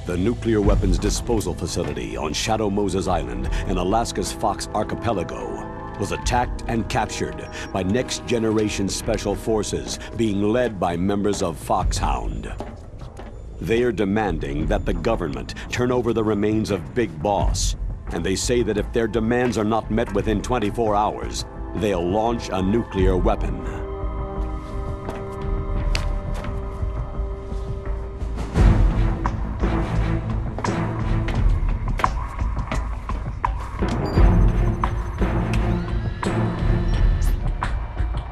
The nuclear weapons disposal facility on Shadow Moses Island in Alaska's Fox Archipelago was attacked and captured by next-generation special forces being led by members of Foxhound. They are demanding that the government turn over the remains of Big Boss, and they say that if their demands are not met within 24 hours, they'll launch a nuclear weapon.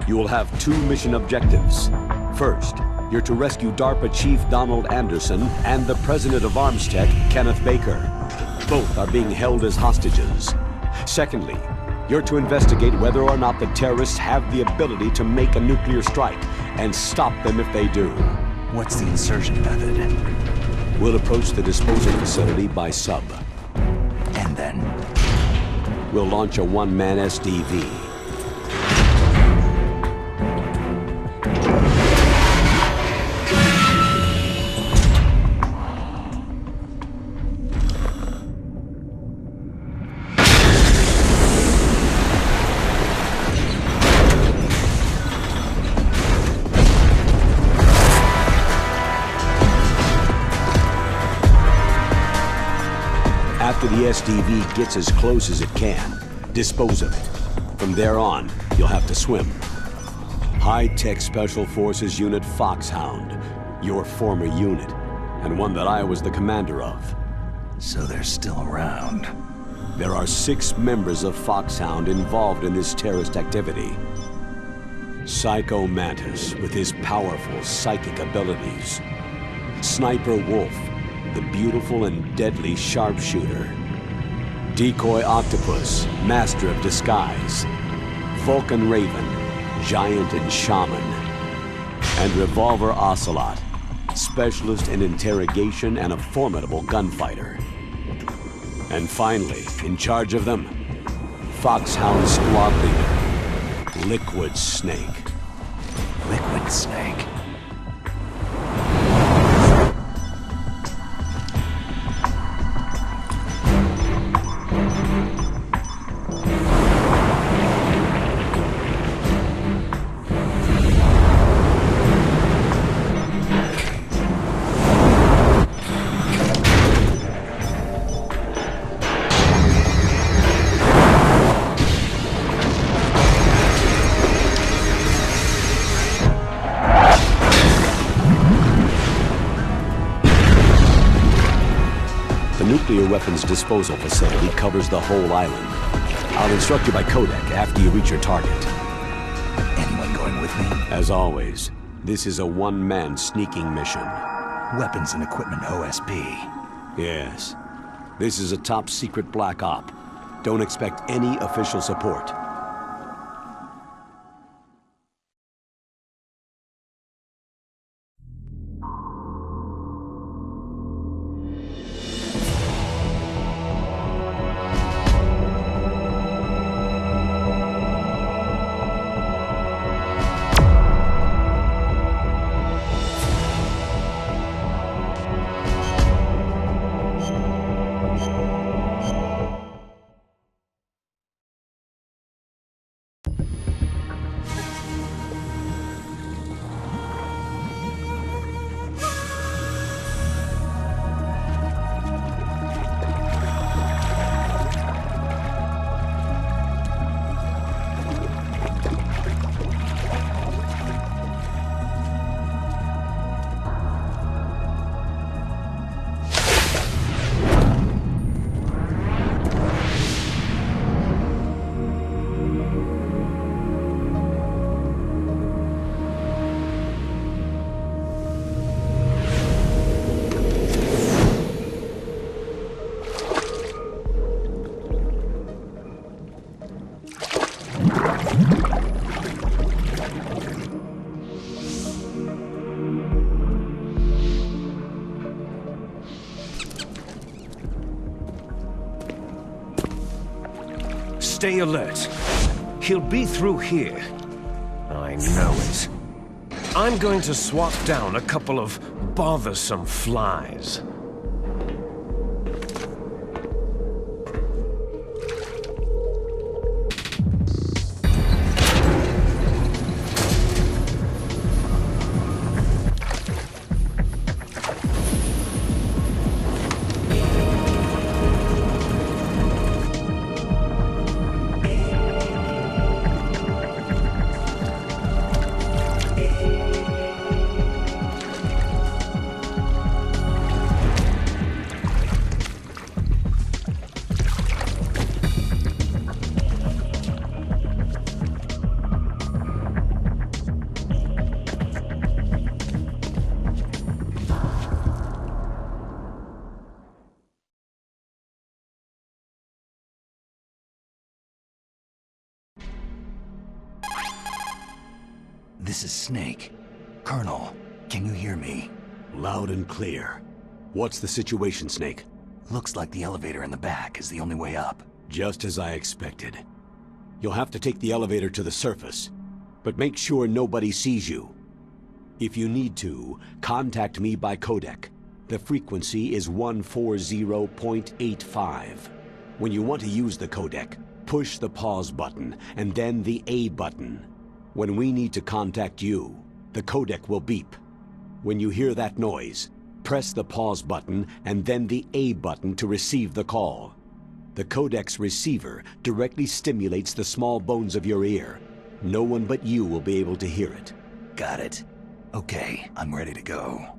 You will have two mission objectives. First, you're to rescue DARPA Chief Donald Anderson and the President of Arms Tech, Kenneth Baker. Both are being held as hostages. Secondly, you're to investigate whether or not the terrorists have the ability to make a nuclear strike and stop them if they do. What's the insertion method? We'll approach the disposal facility by sub. And then? We'll launch a one-man SDV. After the SDV gets as close as it can, dispose of it. From there on, you'll have to swim. High-tech Special Forces Unit Foxhound, your former unit, and one that I was the commander of. So they're still around. There are 6 members of Foxhound involved in this terrorist activity. Psycho Mantis, with his powerful psychic abilities. Sniper Wolf, the beautiful and deadly sharpshooter. Decoy Octopus, master of disguise. Vulcan Raven, giant and shaman. And Revolver Ocelot, specialist in interrogation and a formidable gunfighter. And finally, in charge of them, Foxhound squad leader, Liquid Snake. Liquid Snake? Nuclear weapons disposal facility covers the whole island. I'll instruct you by codec after you reach your target. Anyone going with me? As always, this is a one-man sneaking mission. Weapons and equipment OSP. Yes. This is a top-secret black op. Don't expect any official support. Stay alert. He'll be through here. I know it. I'm going to swat down a couple of bothersome flies. This is Snake. Colonel, can you hear me? Loud and clear. What's the situation, Snake? Looks like the elevator in the back is the only way up. Just as I expected. You'll have to take the elevator to the surface, but make sure nobody sees you. If you need to, contact me by codec. The frequency is 140.85. When you want to use the codec, push the pause button and then the A button. When we need to contact you, the codec will beep. When you hear that noise, press the pause button and then the A button to receive the call. The codec's receiver directly stimulates the small bones of your ear. No one but you will be able to hear it. Got it. Okay, I'm ready to go.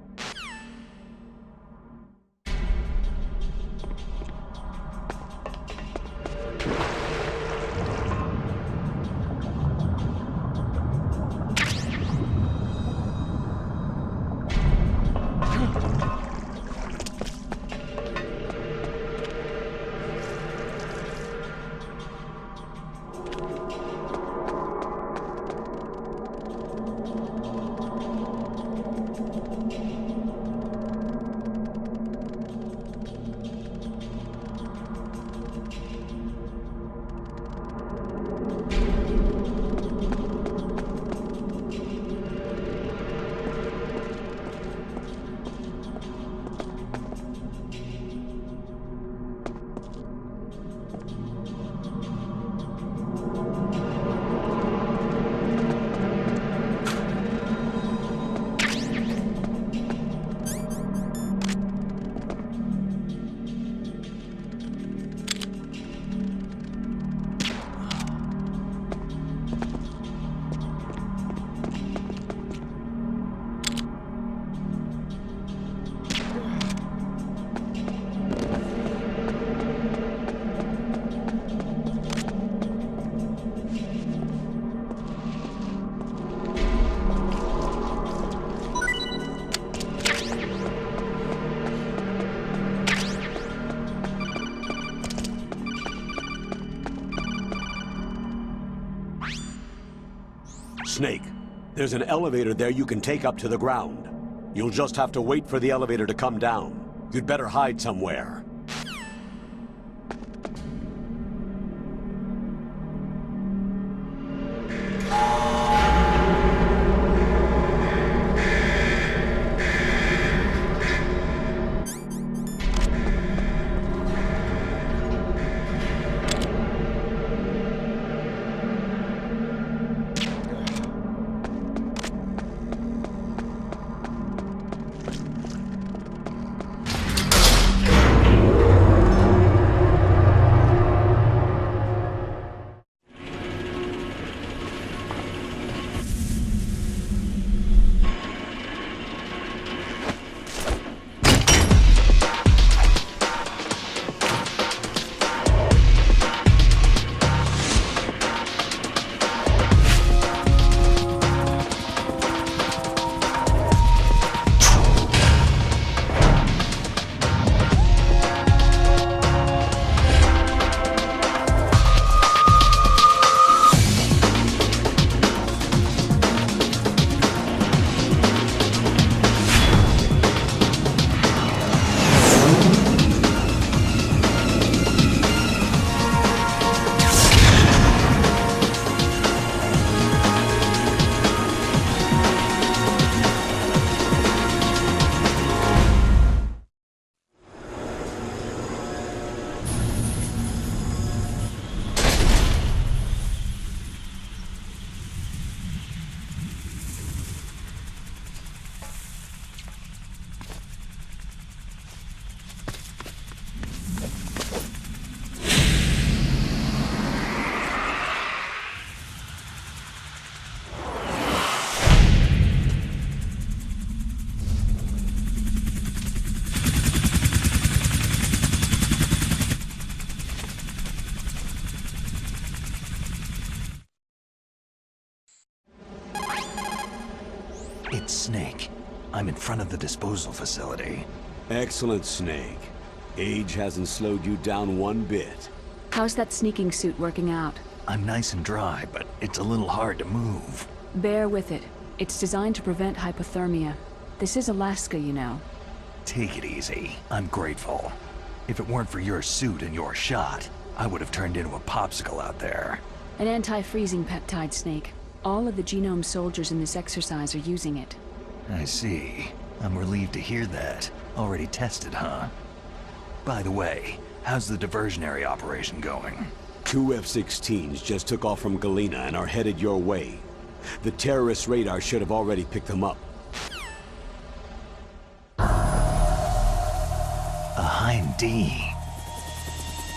Snake, there's an elevator there you can take up to the ground. You'll just have to wait for the elevator to come down. You'd better hide somewhere. It's Snake. I'm in front of the disposal facility. Excellent, Snake. Age hasn't slowed you down one bit. How's that sneaking suit working out? I'm nice and dry, but it's a little hard to move. Bear with it. It's designed to prevent hypothermia. This is Alaska, you know. Take it easy. I'm grateful. If it weren't for your suit and your shot, I would have turned into a popsicle out there. An anti-freezing peptide, Snake. All of the genome soldiers in this exercise are using it. I see. I'm relieved to hear that. Already tested, huh? By the way, how's the diversionary operation going? 2 F-16s just took off from Galena and are headed your way. The terrorist radar should have already picked them up. A Hind D.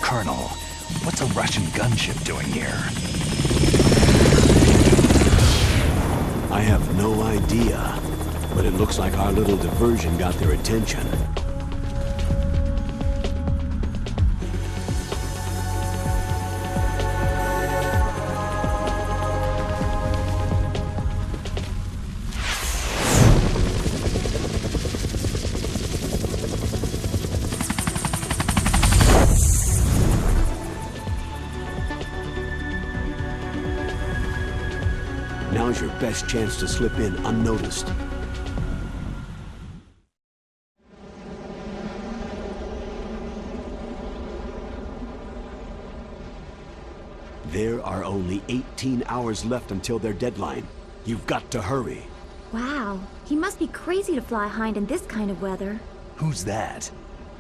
Colonel, what's a Russian gunship doing here? I have no idea, but it looks like our little diversion got their attention. Now's your best chance to slip in unnoticed. There are only 18 hours left until their deadline. You've got to hurry. Wow, he must be crazy to fly Hind in this kind of weather. Who's that?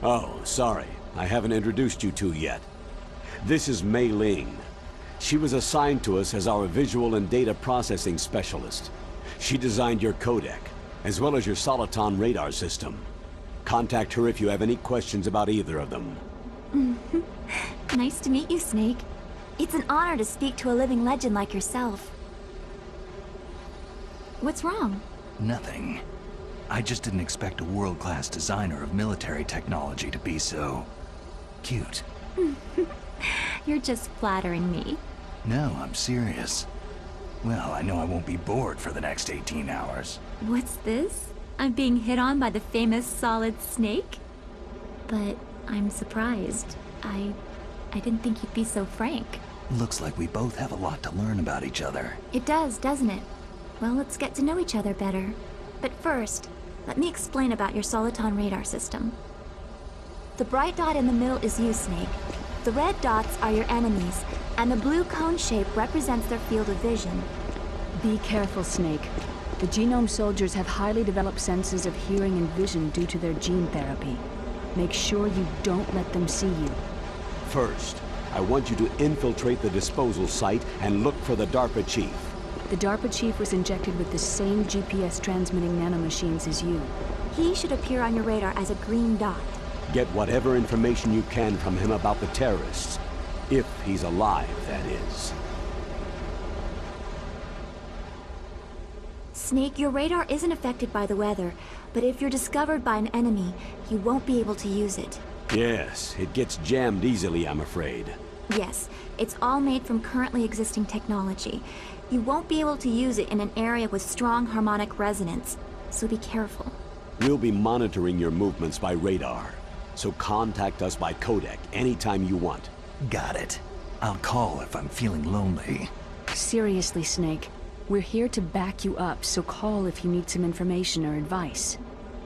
Oh, sorry. I haven't introduced you to yet. This is Mei Ling. She was assigned to us as our visual and data processing specialist. She designed your codec, as well as your Soliton radar system. Contact her if you have any questions about either of them. Nice to meet you, Snake. It's an honor to speak to a living legend like yourself. What's wrong? Nothing. I just didn't expect a world-class designer of military technology to be so... cute. You're just flattering me. No, I'm serious. Well, I know I won't be bored for the next 18 hours. What's this? I'm being hit on by the famous Solid Snake? But I'm surprised. I didn't think you'd be so frank. Looks like we both have a lot to learn about each other. It does, doesn't it? Well, let's get to know each other better. But first, let me explain about your Soliton radar system. The bright dot in the middle is you, Snake. The red dots are your enemies, and the blue cone shape represents their field of vision. Be careful, Snake. The genome soldiers have highly developed senses of hearing and vision due to their gene therapy. Make sure you don't let them see you. First, I want you to infiltrate the disposal site and look for the DARPA chief. The DARPA chief was injected with the same GPS-transmitting nanomachines as you. He should appear on your radar as a green dot. Get whatever information you can from him about the terrorists. If he's alive, that is. Snake, your radar isn't affected by the weather, but if you're discovered by an enemy, you won't be able to use it. Yes, it gets jammed easily, I'm afraid. Yes, it's all made from currently existing technology. You won't be able to use it in an area with strong harmonic resonance, so be careful. We'll be monitoring your movements by radar, so contact us by codec anytime you want. Got it. I'll call if I'm feeling lonely. Seriously, Snake. We're here to back you up, so call if you need some information or advice.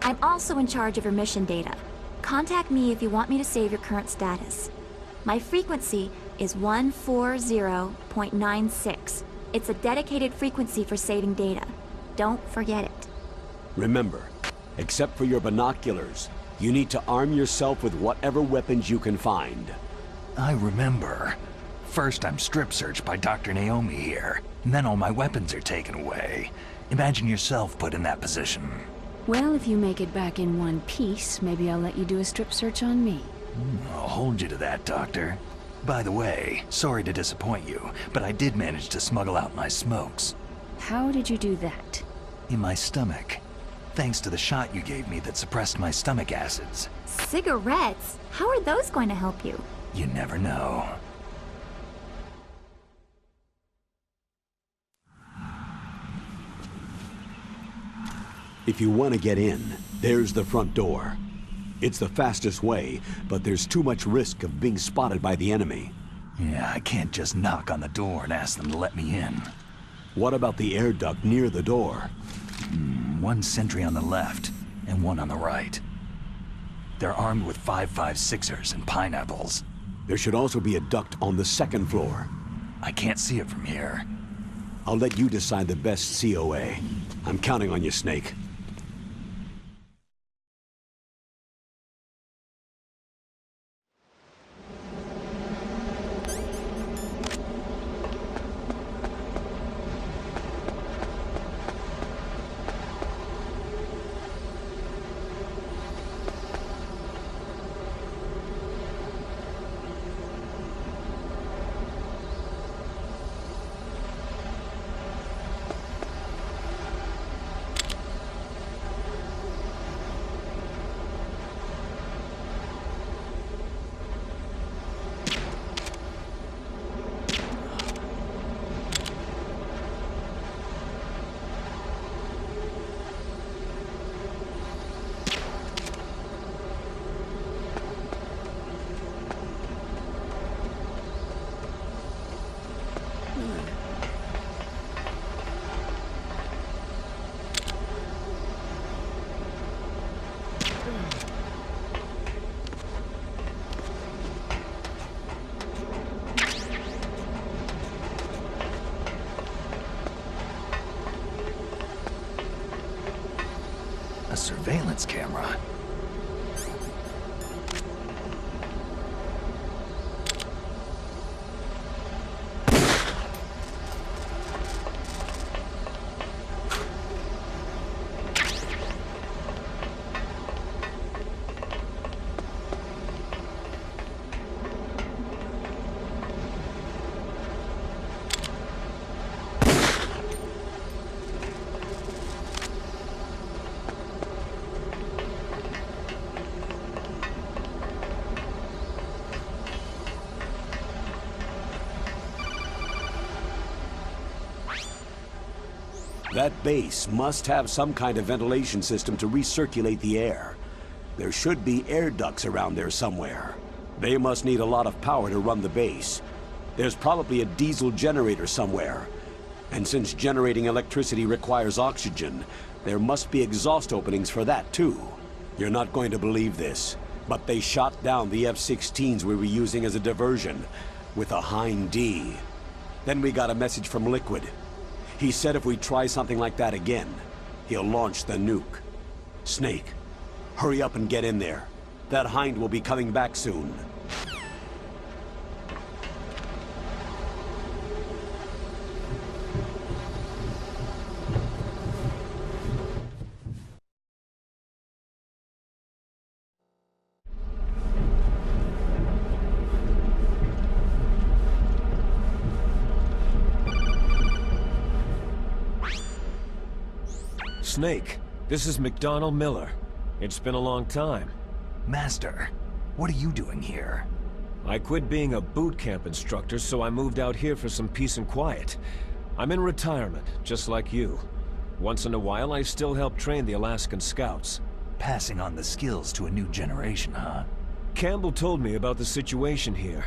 I'm also in charge of your mission data. Contact me if you want me to save your current status. My frequency is 140.96. It's a dedicated frequency for saving data. Don't forget it. Remember, except for your binoculars, you need to arm yourself with whatever weapons you can find. I remember. First I'm strip searched by Dr. Naomi here, and then all my weapons are taken away. Imagine yourself put in that position. Well, if you make it back in one piece, maybe I'll let you do a strip search on me. I'll hold you to that, Doctor. By the way, sorry to disappoint you, but I did manage to smuggle out my smokes. How did you do that? In my stomach. Thanks to the shot you gave me that suppressed my stomach acids. Cigarettes? How are those going to help you? You never know. If you want to get in, there's the front door. It's the fastest way, but there's too much risk of being spotted by the enemy. Yeah, I can't just knock on the door and ask them to let me in. What about the air duct near the door? One sentry on the left, and one on the right. They're armed with 5.56ers and pineapples. There should also be a duct on the second floor. I can't see it from here. I'll let you decide the best COA. I'm counting on you, Snake. A surveillance camera. That base must have some kind of ventilation system to recirculate the air. There should be air ducts around there somewhere. They must need a lot of power to run the base. There's probably a diesel generator somewhere. And since generating electricity requires oxygen, there must be exhaust openings for that too. You're not going to believe this, but they shot down the F-16s we were using as a diversion with a Hind D. Then we got a message from Liquid. He said if we try something like that again, he'll launch the nuke. Snake, hurry up and get in there. That Hind will be coming back soon. Snake, this is McDonnell Miller. It's been a long time. Master, what are you doing here? I quit being a boot camp instructor, so I moved out here for some peace and quiet. I'm in retirement, just like you. Once in a while, I still help train the Alaskan Scouts. Passing on the skills to a new generation, huh? Campbell told me about the situation here.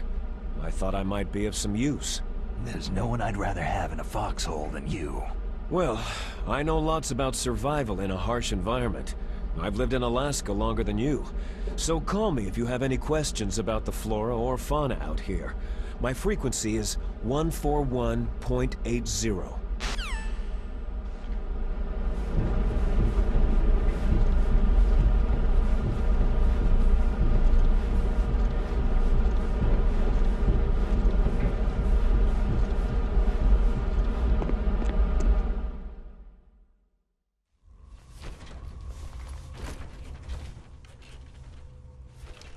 I thought I might be of some use. There's no one I'd rather have in a foxhole than you. Well, I know lots about survival in a harsh environment. I've lived in Alaska longer than you. So call me if you have any questions about the flora or fauna out here. My frequency is 141.80.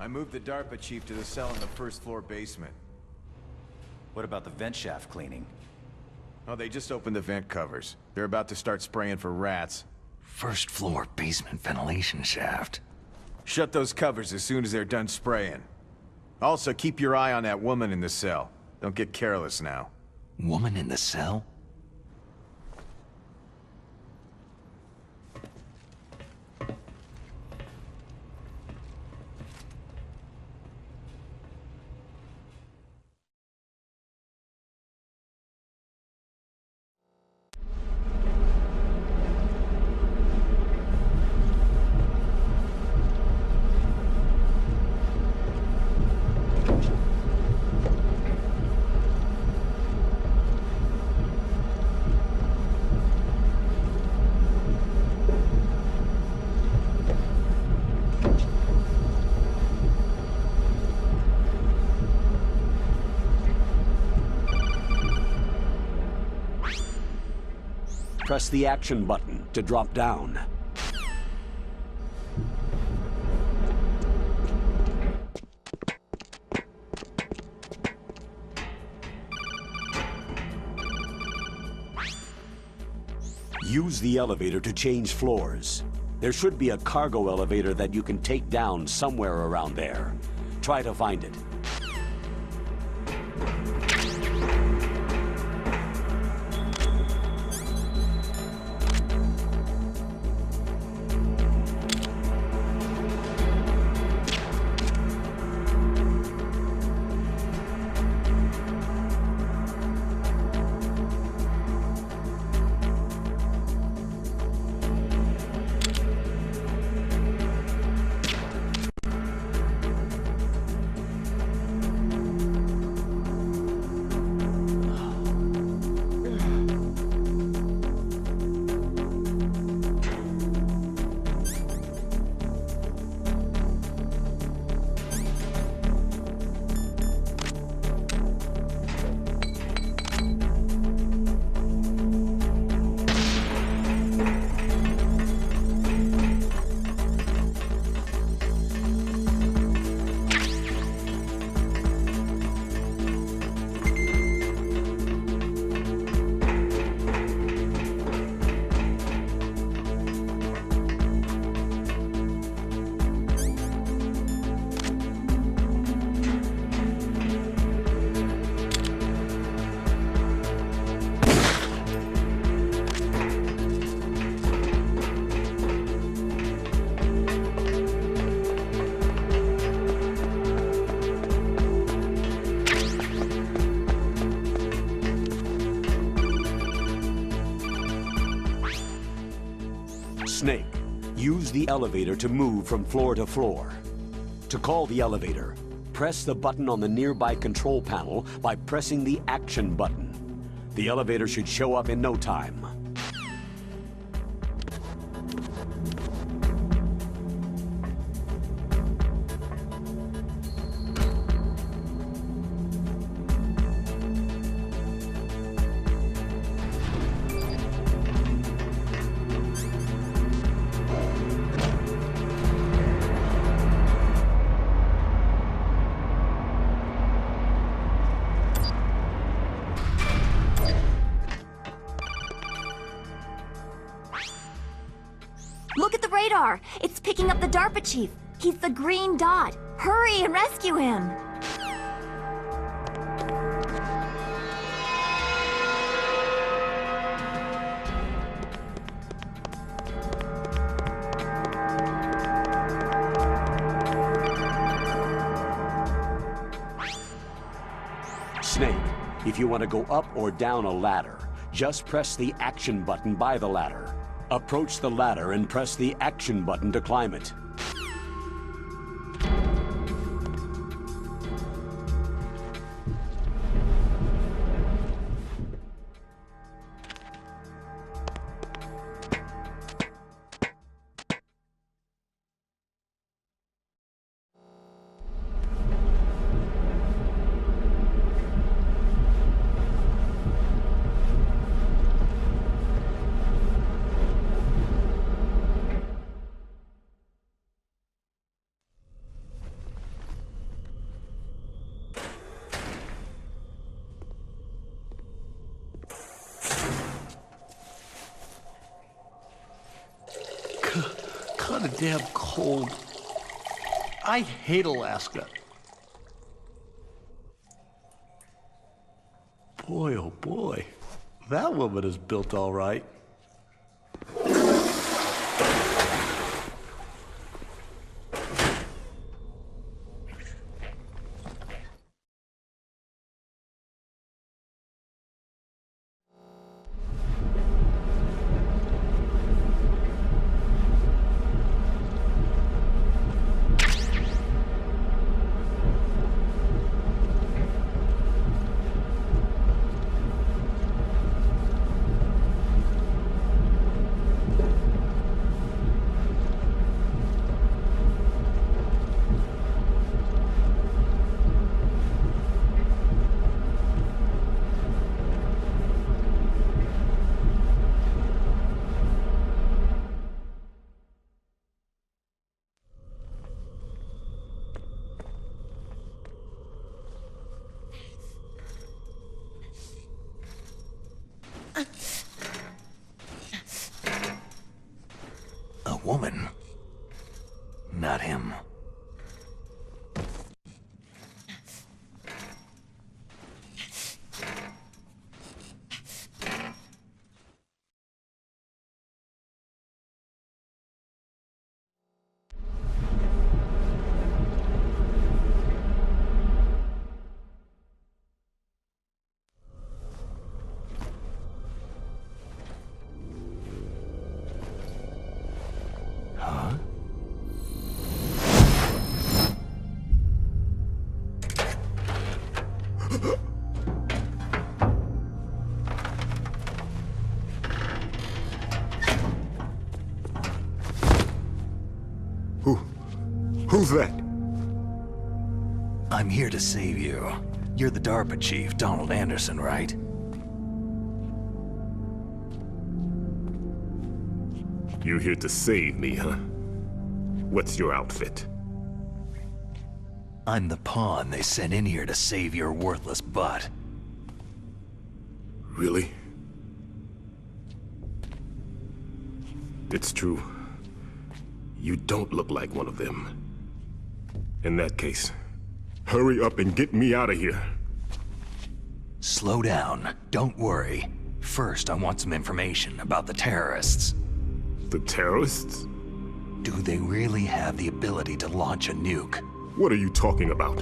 I moved the DARPA chief to the cell in the first floor basement. What about the vent shaft cleaning? Oh, they just opened the vent covers. They're about to start spraying for rats. First floor basement ventilation shaft. Shut those covers as soon as they're done spraying. Also, keep your eye on that woman in the cell. Don't get careless now. Woman in the cell? press the action button to drop down. Use the elevator to change floors. There should be a cargo elevator that you can take down somewhere around there. Try to find it. Snake, use the elevator to move from floor to floor. To call the elevator, press the button on the nearby control panel by pressing the action button. The elevator should show up in no time. Look at the radar! It's picking up the DARPA chief! He's the green dot! Hurry and rescue him! Snake, if you want to go up or down a ladder, just press the action button by the ladder. Approach the ladder and press the action button to climb it. Kinda damn cold. I hate Alaska. Boy, oh boy. That woman is built all right. woman. Not him. Who's that? I'm here to save you. You're the DARPA chief, Donald Anderson, right? You're here to save me, huh? What's your outfit? I'm the pawn they sent in here to save your worthless butt. Really? It's true. You don't look like one of them. In that case, hurry up and get me out of here. Slow down. Don't worry. First, I want some information about the terrorists. The terrorists? Do they really have the ability to launch a nuke? What are you talking about?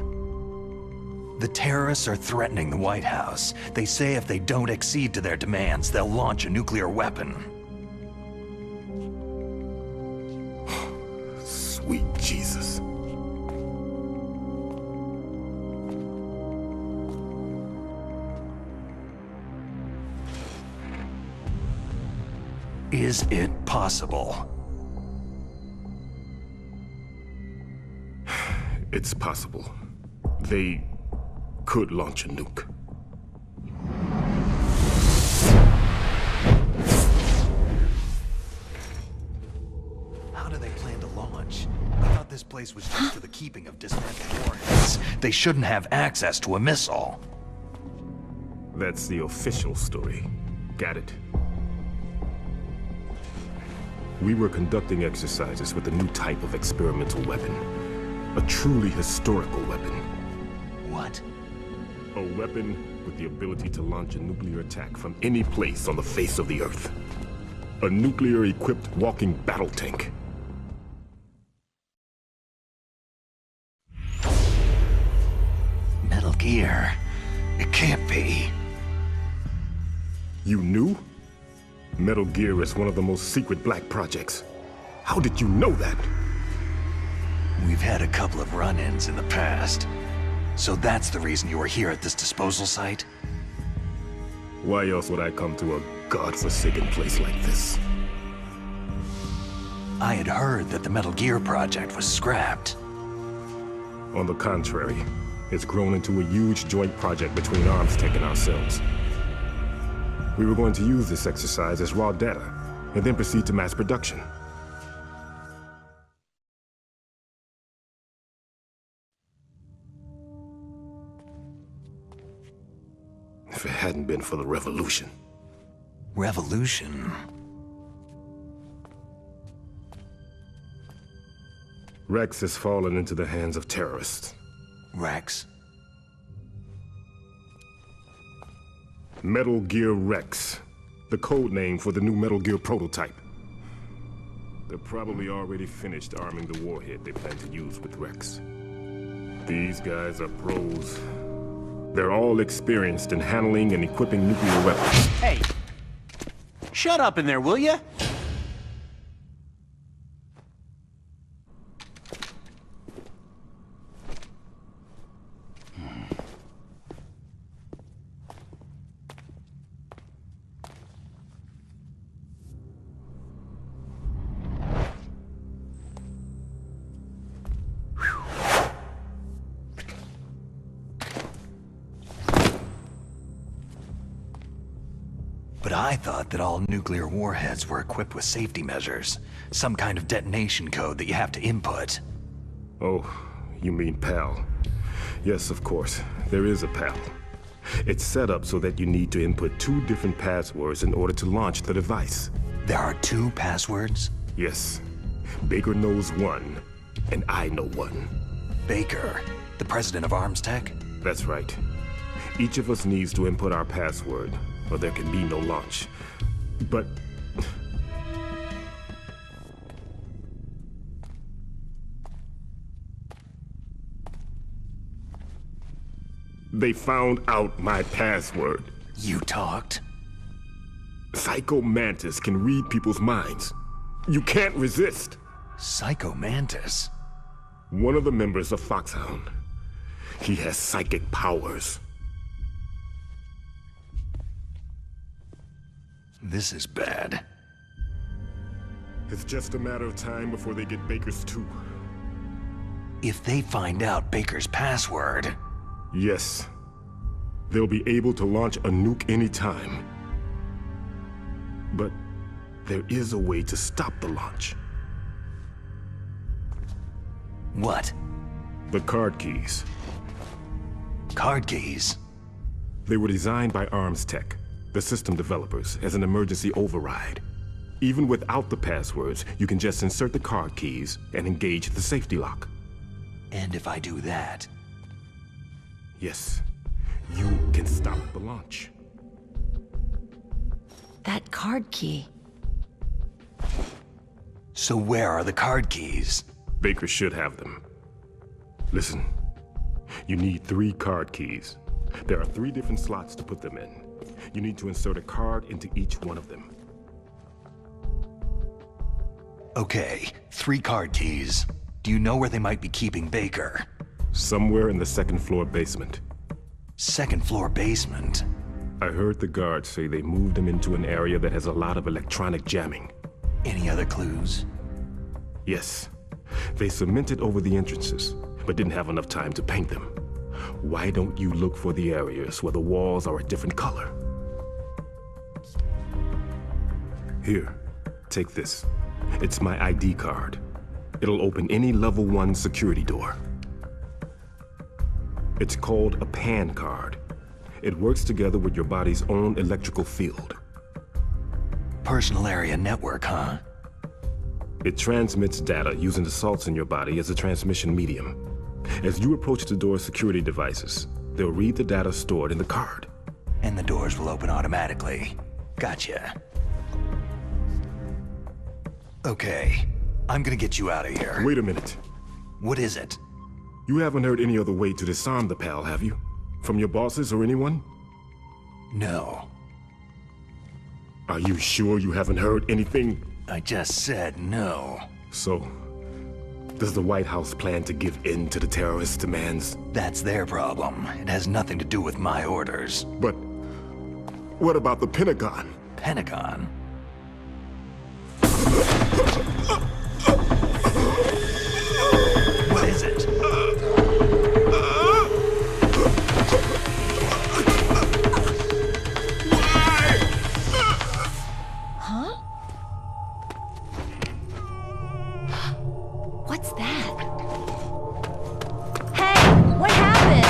The terrorists are threatening the White House. They say if they don't accede to their demands, they'll launch a nuclear weapon. Sweet Jesus. Is it possible? It's possible. They could launch a nuke. How do they plan to launch? I thought this place was just for the keeping of dismantled warheads. They shouldn't have access to a missile. That's the official story. Got it. We were conducting exercises with a new type of experimental weapon. A truly historical weapon. What? A weapon with the ability to launch a nuclear attack from any place on the face of the Earth. A nuclear-equipped walking battle tank. Metal Gear. It can't be. You knew? Metal Gear is one of the most secret black projects. How did you know that? We've had a couple of run-ins in the past. So that's the reason you were here at this disposal site? Why else would I come to a godforsaken place like this? I had heard that the Metal Gear project was scrapped. On the contrary, it's grown into a huge joint project between Armstech and ourselves. We were going to use this exercise as raw data, and then proceed to mass production. If it hadn't been for the revolution. Revolution? Rex has fallen into the hands of terrorists. Rex? Metal Gear Rex, the code name for the new Metal Gear prototype. They're probably already finished arming the warhead they plan to use with Rex. These guys are pros. They're all experienced in handling and equipping nuclear weapons. Hey! Shut up in there, will ya? But I thought that all nuclear warheads were equipped with safety measures. Some kind of detonation code that you have to input. Oh, you mean PAL. Yes, of course. There is a PAL. It's set up so that you need to input 2 different passwords in order to launch the device. There are 2 passwords? Yes. Baker knows one, and I know one. Baker, the president of Arms Tech? That's right. Each of us needs to input our password, or there can be no launch. But... they found out my password. You talked? Psycho Mantis can read people's minds. You can't resist. Psycho Mantis? One of the members of Foxhound. He has psychic powers. This is bad. It's just a matter of time before they get Baker's too. If they find out Baker's password... Yes. They'll be able to launch a nuke anytime. But there is a way to stop the launch. What? The card keys. Card keys? They were designed by Arms Tech, the system developers, as an emergency override. Even without the passwords, you can just insert the card keys and engage the safety lock. And if I do that? Yes, you can stop the launch. That card key. So where are the card keys? Baker should have them. Listen, you need 3 card keys. There are 3 different slots to put them in. You need to insert a card into each one of them. Okay, 3 card keys. Do you know where they might be keeping Baker? Somewhere in the 2nd floor basement. 2nd floor basement? I heard the guards say they moved him into an area that has a lot of electronic jamming. Any other clues? Yes. They cemented over the entrances, but didn't have enough time to paint them. Why don't you look for the areas where the walls are a different color? Here, take this. It's my ID card. It'll open any level 1 security door. It's called a PAN card. It works together with your body's own electrical field. Personal area network, huh? It transmits data using the salts in your body as a transmission medium. As you approach the door's security devices, they'll read the data stored in the card. And the doors will open automatically. Gotcha. Okay, I'm gonna get you out of here. Wait a minute. What is it? You haven't heard any other way to disarm the PAL, have you? From your bosses or anyone? No. Are you sure you haven't heard anything? I just said no. So, does the White House plan to give in to the terrorists' demands? That's their problem. It has nothing to do with my orders. But what about the Pentagon? Pentagon? What is it? Huh? What's that? Hey, what happened?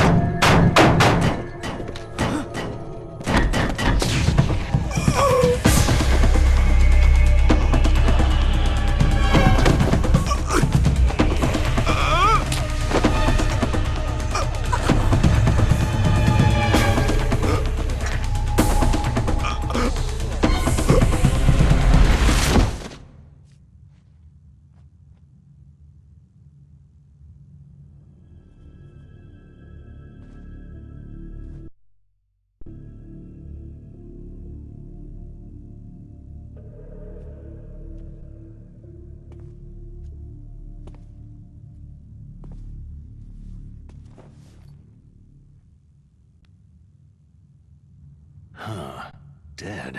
Huh. Dead.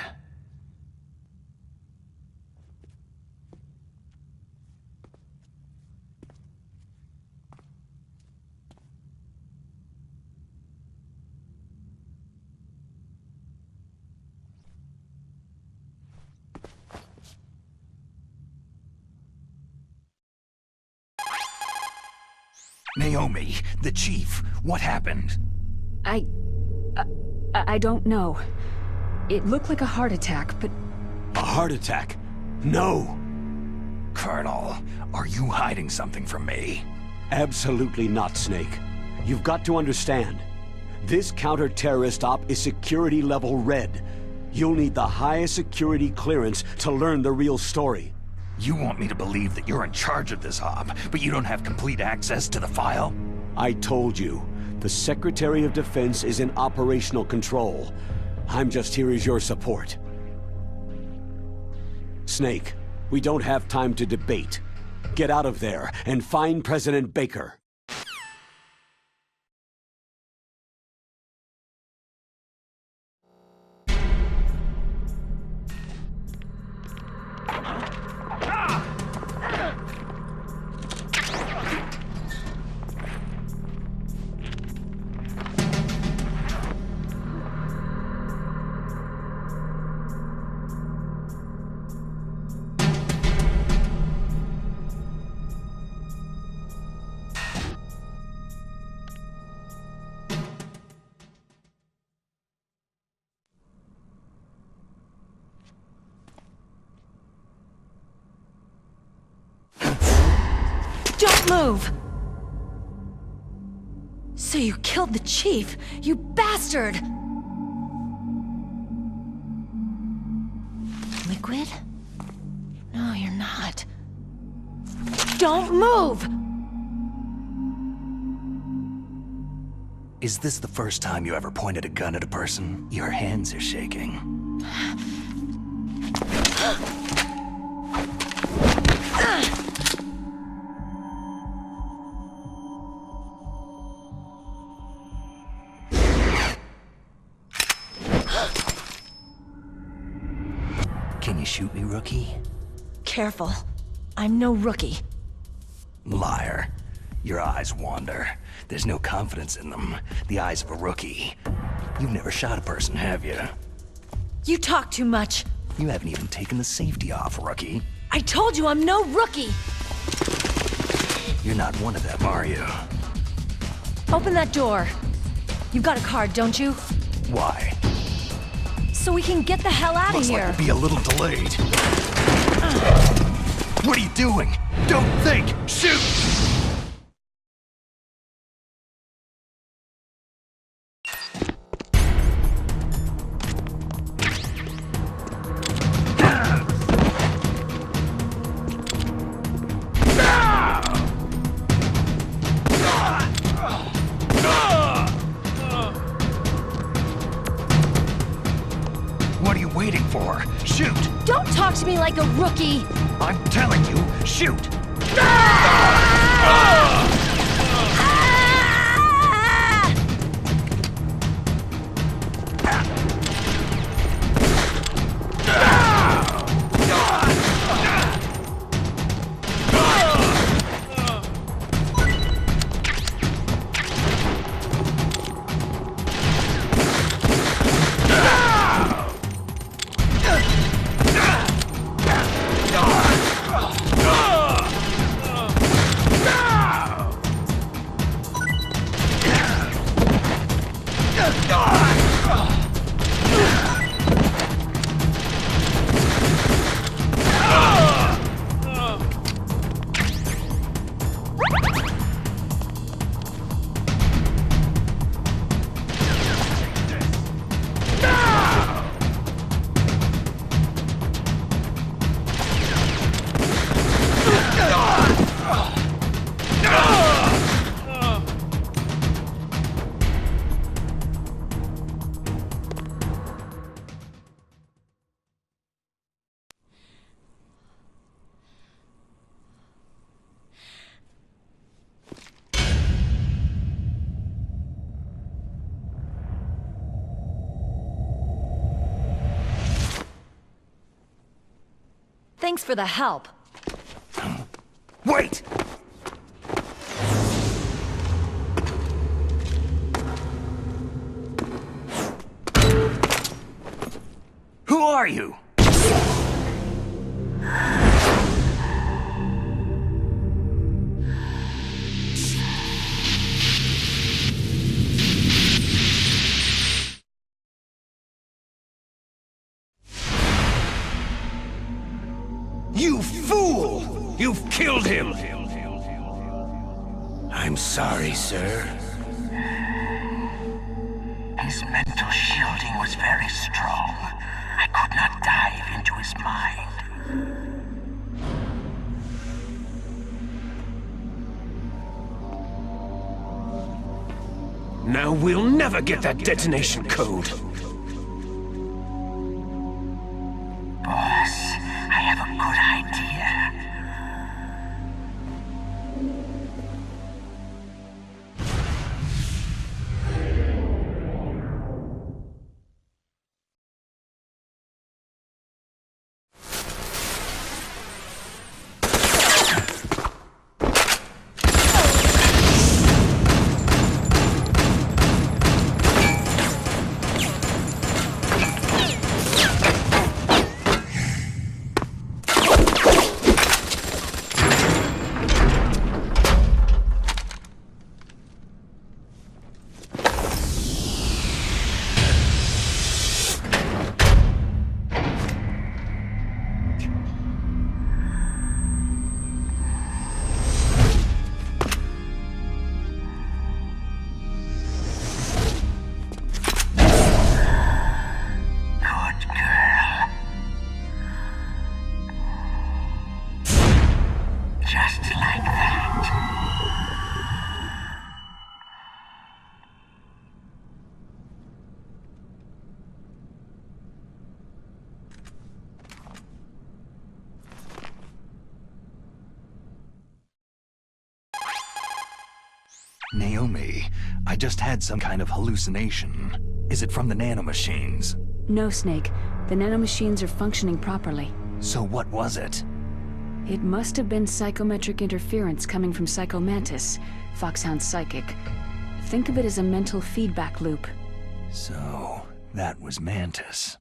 Naomi, the chief, what happened? I don't know. It looked like a heart attack, but... A heart attack? No! Colonel, are you hiding something from me? Absolutely not, Snake. You've got to understand. This counter-terrorist op is security level red. You'll need the highest security clearance to learn the real story. You want me to believe that you're in charge of this op, but you don't have complete access to the file? I told you, the Secretary of Defense is in operational control. I'm just here as your support. Snake, we don't have time to debate. Get out of there and find President Baker. Don't move! So you killed the chief, you bastard! Liquid? No, you're not. Don't move! Is this the first time you ever pointed a gun at a person? Your hands are shaking. Can you shoot me, rookie? Careful. I'm no rookie. Liar. Your eyes wander. There's no confidence in them. The eyes of a rookie. You've never shot a person, have you? You talk too much. You haven't even taken the safety off, rookie. I told you I'm no rookie! You're not one of them, are you? Open that door. You've got a card, don't you? Why? So we can get the hell out of here. Looks like we'll be a little delayed. What are you doing? Don't think! Shoot! What are you waiting for? Shoot! Don't talk to me like a rookie! I'm telling you, shoot! Thanks for the help. Wait! Who are you? You fool! You've killed him! I'm sorry, sir. His mental shielding was very strong. I could not dive into his mind. Now we'll never get that detonation code. Boss, I have a good idea. Naomi, I just had some kind of hallucination. Is it from the nanomachines? No, Snake. The nanomachines are functioning properly. So what was it? It must have been psychometric interference coming from Psycho Mantis, Foxhound's psychic. Think of it as a mental feedback loop. So, that was Mantis.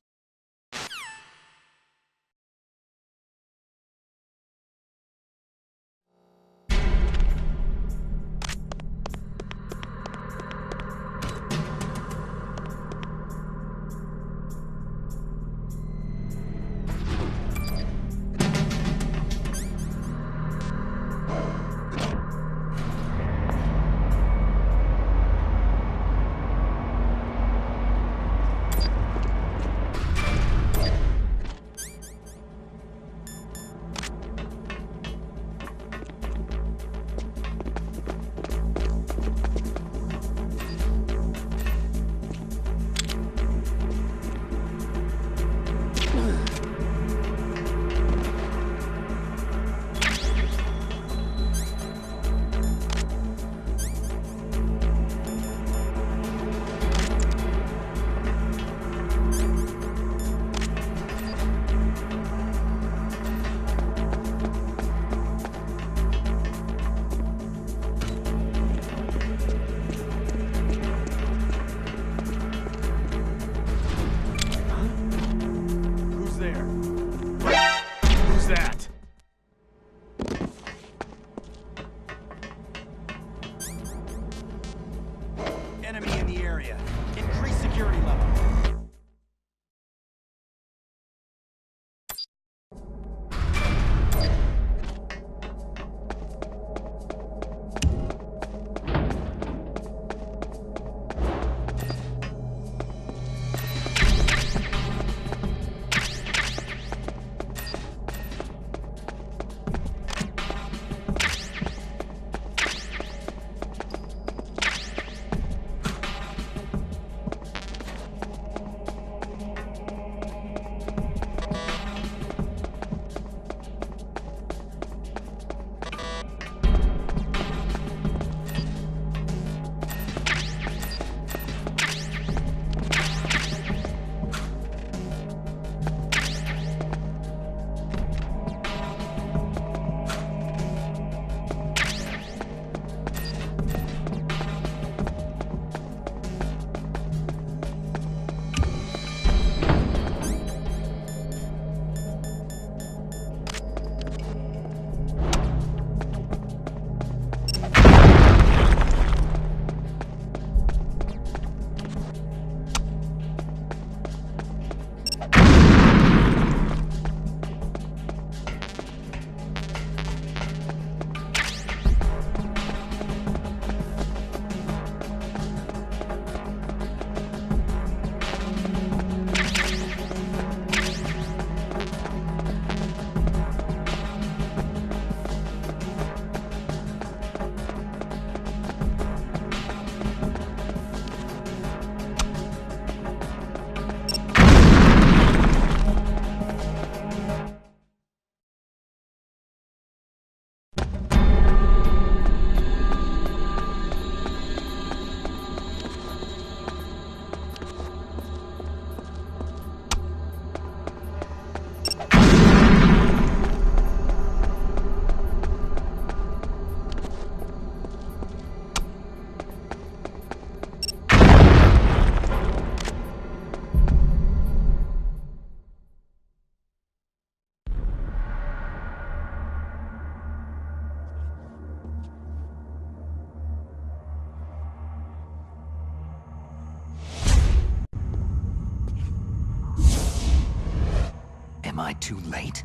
Am I too late?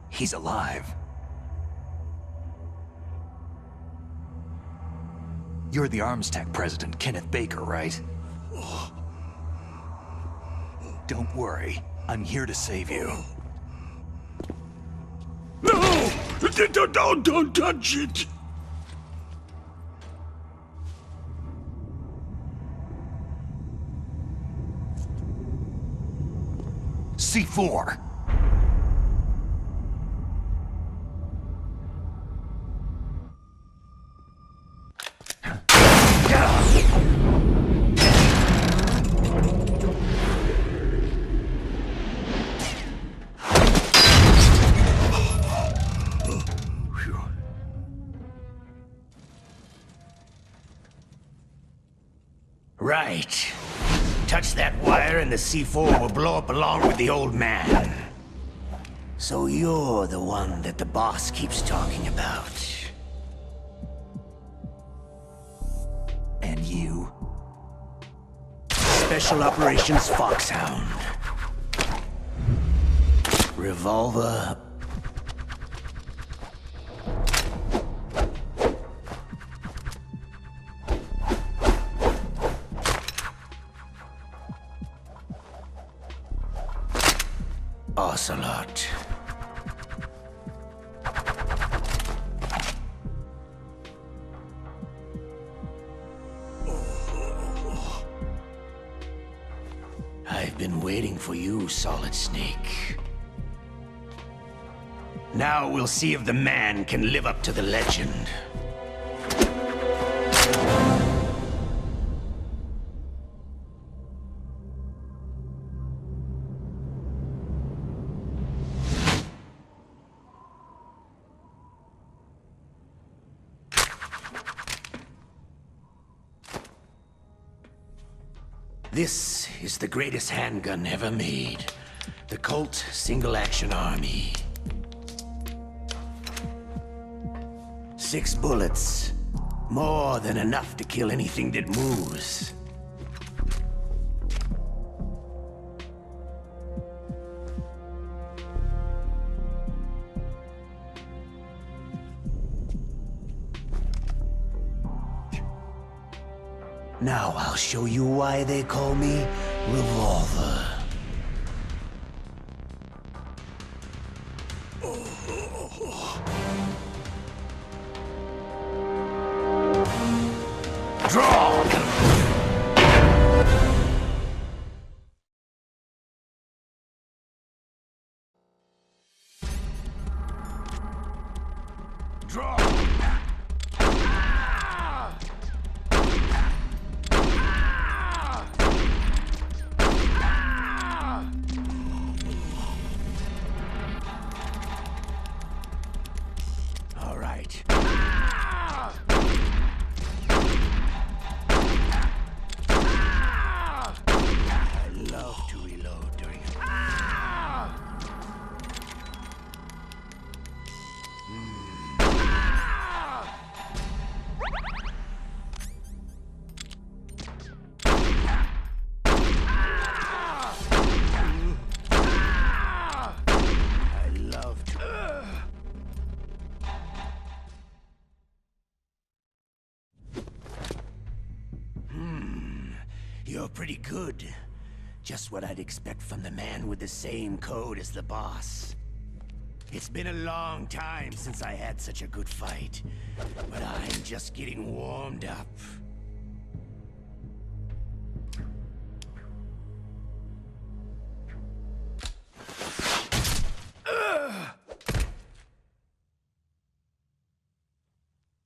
He's alive. You're the Arms Tech President, Kenneth Baker, right? Don't worry. I'm here to save you. No! Don't touch it! C4! Right. Touch that wire and the C4 will blow up along with the old man. So you're the one that the boss keeps talking about. And you? Special Operations Foxhound. Revolver... Ocelot. I've been waiting for you, Solid Snake. Now we'll see if the man can live up to the legend. This is the greatest handgun ever made. The Colt Single Action Army. 6 bullets. More than enough to kill anything that moves. Now I'll show you why they call me Revolver. Draw! Draw! You're pretty good. Just what I'd expect from the man with the same code as the boss. It's been a long time since I had such a good fight, but I'm just getting warmed up.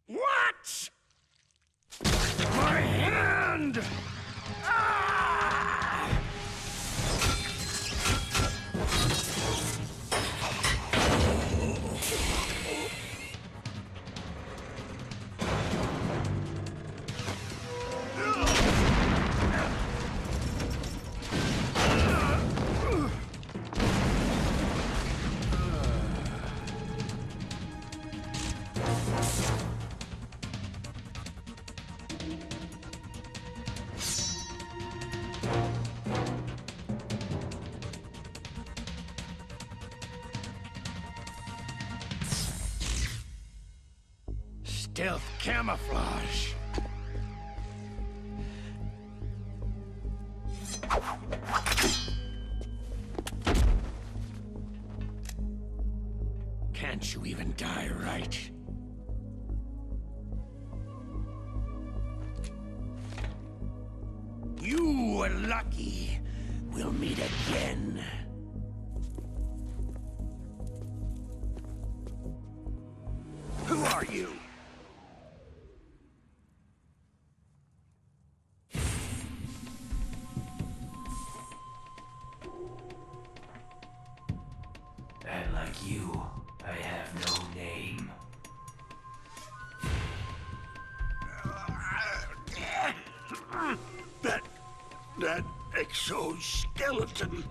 What? My hand! stealth camouflage. Can't you even die right? You were lucky. We'll meet again. Who are you? And like you, I have no name. That exoskeleton.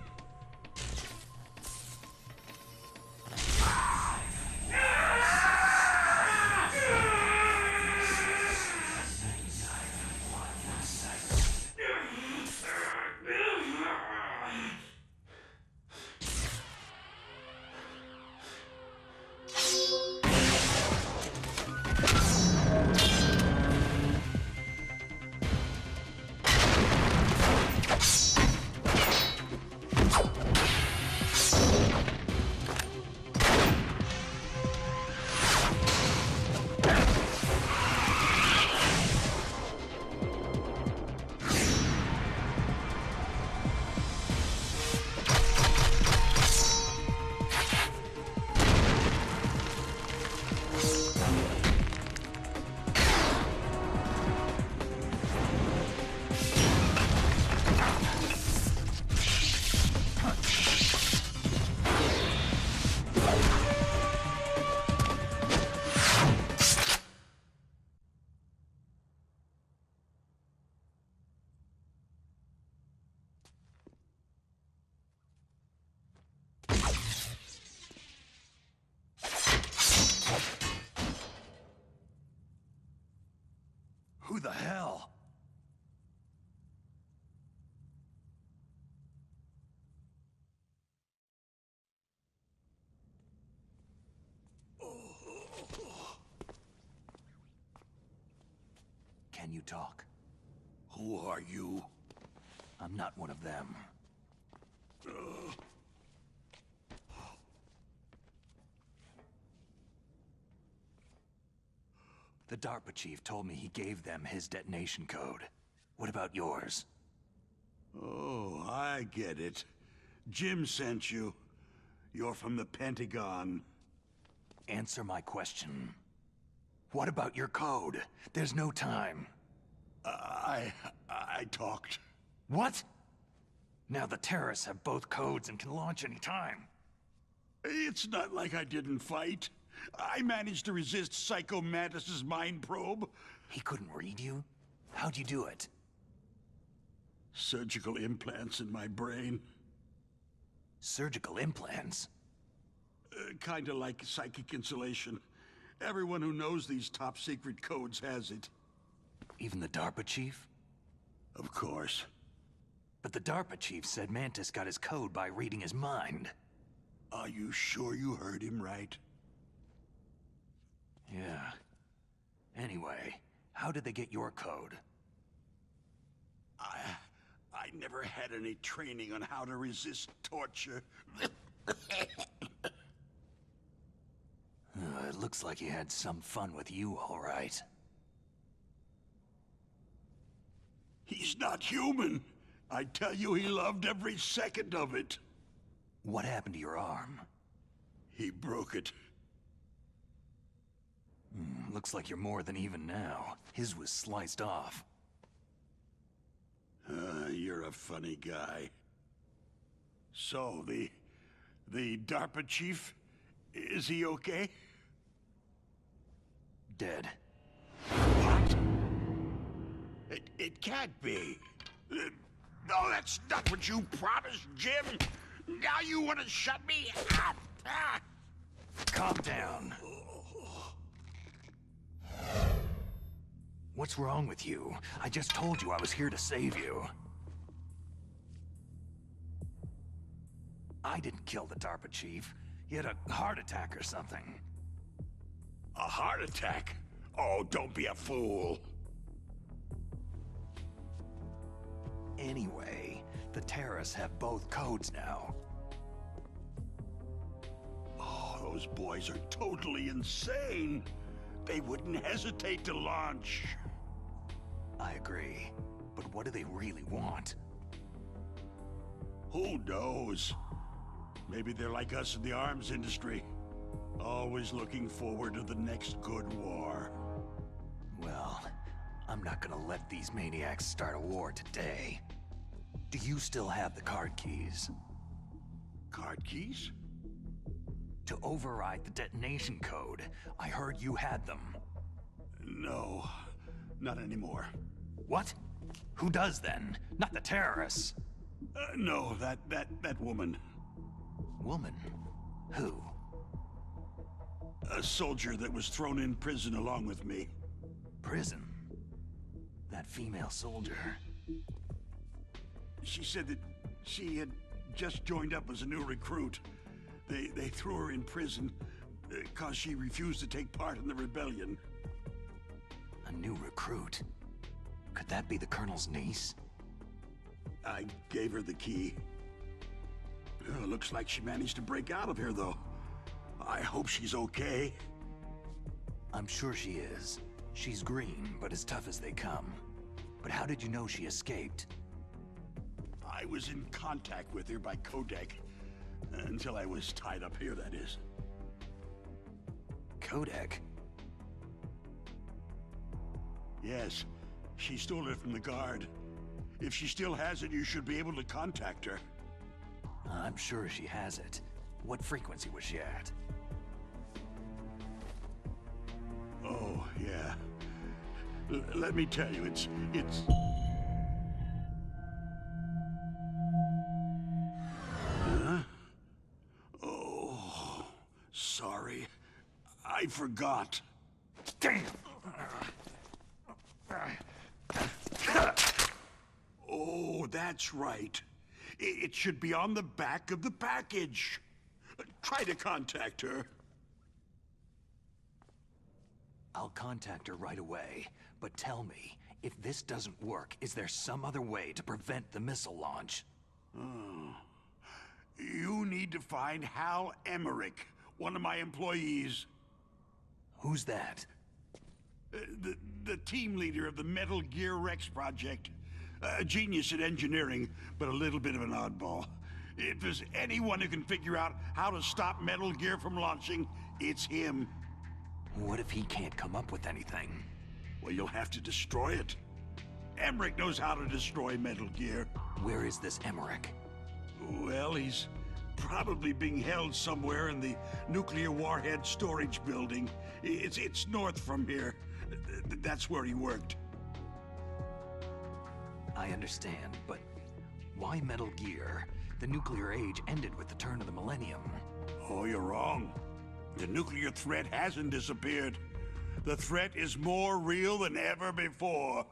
Who the hell? Can you talk? Who are you? I'm not one of them. The DARPA chief told me he gave them his detonation code. What about yours? Oh, I get it. Jim sent you. You're from the Pentagon. Answer my question. What about your code? There's no time. I talked. What? Now the terrorists have both codes and can launch any time. It's not like I didn't fight. I managed to resist Psycho Mantis's mind probe. He couldn't read you? How'd you do it? Surgical implants in my brain. Surgical implants? Kinda like psychic insulation. Everyone who knows these top-secret codes has it. Even the DARPA chief? Of course. But the DARPA chief said Mantis got his code by reading his mind. Are you sure you heard him right? Yeah. Anyway, how did they get your code? I never had any training on how to resist torture. It looks like he had some fun with you, all right. He's not human. I tell you, he loved every second of it. What happened to your arm? He broke it. Looks like you're more than even now. His was sliced off. You're a funny guy. So, the DARPA chief, is he okay? Dead. What? It can't be. No, that's not what you promised, Jim. Now you want to shut me up? Calm down. What's wrong with you? I just told you I was here to save you. I didn't kill the DARPA chief. He had a heart attack or something. A heart attack? Oh, don't be a fool. Anyway, the terrorists have both codes now. Oh, those boys are totally insane. They wouldn't hesitate to launch. I agree. But what do they really want? Who knows? Maybe they're like us in the arms industry. Always looking forward to the next good war. Well, I'm not gonna let these maniacs start a war today. Do you still have the card keys? Card keys? To override the detonation code. I heard you had them. No, not anymore. What? Who does then? Not the terrorists. No, that woman. Woman? Who? A soldier that was thrown in prison along with me. Prison? That female soldier. She said that she had just joined up as a new recruit. They threw her in prison because she refused to take part in the rebellion. A new recruit? Could that be the Colonel's niece? I gave her the key. Looks like she managed to break out of here, though. I hope she's okay. I'm sure she is. She's green, but as tough as they come. But how did you know she escaped? I was in contact with her by codec. Until I was tied up here, that is. Codec? Yes. She stole it from the guard. If she still has it, you should be able to contact her. I'm sure she has it. What frequency was she at? Oh, yeah. Let me tell you, it's... Huh? Oh, sorry. I forgot. Damn! Oh, that's right. It should be on the back of the package. Try to contact her. I'll contact her right away, but tell me, if this doesn't work, is there some other way to prevent the missile launch? Oh. You need to find Hal Emmerich, one of my employees. Who's that? The team leader of the Metal Gear Rex project. A genius at engineering, but a little bit of an oddball. If there's anyone who can figure out how to stop Metal Gear from launching, it's him. What if he can't come up with anything? Well, you'll have to destroy it. Emmerich knows how to destroy Metal Gear. Where is this Emmerich? Well, he's probably being held somewhere in the nuclear warhead storage building. It's north from here. That's where he worked. I understand, but why Metal Gear? The nuclear age ended with the turn of the millennium. Oh, you're wrong. The nuclear threat hasn't disappeared. The threat is more real than ever before.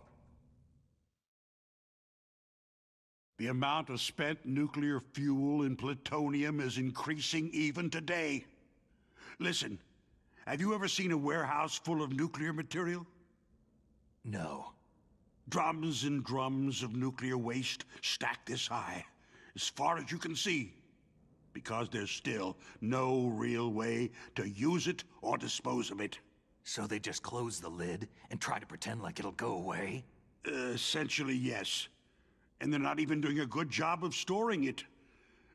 The amount of spent nuclear fuel and plutonium is increasing even today. Listen, have you ever seen a warehouse full of nuclear material? No. Drums and drums of nuclear waste stacked this high, as far as you can see, because there's still no real way to use it or dispose of it. So they just close the lid and try to pretend like it'll go away? Essentially, yes. And they're not even doing a good job of storing it.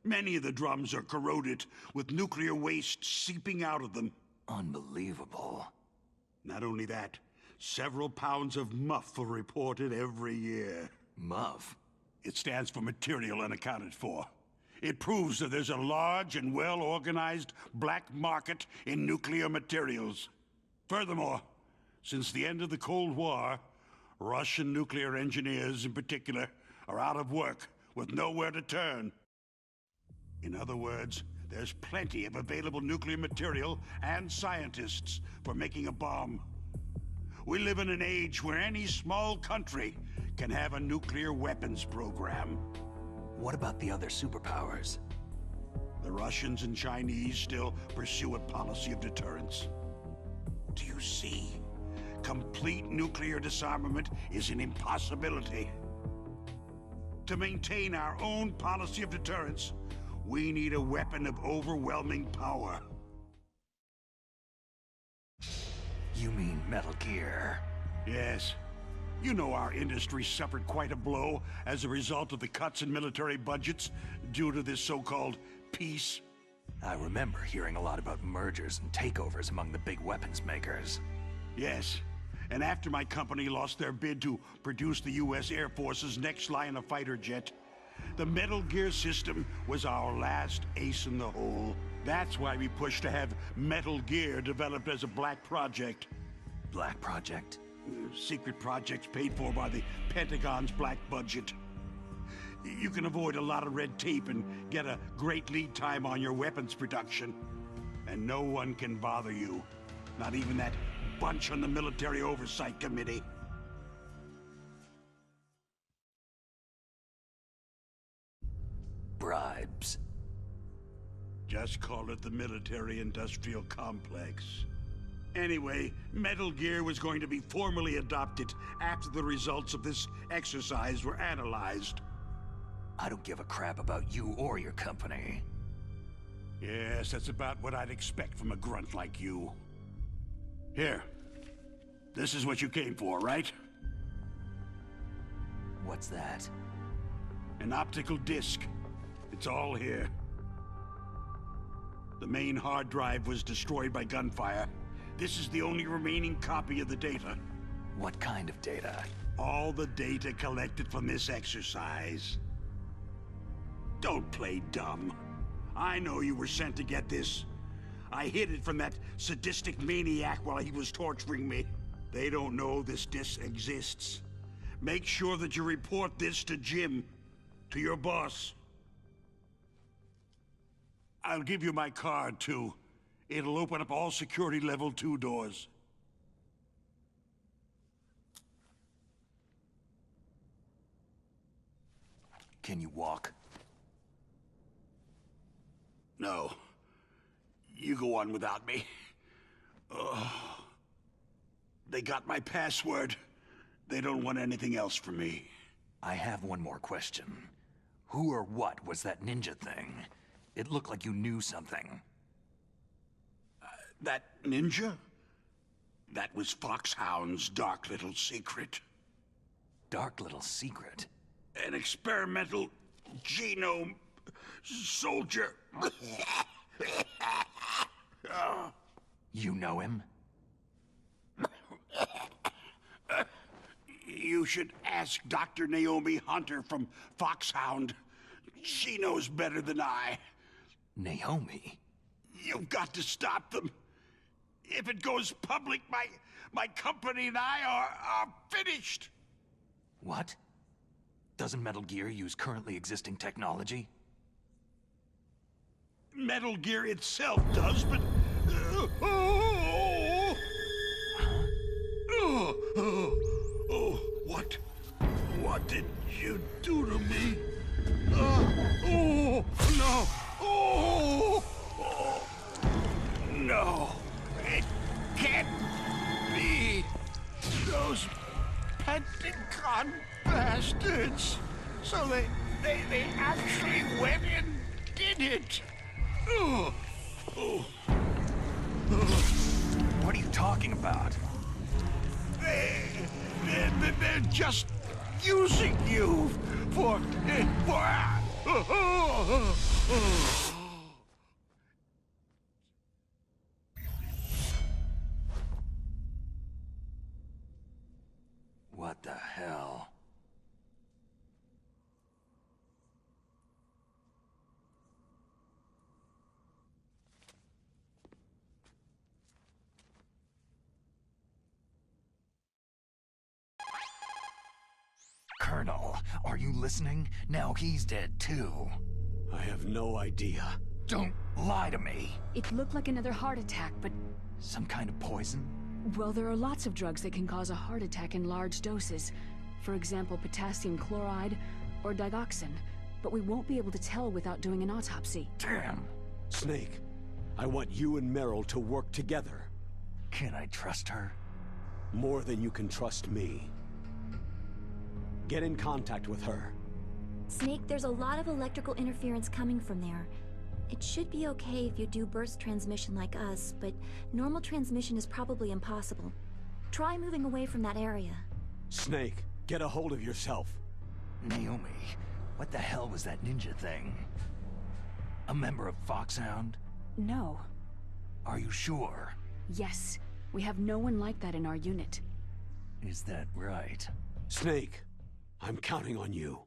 Many of the drums are corroded, with nuclear waste seeping out of them. Unbelievable. Not only that, several pounds of MUF are reported every year. MUF? It stands for material unaccounted for. It proves that there's a large and well-organized black market in nuclear materials. Furthermore, since the end of the Cold War, Russian nuclear engineers in particular are out of work with nowhere to turn. In other words, there's plenty of available nuclear material and scientists for making a bomb. We live in an age where any small country can have a nuclear weapons program. What about the other superpowers? The Russians and Chinese still pursue a policy of deterrence. Do you see? Complete nuclear disarmament is an impossibility. To maintain our own policy of deterrence, we need a weapon of overwhelming power. You mean Metal Gear? Yes. You know our industry suffered quite a blow as a result of the cuts in military budgets due to this so-called peace. I remember hearing a lot about mergers and takeovers among the big weapons makers. Yes. And after my company lost their bid to produce the U.S. Air Force's next line of fighter jet, the Metal Gear system was our last ace in the hole. That's why we pushed to have Metal Gear developed as a black project. Black project? Secret projects paid for by the Pentagon's black budget. You can avoid a lot of red tape and get a great lead time on your weapons production. And no one can bother you. Not even that bunch on the Military Oversight Committee. Bribes. Just call it the military-industrial complex. Anyway, Metal Gear was going to be formally adopted after the results of this exercise were analyzed. I don't give a crap about you or your company. Yes, that's about what I'd expect from a grunt like you. Here. This is what you came for, right? What's that? An optical disc. It's all here. The main hard drive was destroyed by gunfire. This is the only remaining copy of the data. What kind of data? All the data collected from this exercise. Don't play dumb. I know you were sent to get this. I hid it from that sadistic maniac while he was torturing me. They don't know this disc exists. Make sure that you report this to Jim, to your boss. I'll give you my card, too. It'll open up all security level 2 doors. Can you walk? No. You go on without me. They got my password. They don't want anything else from me. I have one more question. Who or what was that ninja thing? It looked like you knew something. That ninja? That was Foxhound's dark little secret. Dark little secret? An experimental genome soldier. You know him? You should ask Dr. Naomi Hunter from Foxhound. She knows better than I. Naomi? You've got to stop them. If it goes public, my company and I are finished. What? Doesn't Metal Gear use currently existing technology? Metal Gear itself does, but... What did you do to me? No! No! It can't be! Those Pentagon bastards! So they actually went and did it! What are you talking about? They're just using you for... What the hell? Colonel, are you listening? Now he's dead too. I have no idea. Don't lie to me. It looked like another heart attack, but... Some kind of poison? Well, there are lots of drugs that can cause a heart attack in large doses. For example, potassium chloride or digoxin. But we won't be able to tell without doing an autopsy. Damn. Snake, I want you and Meryl to work together. Can I trust her? More than you can trust me. Get in contact with her. Snake, there's a lot of electrical interference coming from there. It should be okay if you do burst transmission like us, but normal transmission is probably impossible. Try moving away from that area. Snake, get a hold of yourself. Naomi, what the hell was that ninja thing? A member of Foxhound? No. Are you sure? Yes. We have no one like that in our unit. Is that right? Snake, I'm counting on you.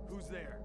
Who's there?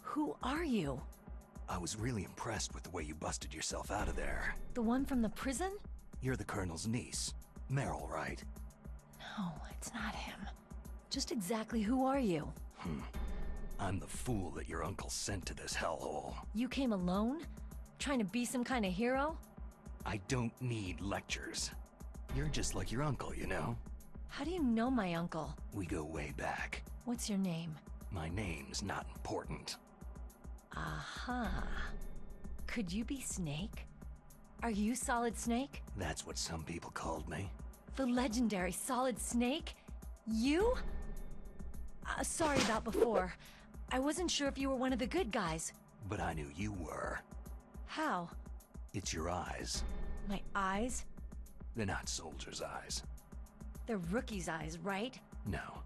Who are you? I was really impressed with the way you busted yourself out of there. The one from the prison? You're the Colonel's niece. Meryl, right? No, it's not him. Just exactly who are you? I'm the fool that your uncle sent to this hellhole. You came alone? Trying to be some kind of hero? I don't need lectures. You're just like your uncle, you know? How do you know my uncle? We go way back. What's your name? My name's not important. Aha. Could you be Snake? Are you Solid Snake? That's what some people called me. The legendary Solid Snake? You? Sorry about before. I wasn't sure if you were one of the good guys. But I knew you were. How? It's your eyes. My eyes? They're not soldiers' eyes. They're rookies' eyes, right? No.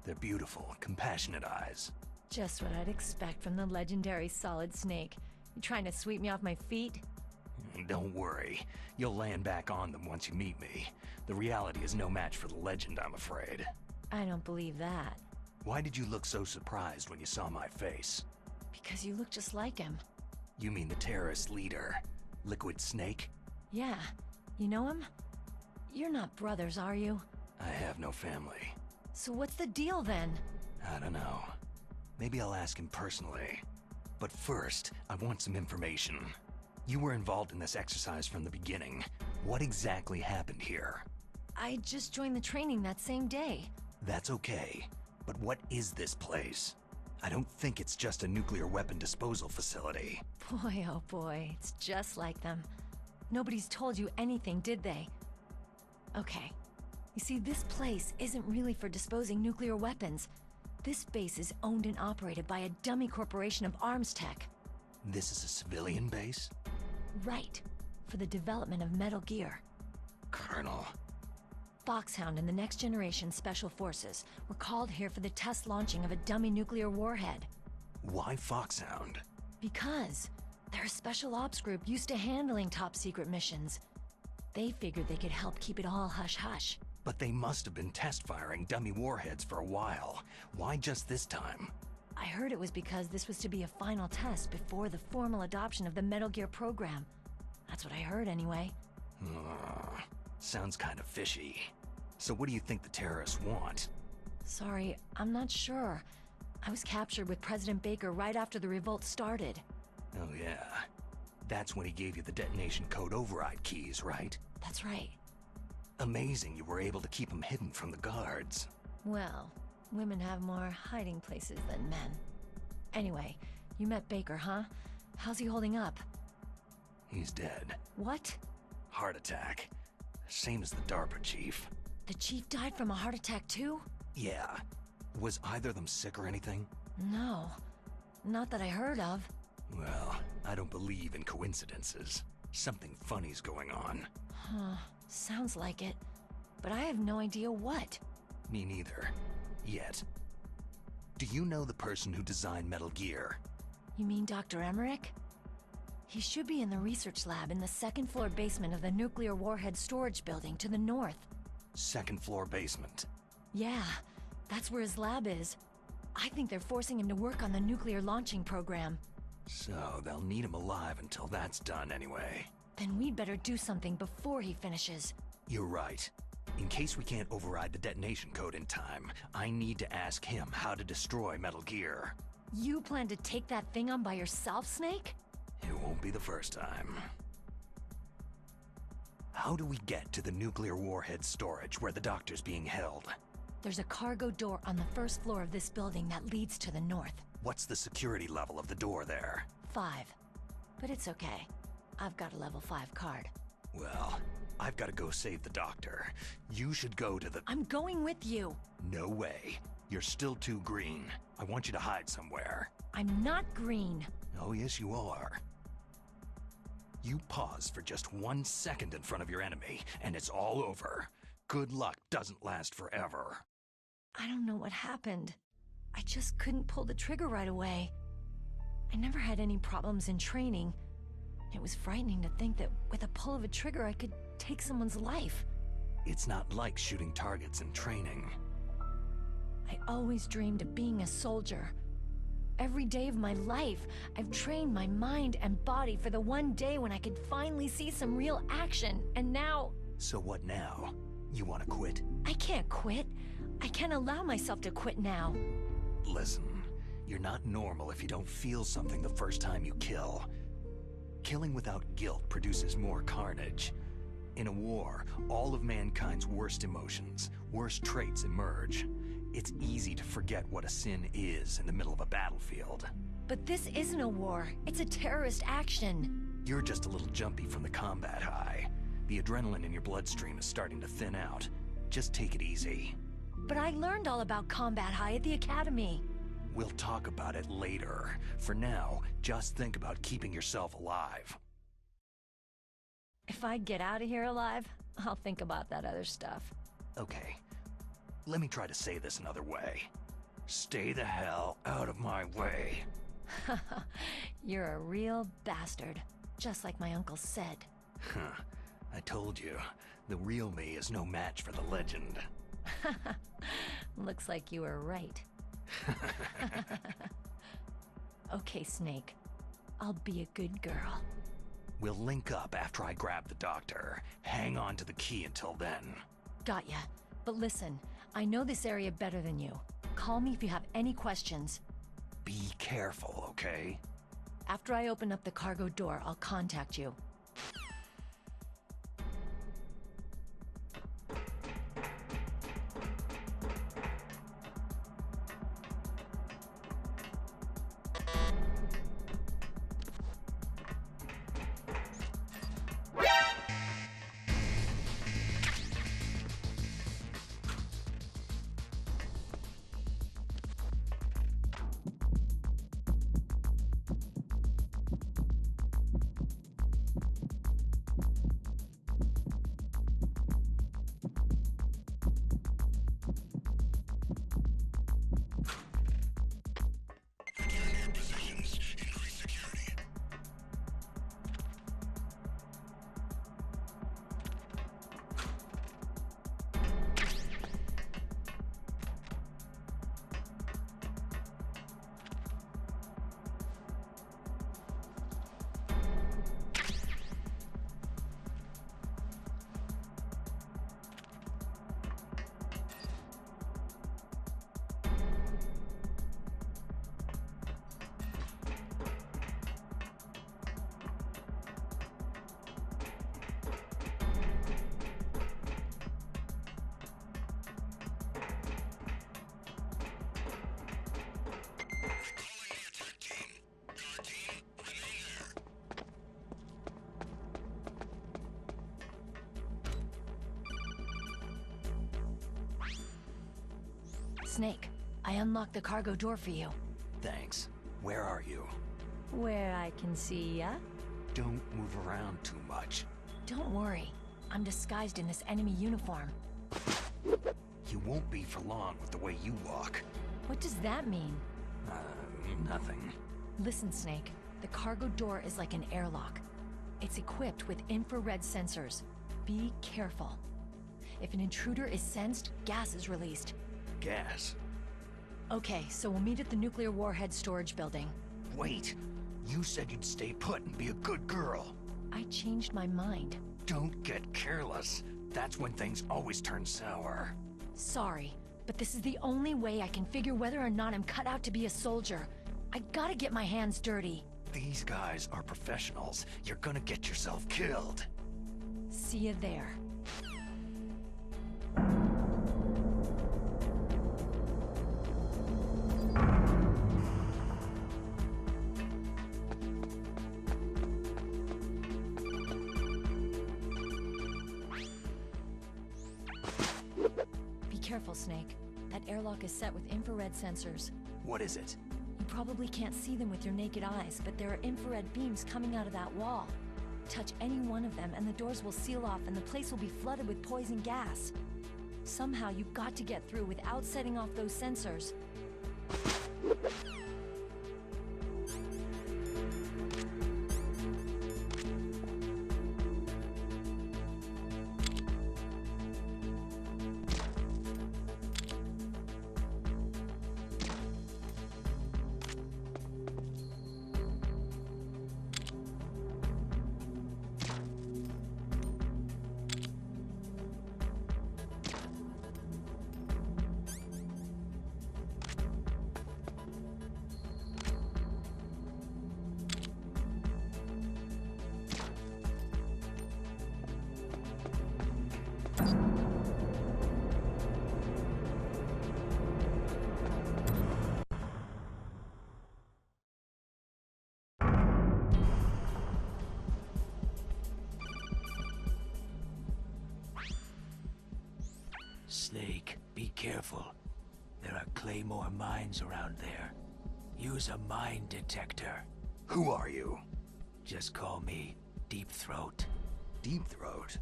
They're beautiful, compassionate eyes. Just what I'd expect from the legendary Solid Snake. You trying to sweep me off my feet? Don't worry. You'll land back on them once you meet me. The reality is no match for the legend, I'm afraid. I don't believe that. Why did you look so surprised when you saw my face? Because you look just like him. You mean the terrorist leader, Liquid Snake? Yeah. You know him? You're not brothers, are you? I have no family. So what's the deal then? I don't know. Maybe I'll ask him personally. But first, I want some information. You were involved in this exercise from the beginning. What exactly happened here? I just joined the training that same day. That's okay. But what is this place? I don't think it's just a nuclear weapon disposal facility. Boy, oh boy, it's just like them. Nobody's told you anything, did they? Okay. You see, this place isn't really for disposing nuclear weapons. This base is owned and operated by a dummy corporation of arms tech. This is a civilian base? Right. For the development of Metal Gear. Colonel. Foxhound and the Next Generation Special Forces were called here for the test launching of a dummy nuclear warhead. Why Foxhound? Because they're a special ops group used to handling top-secret missions. They figured they could help keep it all hush-hush. But they must have been test-firing dummy warheads for a while. Why just this time? I heard it was because this was to be a final test before the formal adoption of the Metal Gear program. That's what I heard anyway. Sounds kind of fishy. So what do you think the terrorists want? Sorry, I'm not sure. I was captured with President Baker right after the revolt started. Oh yeah. That's when he gave you the detonation code override keys, right? That's right. Amazing you were able to keep him hidden from the guards. Well, women have more hiding places than men. Anyway, you met Baker, huh? How's he holding up? He's dead. What? Heart attack. Same as the DARPA chief. The chief died from a heart attack too? Yeah. Was either of them sick or anything? No. Not that I heard of. Well, I don't believe in coincidences. Something funny's going on. Huh. Sounds like it. But I have no idea what. Me neither. Yet. Do you know the person who designed Metal Gear? You mean Dr. Emmerich? He should be in the research lab in the second-floor basement of the nuclear warhead storage building to the north. Second floor basement. Yeah, that's where his lab is. I think they're forcing him to work on the nuclear launching program. So they'll need him alive until that's done anyway. Then we'd better do something before he finishes. You're right. In case we can't override the detonation code in time, I need to ask him how to destroy Metal Gear. You plan to take that thing on by yourself, Snake? It won't be the first time. How do we get to the nuclear warhead storage where the doctor's being held? There's a cargo door on the first floor of this building that leads to the north. What's the security level of the door there? 5. But it's okay. I've got a level 5 card. Well, I've got to go save the doctor. You should go to the... I'm going with you! No way. You're still too green. I want you to hide somewhere. I'm not green. Oh, yes, you are. You pause for just 1 second in front of your enemy, and it's all over. Good luck doesn't last forever. I don't know what happened. I just couldn't pull the trigger right away. I never had any problems in training. It was frightening to think that with a pull of a trigger I could take someone's life. It's not like shooting targets in training. I always dreamed of being a soldier. Every day of my life, I've trained my mind and body for the one day when I could finally see some real action, and now... So what now? You want to quit? I can't quit. I can't allow myself to quit now. Listen, you're not normal if you don't feel something the first time you kill. Killing without guilt produces more carnage. In a war, all of mankind's worst emotions, worst traits emerge. It's easy to forget what a sin is in the middle of a battlefield. But this isn't a war. It's a terrorist action. You're just a little jumpy from the combat high. The adrenaline in your bloodstream is starting to thin out. Just take it easy. But I learned all about combat high at the academy. We'll talk about it later. For now, just think about keeping yourself alive. If I get out of here alive, I'll think about that other stuff. Okay. Let me try to say this another way. Stay the hell out of my way. You're a real bastard, just like my uncle said. Huh. I told you, the real me is no match for the legend. Looks like you were right. Okay, Snake. I'll be a good girl. We'll link up after I grab the doctor. Hang on to the key until then. Got ya. But listen, I know this area better than you. Call me if you have any questions. Be careful, okay? After I open up the cargo door, I'll contact you. Snake, I unlocked the cargo door for you. Thanks. Where are you? Where I can see ya. Don't move around too much. Don't worry. I'm disguised in this enemy uniform. You won't be for long with the way you walk. What does that mean? Nothing. Listen, Snake. The cargo door is like an airlock. It's equipped with infrared sensors. Be careful. If an intruder is sensed, gas is released. Gas? Okay, so we'll meet at the nuclear warhead storage building. Wait! You said you'd stay put and be a good girl. I changed my mind. Don't get careless. That's when things always turn sour. Sorry, but this is the only way I can figure whether or not I'm cut out to be a soldier. I gotta get my hands dirty. These guys are professionals. You're gonna get yourself killed. See you there. Careful, Snake. That airlock is set with infrared sensors. What is it? You probably can't see them with your naked eyes, but there are infrared beams coming out of that wall. Touch any one of them and the doors will seal off and the place will be flooded with poison gas. Somehow you've got to get through without setting off those sensors. Snake, be careful. There are Claymore mines around there. Use a mine detector. Who are you? Just call me Deep Throat. Deep Throat?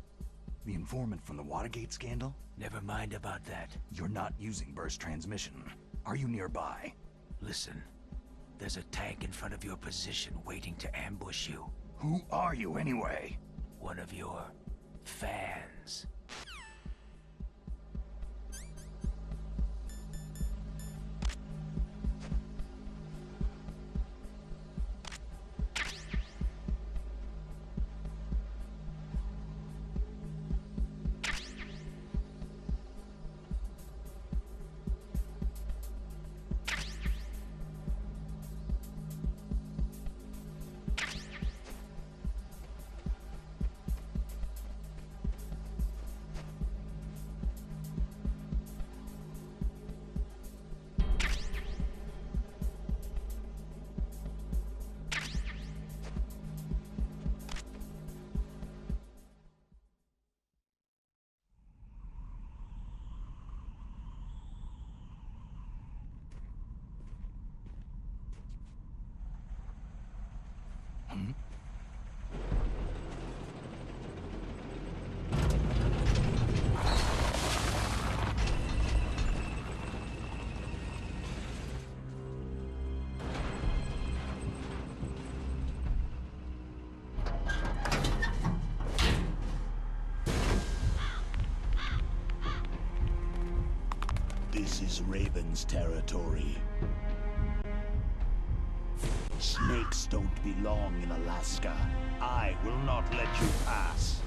The informant from the Watergate scandal? Never mind about that. You're not using burst transmission. Are you nearby? Listen, there's a tank in front of your position waiting to ambush you. Who are you anyway? One of your fans. This is Raven's territory. Snakes don't belong in Alaska. I will not let you pass.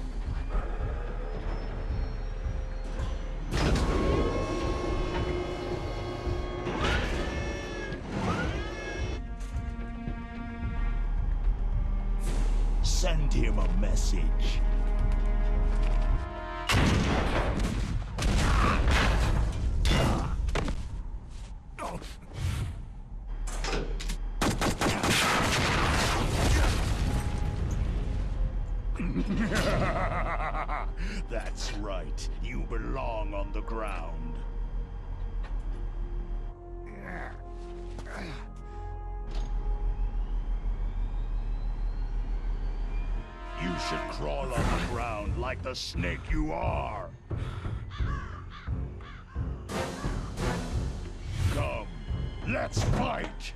Send him a message. That's right. You belong on the ground. You should crawl on the ground like the snake you are. Come, let's fight!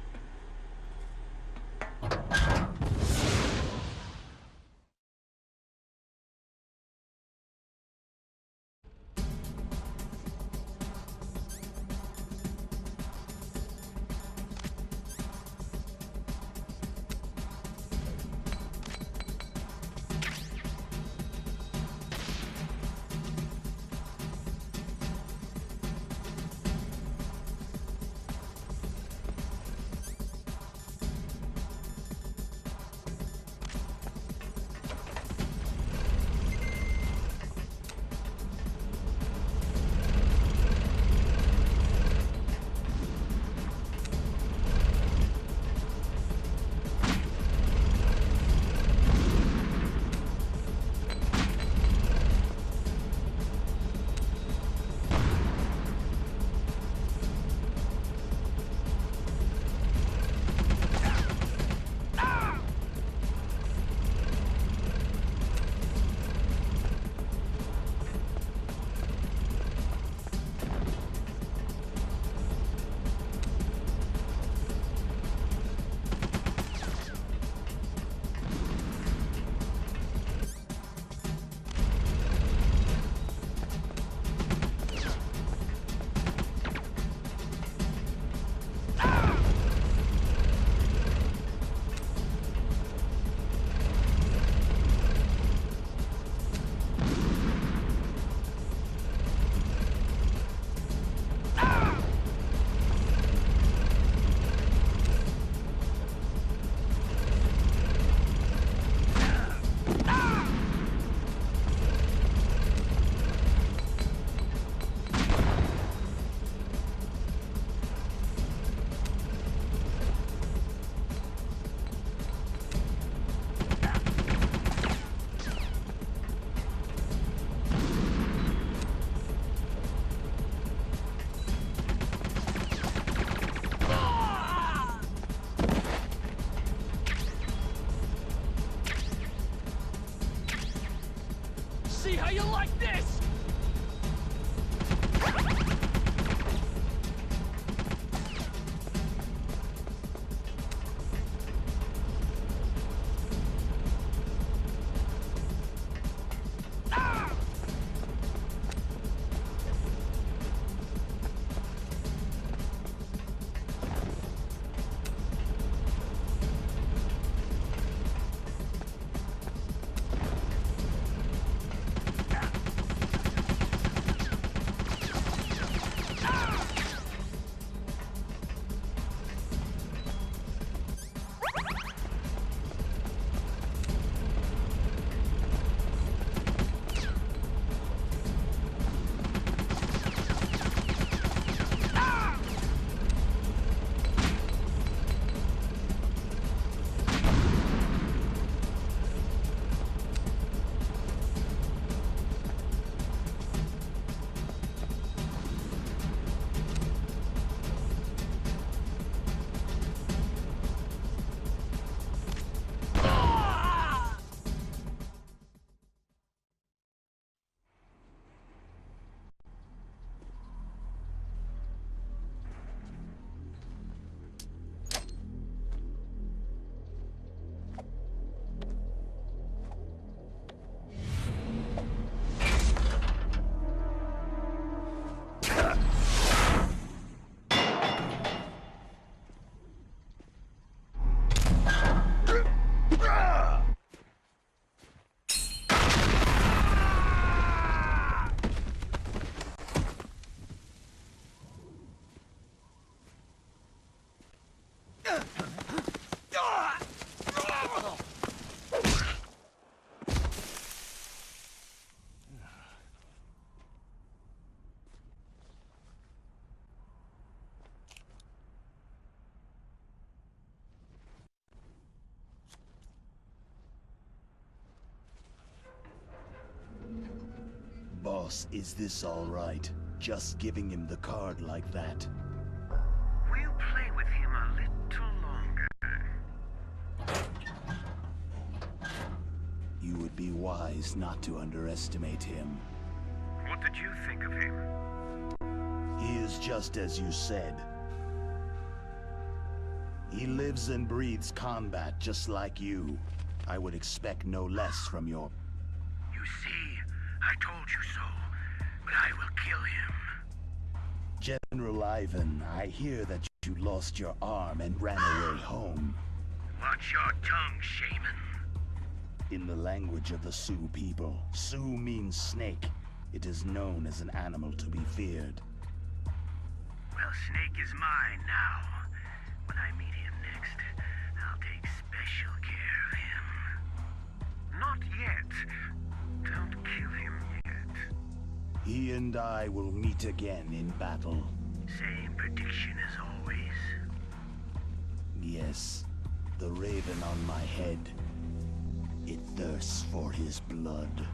boss, is this all right? Just giving him the card like that? We'll play with him a little longer. You would be wise not to underestimate him. What did you think of him? He is just as you said. He lives and breathes combat just like you. I would expect no less from your... You see, I told you so, but I will kill him. General Ivan, I hear that you lost your arm and ran away home. Watch your tongue, shaman. In the language of the Sioux people, Sioux means snake. It is known as an animal to be feared. Well, Snake is mine now. When I meet him next, I'll take special care of him. Not yet. Don't kill him yet. He and I will meet again in battle. Same prediction as always. Yes, the raven on my head. It thirsts for his blood.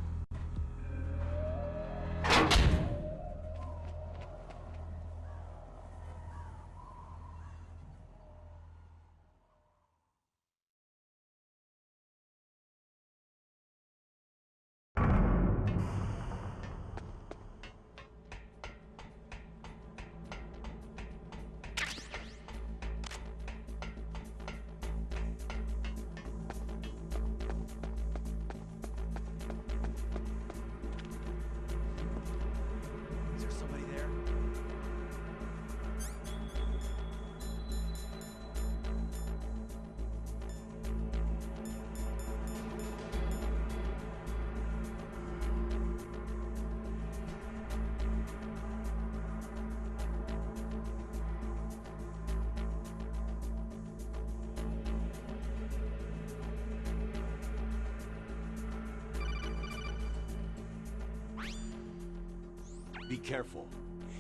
Be careful.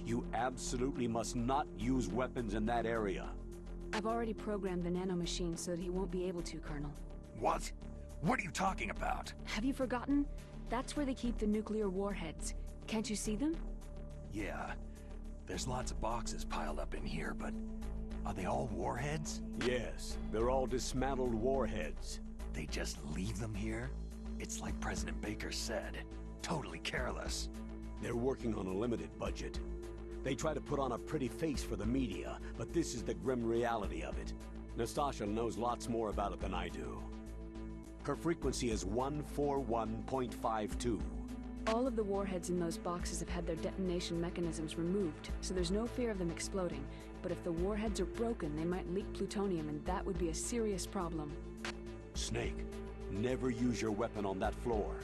You absolutely must not use weapons in that area. I've already programmed the nanomachine so that he won't be able to, Colonel. What? What are you talking about? Have you forgotten? That's where they keep the nuclear warheads. Can't you see them? Yeah. There's lots of boxes piled up in here, but are they all warheads? Yes, they're all dismantled warheads. They just leave them here? It's like President Baker said. Totally careless. They're working on a limited budget. They try to put on a pretty face for the media, but this is the grim reality of it. Nastasha knows lots more about it than I do. Her frequency is 141.52. All of the warheads in those boxes have had their detonation mechanisms removed, so there's no fear of them exploding. But if the warheads are broken, they might leak plutonium, and that would be a serious problem. Snake, never use your weapon on that floor.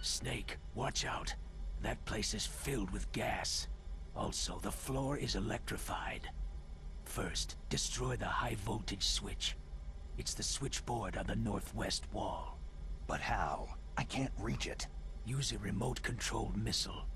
Snake, watch out. That place is filled with gas. Also, the floor is electrified. First, destroy the high-voltage switch. It's the switchboard on the northwest wall. But how? I can't reach it. Use a remote-controlled missile.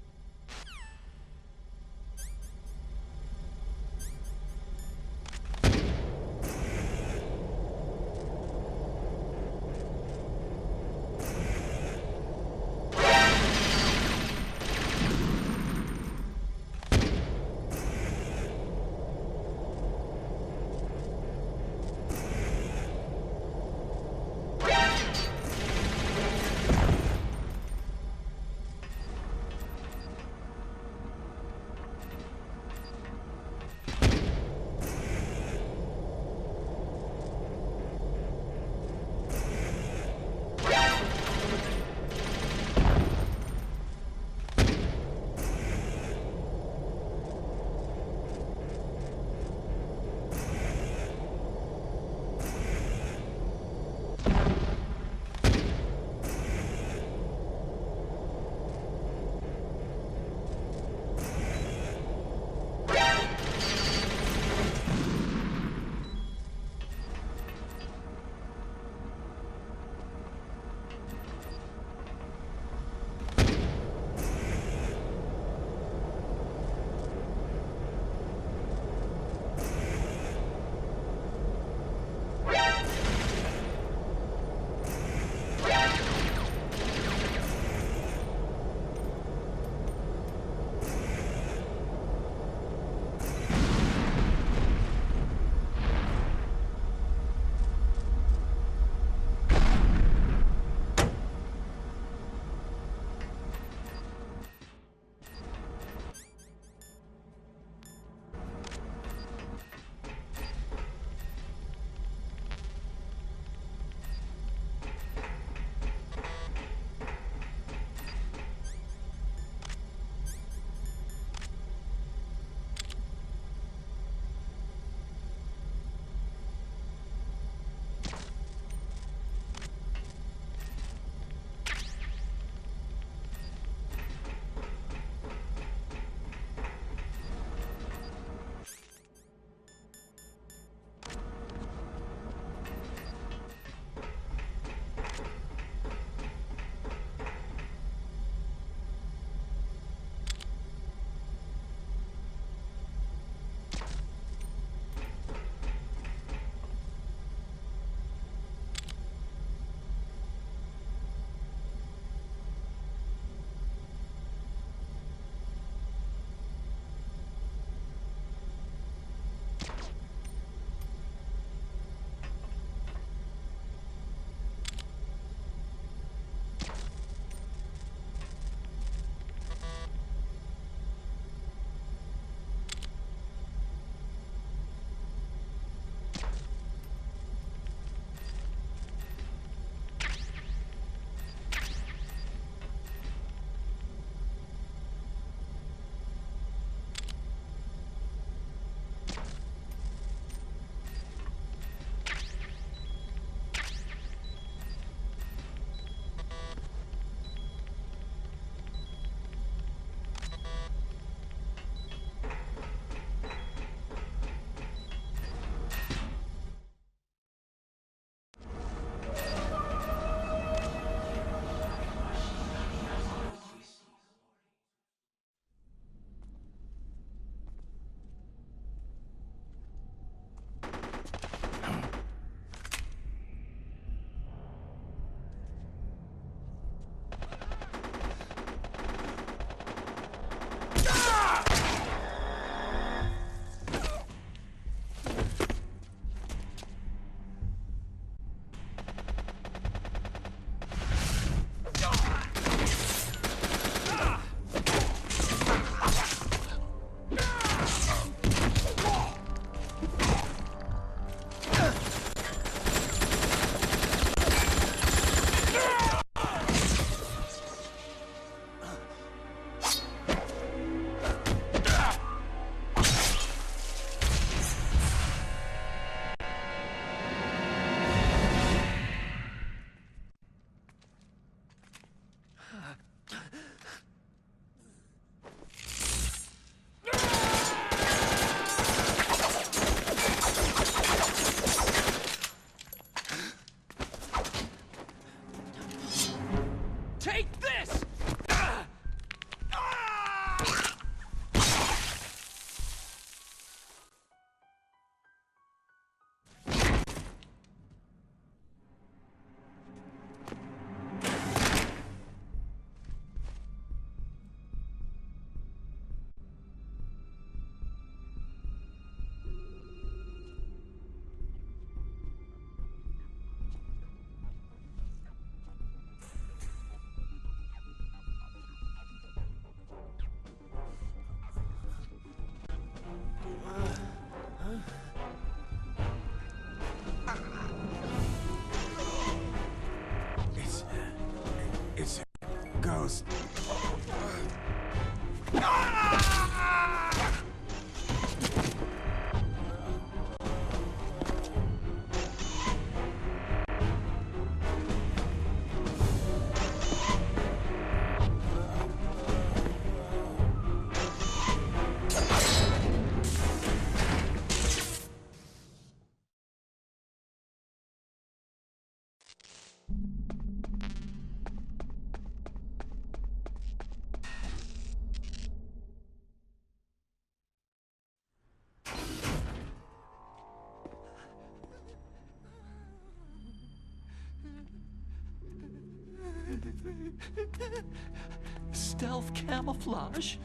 Stealth camouflage?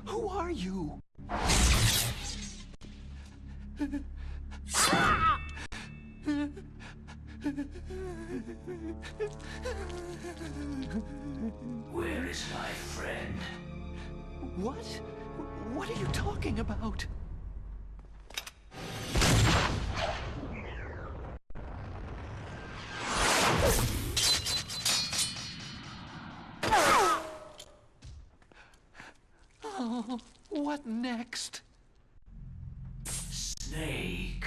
Who are you? Where is my friend? What? What are you talking about? Oh, what next? Snake.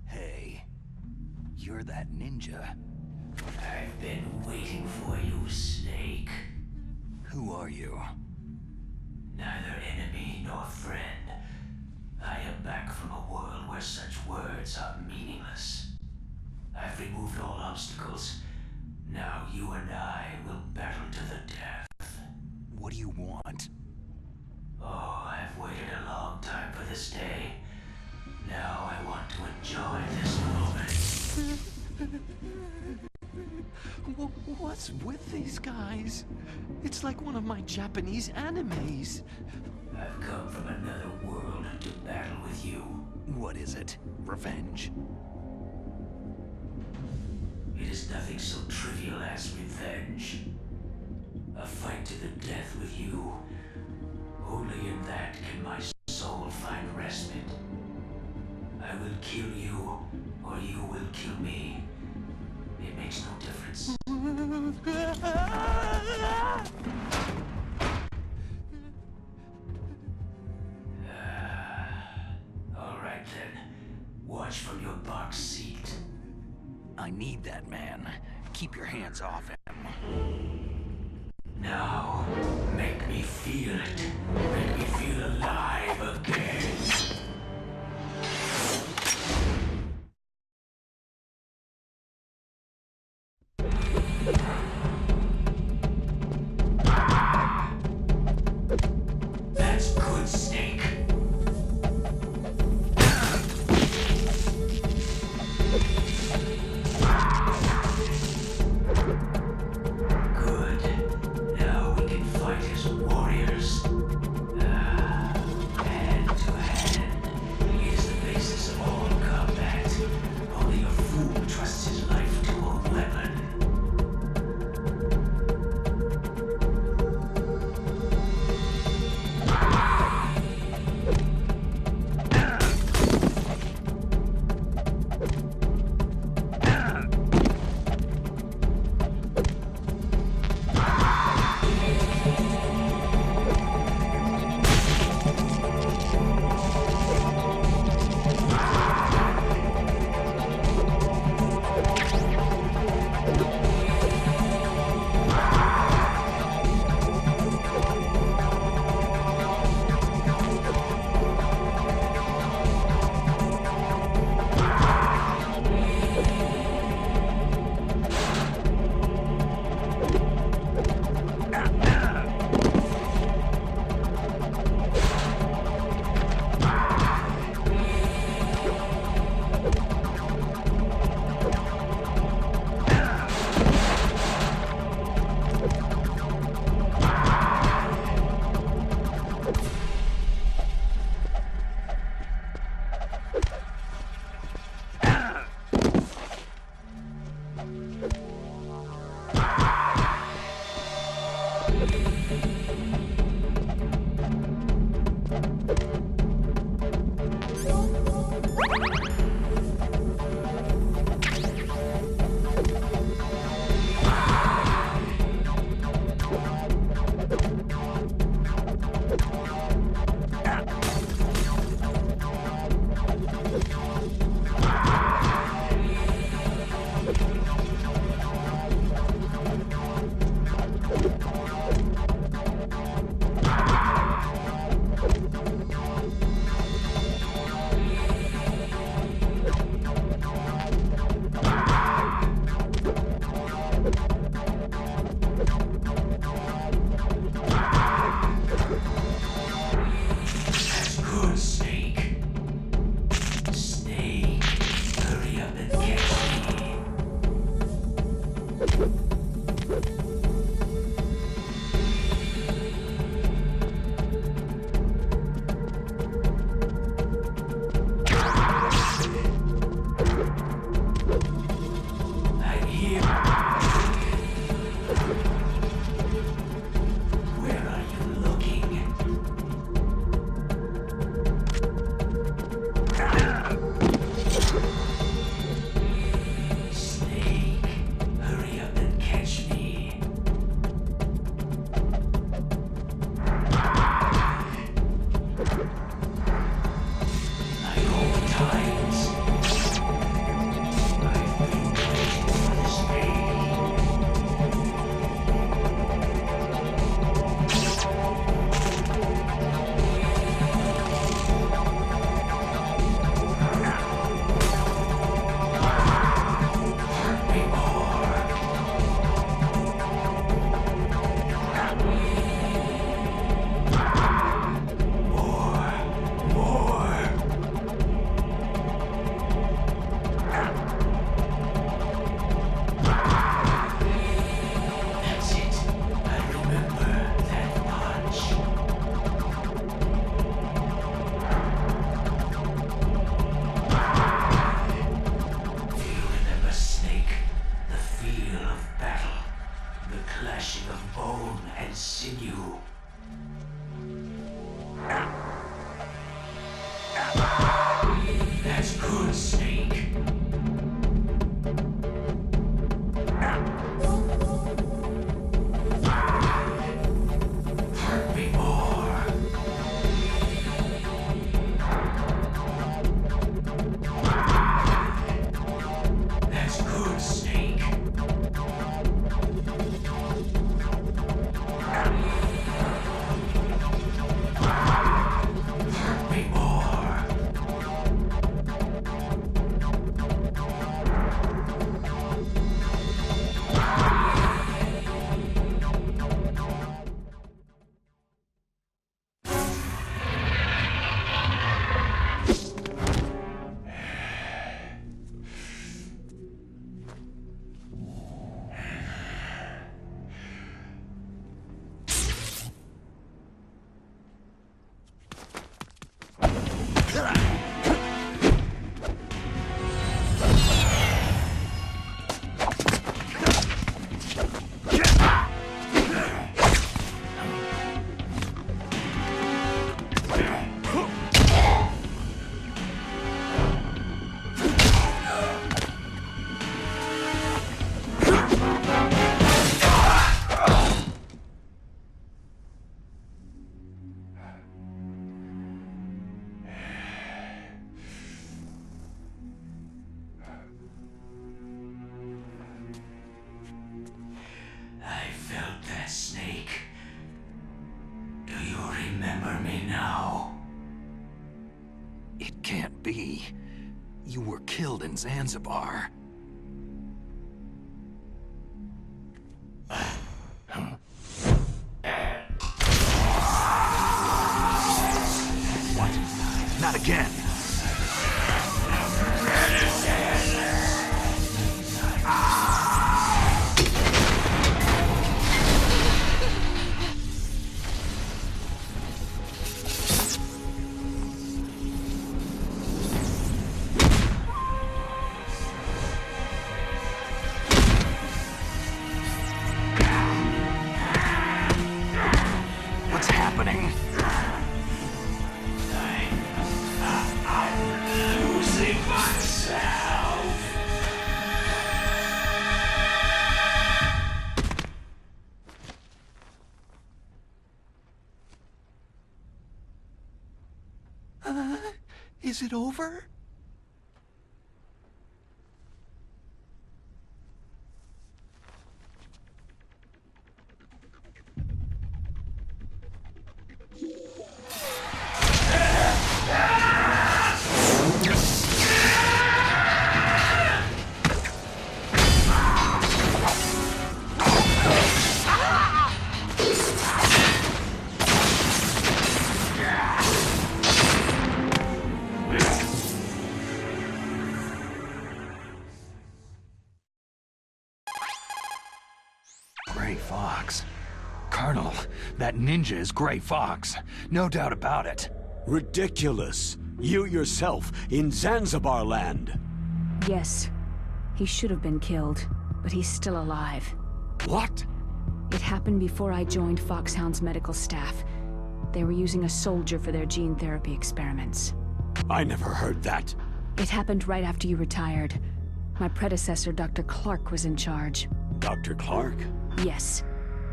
Hey, you're that ninja. I've been waiting for you, Snake. Who are you? Neither enemy nor friend. I am back from a world where such words are meaningless. I've removed all obstacles. Now you and I will battle to the death. What do you want? Oh, I've waited a long time for this day. Now I want to enjoy this moment. What's with these guys? It's like one of my Japanese animes. I've come from another world to battle with you. What is it? Revenge? It is nothing so trivial as revenge. A fight to the death with you. Only in that can my soul find respite. I will kill you, or you will kill me. It makes no difference. All right then. Watch from your box seat. I need that man. Keep your hands off him. Now, make me feel it. Make me feel alive again. That's good, Snake. Good. Now we can fight as warriors. Hand to hand. now. It can't be. You were killed in Zanzibar. What? Not again. Is it over? Colonel, that ninja is Gray Fox. No doubt about it. Ridiculous. You yourself in Zanzibar land. Yes. He should have been killed, but he's still alive. What? It happened before I joined Foxhound's medical staff. They were using a soldier for their gene therapy experiments. I never heard that. It happened right after you retired. My predecessor, Dr. Clark, was in charge. Dr. Clark? Yes.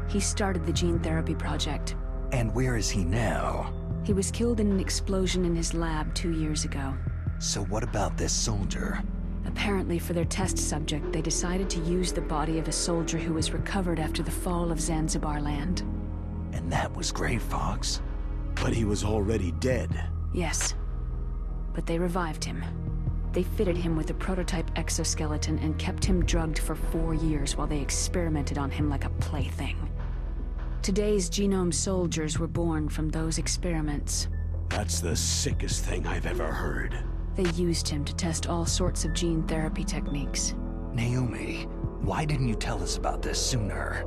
He started the gene therapy project. And where is he now? He was killed in an explosion in his lab 2 years ago. So what about this soldier? Apparently, for their test subject, they decided to use the body of a soldier who was recovered after the fall of Zanzibar land. And that was Gray Fox? But he was already dead. Yes. But they revived him. They fitted him with a prototype exoskeleton and kept him drugged for 4 years while they experimented on him like a plaything. Today's genome soldiers were born from those experiments. That's the sickest thing I've ever heard. They used him to test all sorts of gene therapy techniques. Naomi, why didn't you tell us about this sooner?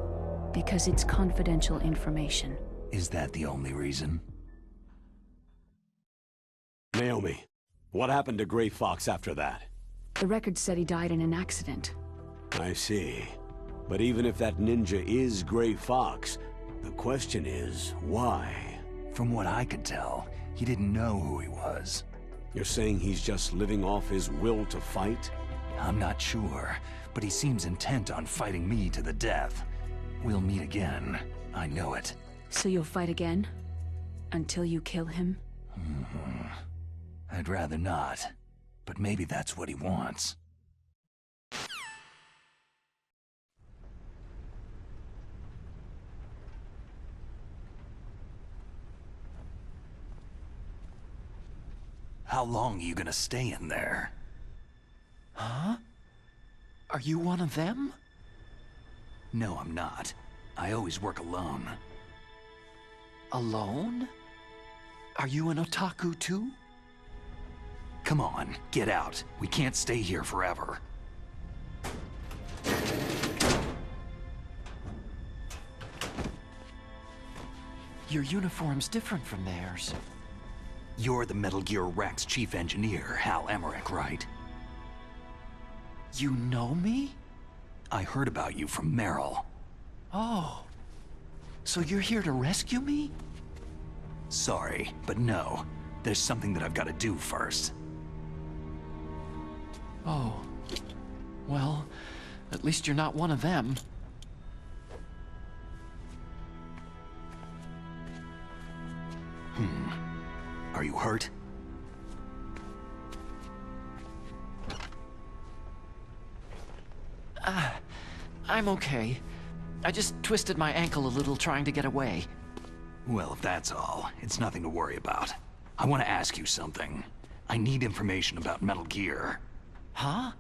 Because it's confidential information. Is that the only reason? Naomi, what happened to Gray Fox after that? The record said he died in an accident. I see. But even if that ninja is Gray Fox, the question is, why? From what I could tell, he didn't know who he was. You're saying he's just living off his will to fight? I'm not sure, but he seems intent on fighting me to the death. We'll meet again. I know it. So you'll fight again? Until you kill him? I'd rather not, but maybe that's what he wants. How long are you gonna stay in there? Huh? Are you one of them? No, I'm not. I always work alone. Alone? Are you an otaku too? Come on, get out. We can't stay here forever. Your uniform's different from theirs. You're the Metal Gear Rex chief engineer, Hal Emmerich, right? You know me? I heard about you from Meryl. Oh. So you're here to rescue me? Sorry, but no. There's something that I've got to do first. Oh. Well, at least you're not one of them. Are you hurt? I'm okay. I just twisted my ankle a little trying to get away. Well, if that's all, it's nothing to worry about. I want to ask you something. I need information about Metal Gear. Huh?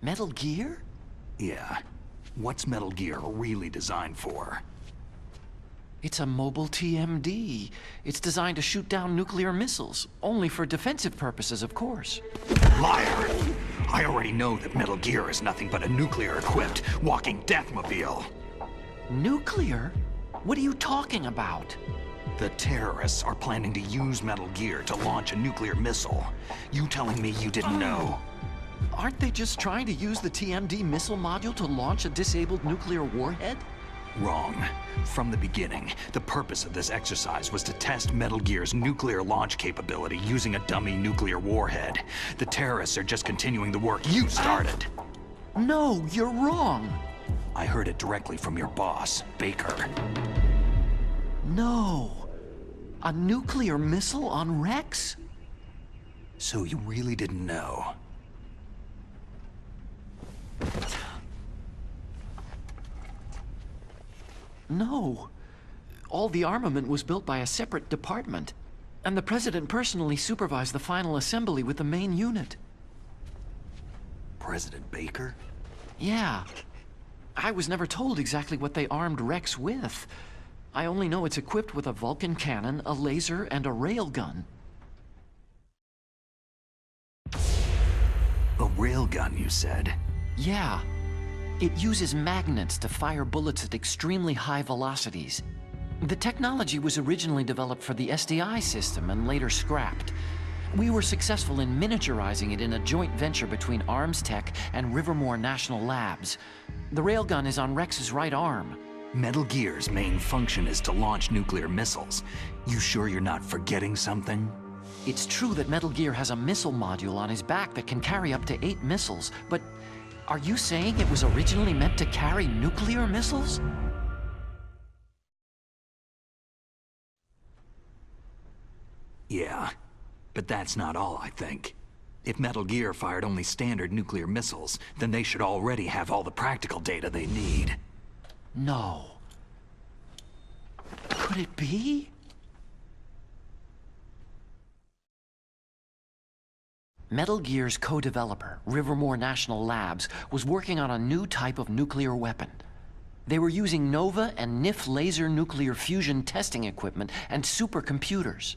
Metal Gear? Yeah. What's Metal Gear really designed for? It's a mobile TMD. It's designed to shoot down nuclear missiles. Only for defensive purposes, of course. Liar! I already know that Metal Gear is nothing but a nuclear-equipped walking deathmobile. Nuclear? What are you talking about? The terrorists are planning to use Metal Gear to launch a nuclear missile. You telling me you didn't know? Aren't they just trying to use the TMD missile module to launch a disabled nuclear warhead? Wrong. From the beginning, the purpose of this exercise was to test Metal Gear's nuclear launch capability using a dummy nuclear warhead. The terrorists are just continuing the work you started. No, you're wrong. I heard it directly from your boss, Baker. No. A nuclear missile on Rex? So you really didn't know? No. All the armament was built by a separate department, and the President personally supervised the final assembly with the main unit. President Baker? Yeah. I was never told exactly what they armed Rex with. I only know it's equipped with a Vulcan cannon, a laser, and a railgun. A railgun, you said? Yeah. It uses magnets to fire bullets at extremely high velocities. The technology was originally developed for the SDI system and later scrapped. We were successful in miniaturizing it in a joint venture between Arms Tech and Rivermore National Labs. The railgun is on Rex's right arm. Metal Gear's main function is to launch nuclear missiles. You sure you're not forgetting something? It's true that Metal Gear has a missile module on his back that can carry up to 8 missiles, but are you saying it was originally meant to carry nuclear missiles? Yeah, but that's not all, I think. If Metal Gear fired only standard nuclear missiles, then they should already have all the practical data they need. No. Could it be? Metal Gear's co-developer, Rivermore National Labs, was working on a new type of nuclear weapon. They were using NOVA and NIF laser nuclear fusion testing equipment and supercomputers.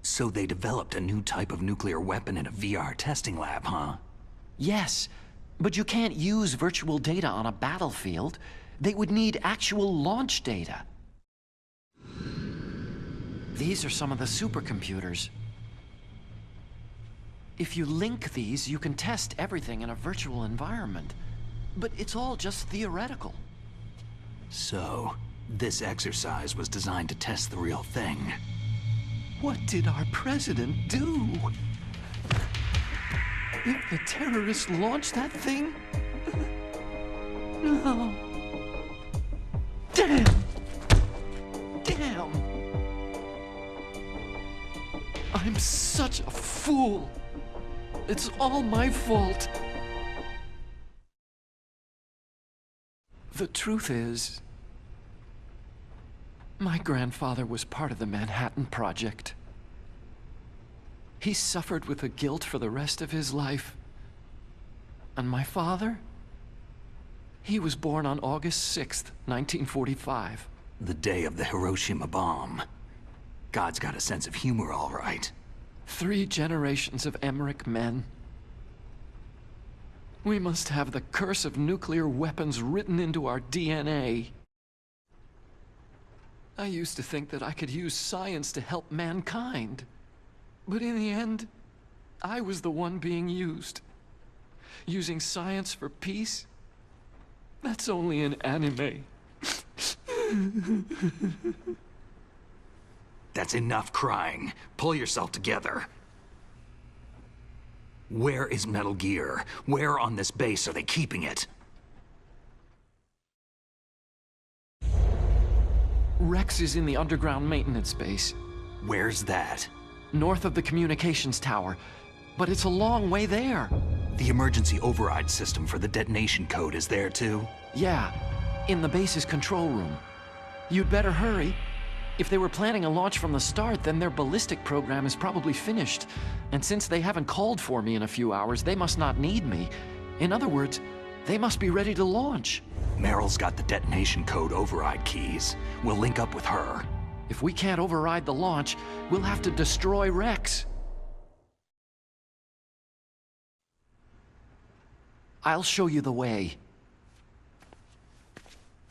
So they developed a new type of nuclear weapon in a VR testing lab, huh? Yes, but you can't use virtual data on a battlefield. They would need actual launch data. These are some of the supercomputers. If you link these, you can test everything in a virtual environment. But it's all just theoretical. So, this exercise was designed to test the real thing. What did our president do? If the terrorists launched that thing? No. Damn! Damn! I'm such a fool. It's all my fault. The truth is, my grandfather was part of the Manhattan Project. He suffered with the guilt for the rest of his life. And my father? He was born on August 6th, 1945. The day of the Hiroshima bomb. God's got a sense of humor, all right. 3 generations of Emmerich men. We must have the curse of nuclear weapons written into our DNA. I used to think that I could use science to help mankind. But in the end, I was the one being used. Using science for peace? That's only in anime. That's enough crying. Pull yourself together. Where is Metal Gear? Where on this base are they keeping it? Rex is in the underground maintenance base. Where's that? North of the communications tower. But it's a long way there. The emergency override system for the detonation code is there too? Yeah, in the base's control room. You'd better hurry. If they were planning a launch from the start, then their ballistic program is probably finished. And since they haven't called for me in a few hours, they must not need me. In other words, they must be ready to launch. Meryl's got the detonation code override keys. We'll link up with her. If we can't override the launch, we'll have to destroy Rex. I'll show you the way.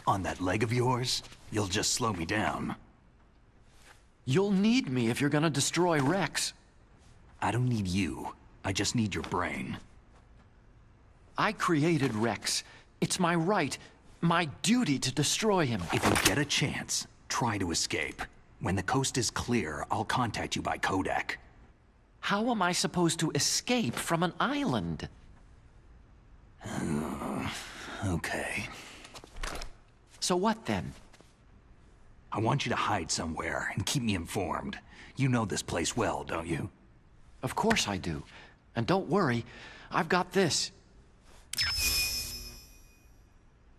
On that leg of yours, you'll just slow me down. You'll need me if you're gonna destroy Rex. I don't need you. I just need your brain. I created Rex. It's my right, my duty to destroy him. If you get a chance, try to escape. When the coast is clear, I'll contact you by codec. How am I supposed to escape from an island? Okay. So what then? I want you to hide somewhere and keep me informed. You know this place well, don't you? Of course I do. And don't worry, I've got this.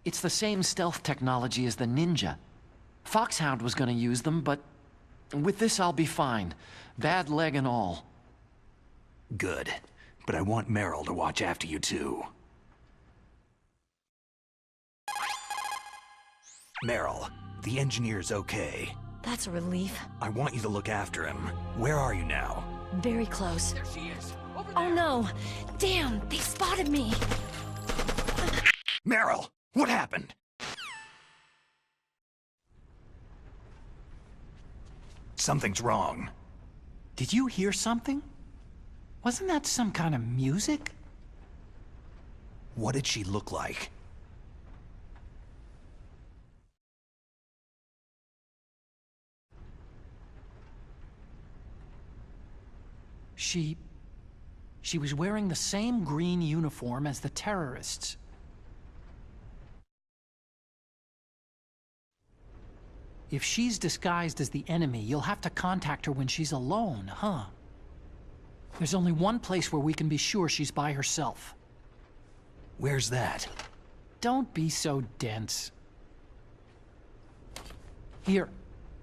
It's the same stealth technology as the Ninja. Foxhound was gonna use them, but with this I'll be fine. Bad leg and all. Good. But I want Meryl to watch after you too. Meryl, the engineer's okay. That's a relief. I want you to look after him. Where are you now? Very close. There she is. Oh no! Damn, they spotted me! Meryl, what happened? Something's wrong. Did you hear something? Wasn't that some kind of music? What did she look like? She was wearing the same green uniform as the terrorists. If she's disguised as the enemy, you'll have to contact her when she's alone, huh? There's only one place where we can be sure she's by herself. Where's that? Don't be so dense. Here,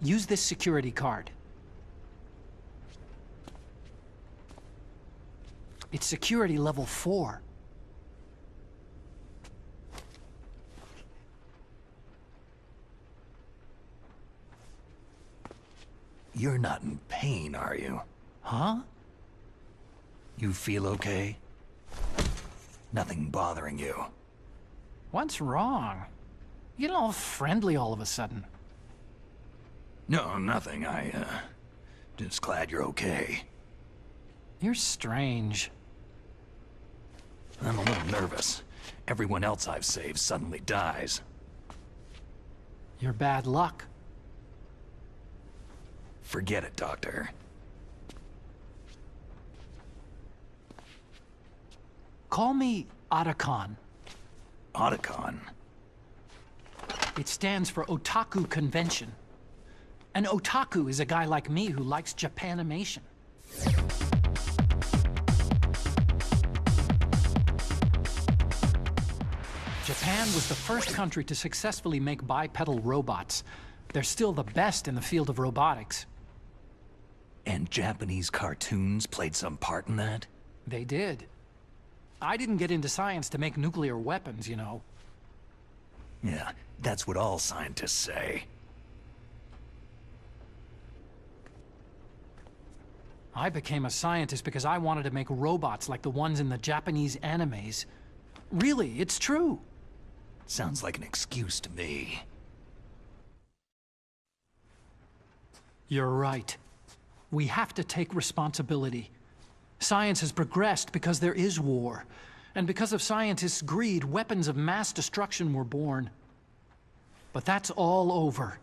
use this security card. It's security level 4. You're not in pain, are you? Huh? You feel okay? Nothing bothering you? What's wrong? You get all friendly all of a sudden. No, nothing. Just glad you're okay. You're strange. I'm a little nervous. Everyone else I've saved suddenly dies. You're bad luck. Forget it, Doctor. Call me Otacon. Otacon? It stands for Otaku Convention. An otaku is a guy like me who likes Japanimation. Japan was the first country to successfully make bipedal robots. They're still the best in the field of robotics. And Japanese cartoons played some part in that? They did. I didn't get into science to make nuclear weapons, you know. Yeah, that's what all scientists say. I became a scientist because I wanted to make robots like the ones in the Japanese animes. Really, it's true. Sounds like an excuse to me. You're right. We have to take responsibility. Science has progressed because there is war. And because of scientists' greed, weapons of mass destruction were born. But that's all over.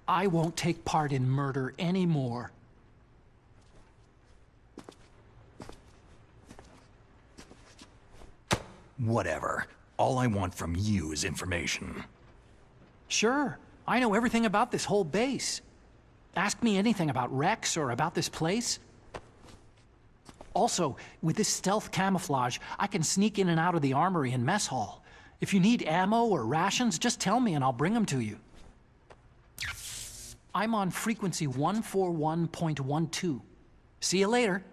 I won't take part in murder anymore. Whatever. All I want from you is information. Sure. I know everything about this whole base. Ask me anything about Rex or about this place. Also, with this stealth camouflage, I can sneak in and out of the armory and mess hall. If you need ammo or rations, just tell me and I'll bring them to you. I'm on frequency 141.12. See you later.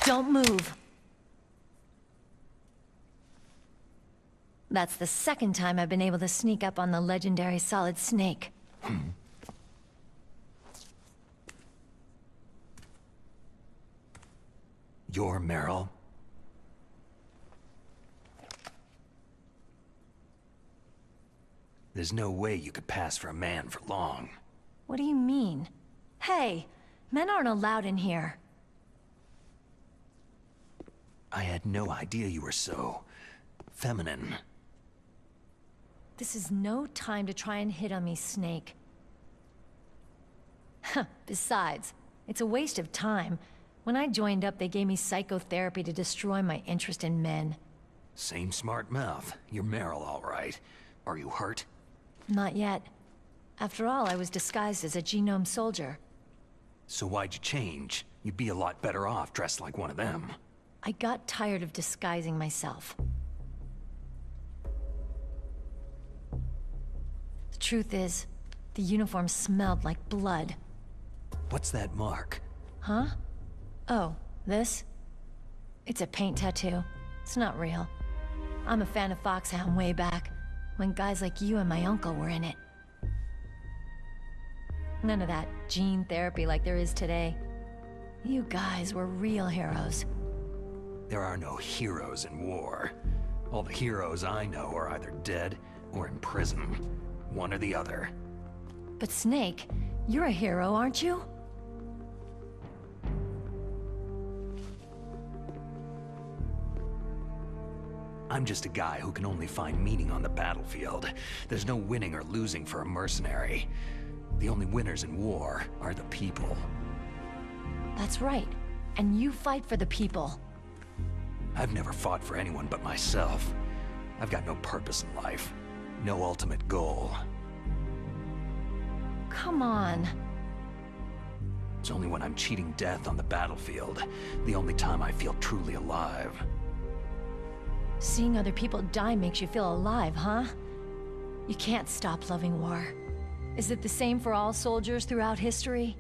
Don't move. That's the second time I've been able to sneak up on the legendary Solid Snake. You're Meryl? There's no way you could pass for a man for long. What do you mean? Hey, men aren't allowed in here. I had no idea you were so feminine. This is no time to try and hit on me, Snake. Besides, it's a waste of time. When I joined up, they gave me psychotherapy to destroy my interest in men. Same smart mouth. You're Meryl, all right. Are you hurt? Not yet. After all, I was disguised as a genome soldier. So why'd you change? You'd be a lot better off dressed like one of them. I got tired of disguising myself. The truth is, the uniform smelled like blood. What's that mark? Huh? Oh, this? It's a paint tattoo. It's not real. I'm a fan of Foxhound way back, when guys like you and my uncle were in it. None of that gene therapy like there is today. You guys were real heroes. There are no heroes in war. All the heroes I know are either dead or in prison. One or the other. But Snake, you're a hero, aren't you? I'm just a guy who can only find meaning on the battlefield. There's no winning or losing for a mercenary. The only winners in war are the people. That's right. And you fight for the people. I've never fought for anyone but myself. I've got no purpose in life. No ultimate goal. Come on. It's only when I'm cheating death on the battlefield, the only time I feel truly alive. Seeing other people die makes you feel alive, huh? You can't stop loving war. Is it the same for all soldiers throughout history?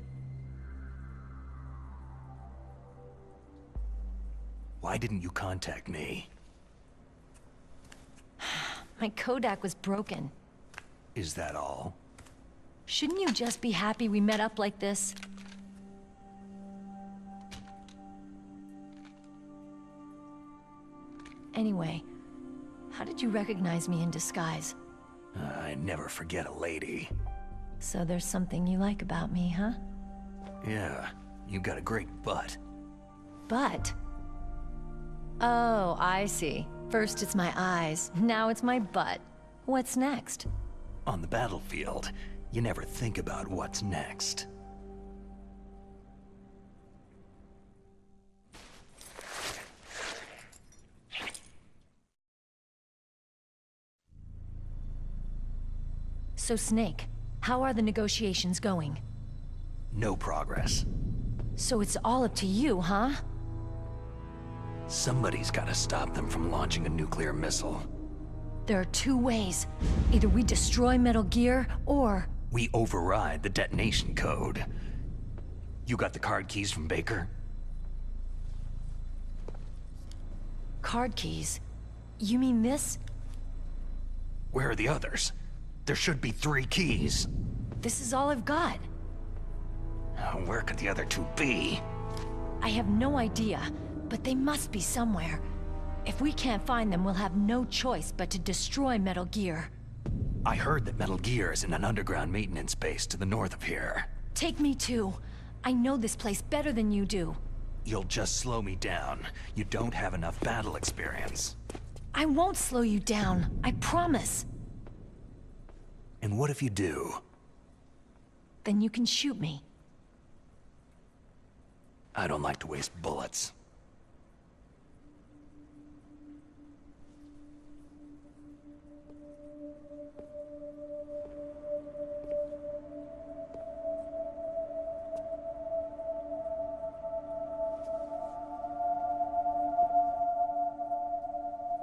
Why didn't you contact me? My Kodak was broken. Is that all? Shouldn't you just be happy we met up like this? Anyway, how did you recognize me in disguise? I never forget a lady. So there's something you like about me, huh? Yeah, you got a great butt. Butt? Oh, I see. First it's my eyes, now it's my butt. What's next? On the battlefield, you never think about what's next. So Snake, how are the negotiations going? No progress. So it's all up to you, huh? Somebody's gotta stop them from launching a nuclear missile. There are two ways. Either we destroy Metal Gear, or... we override the detonation code. You got the card keys from Baker? Card keys? You mean this? Where are the others? There should be 3 keys. This is all I've got. Where could the other 2 be? I have no idea, but they must be somewhere. If we can't find them, we'll have no choice but to destroy Metal Gear. I heard that Metal Gear is in an underground maintenance base to the north of here. Take me too. I know this place better than you do. You'll just slow me down. You don't have enough battle experience. I won't slow you down, I promise. And what if you do? Then you can shoot me. I don't like to waste bullets.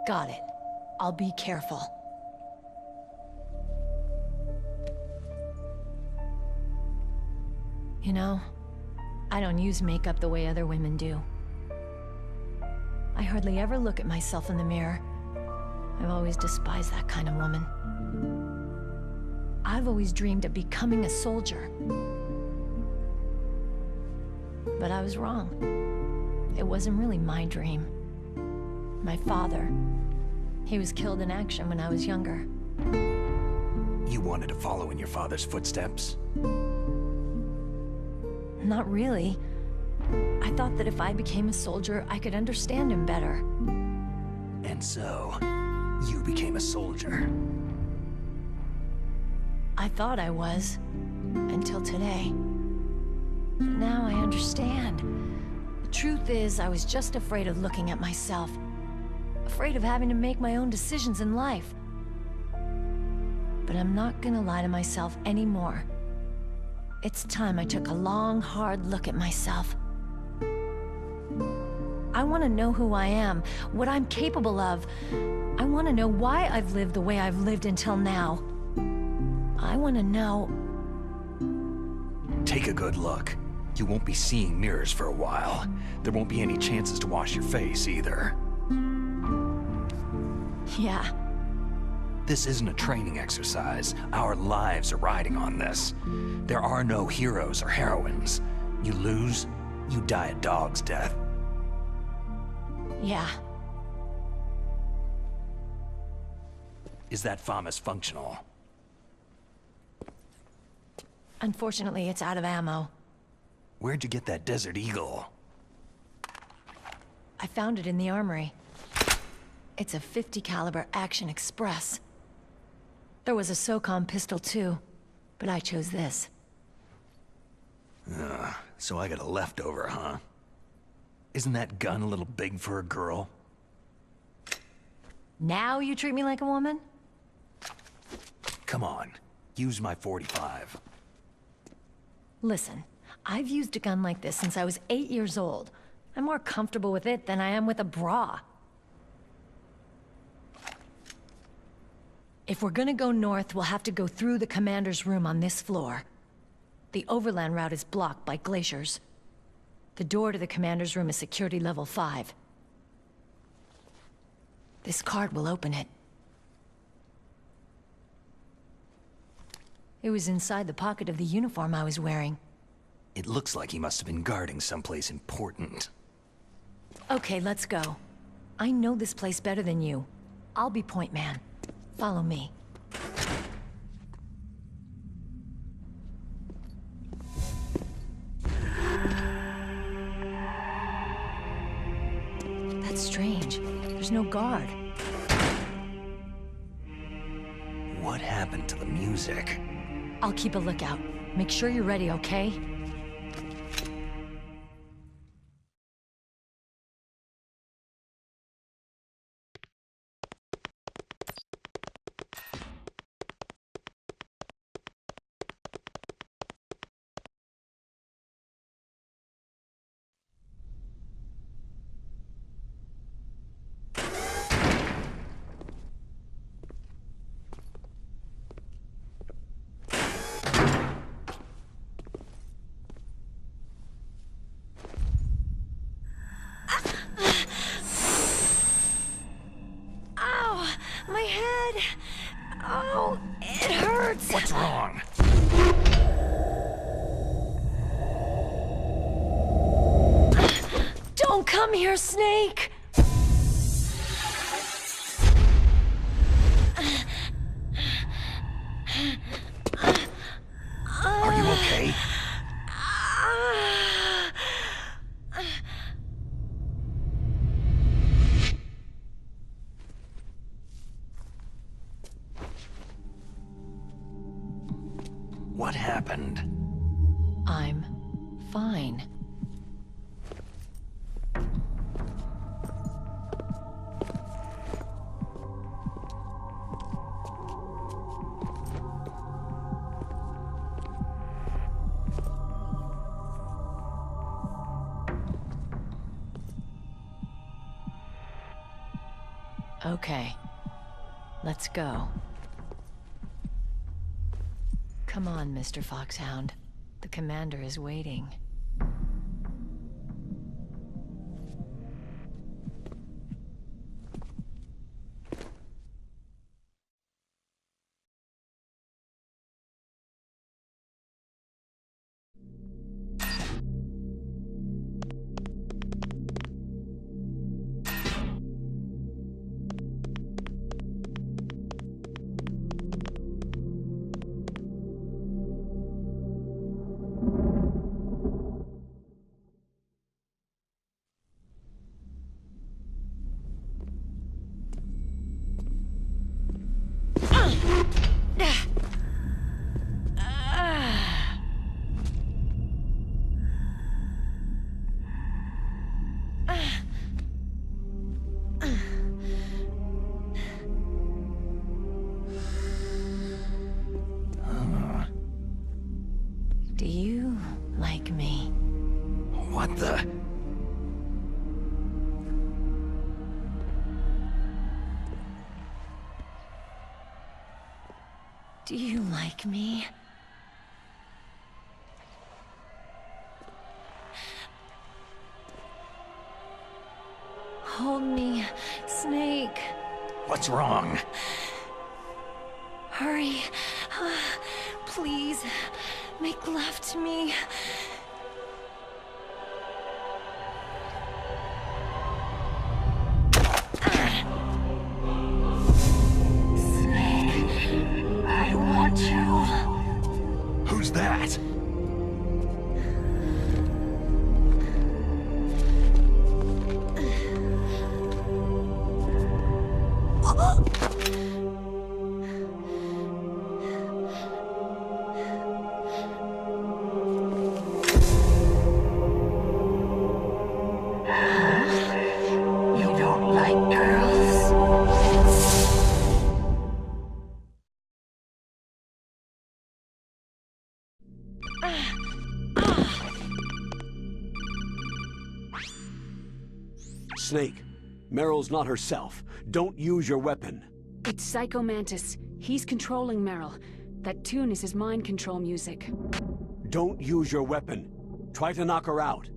Got it. I'll be careful. You know, I don't use makeup the way other women do. I hardly ever look at myself in the mirror. I've always despised that kind of woman. I've always dreamed of becoming a soldier. But I was wrong. It wasn't really my dream. My father, he was killed in action when I was younger. You wanted to follow in your father's footsteps? Not really. I thought that if I became a soldier, I could understand him better. And so, you became a soldier. I thought I was, until today. But now I understand. The Truth is, I was just afraid of looking at myself. Afraid of having to make my own decisions in life. But I'm not gonna lie to myself anymore. It's time I took a long, hard look at myself. I want to know who I am, what I'm capable of. I want to know why I've lived the way I've lived until now. I want to know... Take a good look. You won't be seeing mirrors for a while. There won't be any chances to wash your face, either. Yeah. This isn't a training exercise. Our lives are riding on this. There are no heroes or heroines. You lose, you die a dog's death. Yeah. Is that FAMAS functional? Unfortunately, it's out of ammo. Where'd you get that Desert Eagle? I found it in the armory. It's a .50 caliber Action Express. There was a SOCOM pistol too, but I chose this. So I got a leftover, huh? Isn't that gun a little big for a girl? Now you treat me like a woman? Come on, use my .45. Listen, I've used a gun like this since I was 8 years old. I'm more comfortable with it than I am with a bra. If we're gonna go north, we'll have to go through the commander's room on this floor. The overland route is blocked by glaciers. The door to the commander's room is security level 5. This card will open it. It was inside the pocket of the uniform I was wearing. It looks like he must have been guarding someplace important. Okay, let's go. I know this place better than you. I'll be point man. Follow me. That's strange. There's no guard. What happened to the music? I'll keep a lookout. Make sure you're ready, okay? My head! Oh, it hurts! What's wrong? Don't come here, Snake! Are you okay? What happened? I'm fine. Okay, let's go. Come on, Mr. Foxhound. The commander is waiting. Do you like me? Hold me, Snake. What's wrong? Hurry. Please, make love to me. Snake, I want you. Who's that? Snake, Meryl's not herself. Don't use your weapon. It's Psycho Mantis. He's controlling Meryl. That tune is his mind control music. Don't use your weapon. Try to knock her out.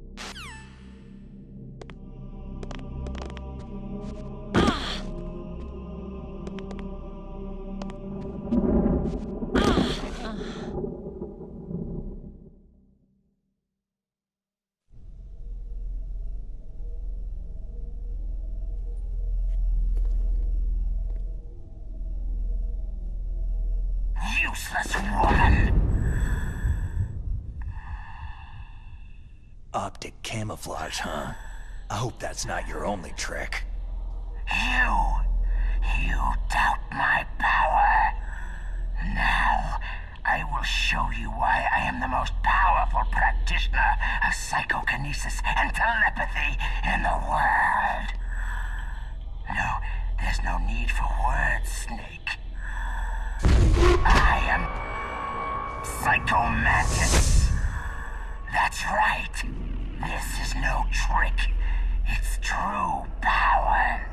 Useless woman! Optic camouflage, huh? I hope that's not your only trick. You doubt my power. Now, I will show you why I am the most powerful practitioner of psychokinesis and telepathy in the world. No, there's no need for words, Snake. I am Psycho Mantis. That's right. This is no trick. It's true power.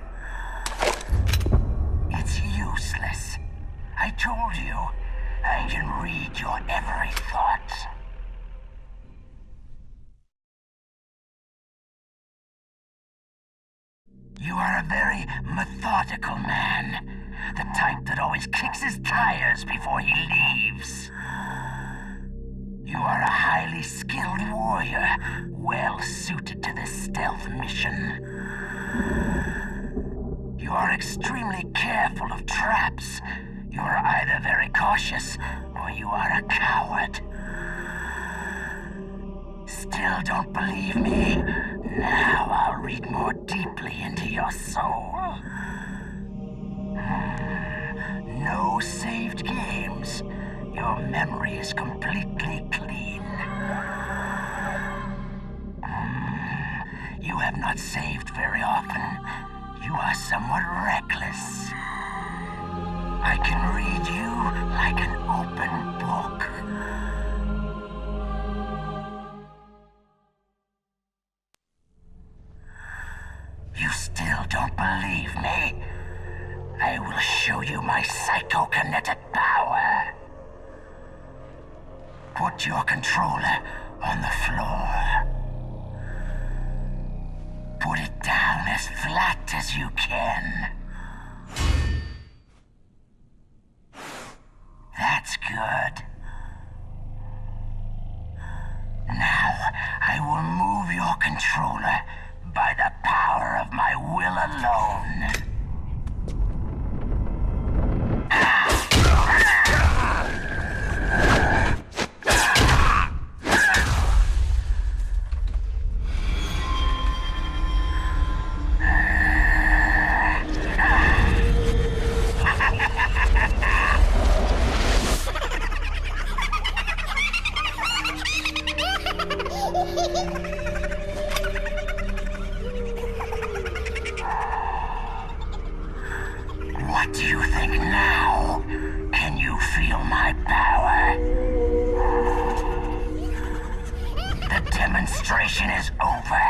It's useless. I told you, I can read your every thought. You are a very methodical man. The type that always kicks his tires before he leaves. You are a highly skilled warrior, well suited to this stealth mission. You are extremely careful of traps. You are either very cautious, or you are a coward. Still don't believe me? Now I'll read more deeply into your soul. No saved games. Your memory is completely clean. You have not saved very often. You are somewhat reckless. I can read you like an open book. You still don't believe me? I will show you my psychokinetic power. Put your controller on the floor. Put it down as flat as you can. That's good. Now, I will move your controller by the power of my will alone. What do you think now? Can you feel my power? The demonstration is over.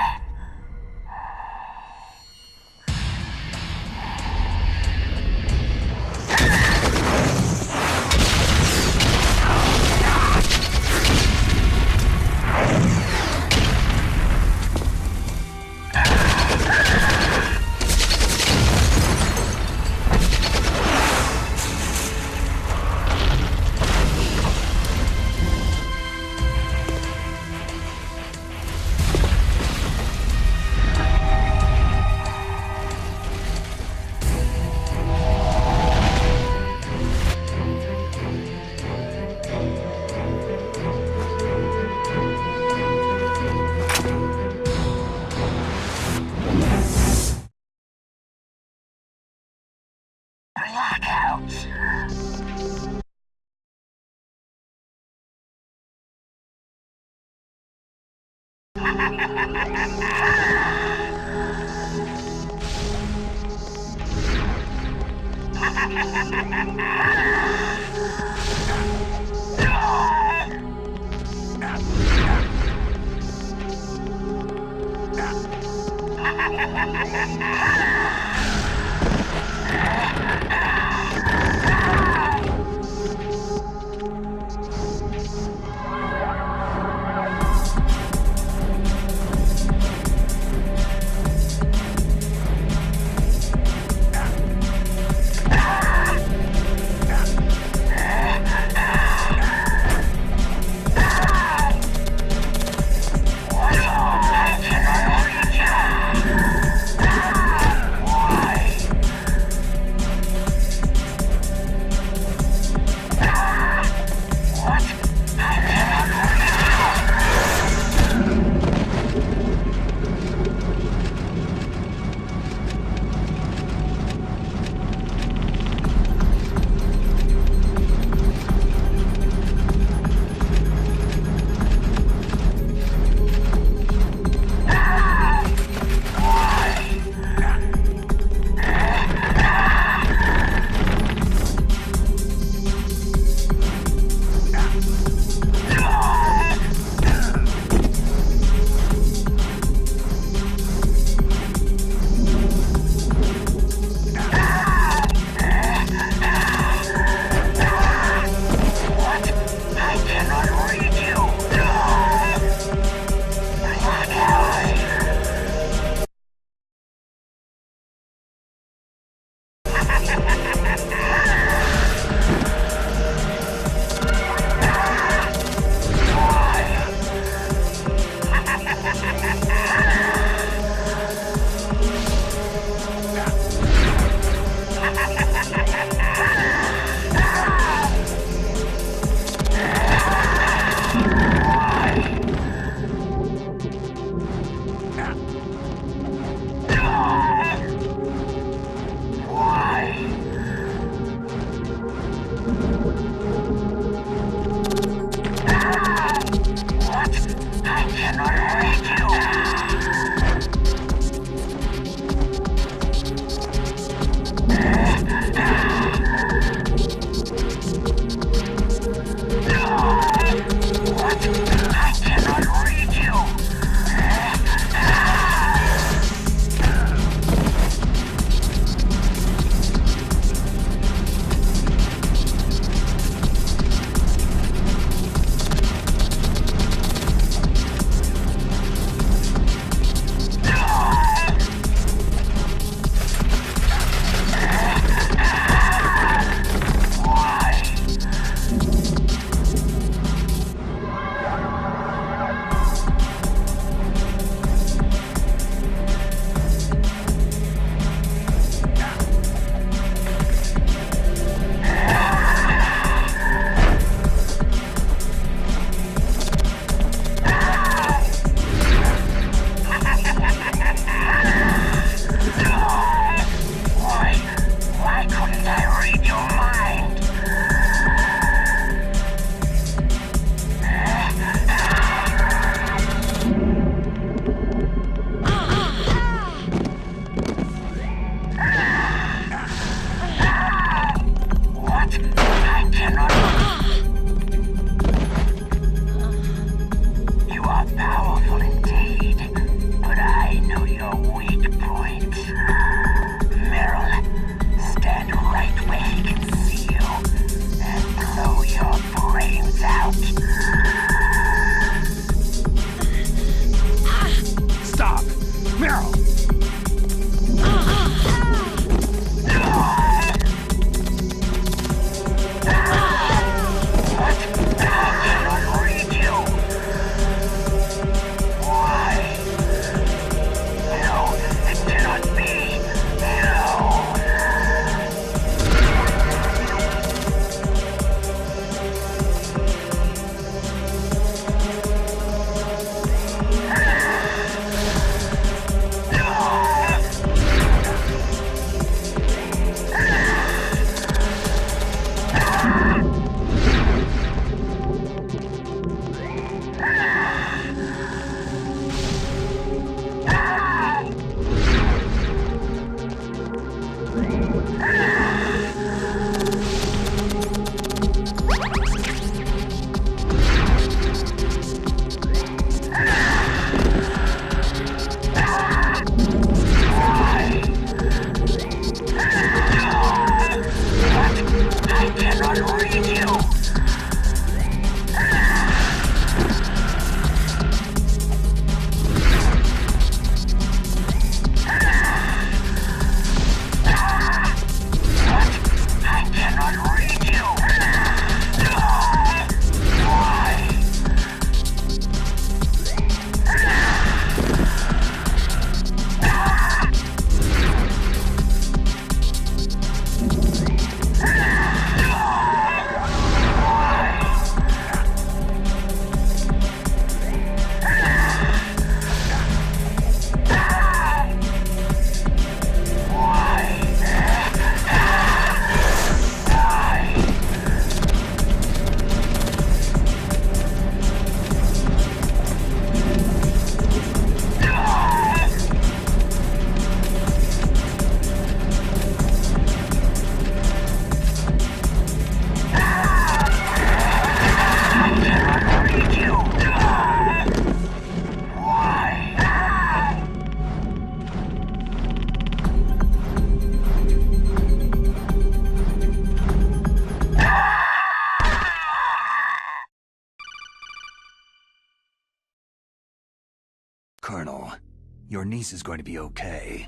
Your niece is going to be okay.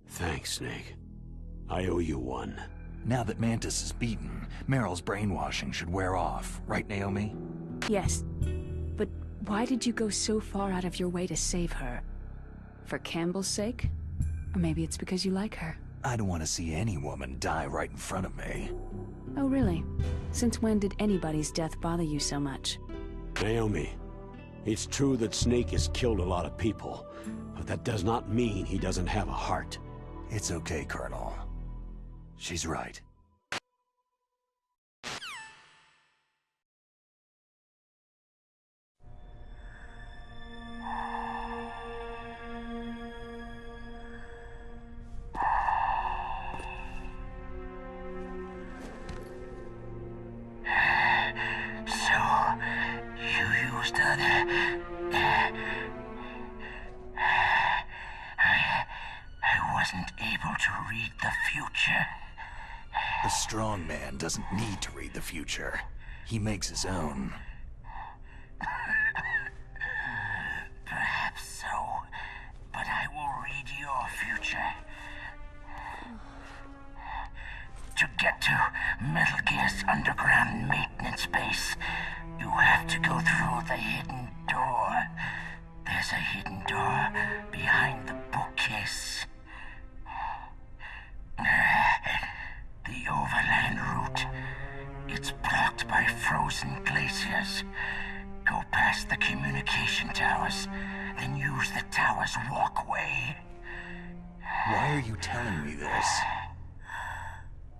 Thanks, Snake. I owe you one. Now that Mantis is beaten, Meryl's brainwashing should wear off, right, Naomi? Yes. But why did you go so far out of your way to save her? For Campbell's sake? Or maybe it's because you like her. I don't want to see any woman die right in front of me. Oh, really? Since when did anybody's death bother you so much? Naomi, it's true that Snake has killed a lot of people, but that does not mean he doesn't have a heart. It's okay, Colonel. She's right. A strong man doesn't need to read the future. He makes his own. Perhaps so, but I will read your future. To get to Metal Gear's underground maintenance base, you have to go through the hidden door. There's a hidden door behind the bookcase. The overland route. It's blocked by frozen glaciers. Go past the communication towers, then use the tower's walkway. Why are you telling me this?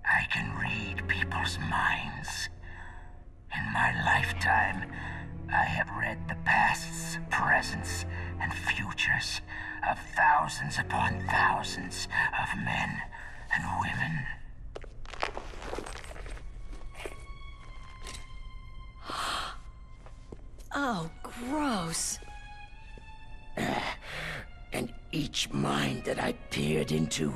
I can read people's minds. In my lifetime, I have read the pasts, presents, and futures of thousands upon thousands of men and women. Oh, gross. And each mind that I peered into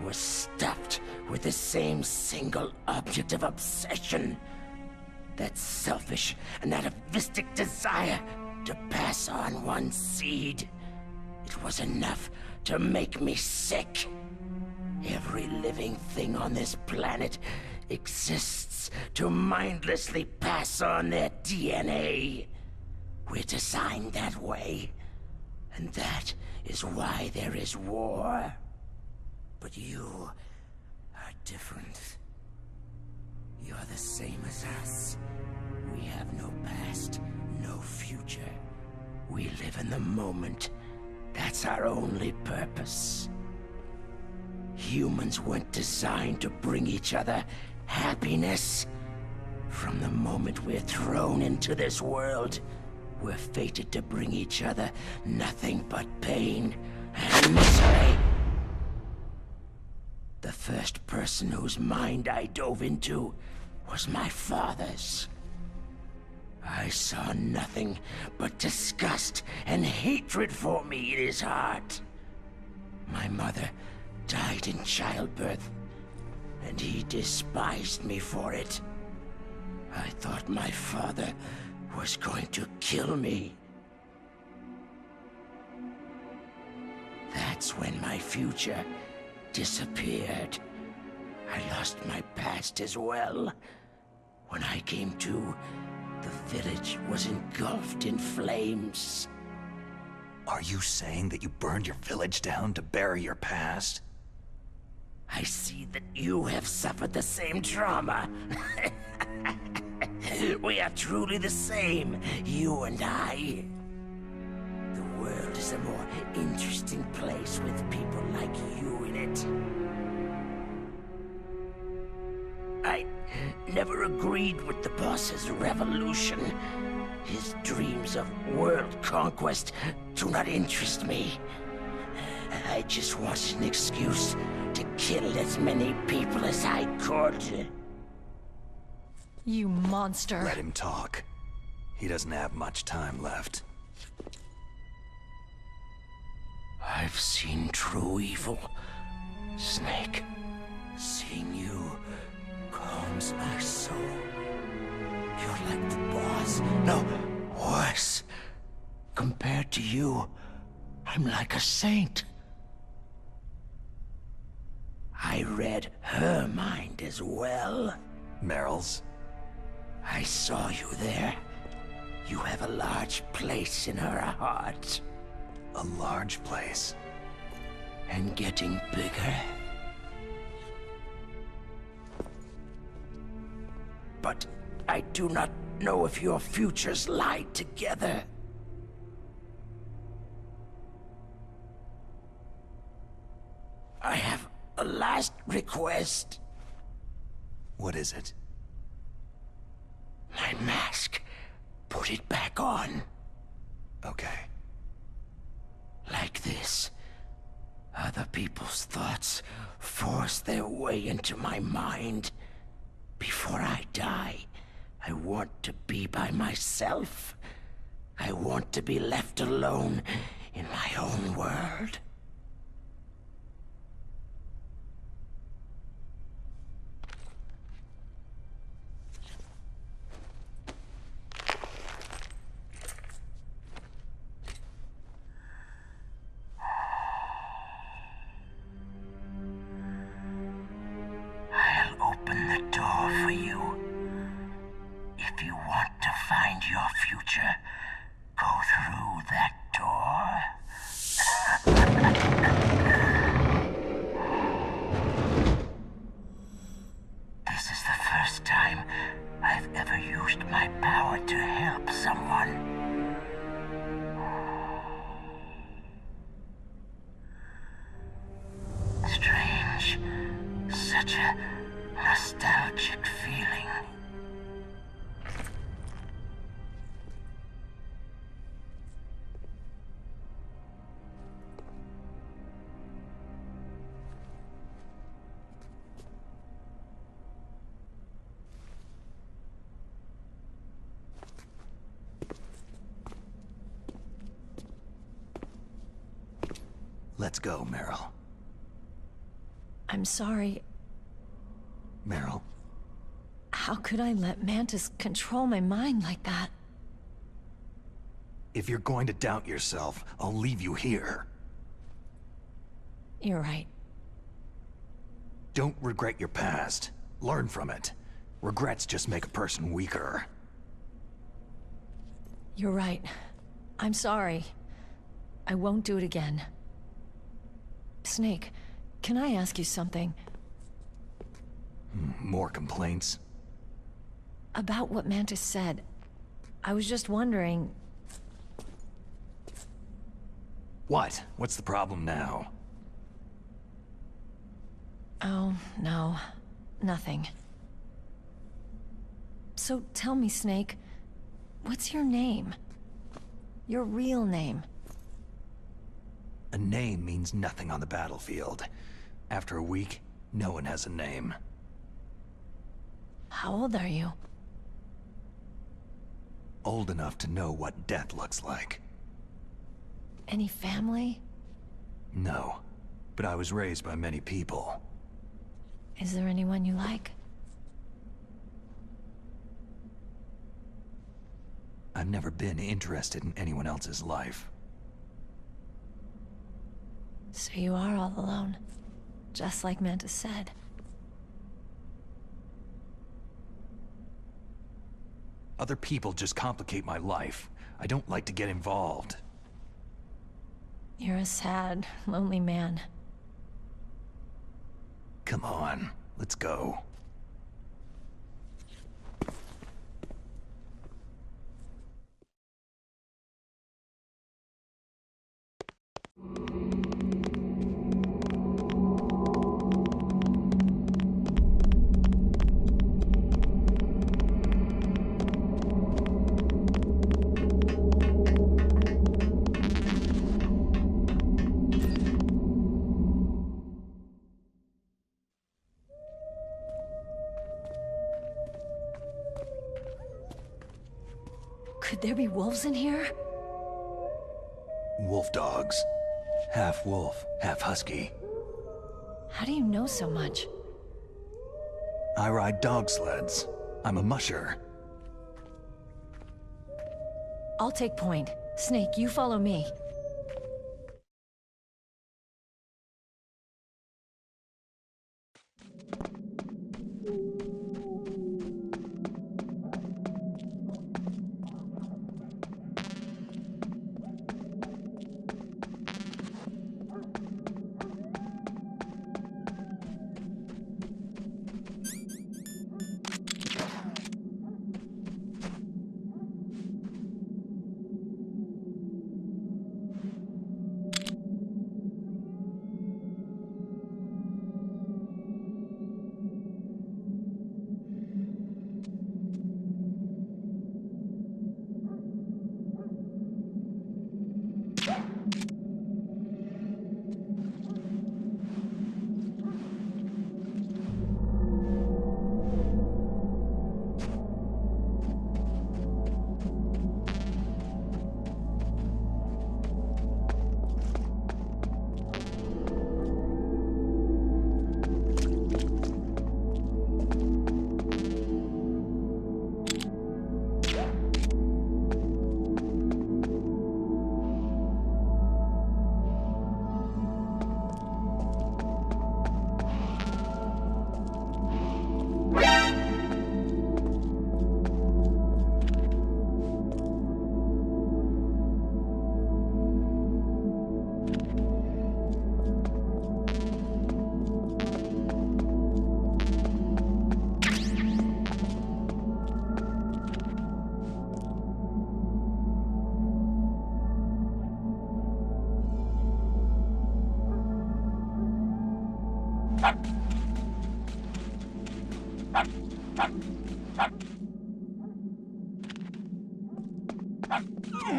was stuffed with the same single object of obsession. That selfish and atavistic desire to pass on one seed. It was enough to make me sick. Every living thing on this planet exists to mindlessly pass on their DNA. We're designed that way, and that is why there is war. But you are different. You're the same as us. We have no past, no future. We live in the moment. That's our only purpose. Humans weren't designed to bring each other happiness. From the moment we're thrown into this world, we're fated to bring each other nothing but pain and misery. The first person whose mind I dove into was my father's. I saw nothing but disgust and hatred for me in his heart. My mother died in childbirth, and he despised me for it. I thought my father was going to kill me. That's when my future disappeared. I lost my past as well. When I came to, the village was engulfed in flames. Are you saying that you burned your village down to bury your past? I see that you have suffered the same trauma. We are truly the same, you and I. The world is a more interesting place with people like you in it. I never agreed with the boss's revolution. His dreams of world conquest do not interest me. I just wanted an excuse to kill as many people as I could. You monster. Let him talk. He doesn't have much time left. I've seen true evil, Snake. Seeing you calms my soul. You're like the boss. No, worse. Compared to you, I'm like a saint. I read her mind as well. Meryl's? I saw you there. You have a large place in her heart. A large place? And getting bigger. But I do not know if your futures lie together. I have a last request. What is it? My mask. Put it back on. Okay. Like this. Other people's thoughts force their way into my mind. Before I die, I want to be by myself. I want to be left alone in my own world. I'll open the door for you. If you want to find your future, go through that door. This is the first time I've ever used my power to help someone. Strange. Such a nostalgic feeling. Let's go, Meryl. I'm sorry. Meryl? How could I let Mantis control my mind like that? If you're going to doubt yourself, I'll leave you here. You're right. Don't regret your past. Learn from it. Regrets just make a person weaker. You're right. I'm sorry. I won't do it again. Snake, can I ask you something? More complaints? About what Mantis said. I was just wondering... What? What's the problem now? Oh, no. Nothing. So tell me, Snake, what's your name? Your real name? A name means nothing on the battlefield. After a week, no one has a name. How old are you? Old enough to know what death looks like. Any family? No, but I was raised by many people. Is there anyone you like? I've never been interested in anyone else's life. So you are all alone, just like Mantis said. Other people just complicate my life. I don't like to get involved. You're a sad, lonely man. Come on, let's go. Could there be wolves in here? Wolf dogs. Half wolf, half husky. How do you know so much? I ride dog sleds. I'm a musher. I'll take point. Snake, you follow me.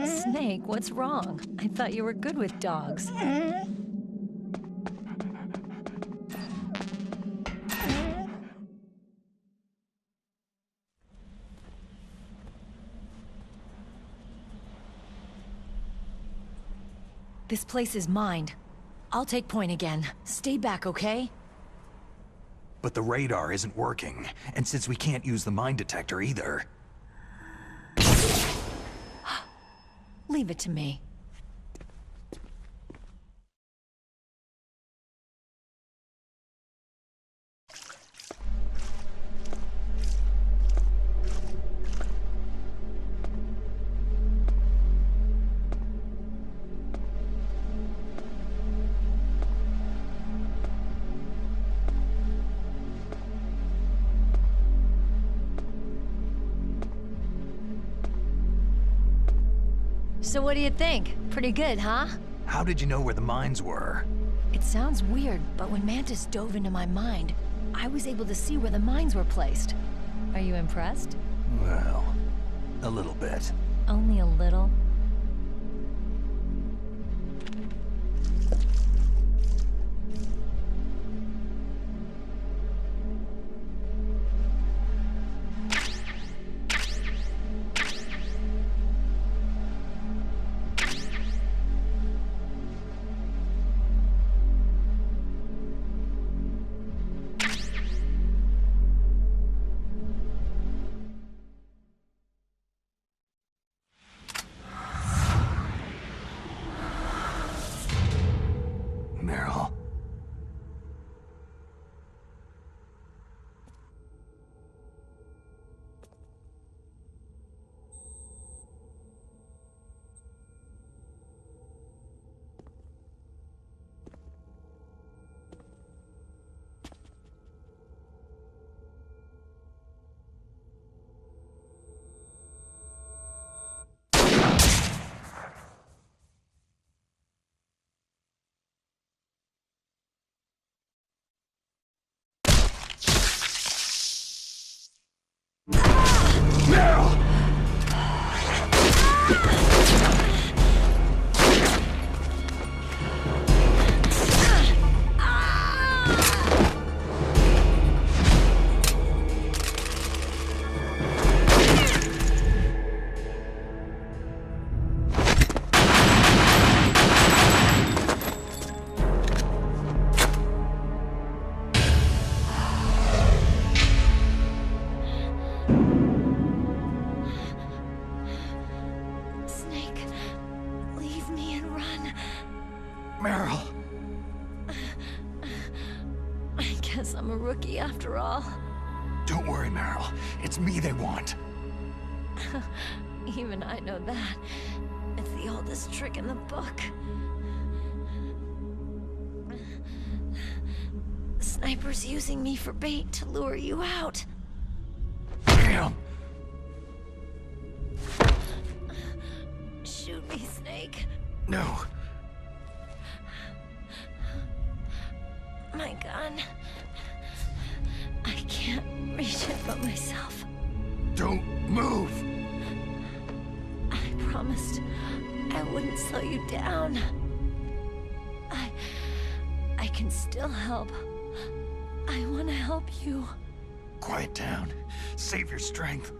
Snake, what's wrong? I thought you were good with dogs. This place is mine. I'll take point again. Stay back, okay? But the radar isn't working, and since we can't use the mine detector either... Leave it to me. So what do you think? Pretty good, huh? How did you know where the mines were? It sounds weird, but when Mantis dove into my mind, I was able to see where the mines were placed. Are you impressed? Well, a little bit. Only a little? Meryl. Meryl! Meryl. I guess I'm a rookie after all. Don't worry, Meryl. It's me they want. Even I know that. It's the oldest trick in the book. The sniper's using me for bait to lure you out. Damn! Shoot me, Snake. No. My gun. I can't reach it by myself. Don't move! I promised I wouldn't slow you down. I can still help. I want to help you. Quiet down. Save your strength.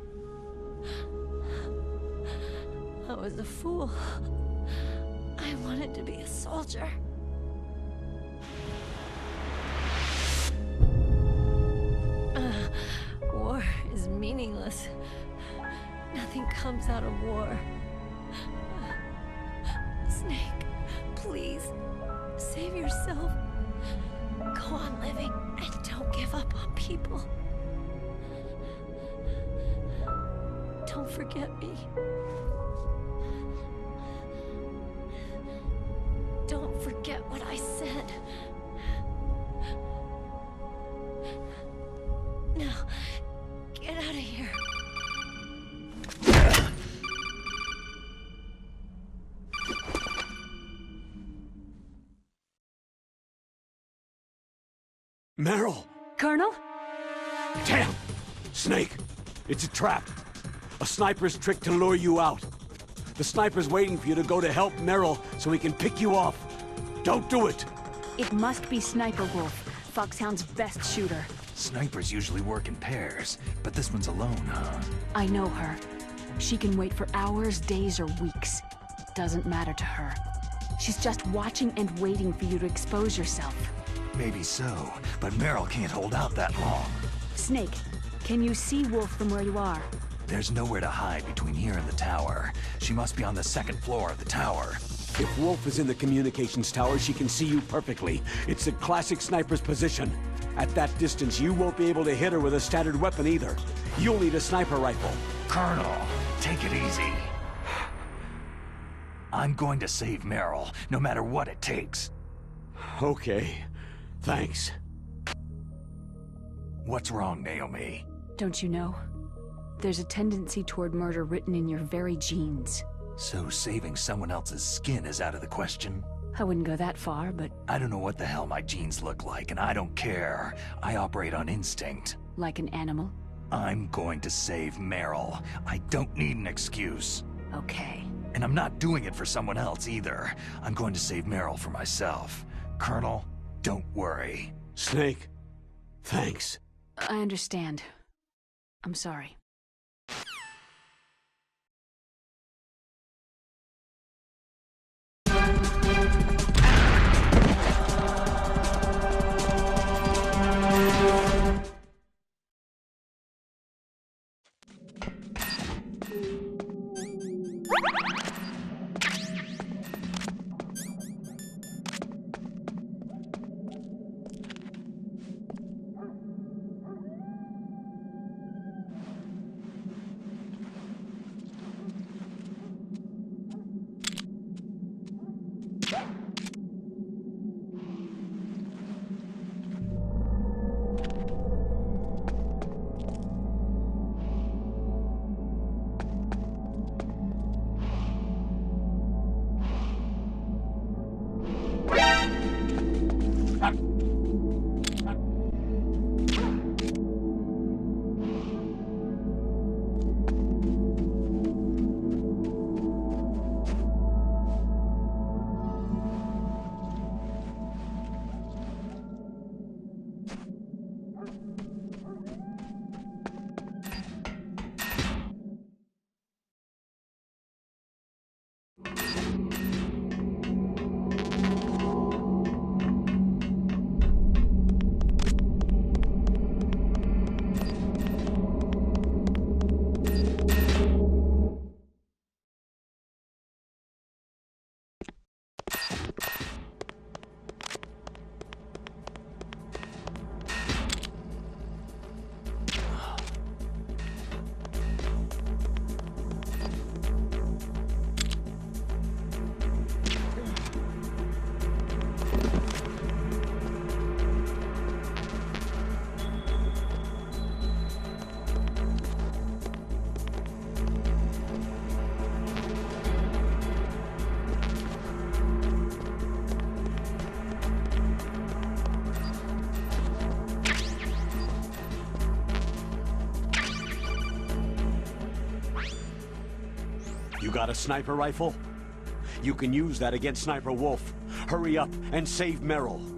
I was a fool. I wanted to be a soldier. War is meaningless. Nothing comes out of war. Snake, please, save yourself. Go on living and don't give up on people. Don't forget me. Don't forget what I said. Now, get out of here. Meryl! Colonel? Damn! Snake, it's a trap. A sniper's trick to lure you out. The sniper's waiting for you to go to help Meryl so he can pick you off. Don't do it! It must be Sniper Wolf, Foxhound's best shooter. Snipers usually work in pairs, but this one's alone, huh? I know her. She can wait for hours, days, or weeks. Doesn't matter to her. She's just watching and waiting for you to expose yourself. Maybe so, but Meryl can't hold out that long. Snake, can you see Wolf from where you are? There's nowhere to hide between here and the tower. She must be on the second floor of the tower. If Wolf is in the communications tower, she can see you perfectly. It's a classic sniper's position. At that distance, you won't be able to hit her with a standard weapon either. You'll need a sniper rifle. Colonel, take it easy. I'm going to save Meryl, no matter what it takes. Okay, thanks. What's wrong, Naomi? Don't you know? There's a tendency toward murder written in your very genes. So saving someone else's skin is out of the question? I wouldn't go that far, but... I don't know what the hell my genes look like, and I don't care. I operate on instinct. Like an animal? I'm going to save Meryl. I don't need an excuse. Okay. And I'm not doing it for someone else either. I'm going to save Meryl for myself. Colonel, don't worry. Snake, thanks. I understand. I'm sorry. You got a sniper rifle? You can use that against Sniper Wolf. Hurry up and save Meryl.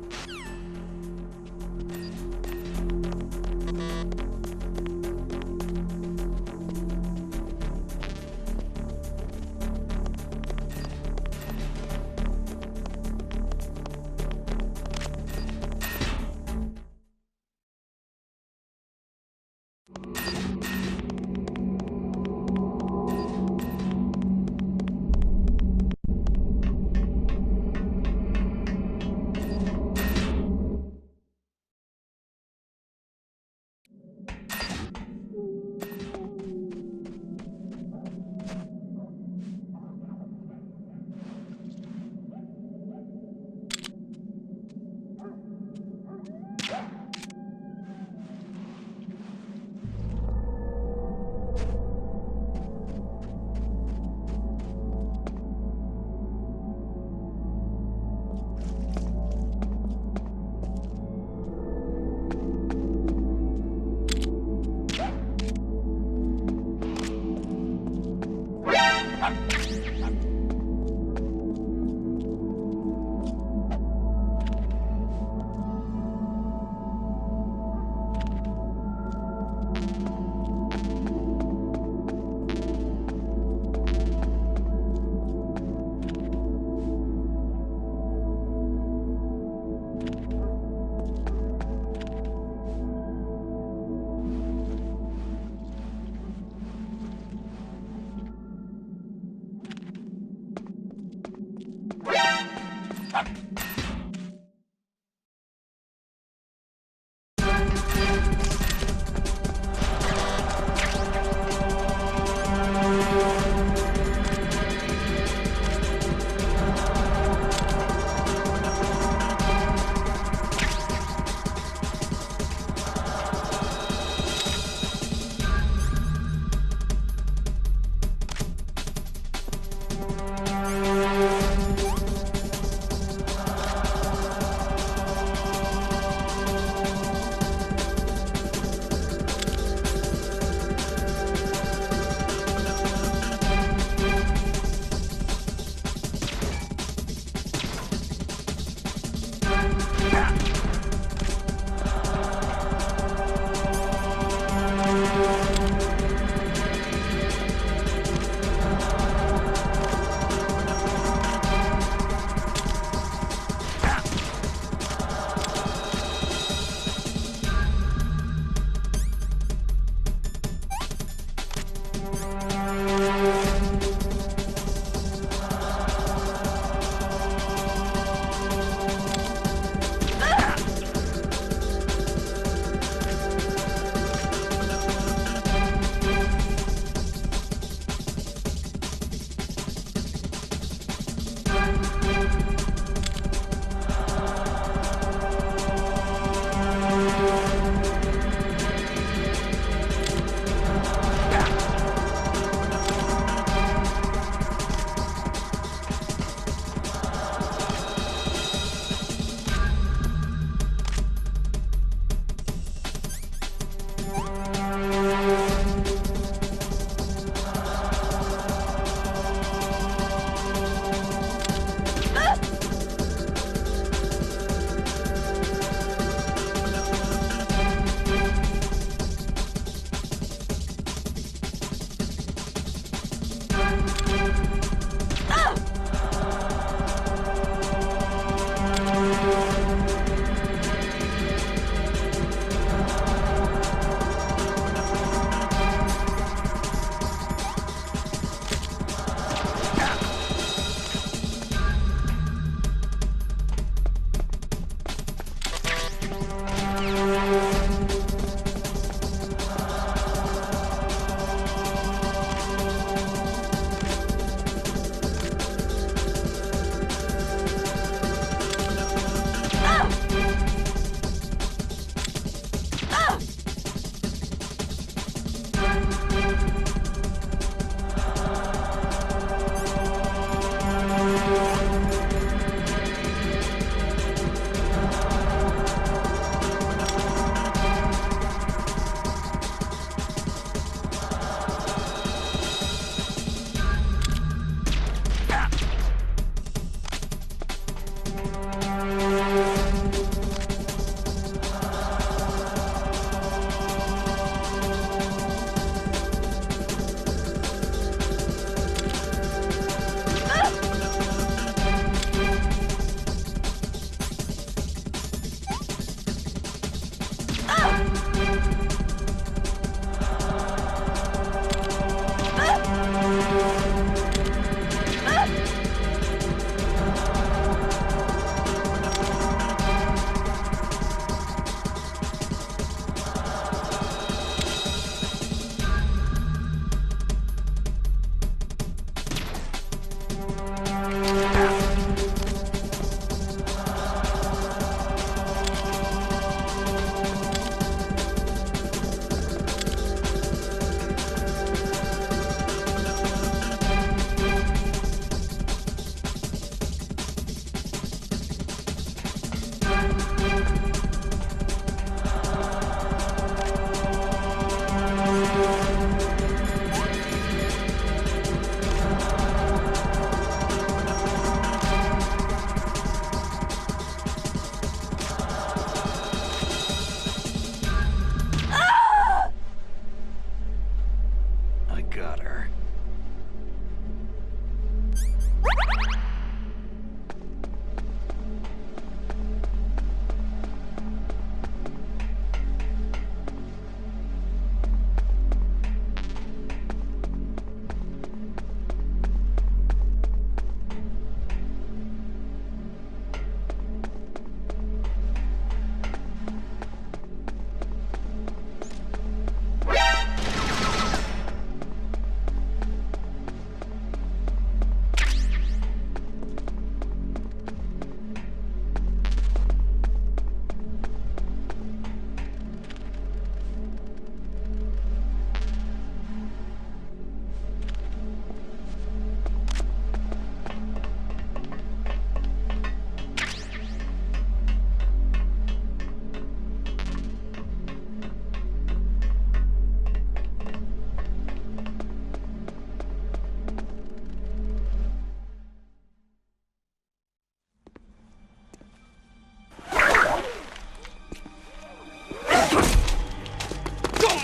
got her.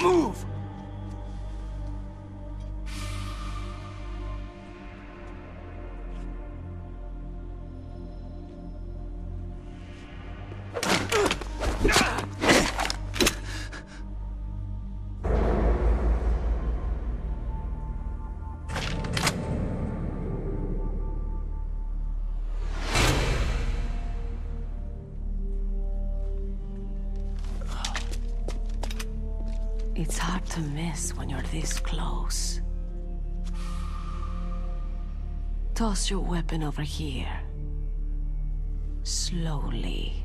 Move! It's hard to miss when you're this close. Toss your weapon over here. Slowly.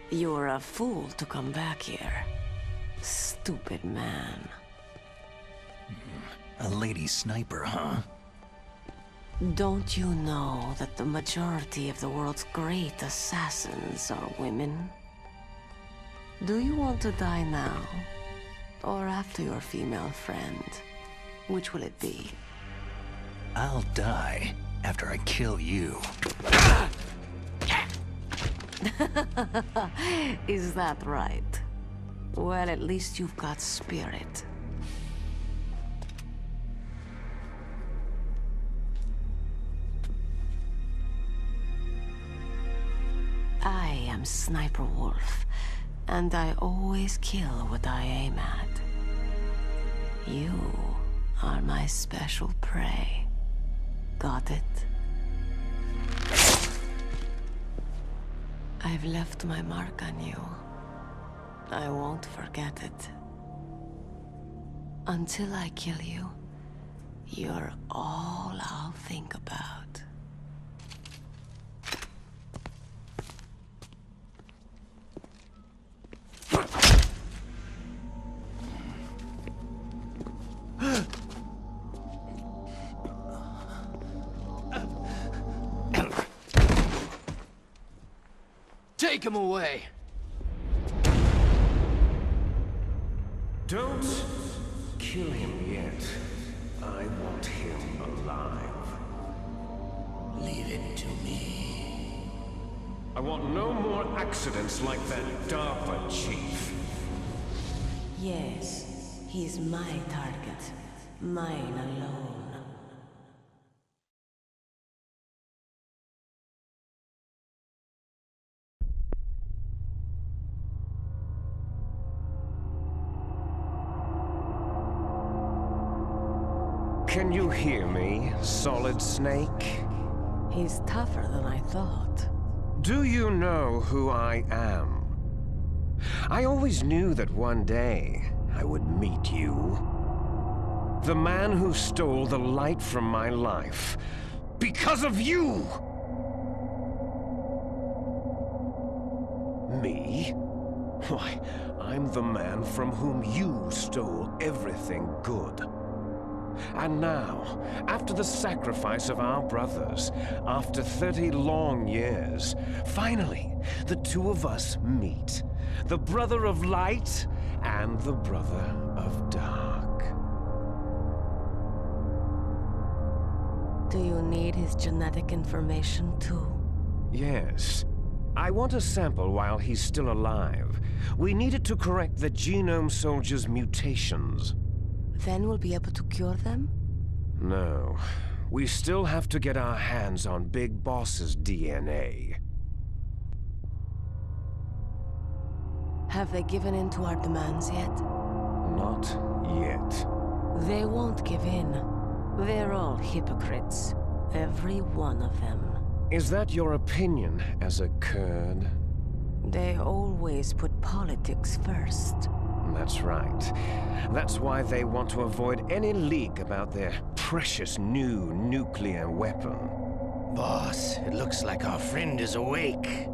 You're a fool to come back here. Stupid man. A lady sniper, huh? Don't you know that the majority of the world's great assassins are women? Do you want to die now? Or after your female friend? Which will it be? I'll die after I kill you. Is that right? Well, at least you've got spirit. I am Sniper Wolf, and I always kill what I aim at. You are my special prey. Got it? I've left my mark on you. I won't forget it. Until I kill you, you're all I'll think about. Take him away! Don't kill him yet. I want him alive. Leave it to me. I want no more accidents like that DARPA chief. Yes, he's my target. Mine alone. Can you hear me, Solid Snake? He's tougher than I thought. Do you know who I am? I always knew that one day I would meet you. The man who stole the light from my life. Because of you! Me? Why, I'm the man from whom you stole everything good. And now, after the sacrifice of our brothers, after 30 long years, finally, the two of us meet. The brother of light and the brother of dark. Do you need his genetic information too? Yes. I want a sample while he's still alive. We need it to correct the Genome Soldier's mutations. Then we'll be able to cure them? No. We still have to get our hands on Big Boss's DNA. Have they given in to our demands yet? Not yet. They won't give in. They're all hypocrites. Every one of them. Is that your opinion as a Kurd? They always put politics first. That's right. That's why they want to avoid any leak about their precious new nuclear weapon. Boss, it looks like our friend is awake.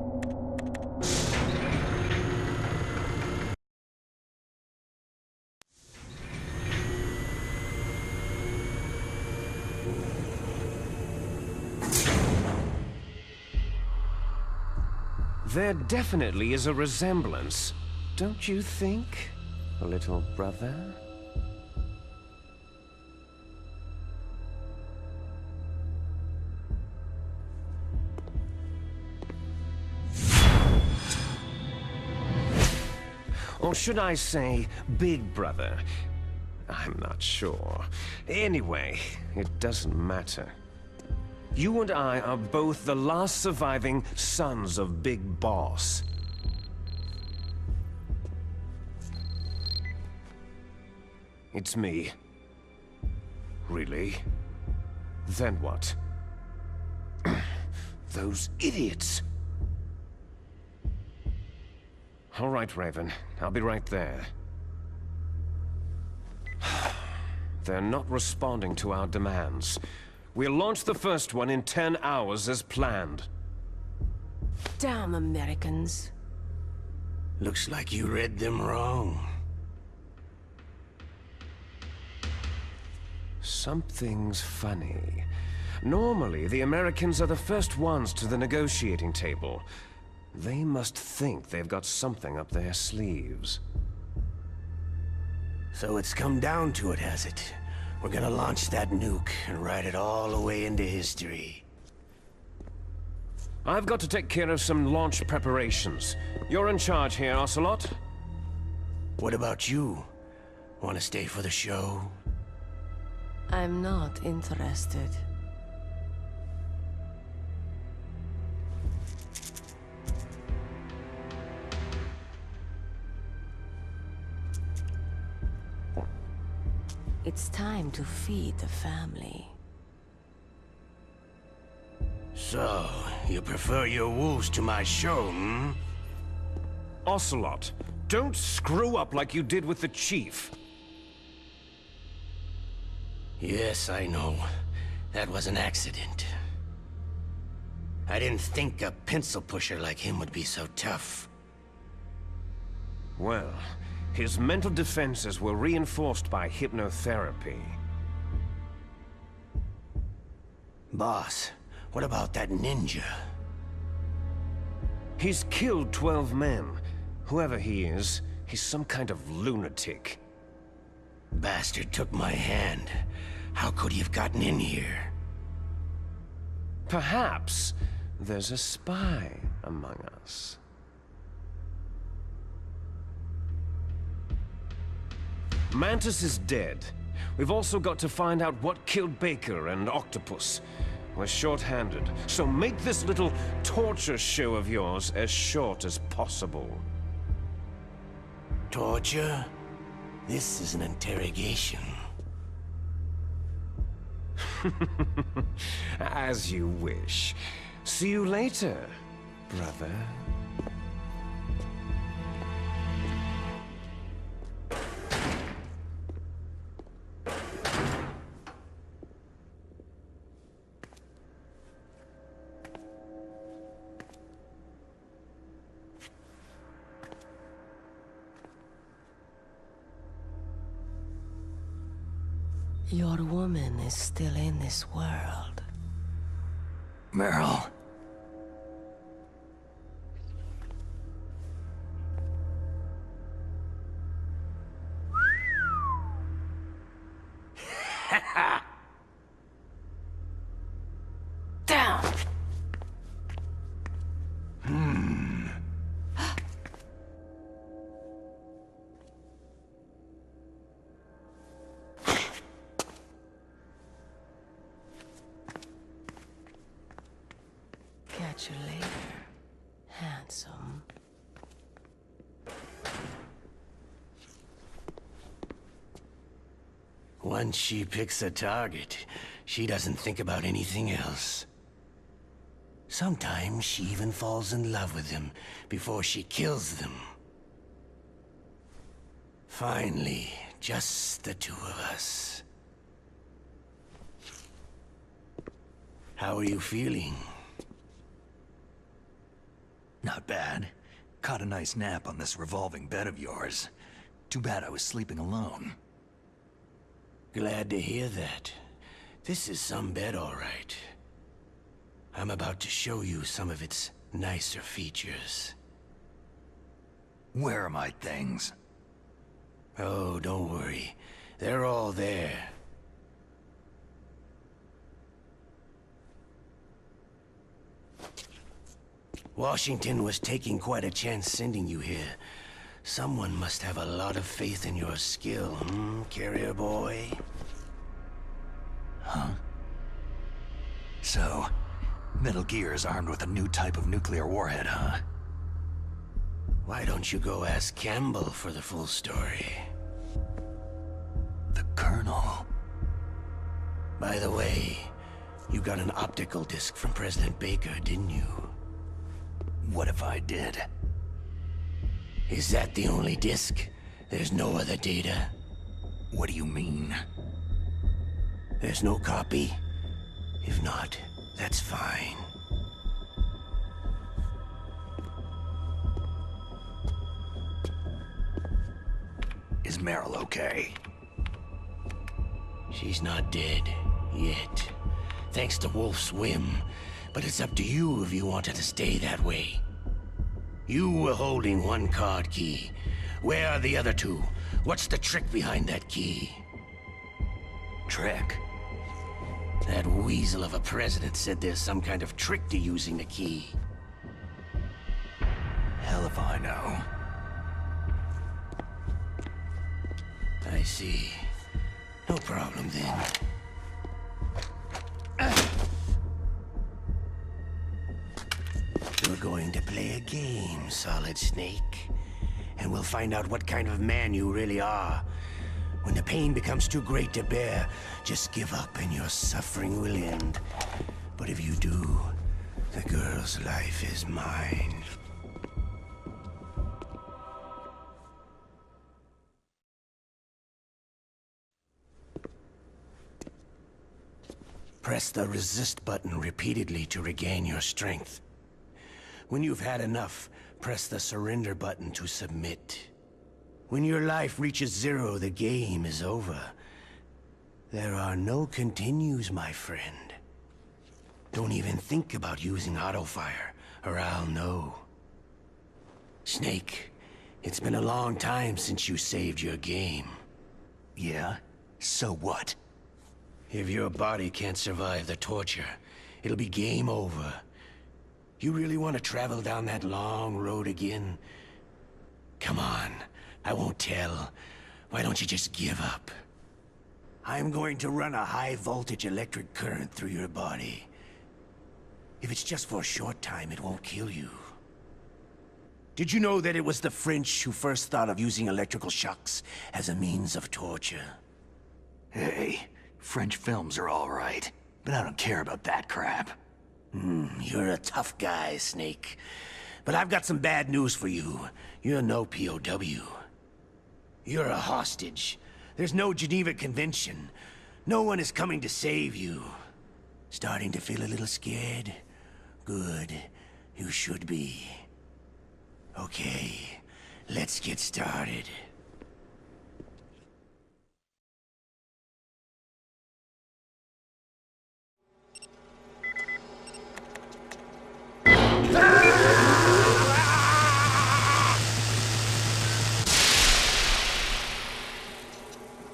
There definitely is a resemblance, don't you think, little brother? Or should I say, big brother? I'm not sure. Anyway, it doesn't matter. You and I are both the last surviving sons of Big Boss. It's me. Really? Then what? Those idiots! All right, Raven. I'll be right there. They're not responding to our demands. We'll launch the first one in 10 hours as planned. Damn Americans. Looks like you read them wrong. Something's funny. Normally, the Americans are the first ones to the negotiating table. They must think they've got something up their sleeves. So it's come down to it, has it? We're gonna launch that nuke and write it all the way into history. I've got to take care of some launch preparations. You're in charge here, Ocelot. What about you? Want to stay for the show? I'm not interested. It's time to feed the family. So, you prefer your wolves to my show, hmm? Ocelot, don't screw up like you did with the Chief. Yes, I know. That was an accident. I didn't think a pencil pusher like him would be so tough. Well, his mental defenses were reinforced by hypnotherapy. Boss, what about that ninja? He's killed 12 men. Whoever he is, he's some kind of lunatic. Bastard took my hand. How could he have gotten in here? Perhaps there's a spy among us. Mantis is dead. We've also got to find out what killed Baker and Octopus. We're short-handed, so make this little torture show of yours as short as possible. Torture? This is an interrogation. As you wish. See you later, brother. Your woman is still in this world. Meryl. Down! Catch you later, handsome. Once she picks a target, she doesn't think about anything else. Sometimes she even falls in love with them before she kills them. Finally, just the two of us. How are you feeling? Not bad. Caught a nice nap on this revolving bed of yours. Too bad I was sleeping alone. Glad to hear that. This is some bed, all right. I'm about to show you some of its nicer features. Where are my things? Oh, don't worry. They're all there. Washington was taking quite a chance sending you here. Someone must have a lot of faith in your skill, carrier boy? Huh? So, Metal Gear is armed with a new type of nuclear warhead, huh? Why don't you go ask Campbell for the full story? The Colonel? By the way, you got an optical disc from President Baker, didn't you? What if I did? Is that the only disc? There's no other data? What do you mean? There's no copy? If not, that's fine. Is Meryl okay? She's not dead, yet. Thanks to Wolf's whim. But it's up to you if you want her to stay that way. You were holding one card key. Where are the other two? What's the trick behind that key? Trick? That weasel of a president said there's some kind of trick to using the key. Hell if I know. I see. No problem then. We're going to play a game, Solid Snake. And we'll find out what kind of man you really are. When the pain becomes too great to bear, just give up and your suffering will end. But if you do, the girl's life is mine. Press the resist button repeatedly to regain your strength. When you've had enough, press the surrender button to submit. When your life reaches 0, the game is over. There are no continues, my friend. Don't even think about using auto-fire, or I'll know. Snake, it's been a long time since you saved your game. Yeah? So what? If your body can't survive the torture, it'll be game over. You really want to travel down that long road again? Come on, I won't tell. Why don't you just give up? I'm going to run a high-voltage electric current through your body. If it's just for a short time, it won't kill you. Did you know that it was the French who first thought of using electrical shocks as a means of torture? Hey, French films are all right, but I don't care about that crap. You're a tough guy, Snake. But I've got some bad news for you. You're no POW. You're a hostage. There's no Geneva Convention. No one is coming to save you. Starting to feel a little scared? Good. You should be. Okay, let's get started.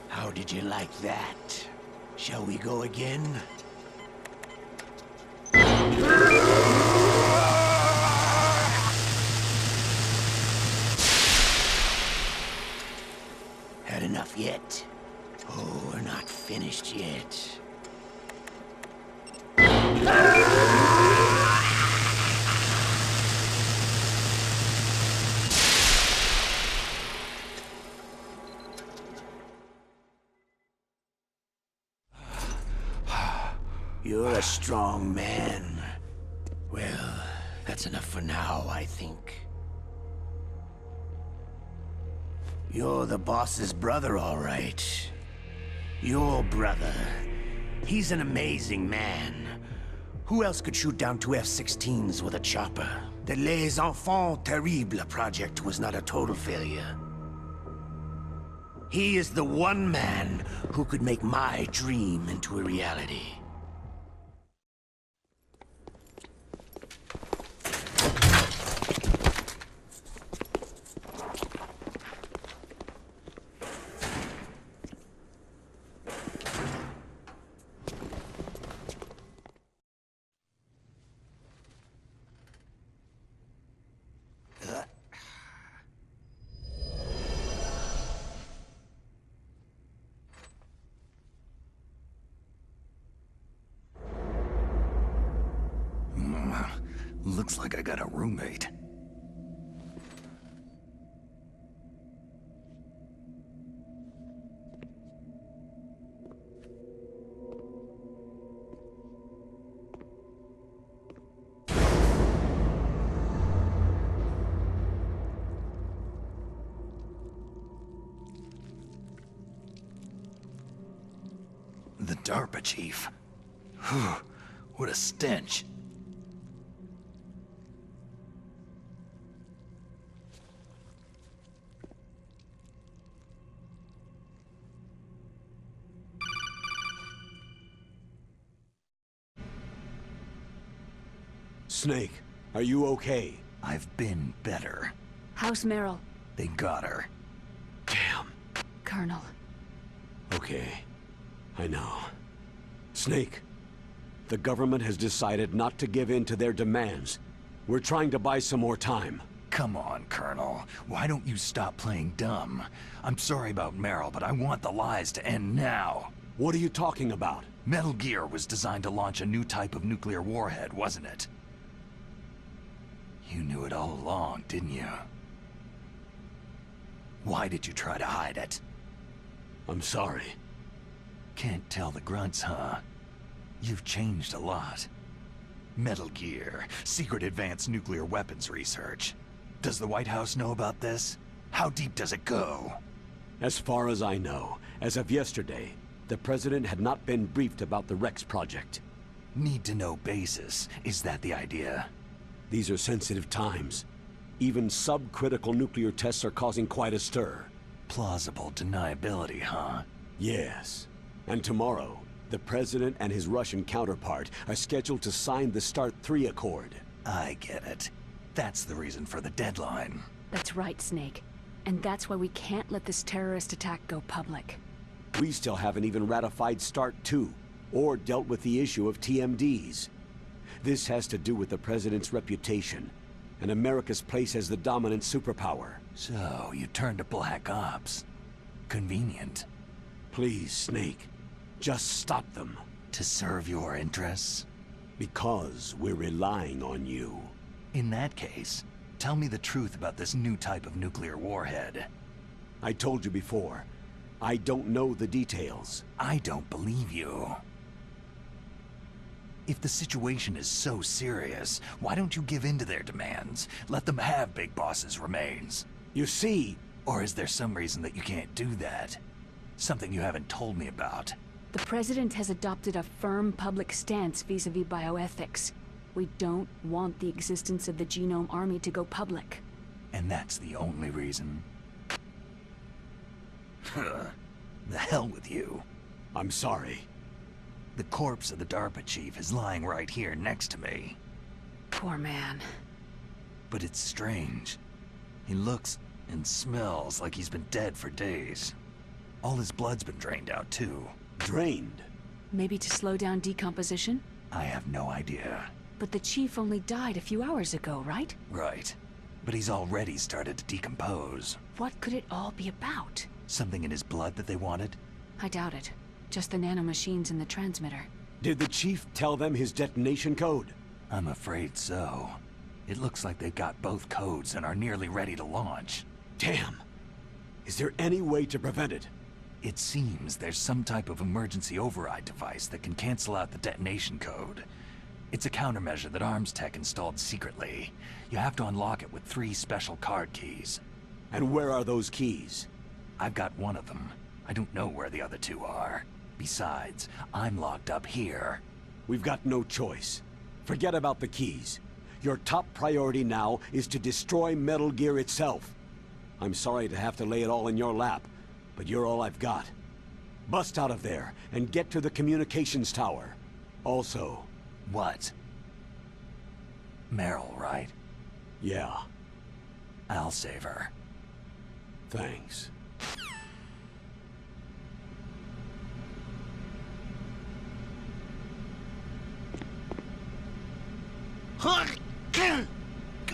How did you like that? Shall we go again? Had enough yet? Oh, we're not finished yet. You're a strong man. Well, that's enough for now, I think. You're the boss's brother, all right. Your brother. He's an amazing man. Who else could shoot down 2 F-16s with a chopper? The Les Enfants Terribles project was not a total failure. He is the one man who could make my dream into a reality. Looks like I got a roommate. The DARPA chief. Whew, what a stench. Snake, are you okay? I've been better. How's Meryl? They got her. Damn. Colonel. Okay. I know. Snake, the government has decided not to give in to their demands. We're trying to buy some more time. Come on, Colonel. Why don't you stop playing dumb? I'm sorry about Meryl, but I want the lies to end now. What are you talking about? Metal Gear was designed to launch a new type of nuclear warhead, wasn't it? You knew it all along, didn't you? Why did you try to hide it? I'm sorry. Can't tell the grunts, huh? You've changed a lot. Metal Gear, secret advanced nuclear weapons research. Does the White House know about this? How deep does it go? As far as I know, as of yesterday, the President had not been briefed about the Rex project. Need-to-know basis. Is that the idea? These are sensitive times. Even subcritical nuclear tests are causing quite a stir. Plausible deniability, huh? Yes. And tomorrow, the President and his Russian counterpart are scheduled to sign the START 3 Accord. I get it. That's the reason for the deadline. That's right, Snake. And that's why we can't let this terrorist attack go public. We still haven't even ratified START 2, or dealt with the issue of TMDs. This has to do with the President's reputation, and America's place as the dominant superpower. So, you turned to Black Ops. Convenient. Please, Snake, just stop them. To serve your interests? Because we're relying on you. In that case, tell me the truth about this new type of nuclear warhead. I told you before, I don't know the details. I don't believe you. If the situation is so serious, why don't you give in to their demands? Let them have Big Boss's remains. You see... Or is there some reason that you can't do that? Something you haven't told me about. The President has adopted a firm public stance vis-à-vis bioethics. We don't want the existence of the Genome Army to go public. And that's the only reason? The hell with you. I'm sorry. The corpse of the DARPA chief is lying right here next to me. Poor man. But it's strange. He looks and smells like he's been dead for days. All his blood's been drained out, too. Drained? Maybe to slow down decomposition? I have no idea. But the chief only died a few hours ago, right? Right. But he's already started to decompose. What could it all be about? Something in his blood that they wanted? I doubt it. Just the nanomachines in the transmitter. Did the chief tell them his detonation code? I'm afraid so. It looks like they got both codes and are nearly ready to launch. Damn! Is there any way to prevent it? It seems there's some type of emergency override device that can cancel out the detonation code. It's a countermeasure that Arms Tech installed secretly. You have to unlock it with 3 special card keys. And where are those keys? I've got one of them. I don't know where the other 2 are. Besides, I'm locked up here. We've got no choice. Forget about the keys. Your top priority now is to destroy Metal Gear itself. I'm sorry to have to lay it all in your lap, but you're all I've got. Bust out of there and get to the communications tower. Also... What? Meryl, right? Yeah. I'll save her. Thanks.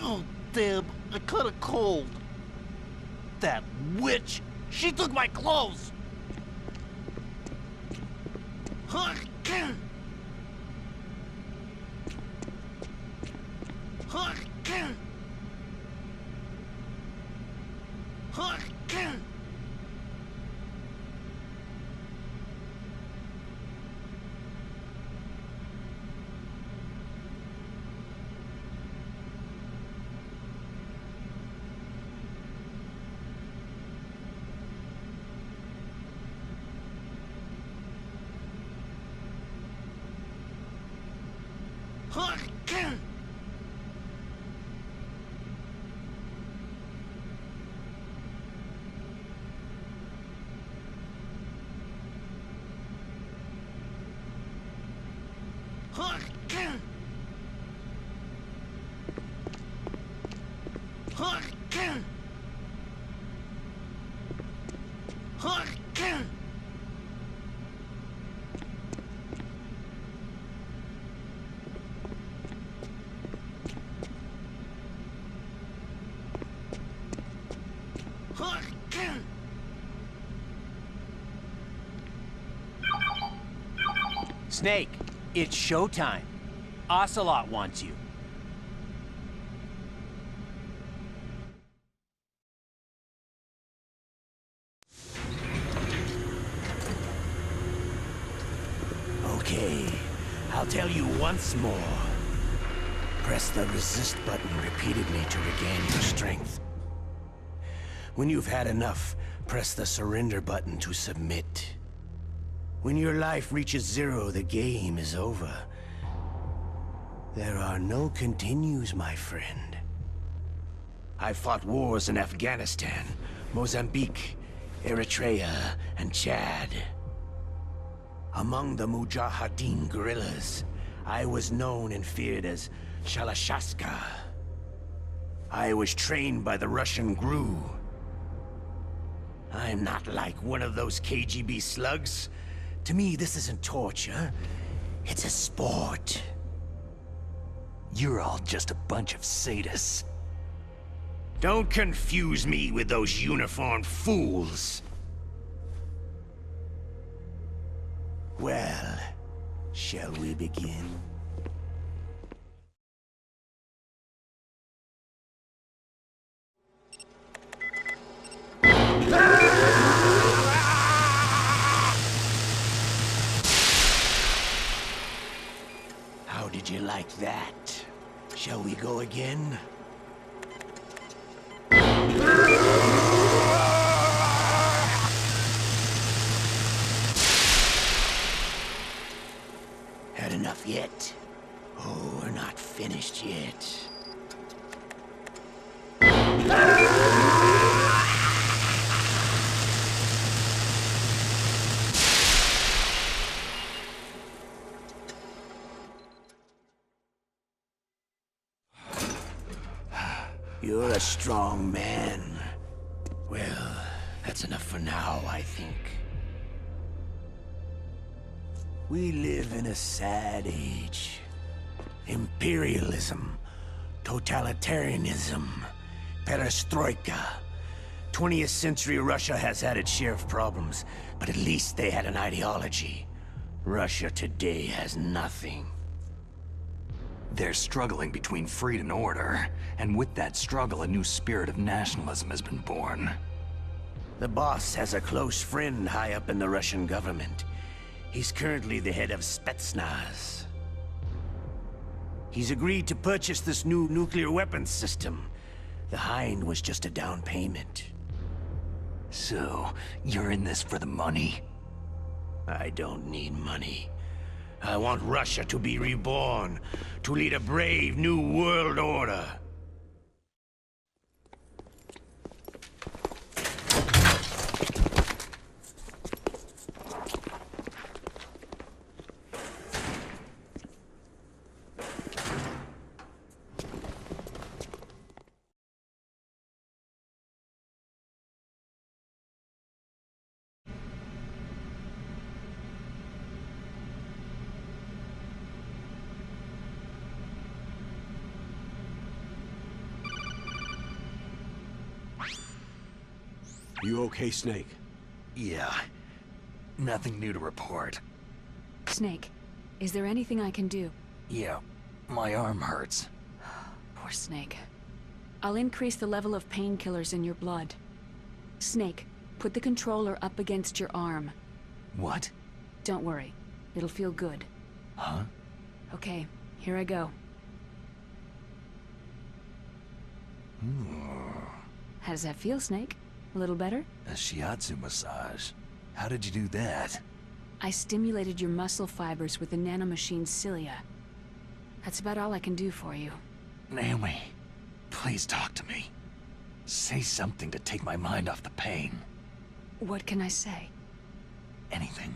Oh, damn, I caught a cold. That witch! She took my clothes! Snake, it's showtime. Ocelot wants you. Okay, I'll tell you once more. Press the resist button repeatedly to regain your strength. When you've had enough, press the surrender button to submit. When your life reaches 0, the game is over. There are no continues, my friend. I fought wars in Afghanistan, Mozambique, Eritrea, and Chad. Among the Mujahideen guerrillas, I was known and feared as Shalashaska. I was trained by the Russian GRU. I'm not like one of those KGB slugs. To me, this isn't torture. It's a sport. You're all just a bunch of sadists. Don't confuse me with those uniformed fools. Well, shall we begin? How did you like that? Shall we go again? Had enough yet? Oh, we're not finished yet. You're a strong man. Well, that's enough for now, I think. We live in a sad age. Imperialism, totalitarianism, perestroika. 20th century Russia has had its share of problems, but at least they had an ideology. Russia today has nothing. They're struggling between freedom and order, and with that struggle, a new spirit of nationalism has been born. The boss has a close friend high up in the Russian government. He's currently the head of Spetsnaz. He's agreed to purchase this new nuclear weapons system. The Hind was just a down payment. So, you're in this for the money? I don't need money. I want Russia to be reborn, to lead a brave new world order. You okay, Snake? Yeah. Nothing new to report. Snake, is there anything I can do? Yeah, my arm hurts. Poor Snake. I'll increase the level of painkillers in your blood. Snake, put the controller up against your arm. What? Don't worry. It'll feel good. Huh? Okay, here I go. How does that feel, Snake? A little better? A shiatsu massage. How did you do that? I stimulated your muscle fibers with the nanomachine's cilia. That's about all I can do for you. Naomi, please talk to me. Say something to take my mind off the pain. What can I say? Anything.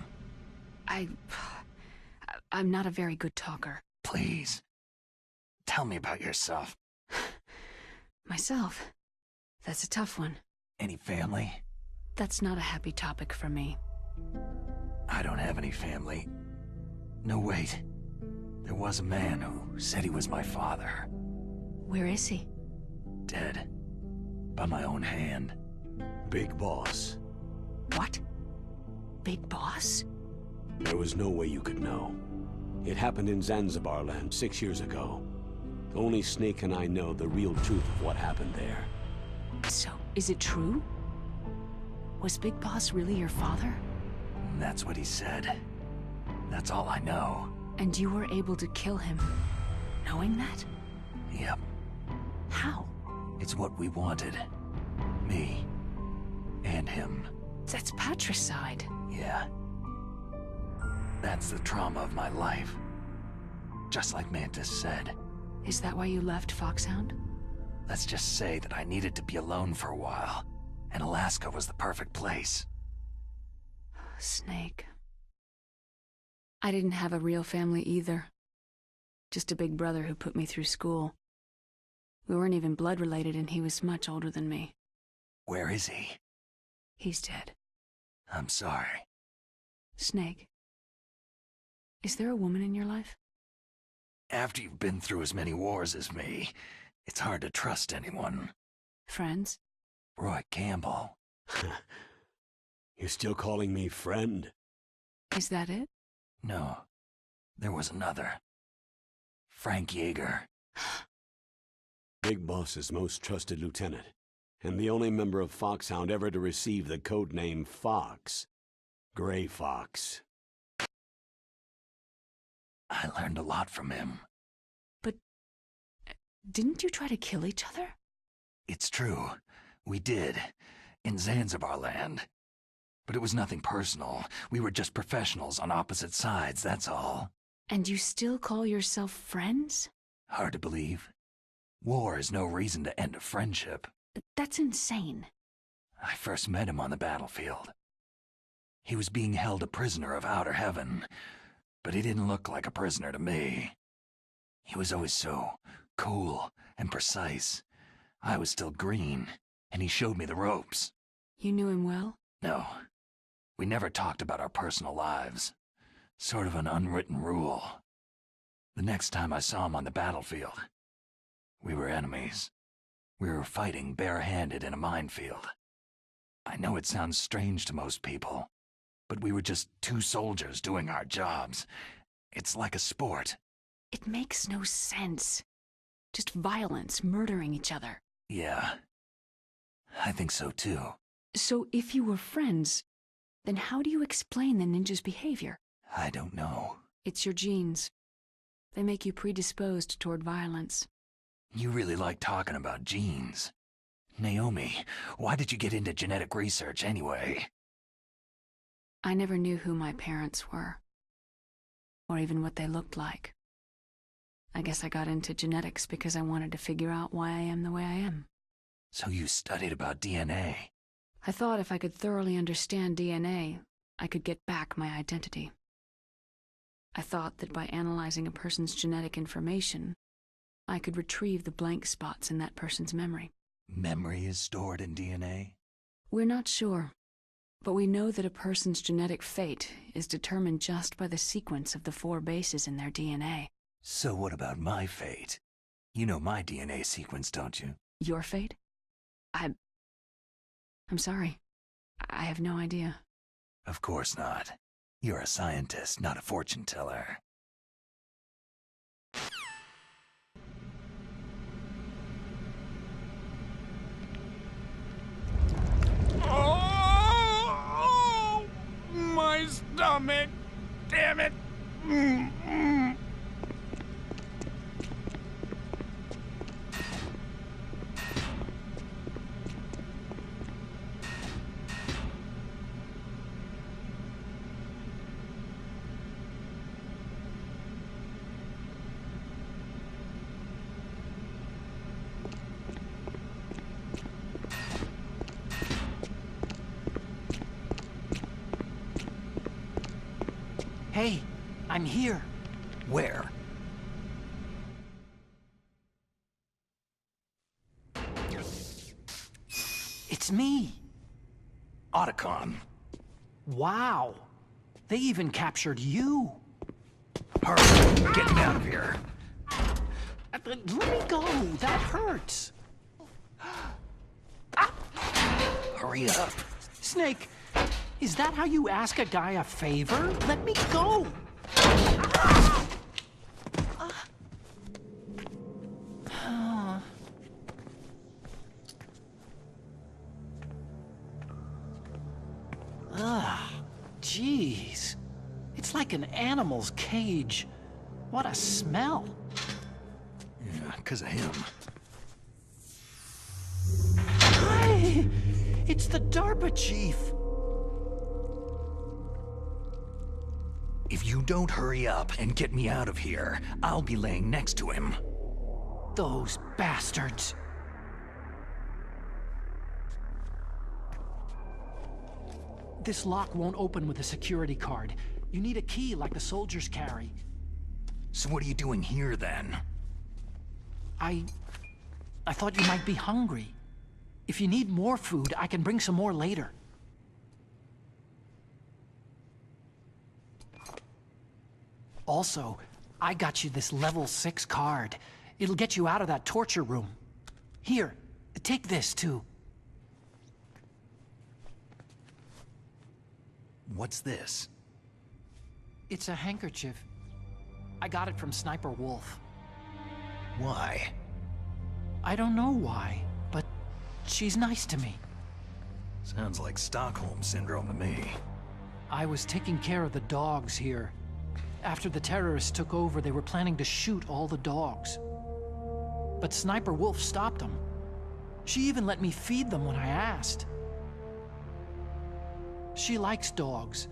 I'm not a very good talker. Please. Tell me about yourself. Myself? That's a tough one. Any family? That's not a happy topic for me. I don't have any family. No, wait. There was a man who said he was my father. Where is he? Dead. By my own hand. Big Boss. What? Big Boss? There was no way you could know. It happened in Zanzibar land 6 years ago. Only Snake and I know the real truth of what happened there. So, is it true? Was Big Boss really your father? That's what he said. That's all I know. And you were able to kill him, knowing that? Yep. How? It's what we wanted. Me. And him. That's patricide. Yeah. That's the trauma of my life. Just like Mantis said. Is that why you left Foxhound? Let's just say that I needed to be alone for a while, and Alaska was the perfect place. Snake. I didn't have a real family either. Just a big brother who put me through school. We weren't even blood related, and he was much older than me. Where is he? He's dead. I'm sorry. Snake. Is there a woman in your life? After you've been through as many wars as me, it's hard to trust anyone. Friends? Roy Campbell. You're still calling me friend? Is that it? No. There was another. Frank Yeager. Big Boss's most trusted lieutenant, and the only member of Foxhound ever to receive the codename Fox. Gray Fox. I learned a lot from him. But didn't you try to kill each other? It's true. We did. In Zanzibar land. But it was nothing personal. We were just professionals on opposite sides, that's all. And you still call yourself friends? Hard to believe. War is no reason to end a friendship. That's insane. I first met him on the battlefield. He was being held a prisoner of outer heaven, but he didn't look like a prisoner to me. He was always so cool and precise. I was still green, and he showed me the ropes. You knew him well? No. We never talked about our personal lives. Sort of an unwritten rule. The next time I saw him on the battlefield, we were enemies. We were fighting bare-handed in a minefield. I know it sounds strange to most people, but we were just two soldiers doing our jobs. It's like a sport. It makes no sense. Just violence, murdering each other. Yeah. I think so too. So if you were friends, then how do you explain the ninja's behavior? I don't know. It's your genes. They make you predisposed toward violence. You really like talking about genes. Naomi, why did you get into genetic research anyway? I never knew who my parents were, or even what they looked like. I guess I got into genetics because I wanted to figure out why I am the way I am. So you studied about DNA? I thought if I could thoroughly understand DNA, I could get back my identity. I thought that by analyzing a person's genetic information, I could retrieve the blank spots in that person's memory. Memory is stored in DNA? We're not sure, but we know that a person's genetic fate is determined just by the sequence of the 4 bases in their DNA. So what about my fate? You know my DNA sequence, don't you? Your fate? I'm sorry. I have no idea. Of course not. You're a scientist, not a fortune teller. Oh, my stomach! Damn it! Hey, I'm here. Where? It's me. Otacon. Wow. They even captured you. Hurry, get me out of here. Let me go. That hurts. Hurry up. Snake, is that how you ask a guy a favor? Let me go. Jeez. It's like an animal's cage. What a smell. Yeah, 'cause of him. Hi! It's the DARPA chief. If you don't hurry up and get me out of here, I'll be laying next to him. Those bastards. This lock won't open with a security card. You need a key like the soldiers carry. So what are you doing here, then? I thought you might be hungry. If you need more food, I can bring some more later. Also, I got you this level 6 card. It'll get you out of that torture room. Here, take this too. What's this? It's a handkerchief. I got it from Sniper Wolf. Why? I don't know why, but she's nice to me. Sounds like Stockholm Syndrome to me. I was taking care of the dogs here. After the terrorists took over, they were planning to shoot all the dogs. But Sniper Wolf stopped them. She even let me feed them when I asked. She likes dogs.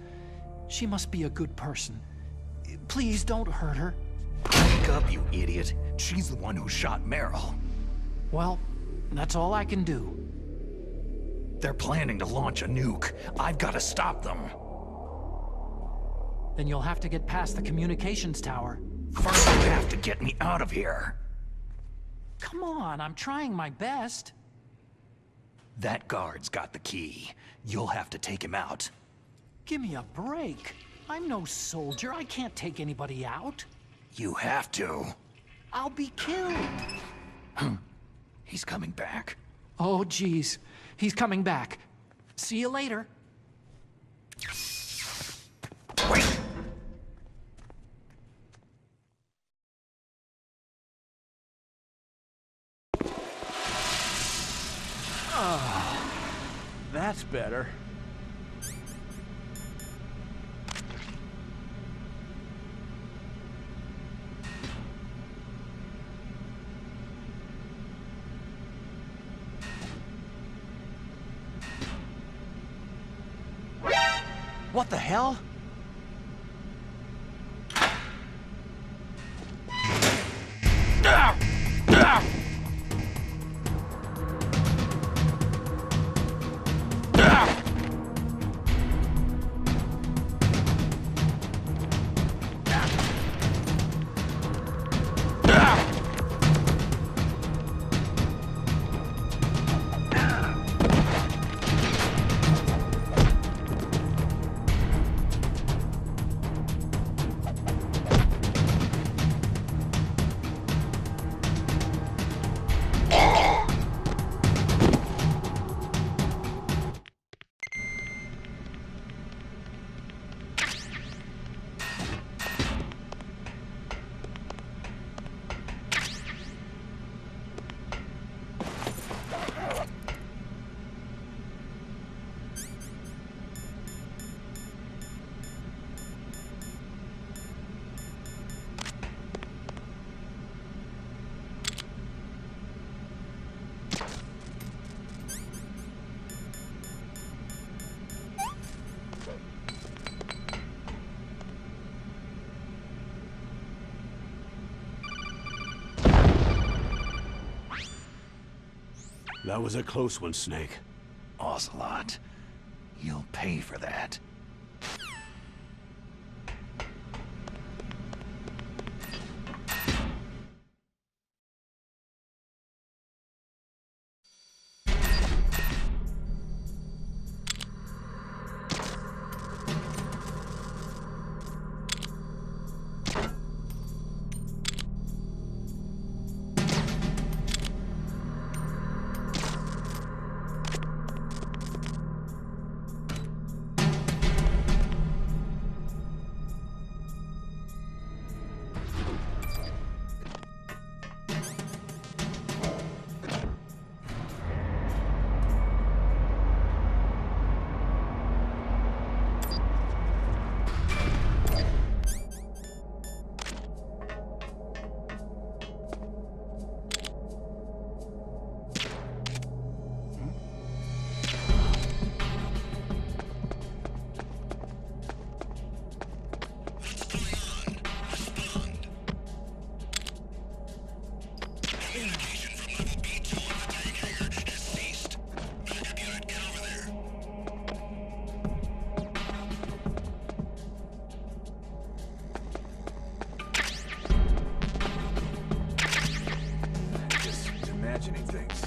She must be a good person. Please don't hurt her. Wake up, you idiot. She's the one who shot Meryl. Well, that's all I can do. They're planning to launch a nuke. I've got to stop them. Then you'll have to get past the communications tower. First, you have to get me out of here. Come on, I'm trying my best. That guard's got the key. You'll have to take him out. Give me a break. I'm no soldier. I can't take anybody out. You have to. I'll be killed. He's coming back. Oh, geez. He's coming back. See you later. Wait! That That's better. What the hell? That was a close one, Snake. Ocelot, you'll pay for that. Imagining things.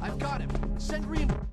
I've got him. Send reinforcements.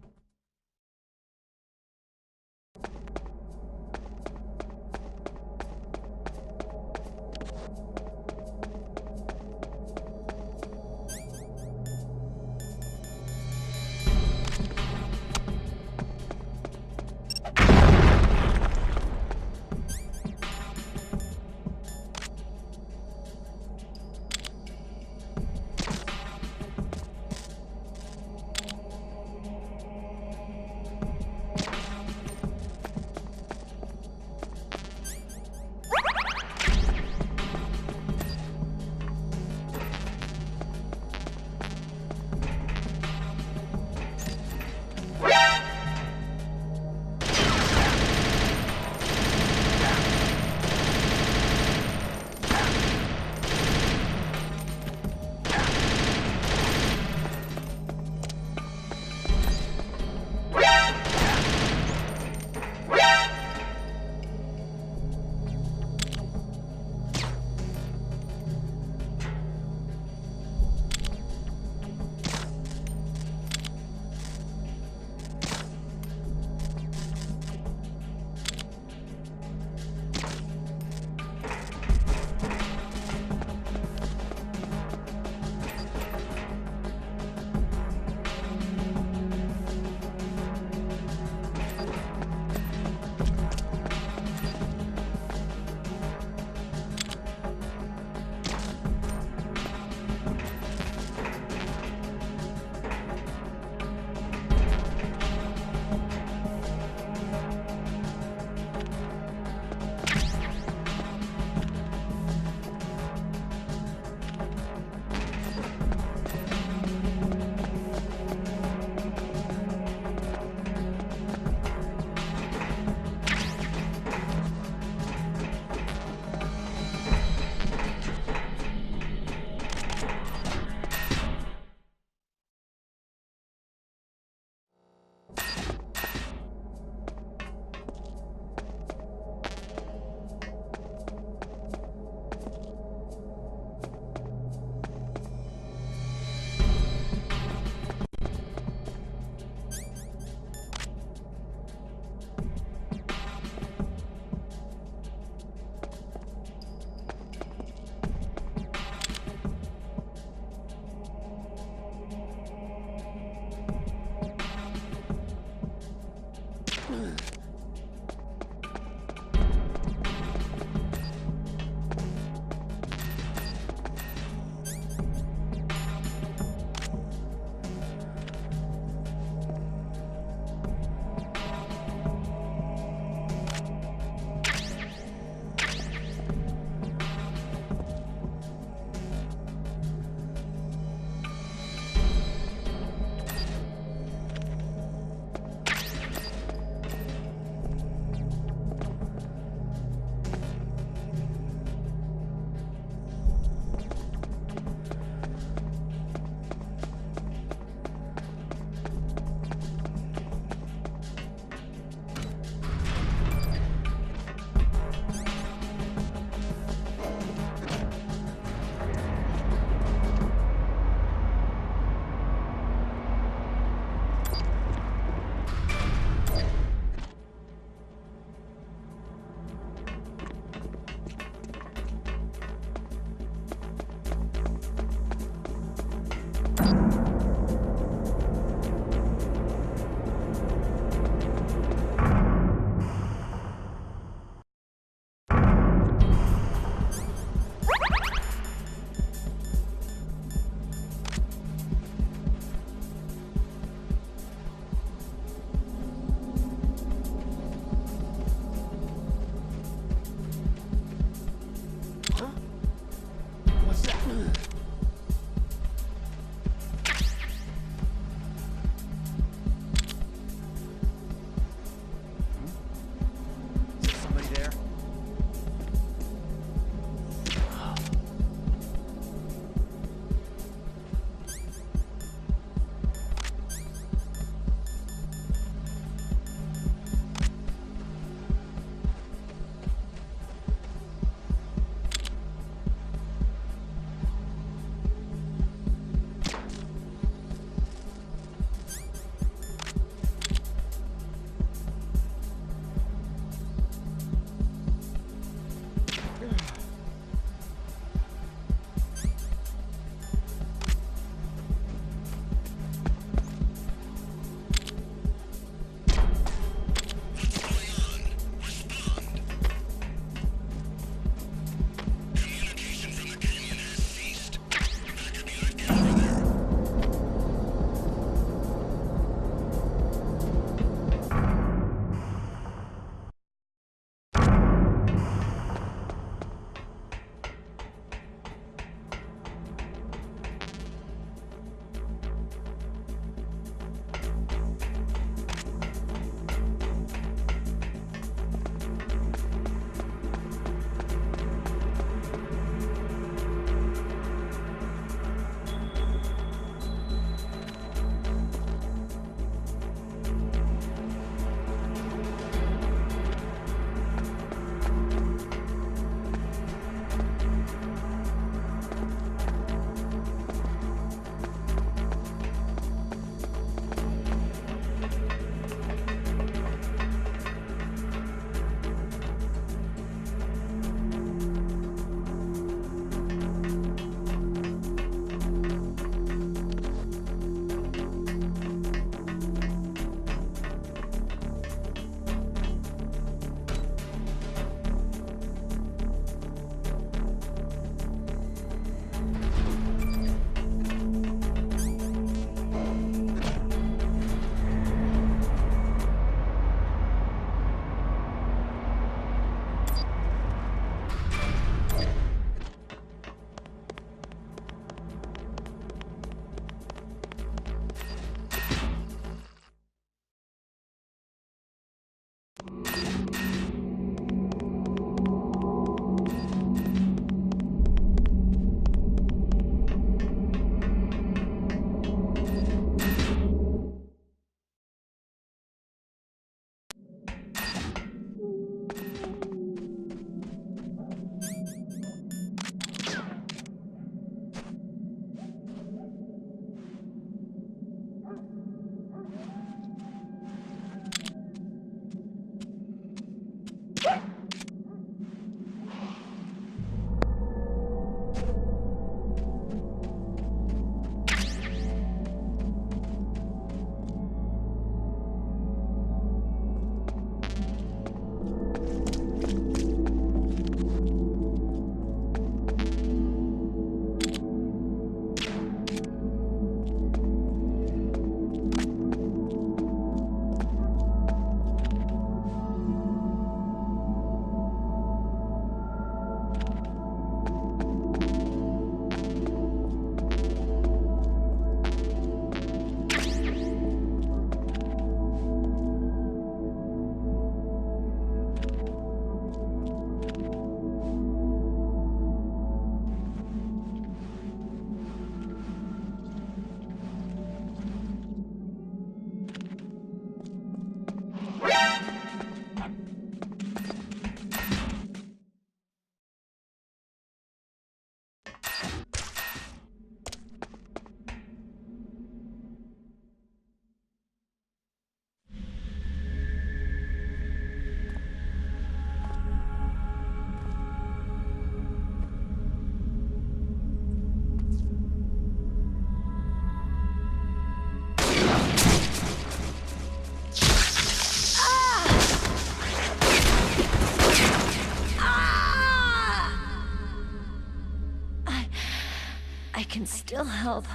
can still help.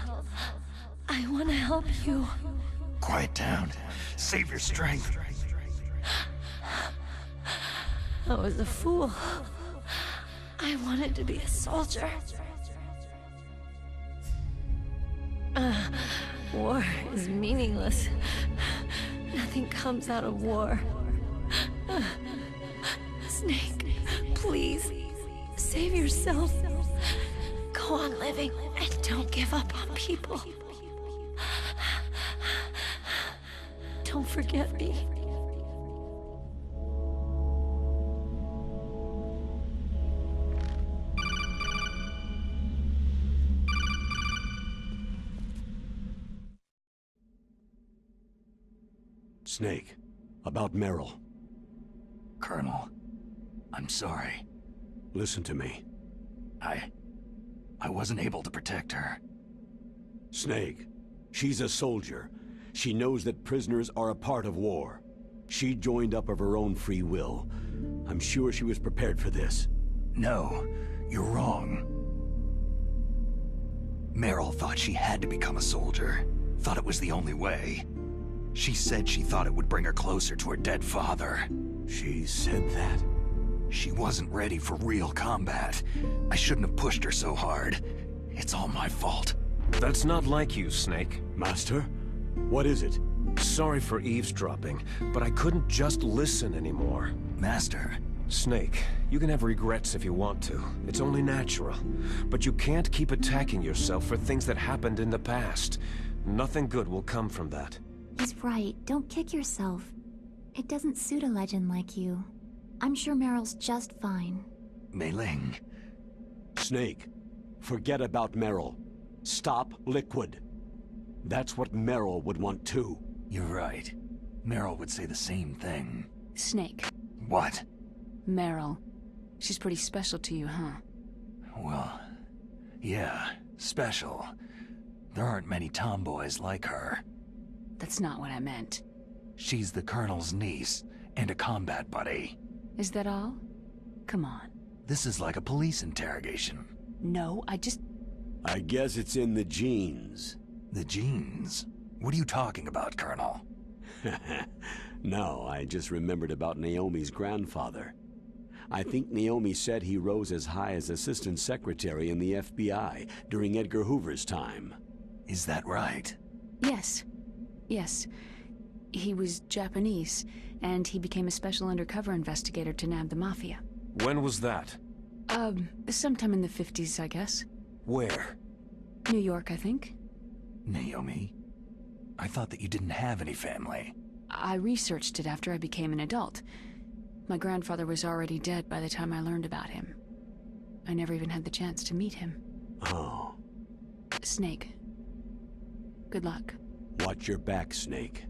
I want to help you. Quiet down. Save your strength. I was a fool. I wanted to be a soldier. War is meaningless. Nothing comes out of war. Snake, please, save yourself. Go on living and don't give up on people. Don't forget me. Snake, about Meryl. Colonel, I'm sorry. Listen to me. I wasn't able to protect her. Snake, she's a soldier. She knows that prisoners are a part of war. She joined up of her own free will. I'm sure she was prepared for this. No, you're wrong. Meryl thought she had to become a soldier. Thought it was the only way. She said she thought it would bring her closer to her dead father. She said that? She wasn't ready for real combat. I shouldn't have pushed her so hard. It's all my fault. That's not like you, Snake. Master? What is it? Sorry for eavesdropping, but I couldn't just listen anymore. Master. Snake, you can have regrets if you want to. It's only natural. But you can't keep attacking yourself for things that happened in the past. Nothing good will come from that. He's right. Don't kick yourself. It doesn't suit a legend like you. I'm sure Meryl's just fine. Mei Ling. Snake, forget about Meryl. Stop Liquid. That's what Meryl would want too. You're right. Meryl would say the same thing. Snake. What? Meryl. She's pretty special to you, huh? Well, yeah, special. There aren't many tomboys like her. That's not what I meant. She's the Colonel's niece, and a combat buddy. Is that all? Come on. This is like a police interrogation. No, I guess it's in the genes. The genes? What are you talking about, Colonel? No, I just remembered about Naomi's grandfather. I think Naomi said he rose as high as assistant secretary in the FBI during Edgar Hoover's time. Is that right? Yes. Yes. He was Japanese, and he became a special undercover investigator to nab the Mafia. When was that? Sometime in the 50s, I guess. Where? New York, I think. Naomi? I thought that you didn't have any family. I researched it after I became an adult. My grandfather was already dead by the time I learned about him. I never even had the chance to meet him. Oh. Snake. Good luck. Watch your back, Snake.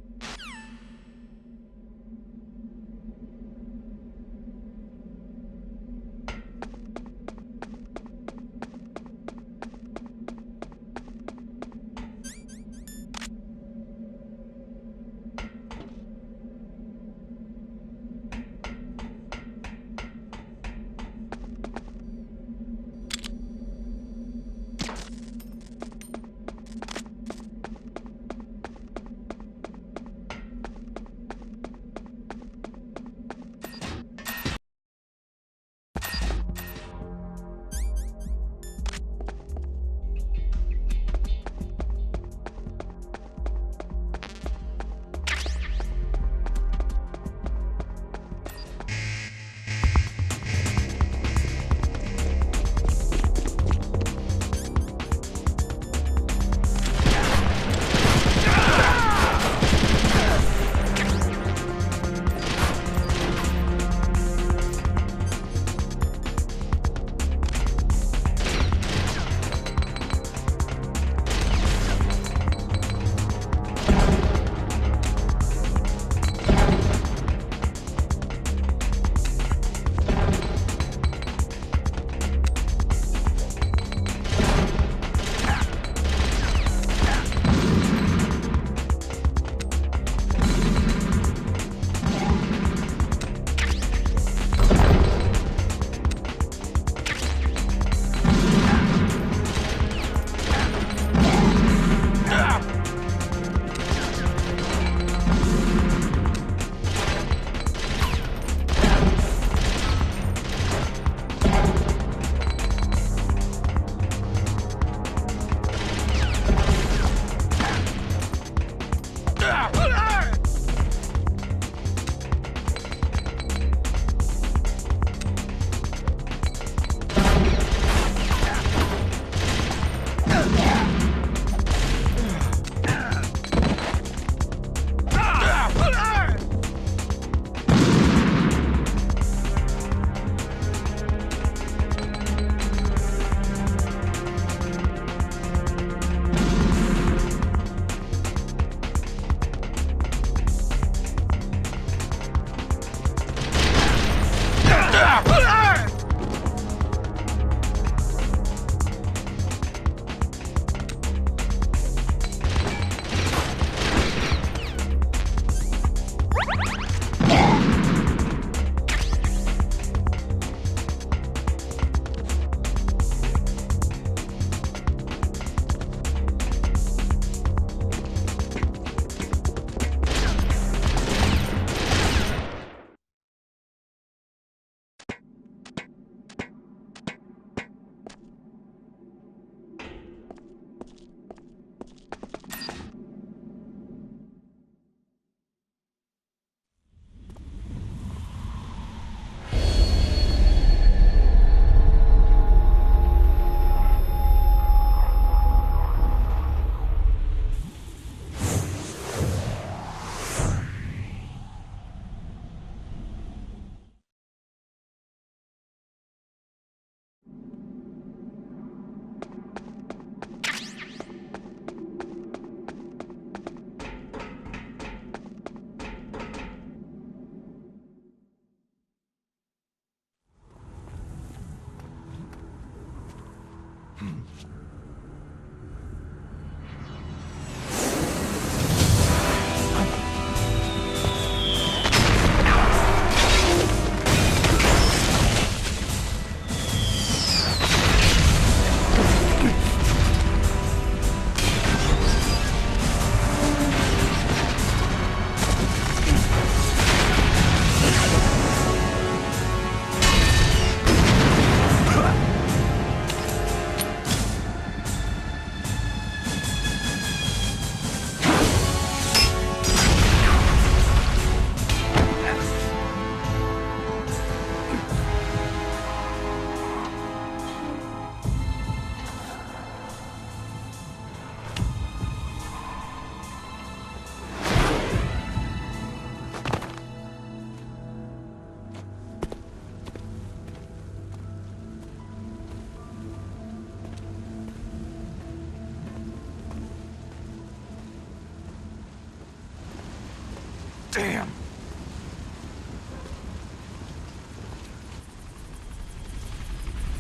Damn!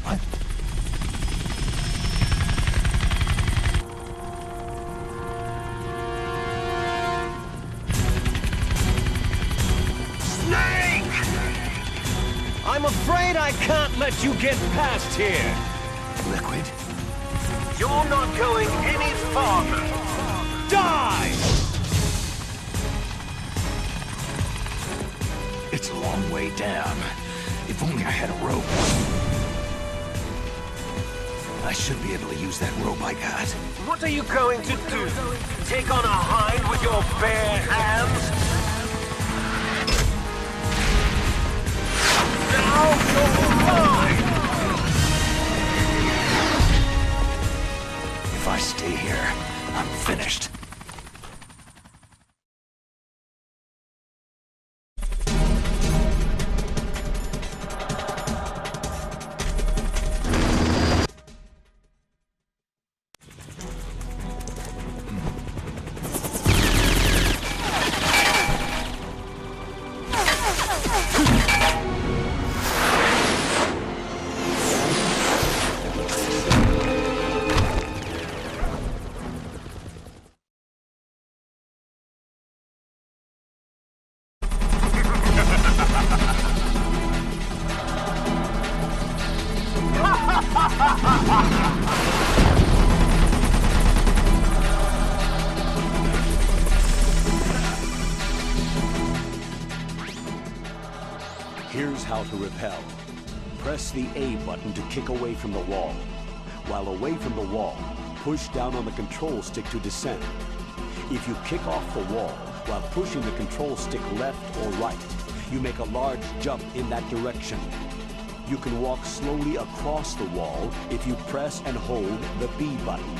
What? I'm afraid I can't let you get past here. Liquid? You're not going any farther. Die! It's a long way down. If only I had a rope. I should be able to use that rope I got. What are you going to do? Take on a hind with your bare hands? Now you're mine! If I stay here, I'm finished. Here's how to repel. Press the A button to kick away from the wall. While away from the wall, push down on the control stick to descend. If you kick off the wall while pushing the control stick left or right, you make a large jump in that direction. You can walk slowly across the wall if you press and hold the B button.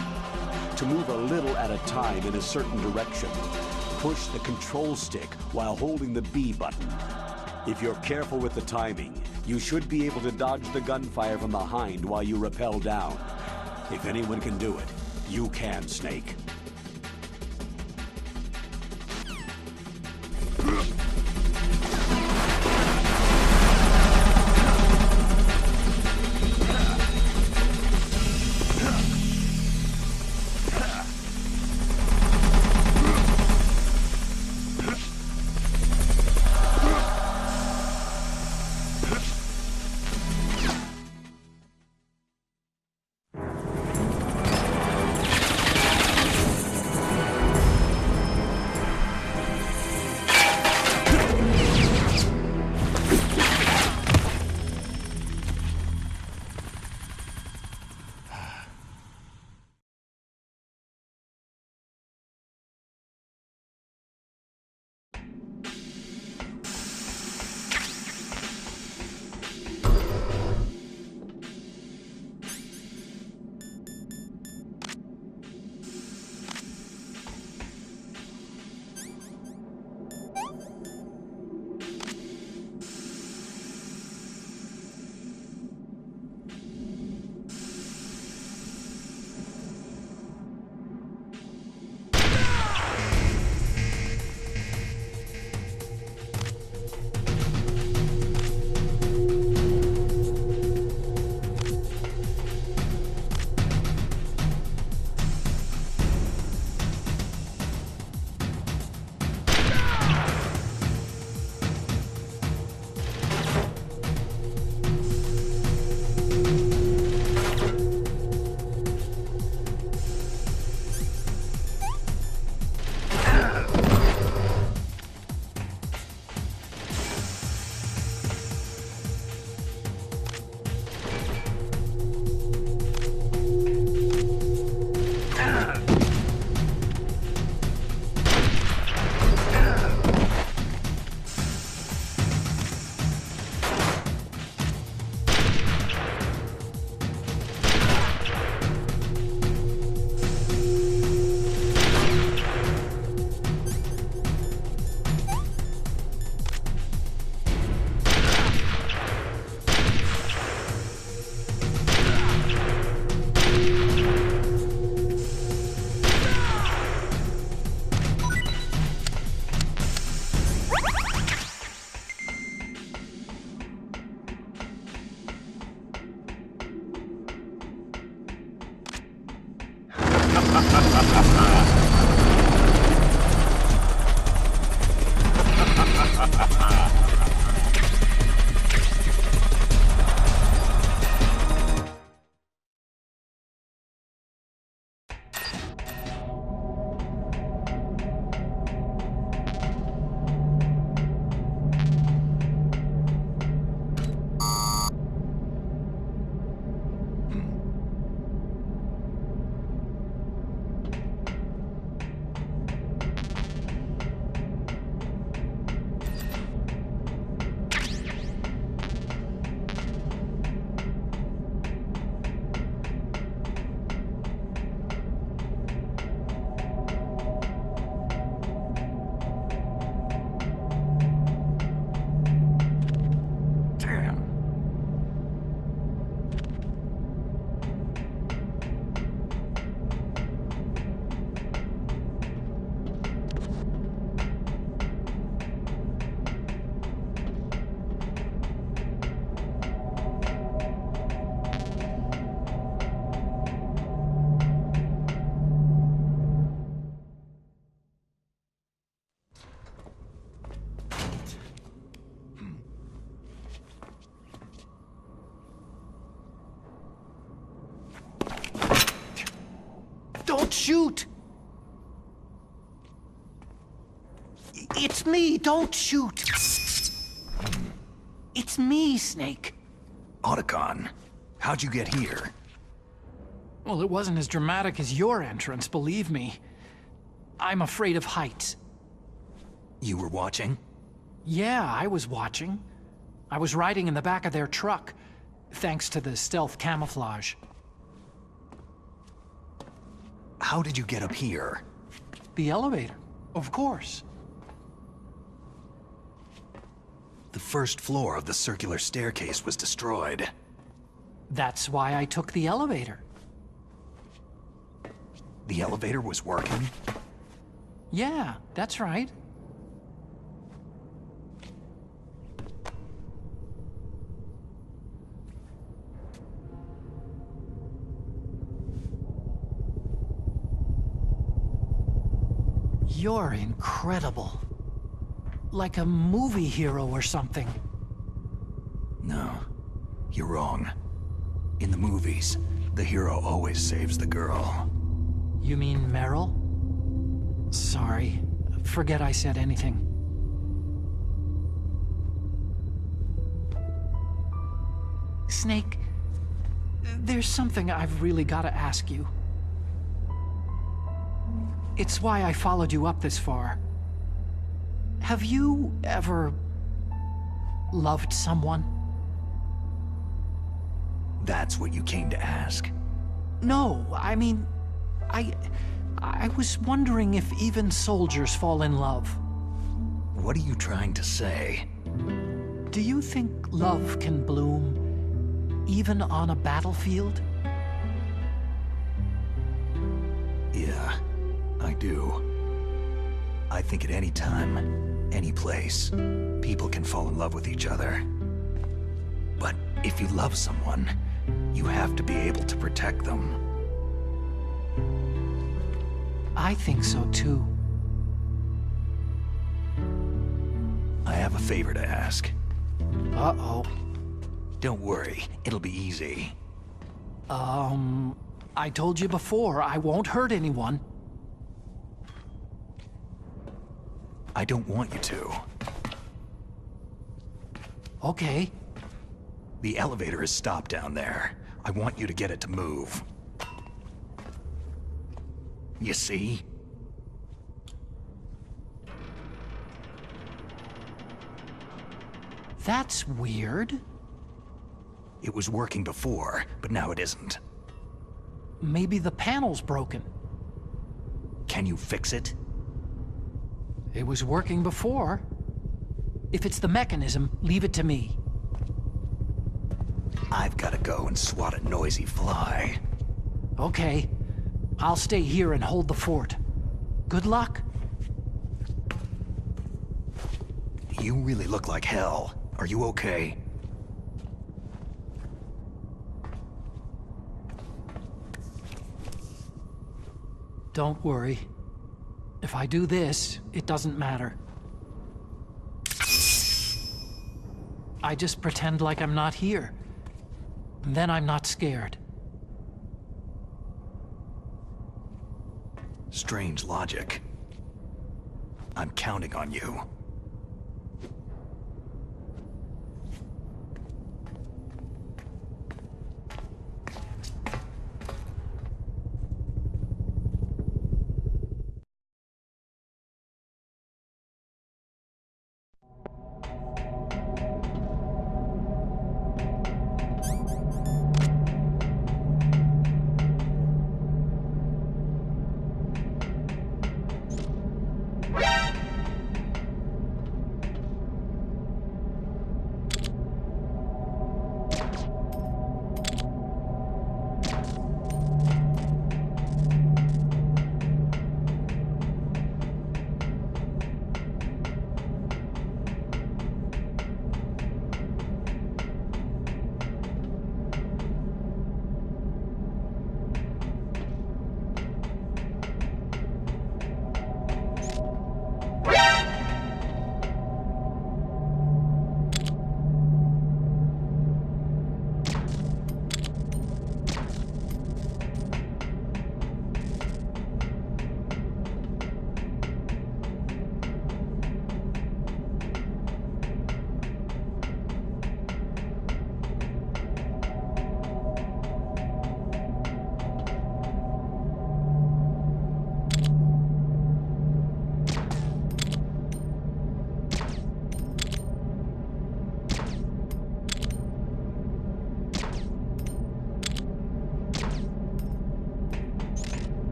To move a little at a time in a certain direction, push the control stick while holding the B button. If you're careful with the timing, you should be able to dodge the gunfire from behind while you rappel down. If anyone can do it, you can, Snake. Don't shoot! It's me, don't shoot! It's me, Snake. Otacon, how'd you get here? Well, it wasn't as dramatic as your entrance, believe me. I'm afraid of heights. You were watching? Yeah, I was watching. I was riding in the back of their truck, thanks to the stealth camouflage. How did you get up here? The elevator, of course. The first floor of the circular staircase was destroyed. That's why I took the elevator. The elevator was working? Yeah, that's right. You're incredible. Like a movie hero or something. No, you're wrong. In the movies, the hero always saves the girl. You mean Meryl? Sorry. Forget I said anything. Snake, there's something I've really got to ask you. It's why I followed you up this far. Have you ever loved someone? That's what you came to ask? No, I mean, I was wondering if even soldiers fall in love. What are you trying to say? Do you think love can bloom even on a battlefield? Yeah, I do. I think at any time, any place, people can fall in love with each other. But if you love someone, you have to be able to protect them. I think so too. I have a favor to ask. Uh-oh. Don't worry, it'll be easy. I told you before, I won't hurt anyone. I don't want you to. Okay. The elevator is stopped down there. I want you to get it to move. You see? That's weird. It was working before, but now it isn't. Maybe the panel's broken. Can you fix it? It was working before. If it's the mechanism, leave it to me. I've got to go and swat a noisy fly. Okay. I'll stay here and hold the fort. Good luck. You really look like hell. Are you okay? Don't worry. If I do this, it doesn't matter. I just pretend like I'm not here. And then I'm not scared. Strange logic. I'm counting on you.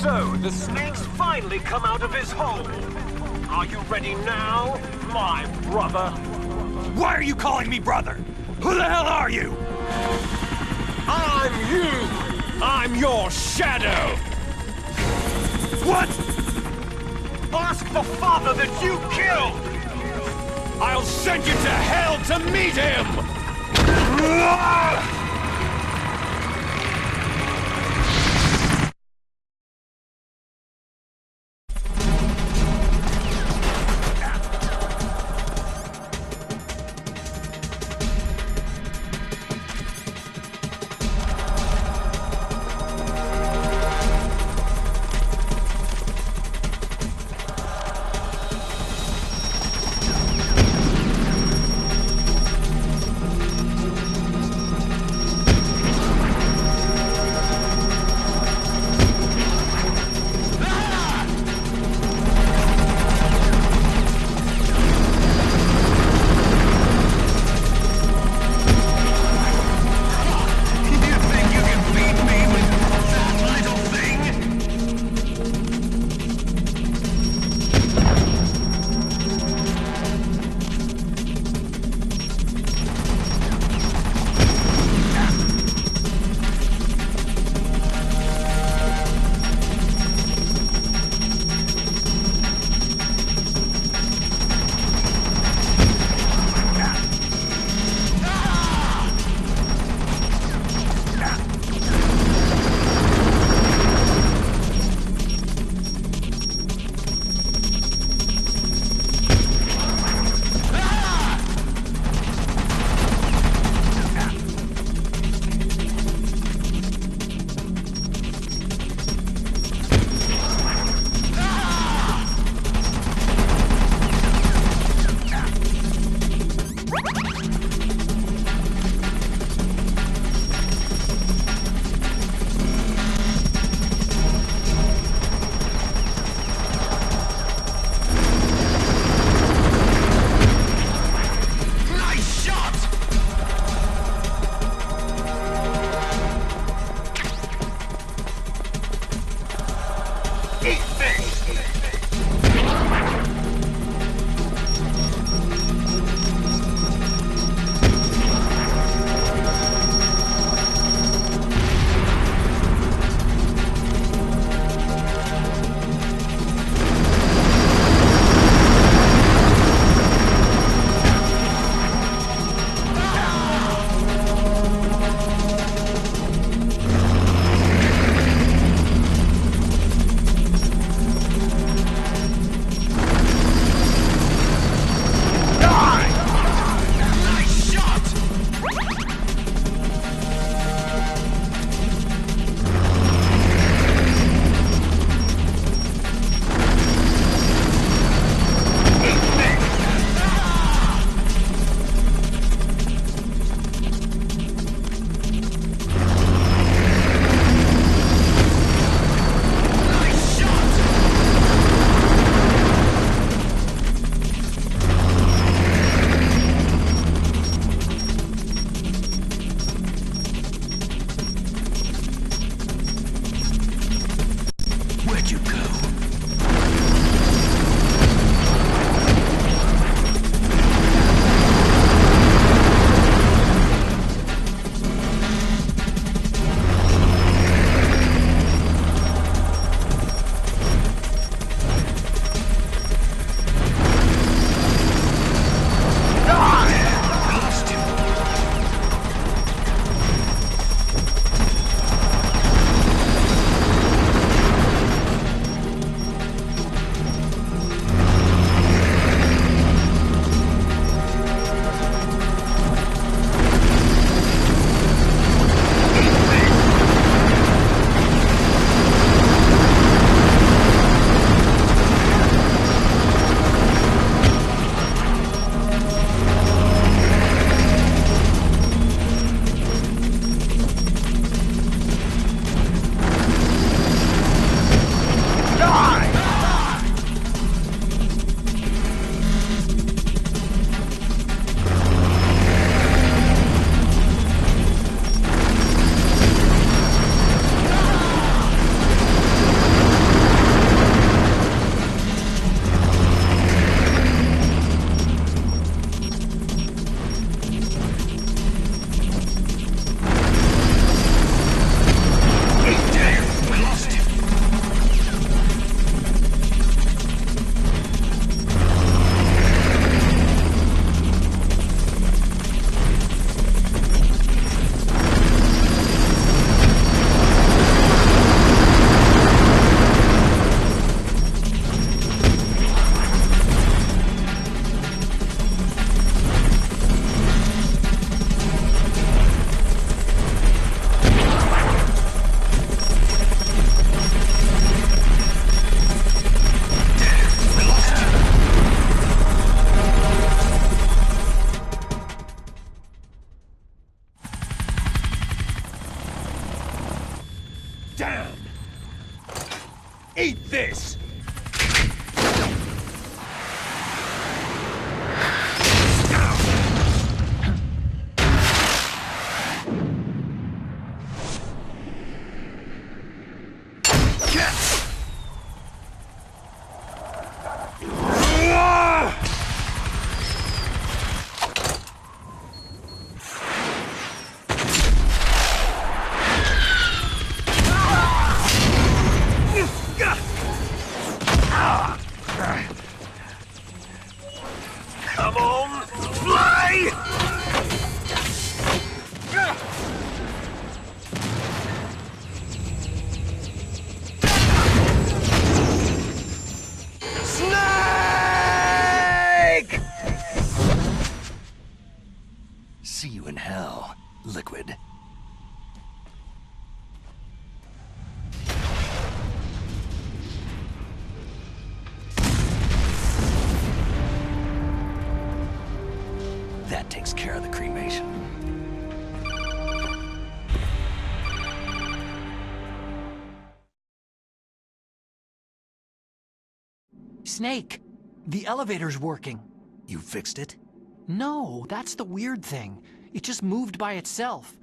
So, the snake's finally come out of his hole. Are you ready now, my brother? Why are you calling me brother? Who the hell are you? I'm you! I'm your shadow! What? Ask the father that you killed! I'll send you to hell to meet him! this! Come on, fly! Snake! See you in hell, Liquid. That takes care of the cremation. Snake, the elevator's working. You fixed it? No, that's the weird thing. It just moved by itself.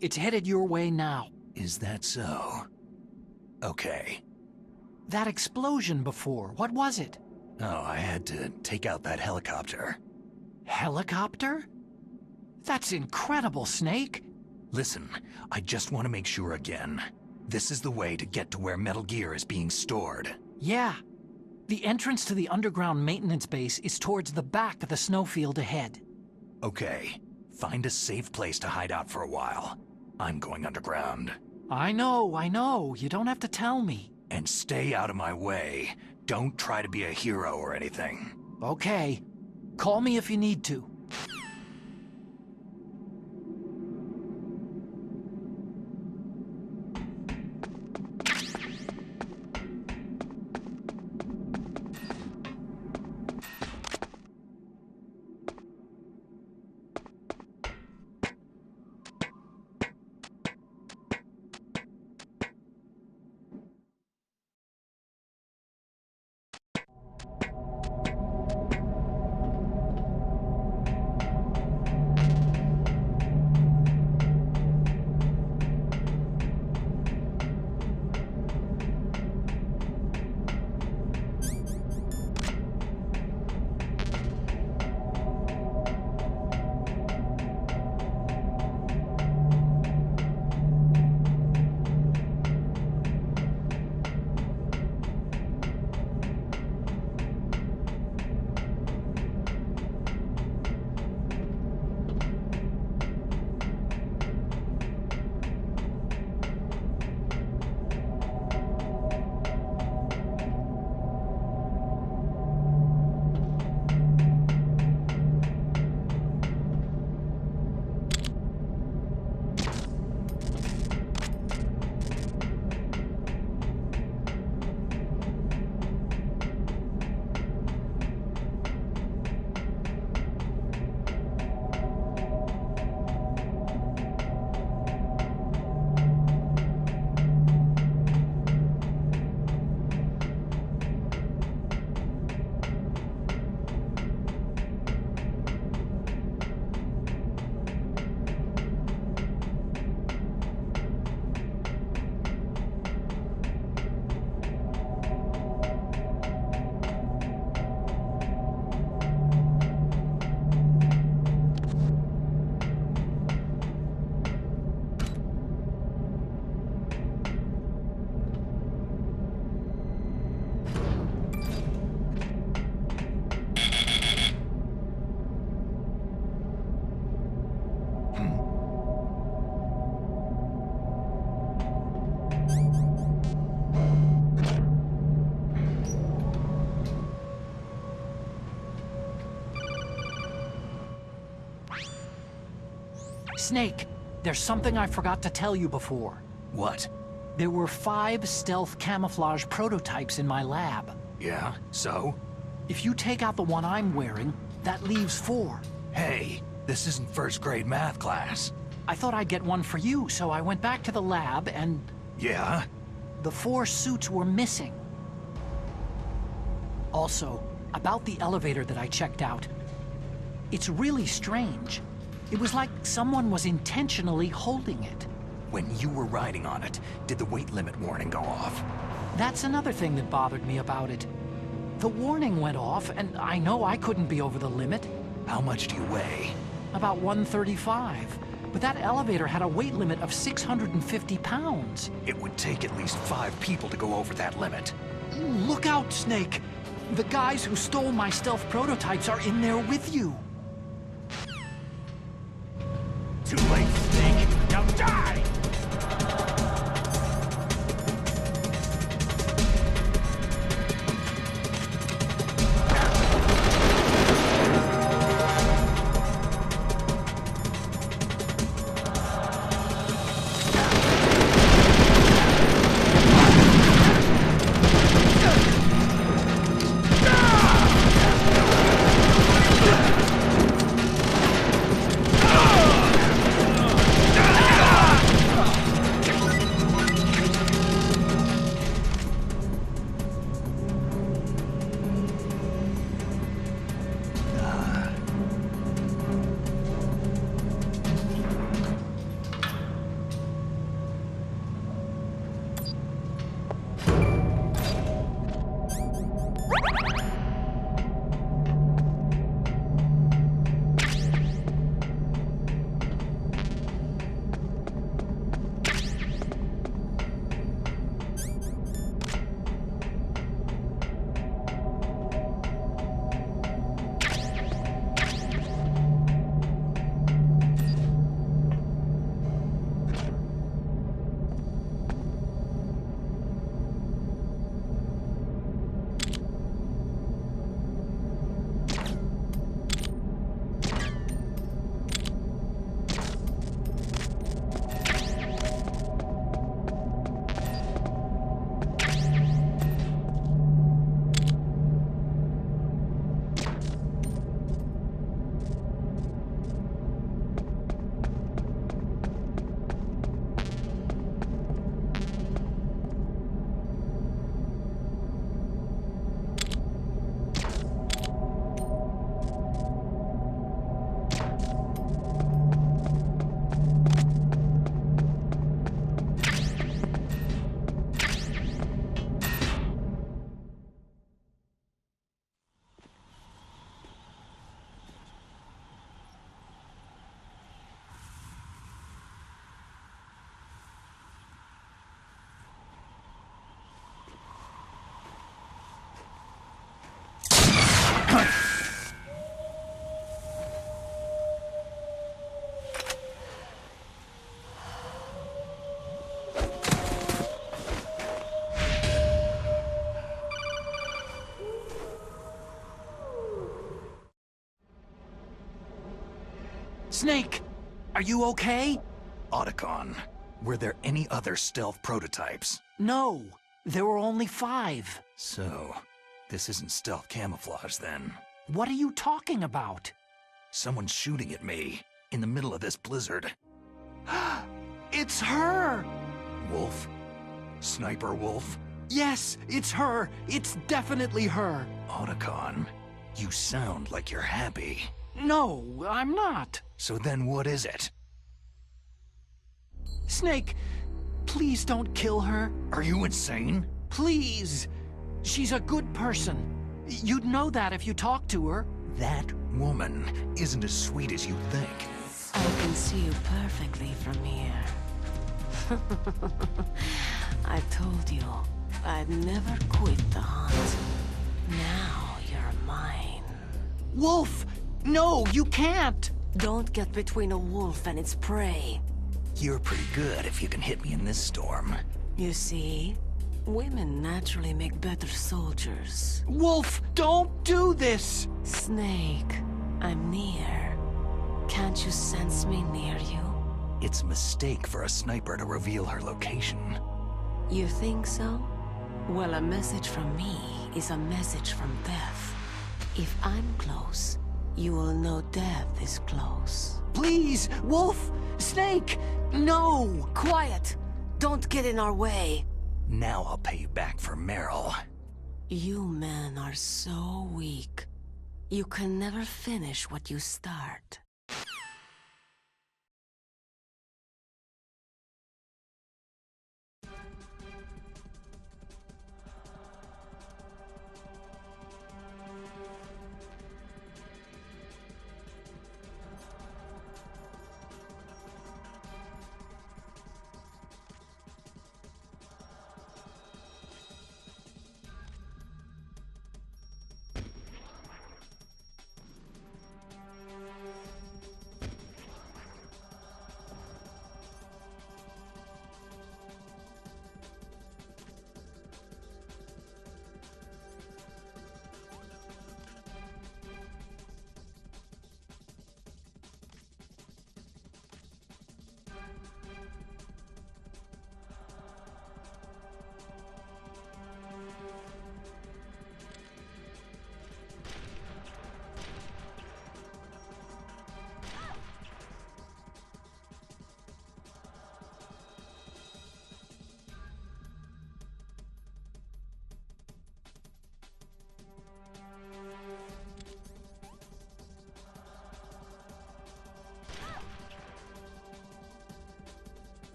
It's headed your way now. Is that so? Okay. That explosion before, what was it? Oh, I had to take out that helicopter. Helicopter? That's incredible, Snake. Listen, I just want to make sure again. This is the way to get to where Metal Gear is being stored. Yeah. The entrance to the underground maintenance base is towards the back of the snowfield ahead. Okay. Find a safe place to hide out for a while. I'm going underground. I know. You don't have to tell me. And stay out of my way. Don't try to be a hero or anything. Okay. Call me if you need to. Snake, there's something I forgot to tell you before. What? There were 5 stealth camouflage prototypes in my lab. Yeah, so? If you take out the one I'm wearing, that leaves 4. Hey, this isn't first grade math class. I thought I'd get one for you, so I went back to the lab and... Yeah? The 4 suits were missing. Also, about the elevator that I checked out. It's really strange. It was like someone was intentionally holding it. When you were riding on it, did the weight limit warning go off? That's another thing that bothered me about it. The warning went off, and I know I couldn't be over the limit. How much do you weigh? About 135. But that elevator had a weight limit of 650 pounds. It would take at least 5 people to go over that limit. Look out, Snake! The guys who stole my stealth prototypes are in there with you. Too late, Snake! Now die! Snake, are you okay? Otacon, were there any other stealth prototypes? No, there were only 5. So, this isn't stealth camouflage then. What are you talking about? Someone's shooting at me, in the middle of this blizzard. It's her! Wolf? Sniper Wolf? Yes, it's her! It's definitely her! Otacon, you sound like you're happy. No, I'm not. So then what is it? Snake, please don't kill her. Are you insane? Please! She's a good person. You'd know that if you talked to her. That woman isn't as sweet as you think. I can see you perfectly from here. I told you, I'd never quit the hunt. Now you're mine. Wolf! No, you can't! Don't get between a wolf and its prey. You're pretty good if you can hit me in this storm. You see, women naturally make better soldiers. Wolf, don't do this! Snake, I'm near. Can't you sense me near you? It's a mistake for a sniper to reveal her location. You think so? Well, a message from me is a message from death. If I'm close, you will know death is close. Please, Wolf! Snake! No! Quiet! Don't get in our way. Now I'll pay you back for Meryl. You men are so weak. You can never finish what you start.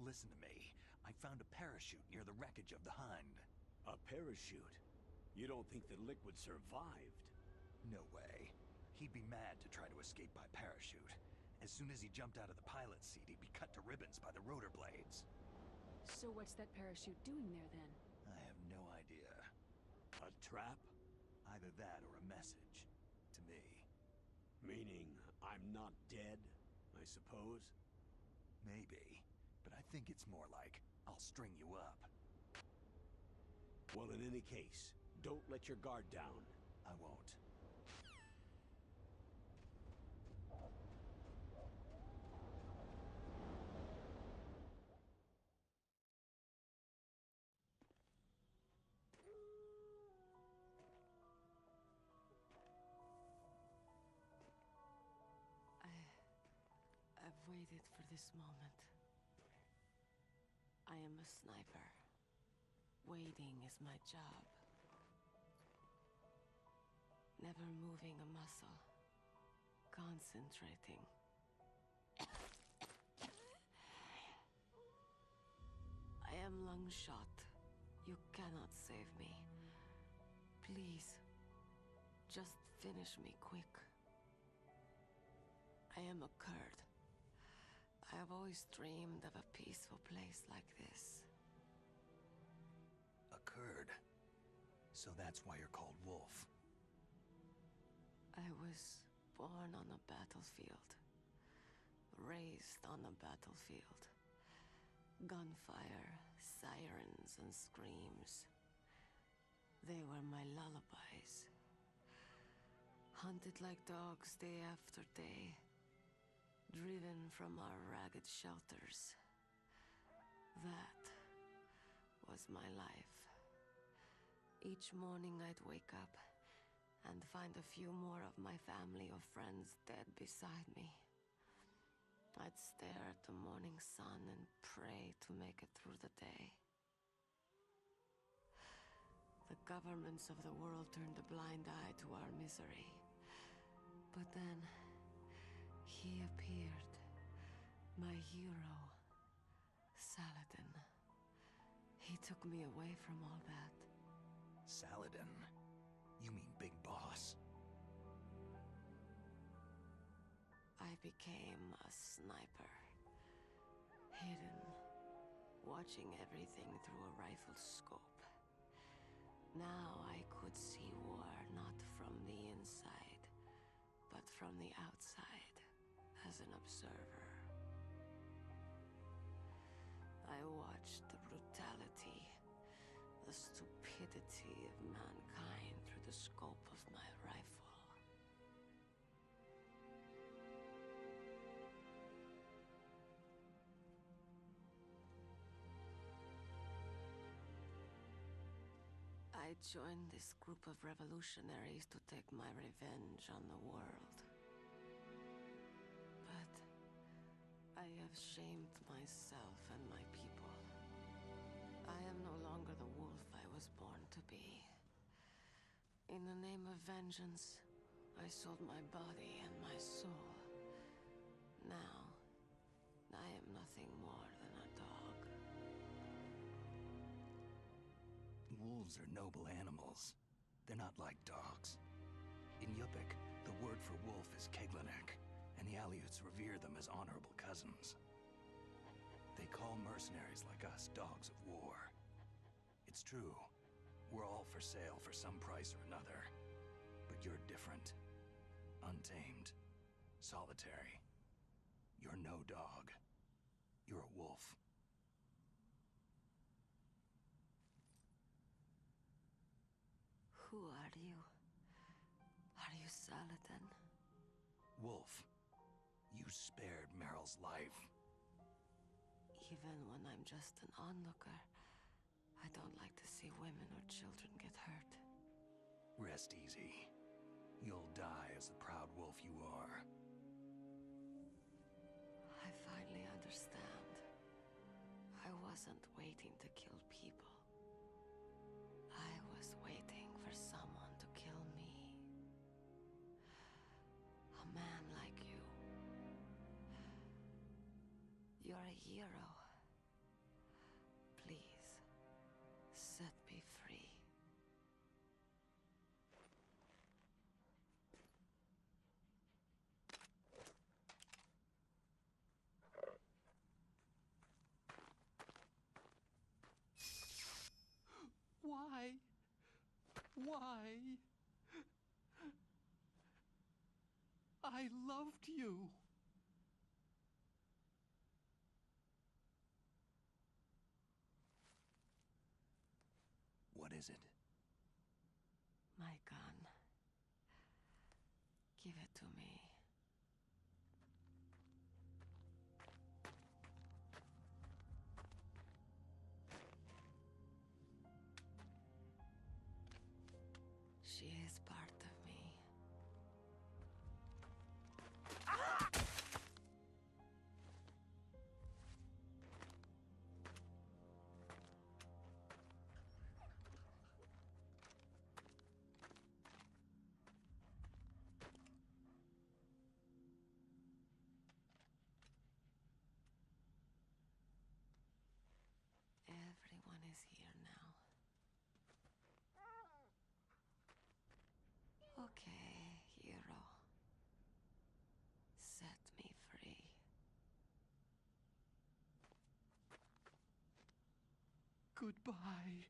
Listen to me. I found a parachute near the wreckage of the Hind. A parachute? You don't think that Liquid survived? No way. He'd be mad to try to escape by parachute. As soon as he jumped out of the pilot's seat, he'd be cut to ribbons by the rotor blades. So what's that parachute doing there, then? I have no idea. A trap? Either that or a message. To me. Meaning, I'm not dead, I suppose? Maybe. But I think it's more like, I'll string you up. Well, in any case, don't let your guard down. I won't. I've waited for this moment. I am a sniper. Waiting is my job. Never moving a muscle. Concentrating. I am Longshot. You cannot save me. Please, just finish me quick. I am a Kurd. I have always dreamed of a peaceful place like this. A Kurd? So that's why you're called Wolf. I was born on a battlefield. Raised on a battlefield. Gunfire, sirens, and screams. They were my lullabies. Hunted like dogs day after day. Driven from our ragged shelters. That was my life. Each morning I'd wake up and find a few more of my family or friends dead beside me. I'd stare at the morning sun and pray to make it through the day. The governments of the world turned a blind eye to our misery. But then, he appeared. My hero, Saladin. He took me away from all that. Saladin? You mean Big Boss? I became a sniper. Hidden, watching everything through a rifle's scope. Now I could see war not from the inside, but from the outside, as an observer. I watched the brutality, the stupidity of mankind through the scope of my rifle. I joined this group of revolutionaries to take my revenge on the world. But I have shamed myself and my people. I am no longer the wolf I was born to be. In the name of vengeance, I sold my body and my soul. Now, I am nothing more than a dog. Wolves are noble animals. They're not like dogs. In Yupik, the word for wolf is Keglanek, and the Aleuts revere them as honorable cousins. They call mercenaries like us dogs of war. It's true. We're all for sale for some price or another. But you're different. Untamed. Solitary. You're no dog. You're a wolf. Who are you? Are you Saladin? Wolf. You spared Meryl's life. Even when I'm just an onlooker, I don't like to see women or children get hurt. Rest easy. You'll die as the proud wolf you are. I finally understand. I wasn't waiting to kill people. I was waiting for someone to kill me. A man like you. You're a hero. Why? I loved you. What is it? My gun. Give it to me. She is part of me. Everyone is here now. Okay, hero. Set me free. Goodbye.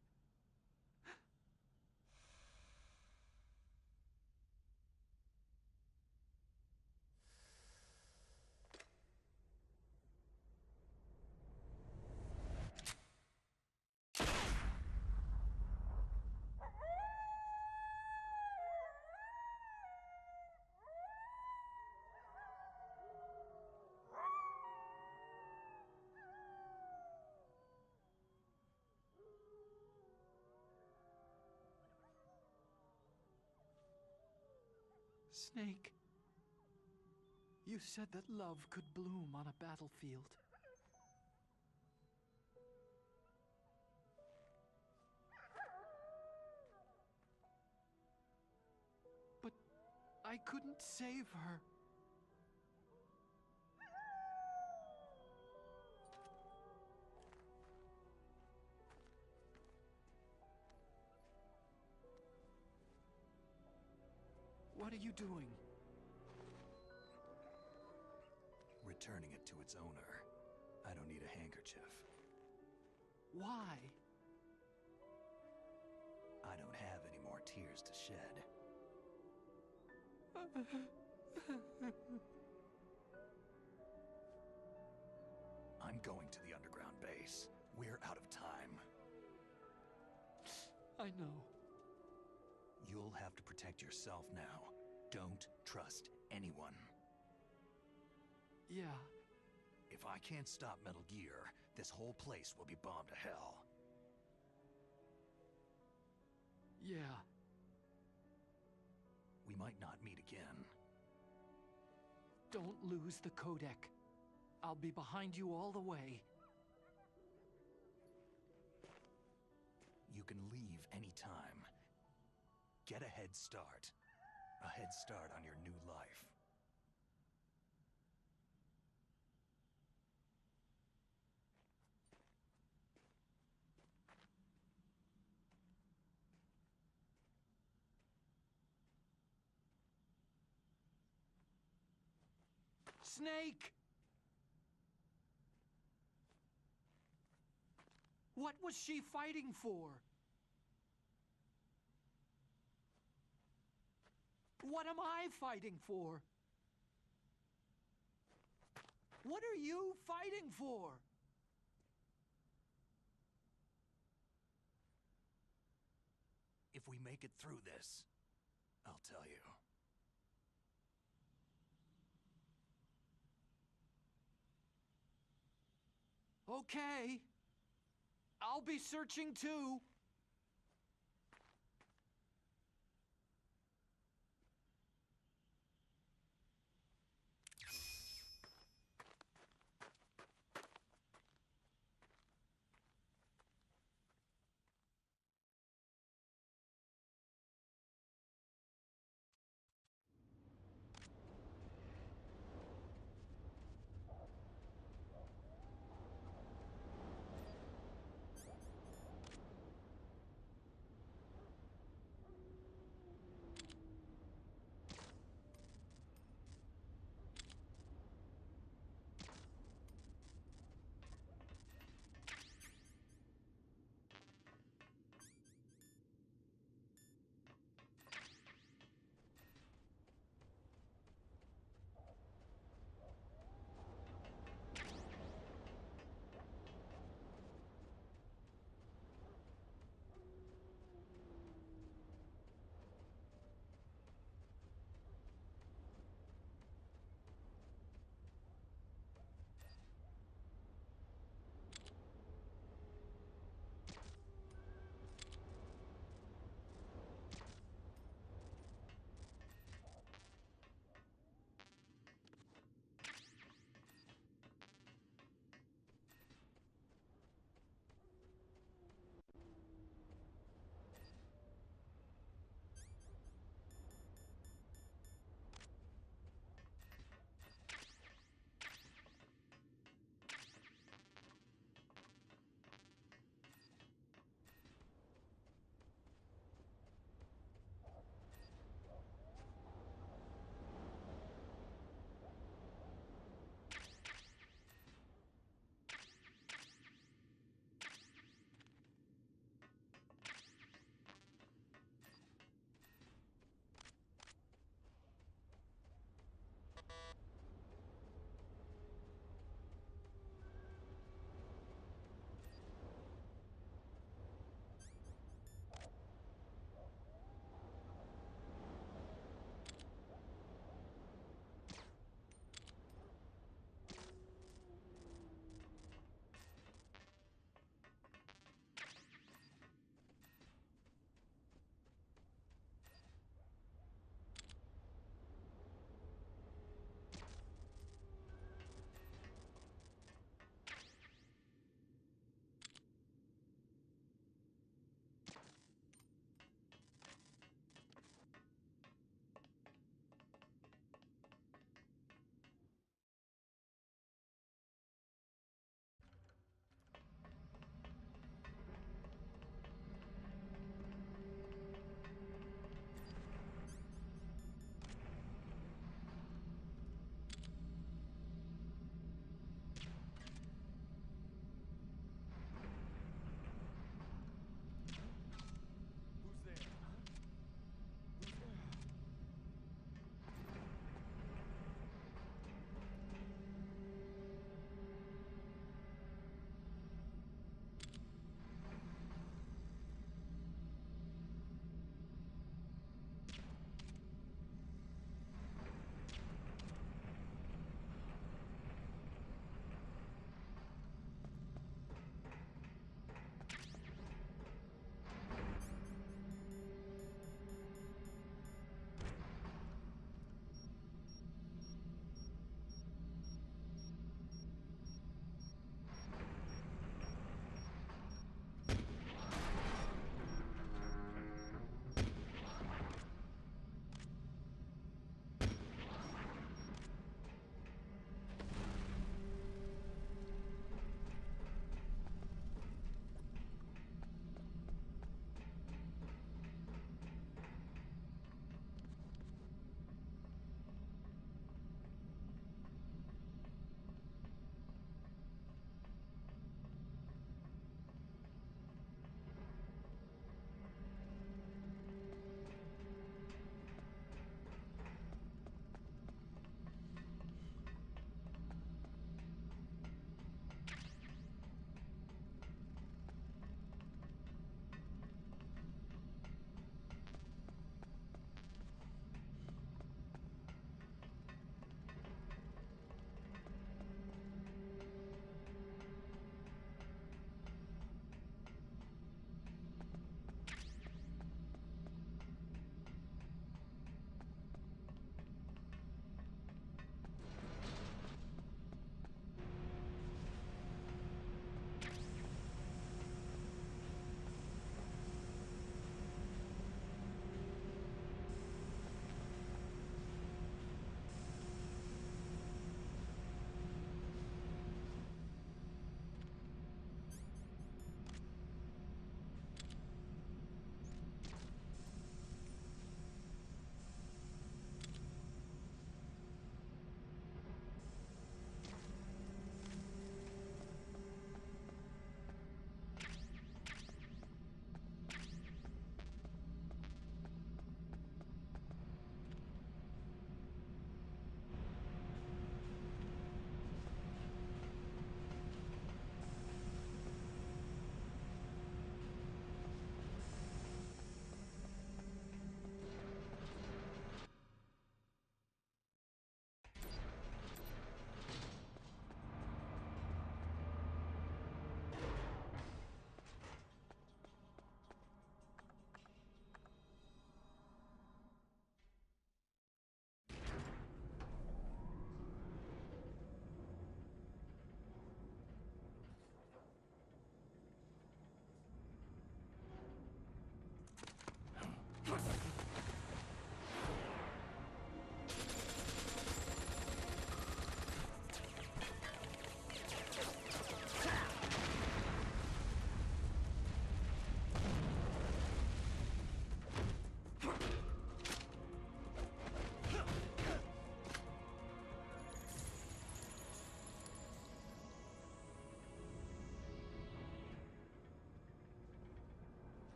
Snake, you said that love could bloom on a battlefield. But I couldn't save her. What are you doing? Returning it to its owner. I don't need a handkerchief. Why? I don't have any more tears to shed. I'm going to the underground base. We're out of time. I know. You'll have to protect yourself now. Don't trust anyone. Yeah. If I can't stop Metal Gear, this whole place will be bombed to hell. Yeah. We might not meet again. Don't lose the codec. I'll be behind you all the way. You can leave anytime. Get a head start. A head start on your new life. Snake! What was she fighting for? What am I fighting for? What are you fighting for? If we make it through this, I'll tell you. Okay. I'll be searching too.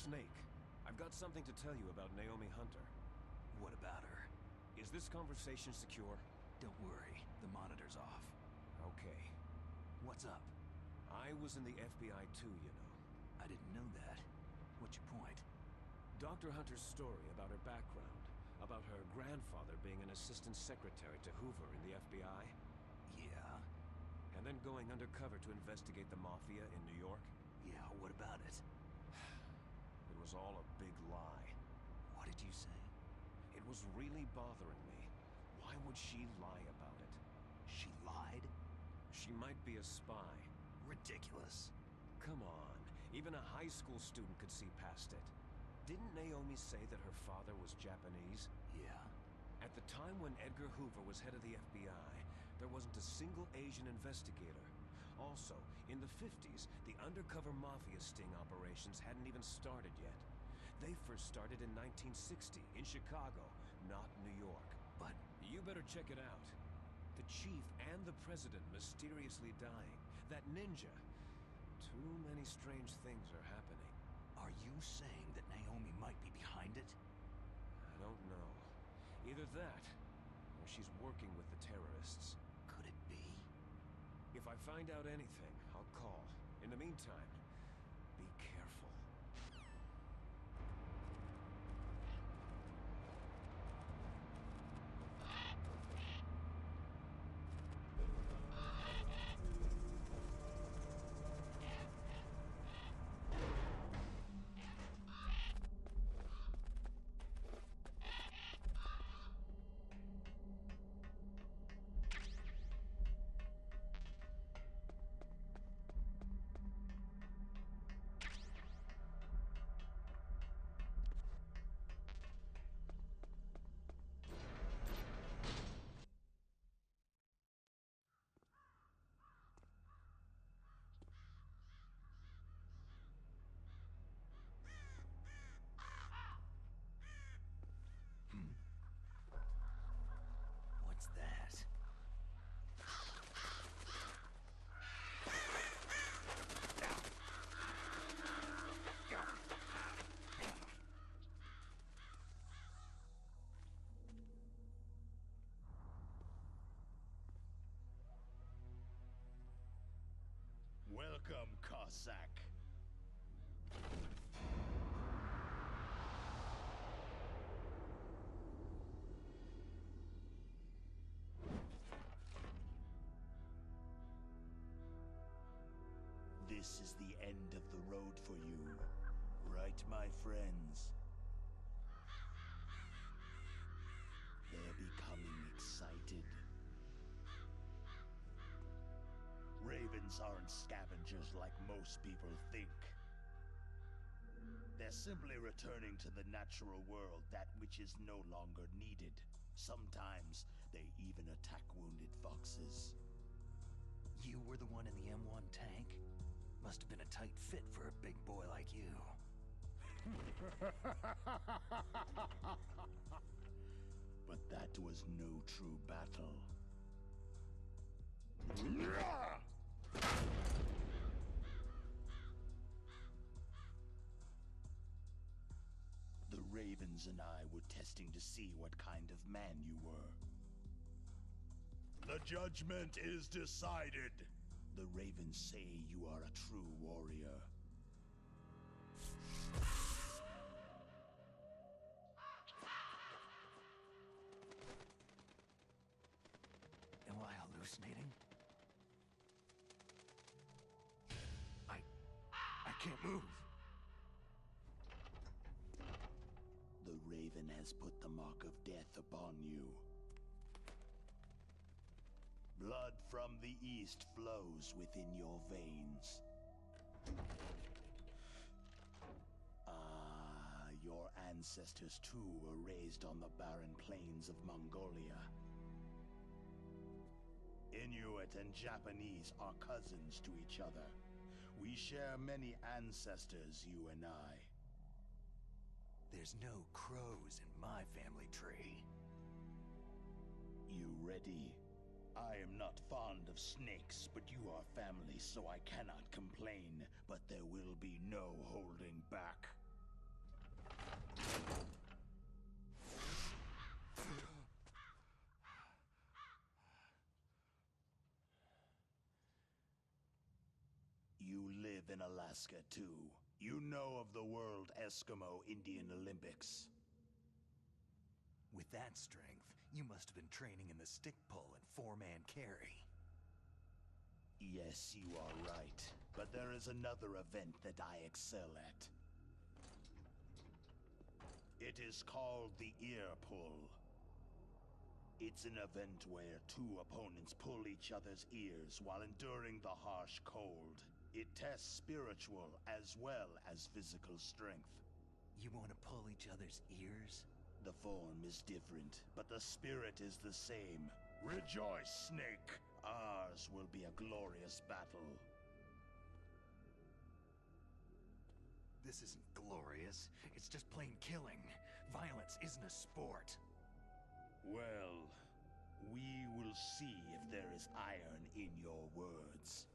Snake, I've got something to tell you about Naomi Hunter. What about her? Is this conversation secure? Don't worry, the monitor's off. Okay. What's up? I was in the FBI too, you know. I didn't know that. What's your point? Dr. Hunter's story about her background, about her grandfather being an assistant secretary to Hoover in the FBI. Yeah? And then going undercover to investigate the Mafia in New York. Yeah, what about it? It was all a big lie. What did you say? It was really bothering me. Why would she lie about it? She lied? She might be a spy. Ridiculous. Come on, even a high school student could see past it. Didn't Naomi say that her father was Japanese? Yeah. At the time when Edgar Hoover was head of the FBI, there wasn't a single Asian investigator. Also, in the 50s, the undercover mafia sting operations hadn't even started yet. They first started in 1960, in Chicago, not New York. But you better check it out. The chief and the president mysteriously dying. That ninja. Too many strange things are happening. Are you saying that Naomi might be behind it? I don't know. Either that, or she's working with the terrorists. Could it be? If I find out anything, I'll call. In the meantime, be careful. What's that? Welcome, Cossack. This is the end of the road for you, right, my friends? They're becoming excited. Ravens aren't scavengers like most people think. They're simply returning to the natural world, that which is no longer needed. Sometimes they even attack wounded foxes. You were the one in the M1 tank? Must have been a tight fit for a big boy like you. But that was no true battle. The Ravens and I were testing to see what kind of man you were. The judgment is decided. The Ravens say you are a true warrior. Am I hallucinating? I can't move. The Raven has put the mark of death upon you. Blood from the east flows within your veins. Ah, your ancestors too were raised on the barren plains of Mongolia. Inuit and Japanese are cousins to each other. We share many ancestors, you and I. There's no crows in my family tree. You ready? I am not fond of snakes, but you are family, so I cannot complain. But there will be no holding back. live in Alaska, too. You know of the World Eskimo Indian Olympics. With that strength, you must have been training in the stick pull and four-man carry. Yes, you are right. But there is another event that I excel at. It is called the ear pull. It's an event where two opponents pull each other's ears while enduring the harsh cold. It tests spiritual as well as physical strength. You want to pull each other's ears? The form is different, but the spirit is the same. Rejoice, Snake! Ours will be a glorious battle. This isn't glorious. It's just plain killing. Violence isn't a sport. Well, we will see if there is iron in your words.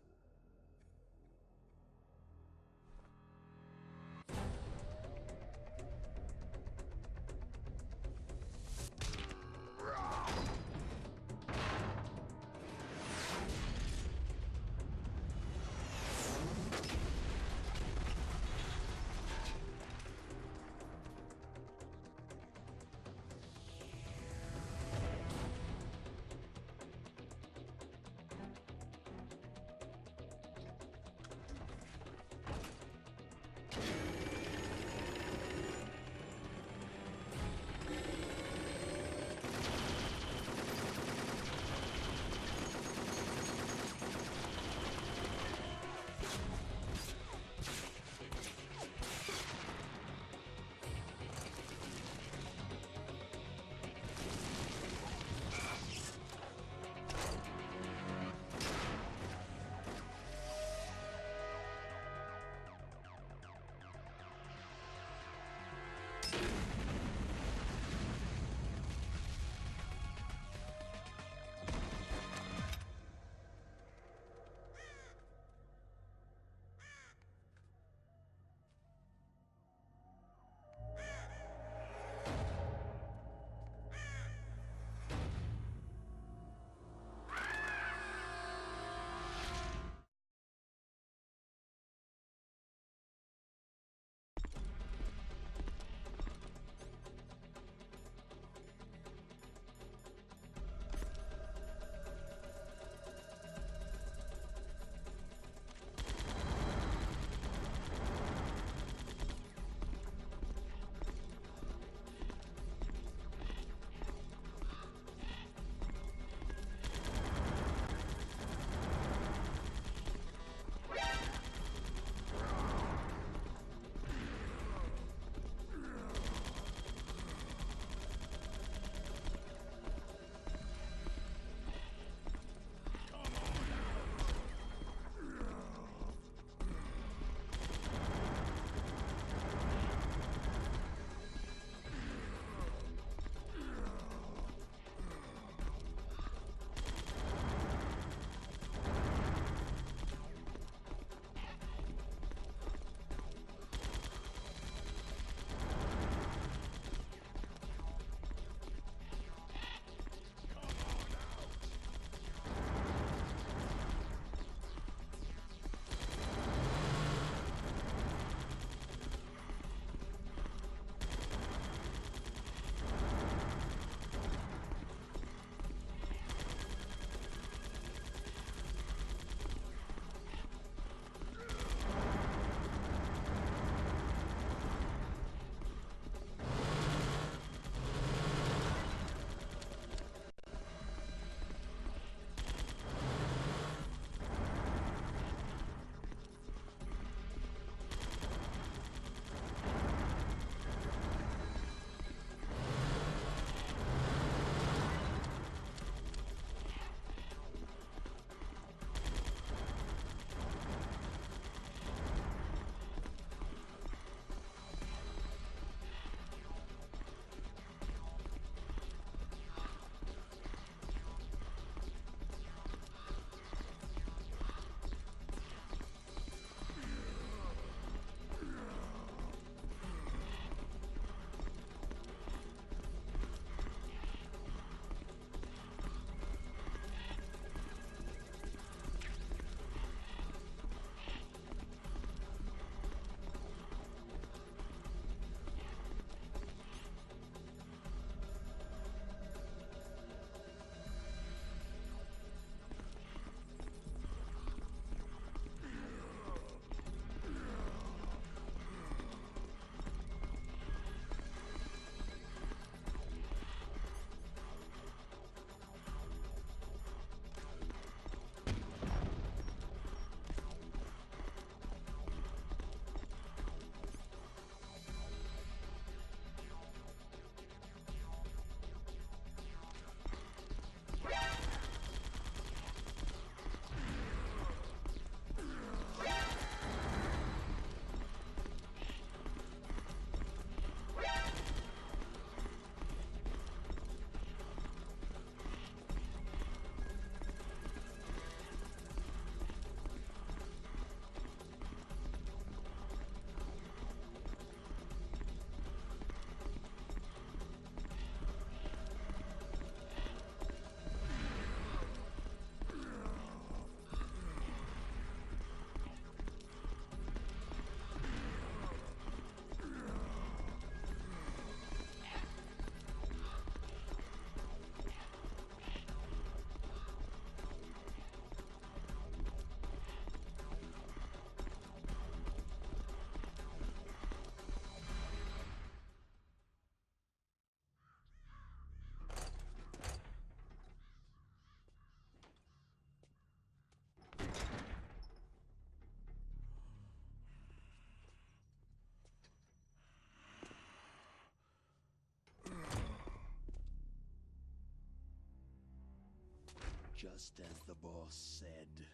Just as the boss said.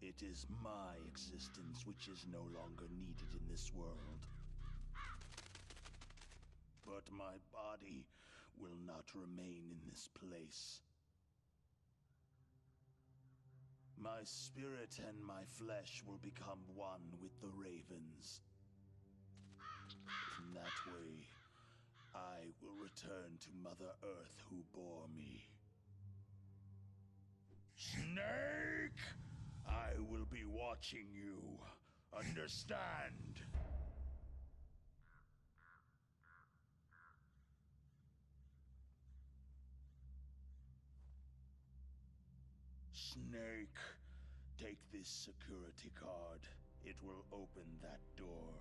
It is my existence which is no longer needed in this world. But my body will not remain in this place. My spirit and my flesh will become one with the ravens. In that way, I will return to Mother Earth who bore me. Snake! I will be watching you. Understand? Snake, take this security card. It will open that door.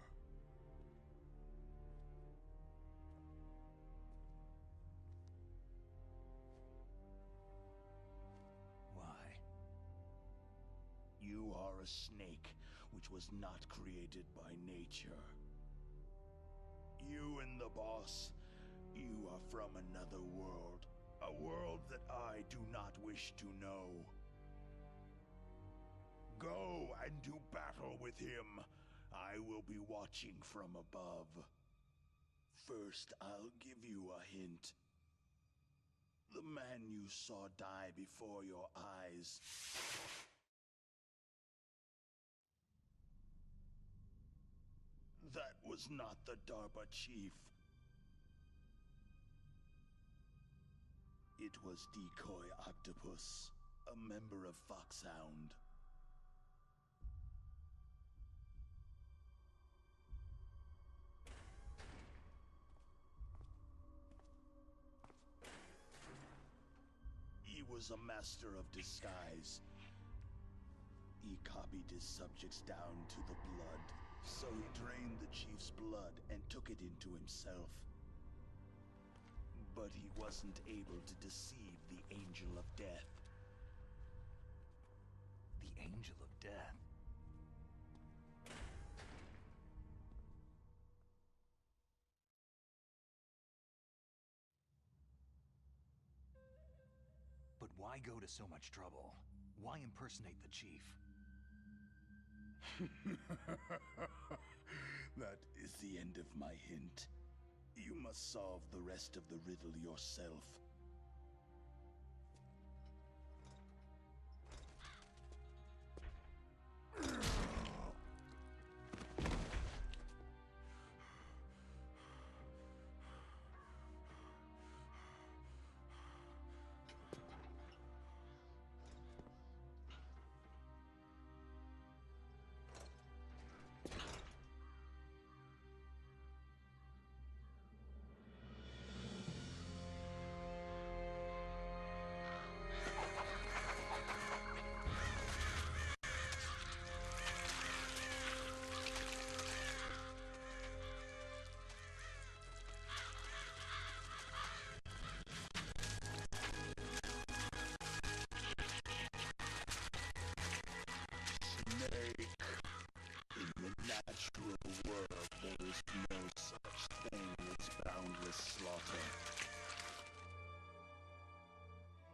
Why? You are a snake, which was not created by nature. You and the boss, you are from another world. A world that I do not wish to know. Go and do battle with him. I will be watching from above. First, I'll give you a hint. The man you saw die before your eyes. That was not the DARPA chief. It was Decoy Octopus, a member of Foxhound. He was a master of disguise. He copied his subjects down to the blood, so he drained the chief's blood and took it into himself. But he wasn't able to deceive the Angel of Death. The Angel of Death? But why go to so much trouble? Why impersonate the chief? That is the end of my hint. You must solve the rest of the riddle yourself.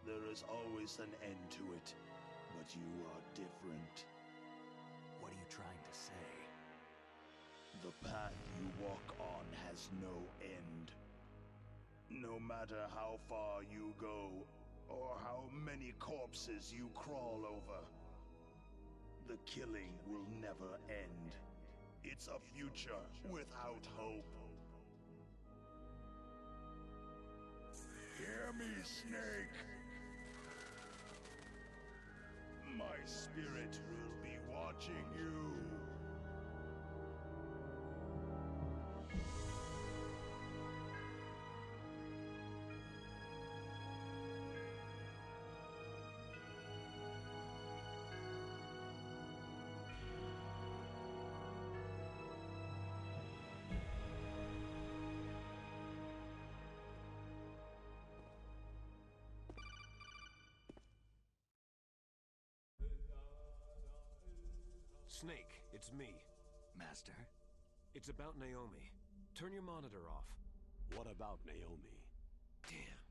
There is always an end to it, but you are different. What are you trying to say? The path you walk on has no end. No matter how far you go, or how many corpses you crawl over, the killing will never end. It's a future without hope. Hear me, Snake! My spirit will be watching you. Snake, it's me. Master? It's about Naomi. Turn your monitor off. What about Naomi? Damn.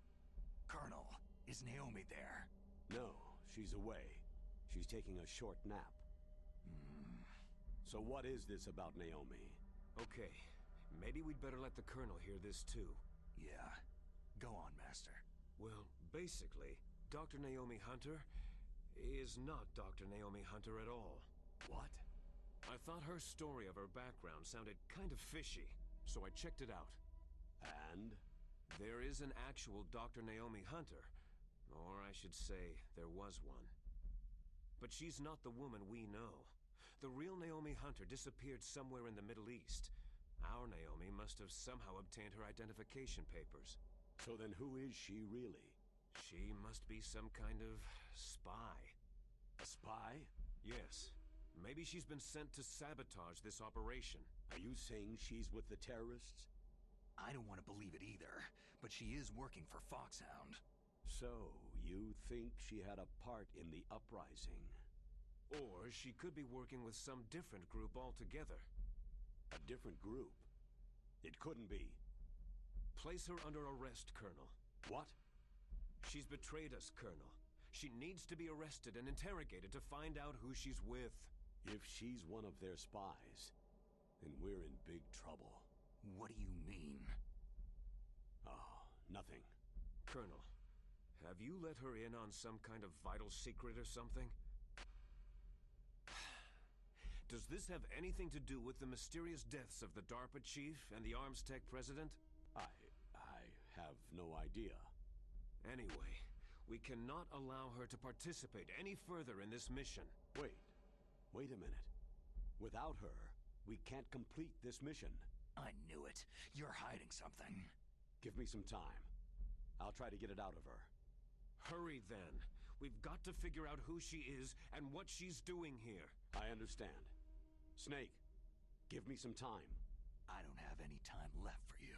Colonel, Is Naomi there? No, she's away. She's taking a short nap. So what is this about Naomi? Okay, maybe we'd better let the Colonel hear this too. Yeah. Go on, Master. Well, basically, Dr. Naomi Hunter is not Dr. Naomi Hunter at all. What? I thought her story of her background sounded kind of fishy, so I checked it out. And? There is an actual Dr. Naomi Hunter, or I should say, there was one. But she's not the woman we know. The real Naomi Hunter disappeared somewhere in the Middle East. Our Naomi must have somehow obtained her identification papers. So then who is she really? She must be some kind of spy. A spy? Yes. Maybe she's been sent to sabotage this operation. Are you saying she's with the terrorists? I don't want to believe it either, but she is working for Foxhound. So, you think she had a part in the uprising? Or she could be working with some different group altogether. A different group? It couldn't be. Place her under arrest, Colonel. What? She's betrayed us, Colonel. She needs to be arrested and interrogated to find out who she's with. If she's one of their spies, then we're in big trouble. What do you mean? Oh, nothing. Colonel, have you let her in on some kind of vital secret or something? Does this have anything to do with the mysterious deaths of the DARPA chief and the Arms Tech president? I have no idea. Anyway, we cannot allow her to participate any further in this mission. Wait a minute. Without her, we can't complete this mission. I knew it. You're hiding something. Give me some time. I'll try to get it out of her. Hurry then. We've got to figure out who she is and what she's doing here. I understand. Snake, give me some time. I don't have any time left for you.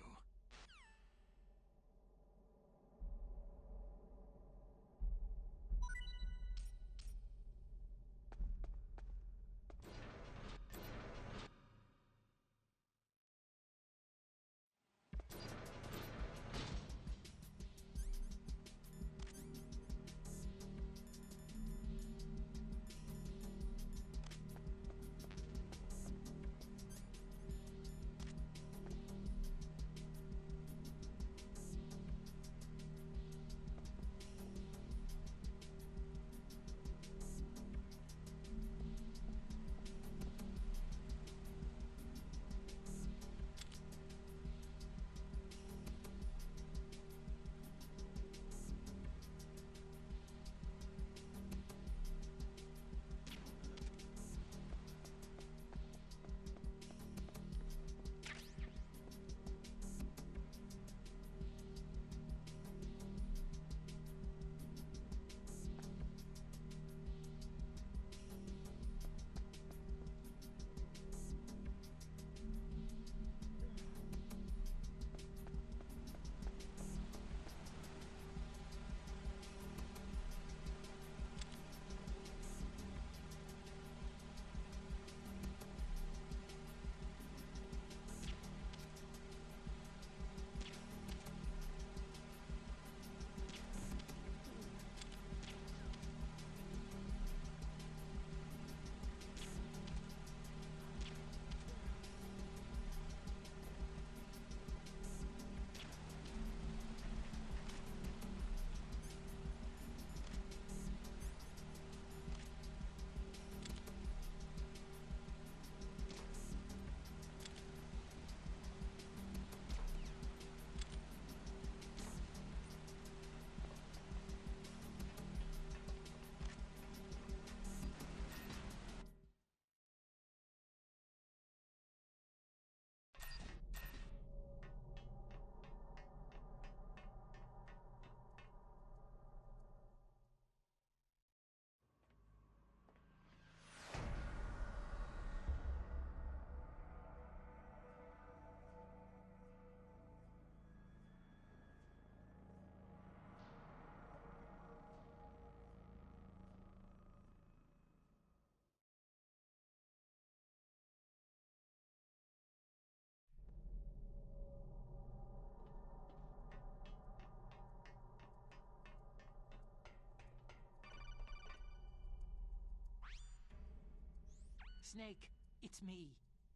Snake, it's me.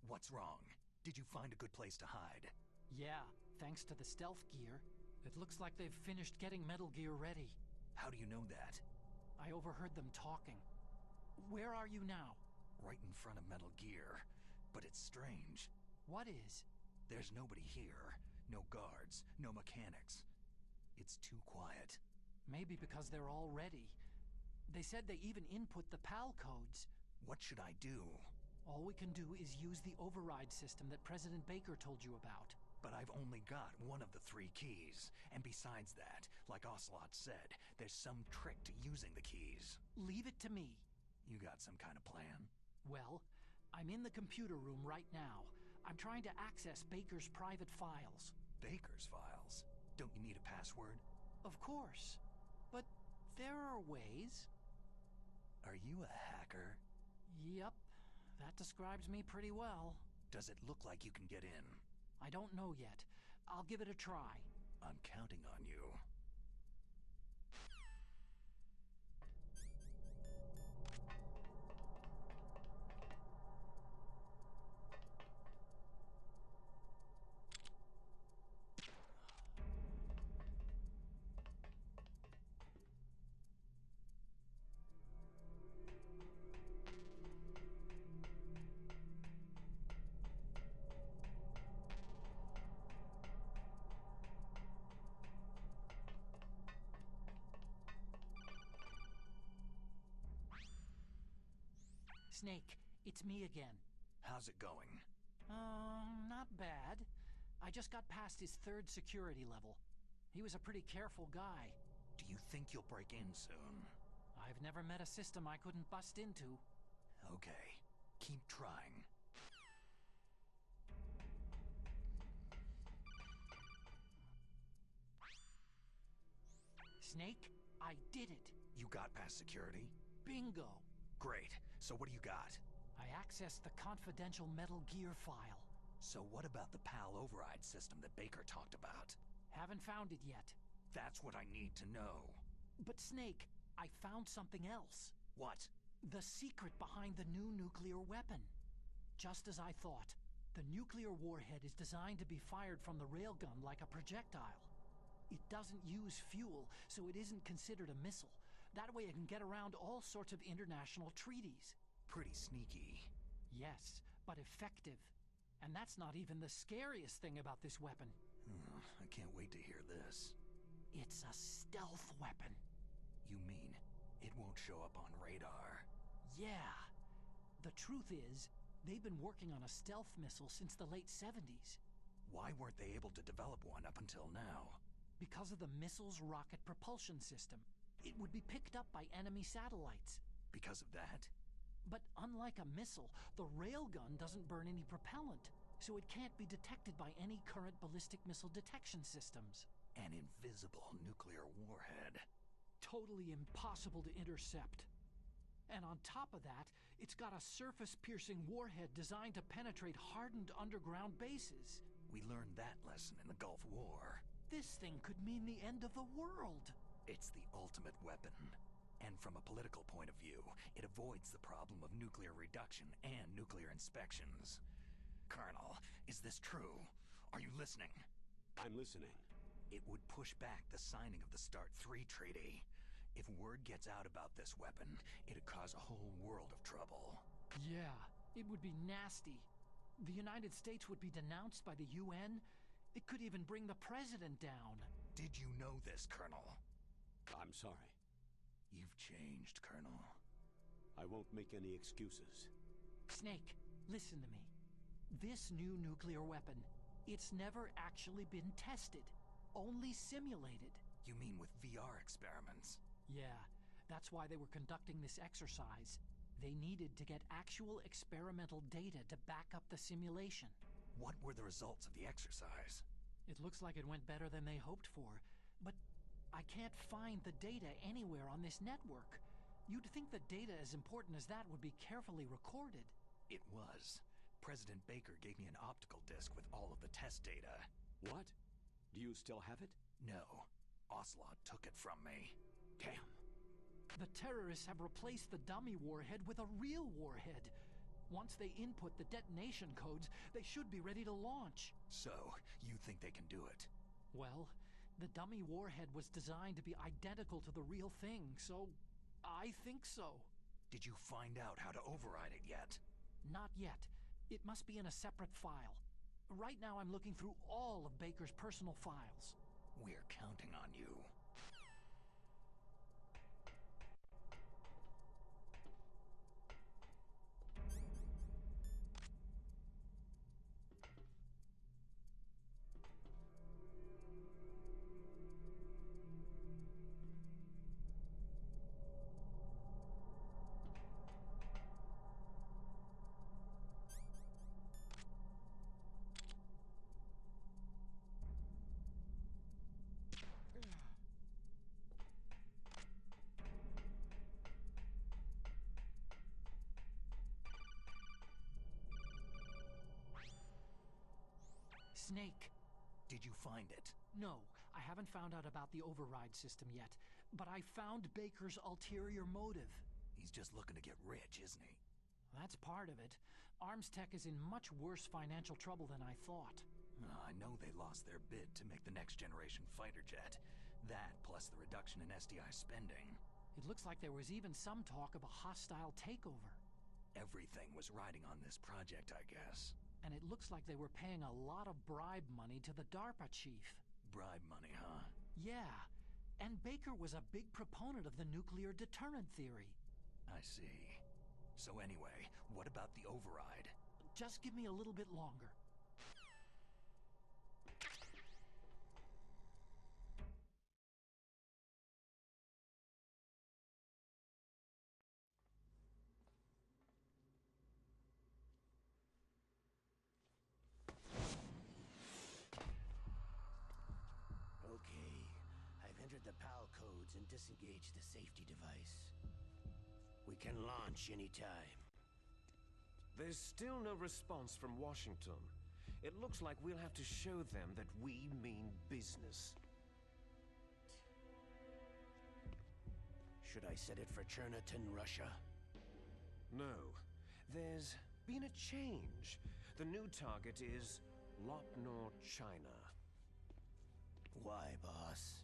What's wrong? Did you find a good place to hide? Yeah, thanks to the stealth gear. It looks like they've finished getting Metal Gear ready. How do you know that? I overheard them talking. Where are you now? Right in front of Metal Gear. But it's strange. What is? There's nobody here. No guards, no mechanics. It's too quiet. Maybe because they're all ready. They said they even input the PAL codes. What should I do? All we can do is use the override system that President Baker told you about. But I've only got one of the 3 keys. And besides that, like Ocelot said, there's some trick to using the keys. Leave it to me. You got some kind of plan? Well, I'm in the computer room right now. I'm trying to access Baker's private files. Baker's files? Don't you need a password? Of course. But there are ways. Are you a hacker? Yep. That describes me pretty well. Does it look like you can get in? I don't know yet. I'll give it a try. I'm counting on you. Snake, it's me again. How's it going? Not bad. I just got past his 3rd security level. He was a pretty careful guy. Do you think you'll break in soon? I've never met a system I couldn't bust into. Okay. Keep trying. Snake, I did it. You got past security? Bingo. Great. So what do you got? I accessed the confidential Metal Gear file. So what about the PAL override system that Baker talked about? Haven't found it yet. That's what I need to know. But Snake, I found something else. What? The secret behind the new nuclear weapon. Just as I thought, the nuclear warhead is designed to be fired from the railgun like a projectile. It doesn't use fuel, so it isn't considered a missile. That way it can get around all sorts of international treaties. Pretty sneaky. Yes, but effective. And that's not even the scariest thing about this weapon. I can't wait to hear this. It's a stealth weapon. You mean it won't show up on radar? Yeah. The truth is, they've been working on a stealth missile since the late 70s. Why weren't they able to develop one up until now? Because of the missile's rocket propulsion system. It would be picked up by enemy satellites. Because of that? But unlike a missile, the railgun doesn't burn any propellant, so it can't be detected by any current ballistic missile detection systems. An invisible nuclear warhead. Totally impossible to intercept. And on top of that, it's got a surface-piercing warhead designed to penetrate hardened underground bases. We learned that lesson in the Gulf War. This thing could mean the end of the world. It's the ultimate weapon. And from a political point of view, it avoids the problem of nuclear reduction and nuclear inspections. Colonel, is this true? Are you listening? I'm listening. It would push back the signing of the START 3 treaty. If word gets out about this weapon, it'd cause a whole world of trouble. Yeah, it would be nasty. The United States would be denounced by the UN. It could even bring the president down. Did you know this, Colonel? I'm sorry. You've changed, Colonel. I won't make any excuses. Snake, listen to me. This new nuclear weapon, it's never actually been tested. Only simulated. You mean with VR experiments? Yeah, that's why they were conducting this exercise. They needed to get actual experimental data to back up the simulation. What were the results of the exercise? It looks like it went better than they hoped for, but I can't find the data anywhere on this network. You'd think the data as important as that would be carefully recorded. It was. President Baker gave me an optical disc with all of the test data. What? Do you still have it? No. Ocelot took it from me. Damn. The terrorists have replaced the dummy warhead with a real warhead. Once they input the detonation codes, they should be ready to launch. So, you think they can do it? Well, the dummy warhead was designed to be identical to the real thing, so I think so. Did you find out how to override it yet? Not yet. It must be in a separate file. Right now I'm looking through all of Baker's personal files. We're counting on you. Snake. Did you find it? No, I haven't found out about the override system yet, but I found Baker's ulterior motive. He's just looking to get rich, isn't he? That's part of it. Arms Tech is in much worse financial trouble than I thought. I know they lost their bid to make the next generation fighter jet. That, plus the reduction in SDI spending. It looks like there was even some talk of a hostile takeover. Everything was riding on this project, I guess. And it looks like they were paying a lot of bribe money to the DARPA chief. Bribe money, huh? Yeah. And Baker was a big proponent of the nuclear deterrent theory. I see. So anyway, what about the override? Just give me a little bit longer. Okay, I've entered the PAL codes and disengaged the safety device. We can launch anytime. There's still no response from Washington. It looks like we'll have to show them that we mean business. Should I set it for Cherniton, Russia? No. There's been a change. The new target is Lopnor, China. Why, boss?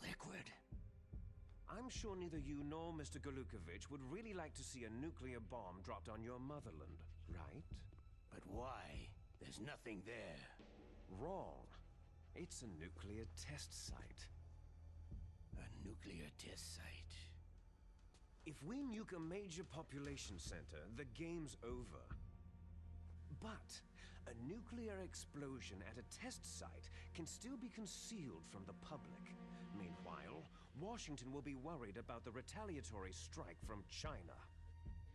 Liquid. I'm sure neither you nor Mr. Golukovich would really like to see a nuclear bomb dropped on your motherland, right? But why? There's nothing there. Wrong. It's a nuclear test site. A nuclear test site? If we nuke a major population center, the game's over. But a nuclear explosion at a test site can still be concealed from the public. Meanwhile, Washington will be worried about the retaliatory strike from China.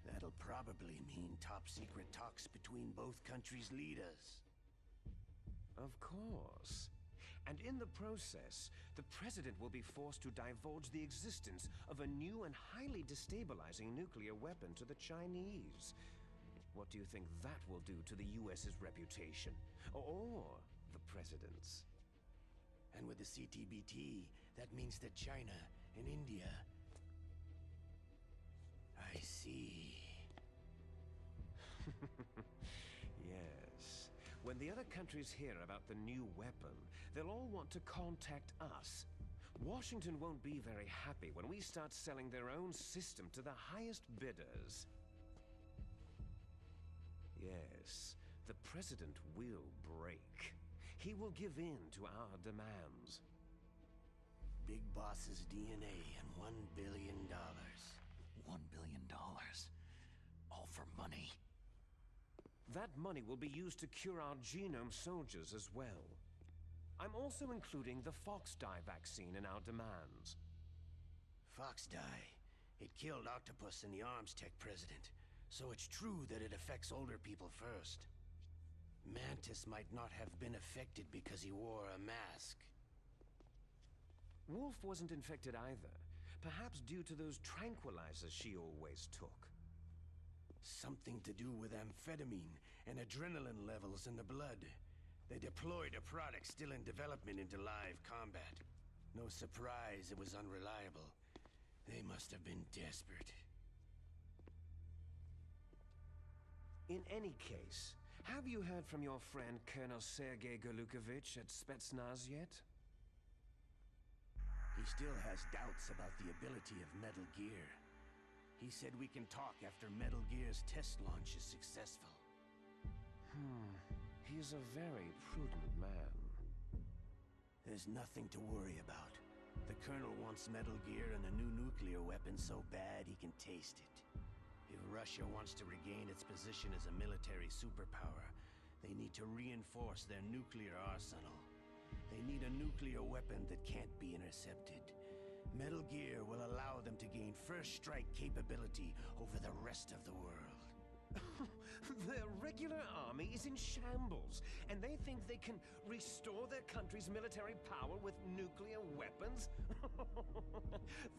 That'll probably mean top-secret talks between both countries' leaders. Of course. And in the process, the President will be forced to divulge the existence of a new and highly destabilizing nuclear weapon to the Chinese. What do you think that will do to the US's reputation? Or the President's? And with the CTBT, that means that China and India... I see. Yes. When the other countries hear about the new weapon, they'll all want to contact us. Washington won't be very happy when we start selling their own system to the highest bidders. Yes, the President will break. He will give in to our demands. Big Boss's DNA and $1 billion. $1 billion? All for money? That money will be used to cure our genome soldiers as well. I'm also including the Fox dye vaccine in our demands. Fox dye? It killed Octopus and the Arms Tech President. So it's true that it affects older people first. Mantis might not have been affected because he wore a mask. Wolf wasn't infected either. Perhaps due to those tranquilizers she always took. Something to do with amphetamine and adrenaline levels in the blood. They deployed a product still in development into live combat. No surprise it was unreliable. must have been desperate. In any case, have you heard from your friend Colonel Sergei Golukovich at Spetsnaz yet? He still has doubts about the ability of Metal Gear. He said we can talk after Metal Gear's test launch is successful. He's a very prudent man. There's nothing to worry about. The Colonel wants Metal Gear and a new nuclear weapon so bad he can taste it. If Russia wants to regain its position as a military superpower, they need to reinforce their nuclear arsenal. They need a nuclear weapon that can't be intercepted. Metal Gear will allow them to gain first strike capability over the rest of the world. Their regular army is in shambles, and they think they can restore their country's military power with nuclear weapons?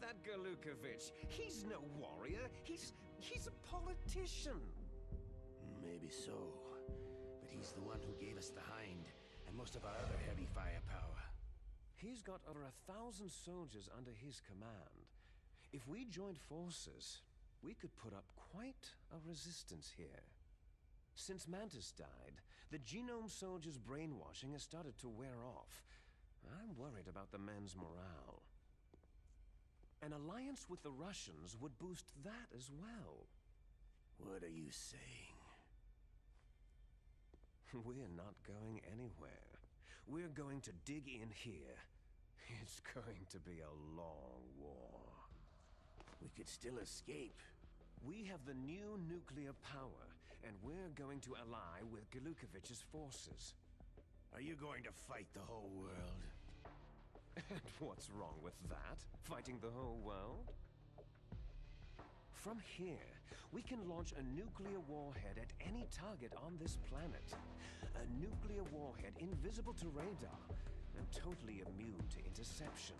That Golukovich, he's no warrior. He's a politician. Maybe so, but he's the one who gave us the Hind and most of our other heavy firepower. He's got over 1,000 soldiers under his command. If we joined forces, we could put up quite a resistance here. Since Mantis died, the Genome Soldiers' brainwashing has started to wear off. I'm worried about the men's morale. An alliance with the Russians would boost that as well. What are you saying? We're not going anywhere. We're going to dig in here. It's going to be a long war. We could still escape. We have the new nuclear power, and we're going to ally with Golukovich's forces. Are you going to fight the whole world? And what's wrong with that? Fighting the whole world? From here, we can launch a nuclear warhead at any target on this planet. A nuclear warhead invisible to radar and totally immune to interception.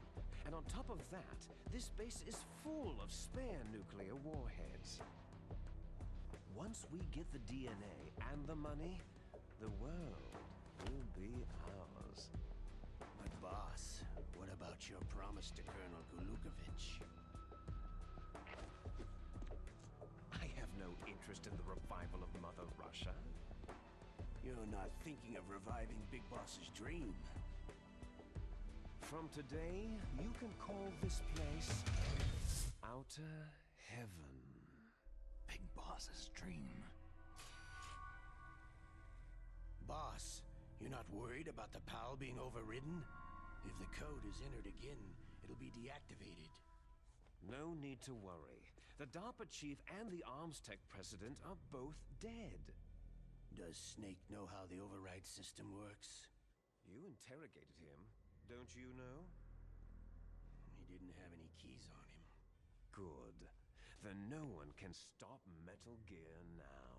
And on top of that, this base is full of spare nuclear warheads. Once we get the DNA and the money, the world will be ours. But boss, what about your promise to Colonel Golukovich? I have no interest in the revival of Mother Russia. You're not thinking of reviving Big Boss's dream. From today, you can call this place Outer Heaven. Big Boss's dream. Boss, you're not worried about the PAL being overridden? If the code is entered again, it'll be deactivated. No need to worry. The DARPA chief and the arms tech president are both dead. Does Snake know how the override system works? You interrogated him, don't you know? He didn't have any keys on him. Good. Then no one can stop Metal Gear now.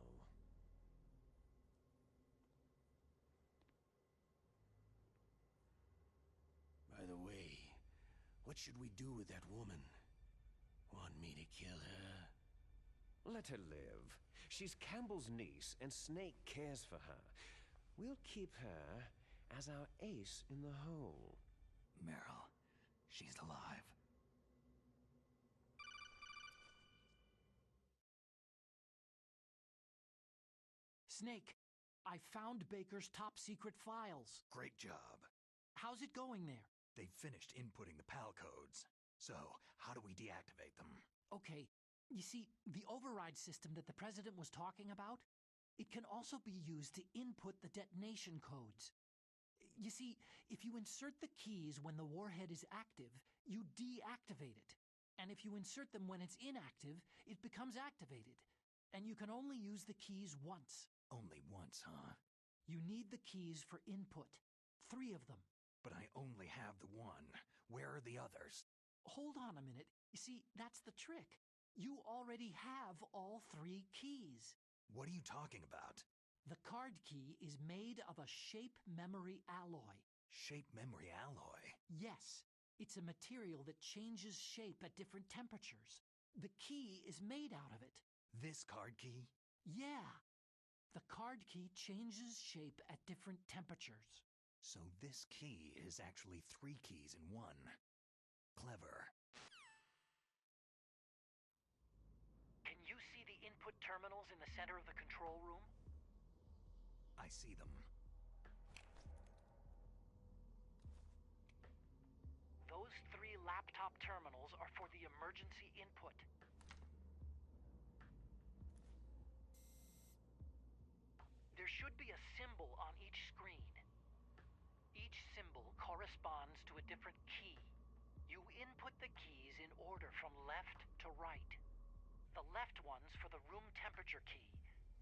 By the way, what should we do with that woman? Want me to kill her? Let her live. She's Campbell's niece, and Snake cares for her. We'll keep her as our ace in the hole. Meryl, she's alive. Snake, I found Baker's top-secret files. Great job. How's it going there? They've finished inputting the PAL codes. So, how do we deactivate them? Okay, you see, the override system that the President was talking about, it can also be used to input the detonation codes. You see, if you insert the keys when the warhead is active, you deactivate it. And if you insert them when it's inactive, it becomes activated. And you can only use the keys once. Only once, huh? You need the keys for input. 3 of them. But I only have the one. Where are the others? Hold on a minute. You see, that's the trick. You already have all 3 keys. What are you talking about? The card key is made of a shape memory alloy. Shape memory alloy? Yes. It's a material that changes shape at different temperatures. The key is made out of it. This card key? Yeah. The card key changes shape at different temperatures. So this key is actually 3 keys in one. Clever. terminals in the center of the control room? I see them. Those 3 laptop terminals are for the emergency input. There should be a symbol on each screen. Each symbol corresponds to a different key. You input the keys in order from left to right. The left one's for the room temperature key.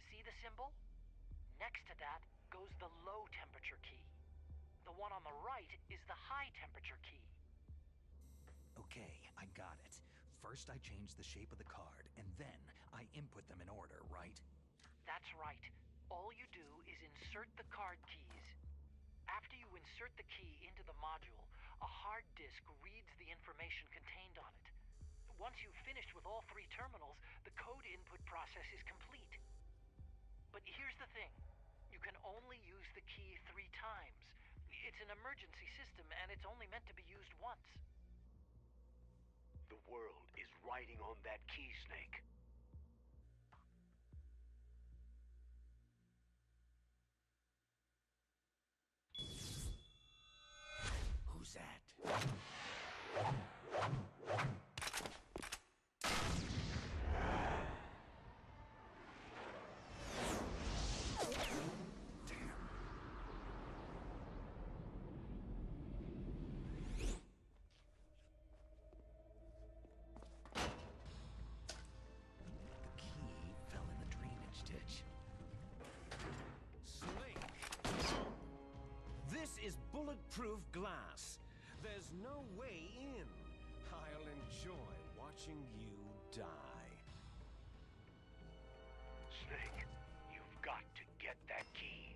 See the symbol? Next to that goes the low temperature key. The one on the right is the high temperature key. Okay, I got it. First I change the shape of the card, and then I input them in order, right? That's right. All you do is insert the card keys. After you insert the key into the module, a hard disk reads the information contained on it. Once you've finished with all 3 terminals, the code input process is complete. But here's the thing. You can only use the key 3 times. It's an emergency system, and it's only meant to be used once. The world is riding on that key, Snake. Who's that? This is bulletproof glass. There's no way in. I'll enjoy watching you die. Snake, you've got to get that key.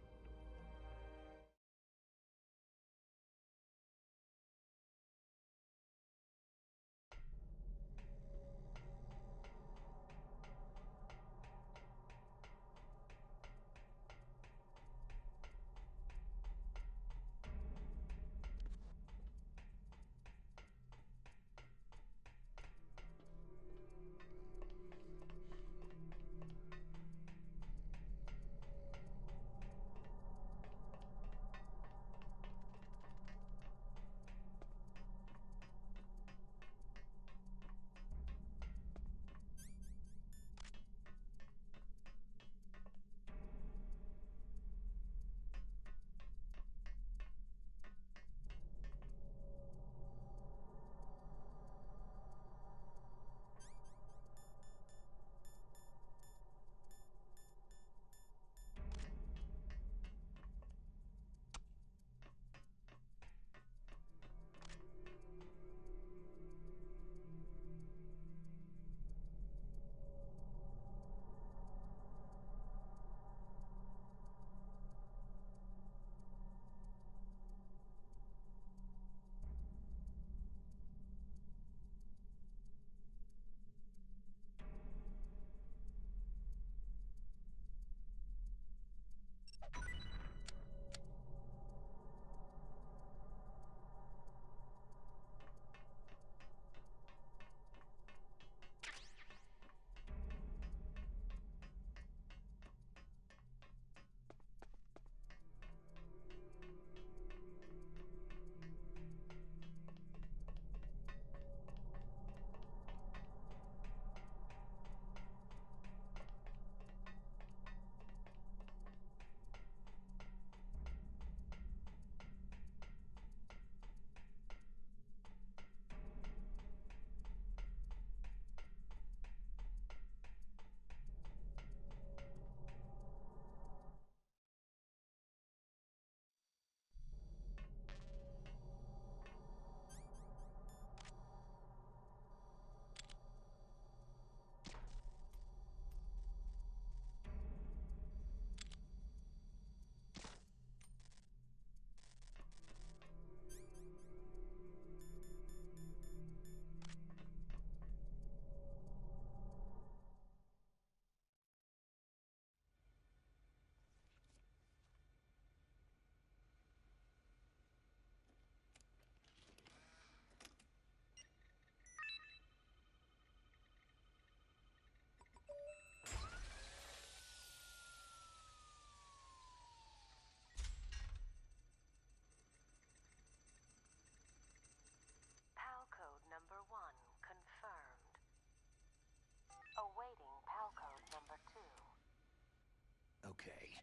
Okay,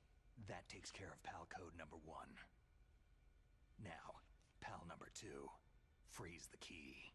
that takes care of pal code number 1. Now, pal number 2, freeze the key.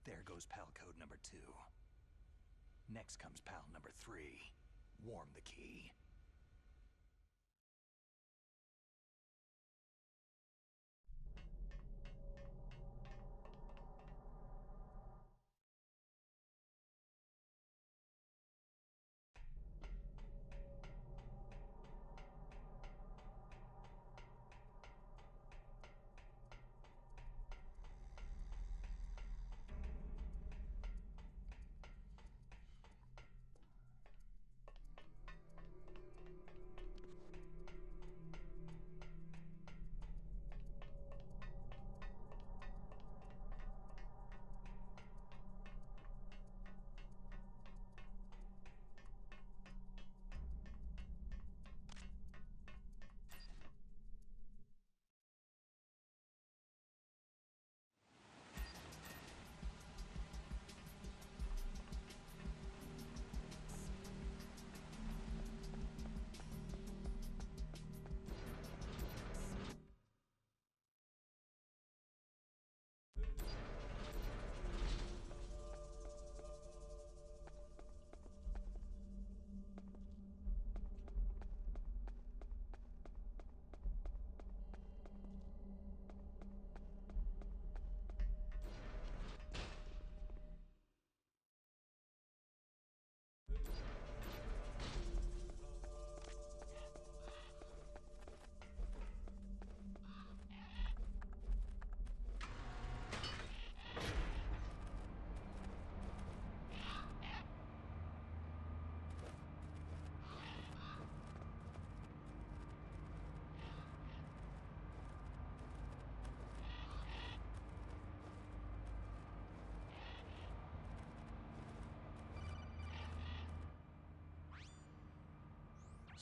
There goes pal code number 2. Next comes pal number 3. Warm the key.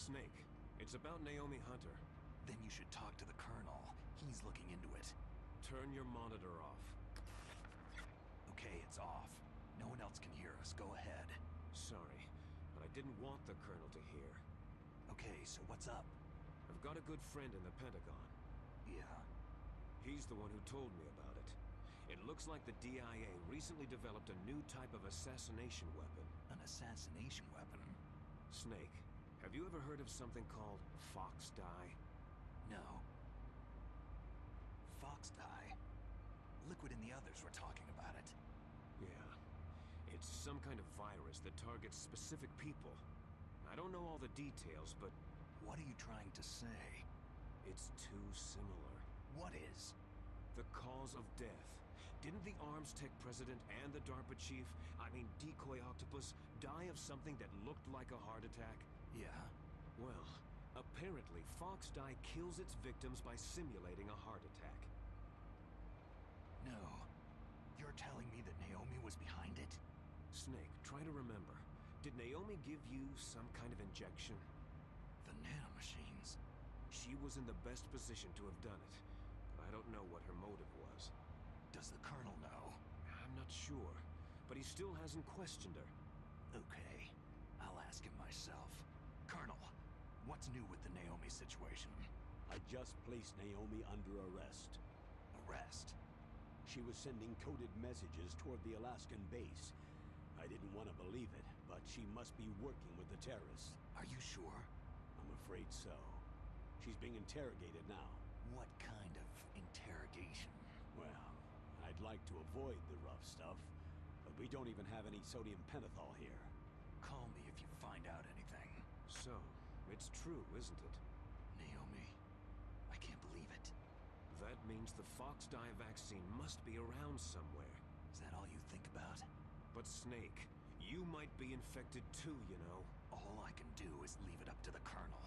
Snake, it's about Naomi Hunter. Then you should talk to the Colonel. He's looking into it. Turn your monitor off. Okay, it's off. No one else can hear us. Go ahead. Sorry, but I didn't want the Colonel to hear. Okay, so what's up? I've got a good friend in the Pentagon. Yeah? He's the one who told me about it. It looks like the DIA recently developed a new type of assassination weapon. An assassination weapon? Snake, have you ever heard of something called Fox Dye? No. Fox Dye? Liquid and the others were talking about it. Yeah. It's some kind of virus that targets specific people. I don't know all the details, but... What are you trying to say? It's too similar. What is? The cause of death. Didn't the Arms Tech president and the DARPA chief, I mean Decoy Octopus, die of something that looked like a heart attack? Yeah? Well, apparently Fox Dye kills its victims by simulating a heart attack. No. You're telling me that Naomi was behind it? Snake, try to remember. Did Naomi give you some kind of injection? The nanomachines. She was in the best position to have done it, but I don't know what her motive was. Does the Colonel know? I'm not sure, but he still hasn't questioned her. Okay, I'll ask him myself. Colonel, what's new with the Naomi situation? I just placed Naomi under arrest. Arrest? She was sending coded messages toward the Alaskan base. I didn't want to believe it, but she must be working with the terrorists. Are you sure? I'm afraid so. She's being interrogated now. What kind of interrogation? Well, I'd like to avoid the rough stuff, but we don't even have any sodium pentothal here. Call me if you find out anything. So, it's true, isn't it? Naomi, I can't believe it. That means the Fox Dye vaccine must be around somewhere. Is that all you think about? But Snake, you might be infected too, you know. All I can do is leave it up to the Colonel.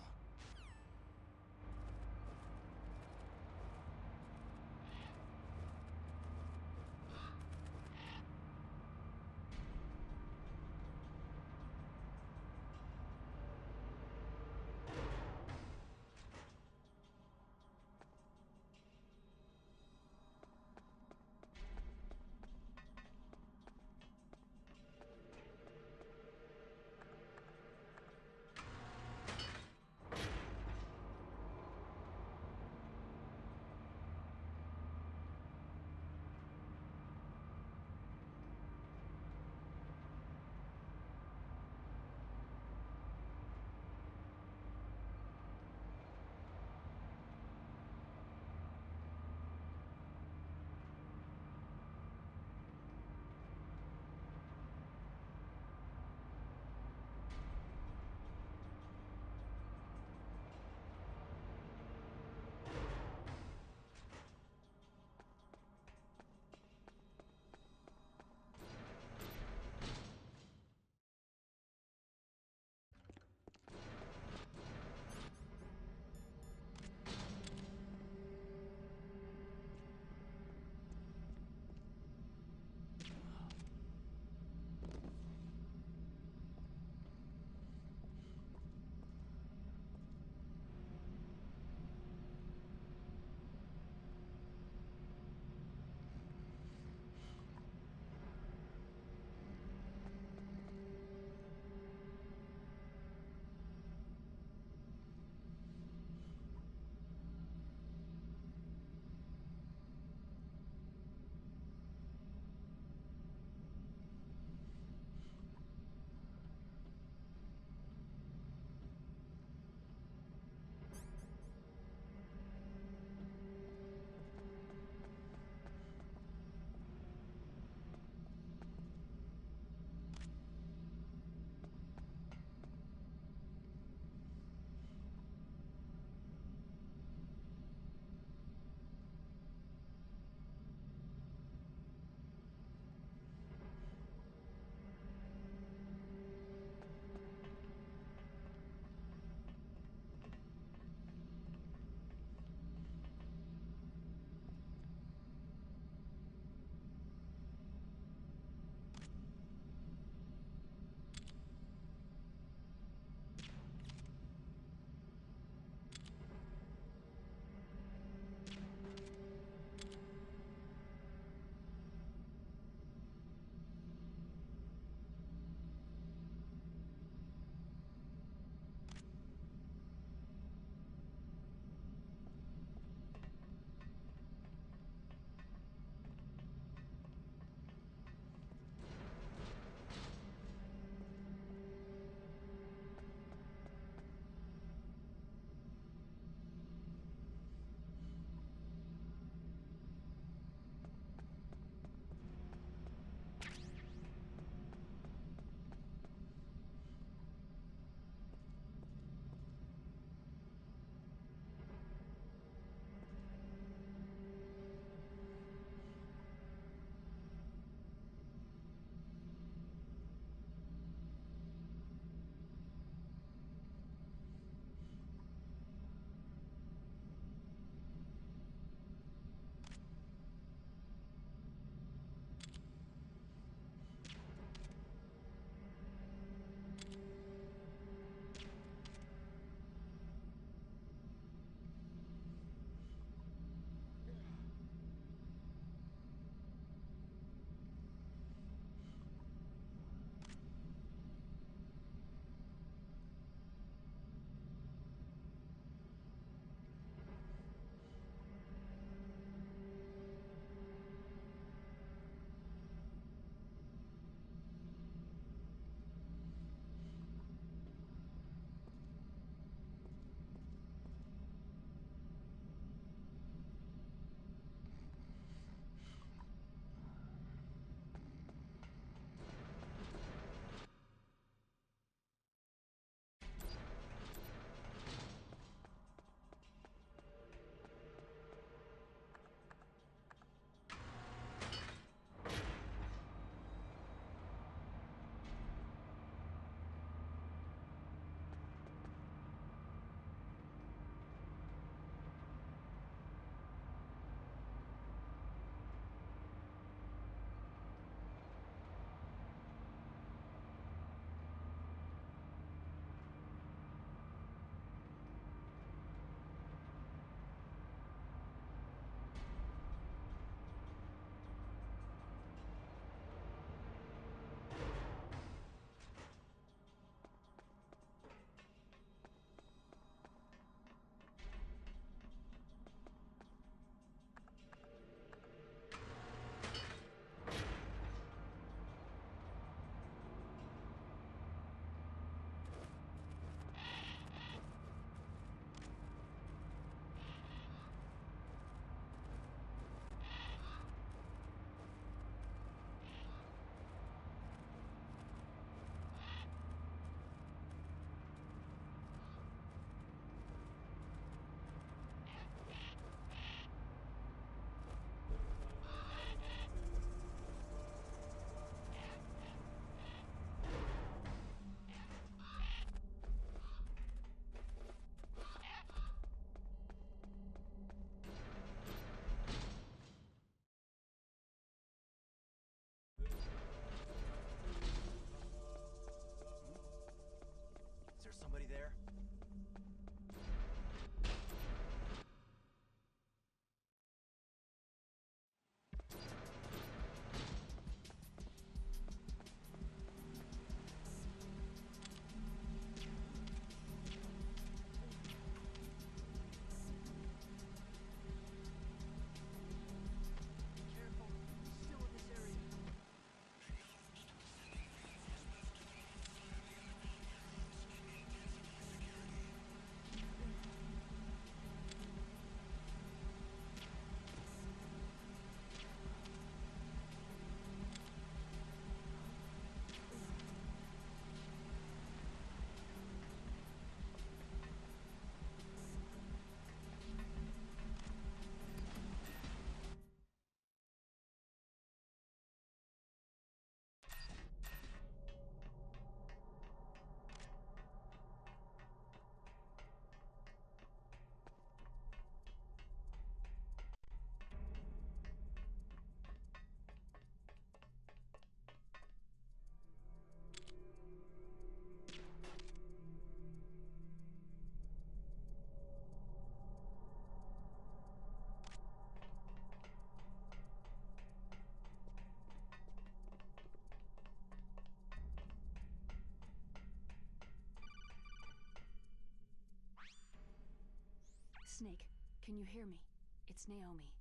Snake, can you hear me? It's Naomi.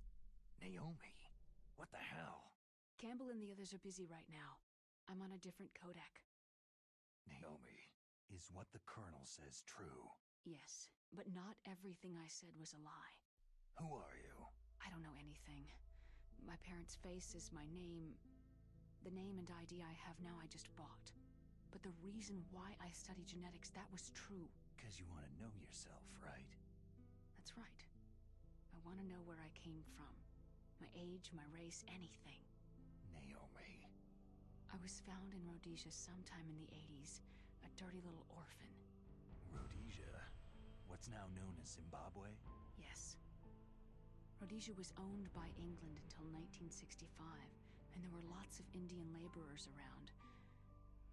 Naomi? What the hell? Campbell and the others are busy right now. I'm on a different codec. Naomi, is what the Colonel says true? Yes, but not everything I said was a lie. Who are you? I don't know anything. My parents' face is my name. The name and ID I have now I just bought. But the reason why I study genetics, that was true. 'Cause you want to know yourself, right? That's right. I want to know where I came from. My age, my race, anything. Naomi. I was found in Rhodesia sometime in the 80s, a dirty little orphan. Rhodesia? What's now known as Zimbabwe? Yes. Rhodesia was owned by England until 1965, and there were lots of Indian laborers around.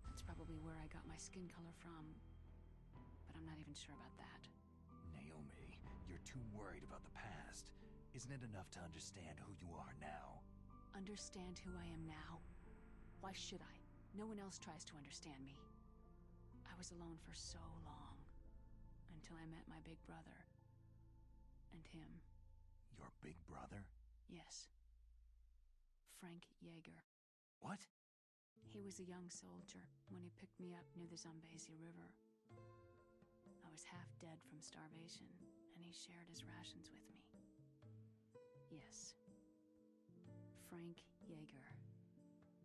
That's probably where I got my skin color from, but I'm not even sure about that. Naomi, you're too worried about the past. Isn't it enough to understand who you are now? Understand who I am now? Why should I? No one else tries to understand me. I was alone for so long, until I met my big brother. And him. Your big brother? Yes. Frank Yeager. What? He was a young soldier when he picked me up near the Zambezi River. I was half dead from starvation, and he shared his rations with me. Yes. Frank Yeager.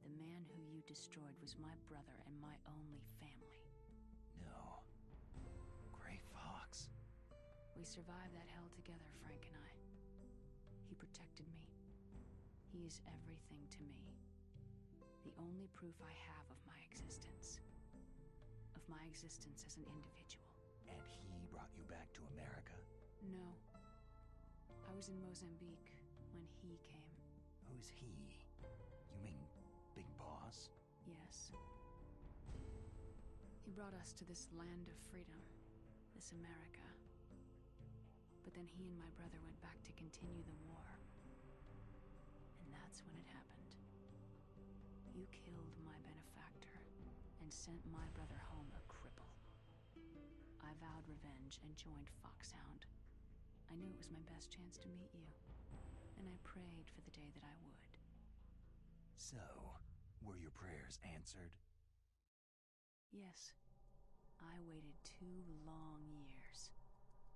The man who you destroyed was my brother and my only family. No. Gray Fox. We survived that hell together, Frank and I. He protected me. He is everything to me. The only proof I have of my existence. Of my existence as an individual. And he brought you back to America? No. I was in Mozambique when he came. Who's he? You mean Big Boss? Yes. He brought us to this land of freedom, this America. But then he and my brother went back to continue the war. And that's when it happened. You killed my benefactor and sent my brother home a cripple. I vowed revenge and joined Foxhound. I knew it was my best chance to meet you, and I prayed for the day that I would. So, were your prayers answered? Yes. I waited 2 long years.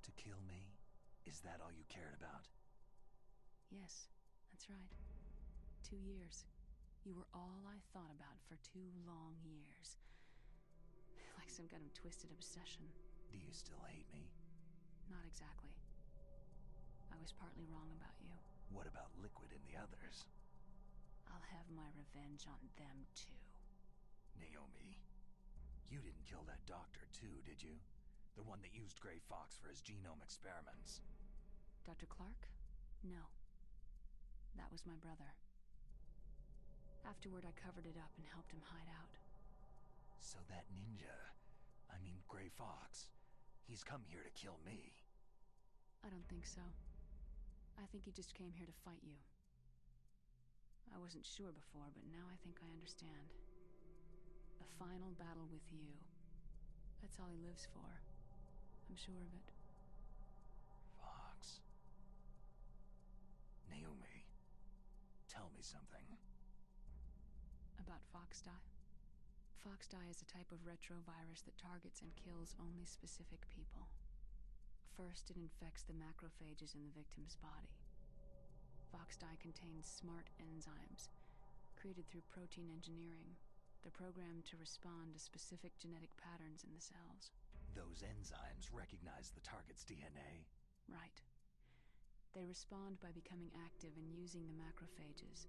To kill me? Is that all you cared about? Yes, that's right. 2 years. You were all I thought about for 2 long years. Like some kind of twisted obsession. Do you still hate me? Not exactly. I was partly wrong about you. What about Liquid and the others? I'll have my revenge on them too. Naomi, you didn't kill that doctor too, did you? The one that used Gray Fox for his genome experiments. Dr. Clark? No. That was my brother. Afterward, I covered it up and helped him hide out. So that ninja, I mean Gray Fox, he's come here to kill me. I don't think so. I think he just came here to fight you. I wasn't sure before, but now I think I understand. A final battle with you. That's all he lives for. I'm sure of it. Fox. Naomi, tell me something. About Foxdie? Foxdie is a type of retrovirus that targets and kills only specific people. First, it infects the macrophages in the victim's body. Foxdie contains smart enzymes, created through protein engineering. They're programmed to respond to specific genetic patterns in the cells. Those enzymes recognize the target's DNA? Right. They respond by becoming active and using the macrophages.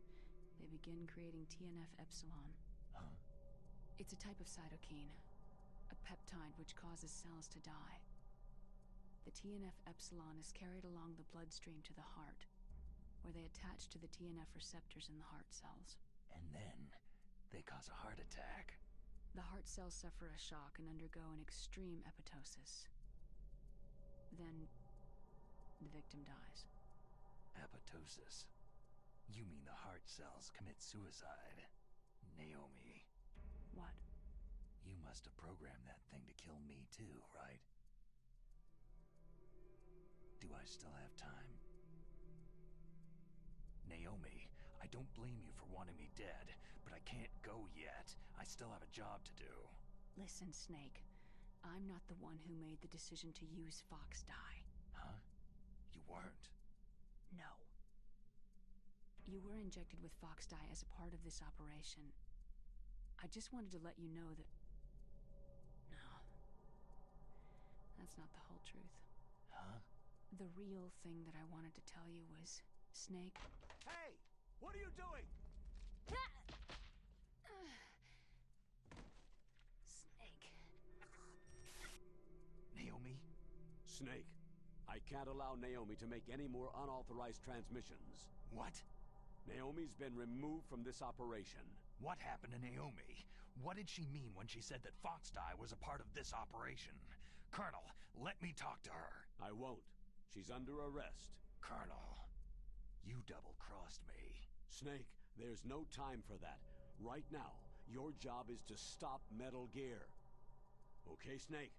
They begin creating TNF-epsilon. Huh? It's a type of cytokine, a peptide which causes cells to die. The TNF-epsilon is carried along the bloodstream to the heart, where they attach to the TNF receptors in the heart cells. And then, they cause a heart attack. The heart cells suffer a shock and undergo an extreme apoptosis. Then, the victim dies. Apoptosis? You mean the heart cells commit suicide? Naomi. What? You must have programmed that thing to kill me too, right? Do I I still have time. Naomi, I don't blame you for wanting me dead, but I can't go yet. I still have a job to do. Listen, Snake. I'm not the one who made the decision to use Fox dye. Huh? You weren't? No. You were injected with Fox dye as a part of this operation. I just wanted to let you know that... No. That's not the whole truth. Huh? The real thing that I wanted to tell you was... Snake... Hey! What are you doing? Snake. Naomi? Snake, I can't allow Naomi to make any more unauthorized transmissions. What? Naomi's been removed from this operation. What happened to Naomi? What did she mean when she said that Fox dye was a part of this operation? Colonel, let me talk to her. I won't. She's under arrest. Colonel, you double-crossed me. Snake, there's no time for that. Right now, your job is to stop Metal Gear. Okay, Snake?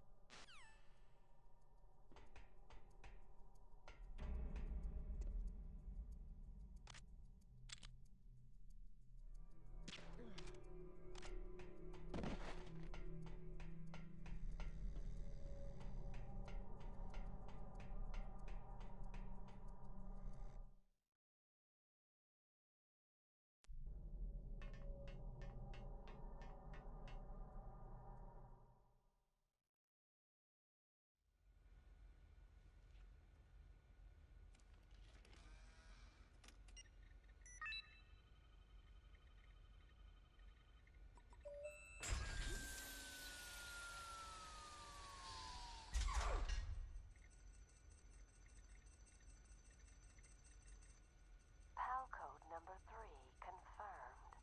PAL code number 3 confirmed.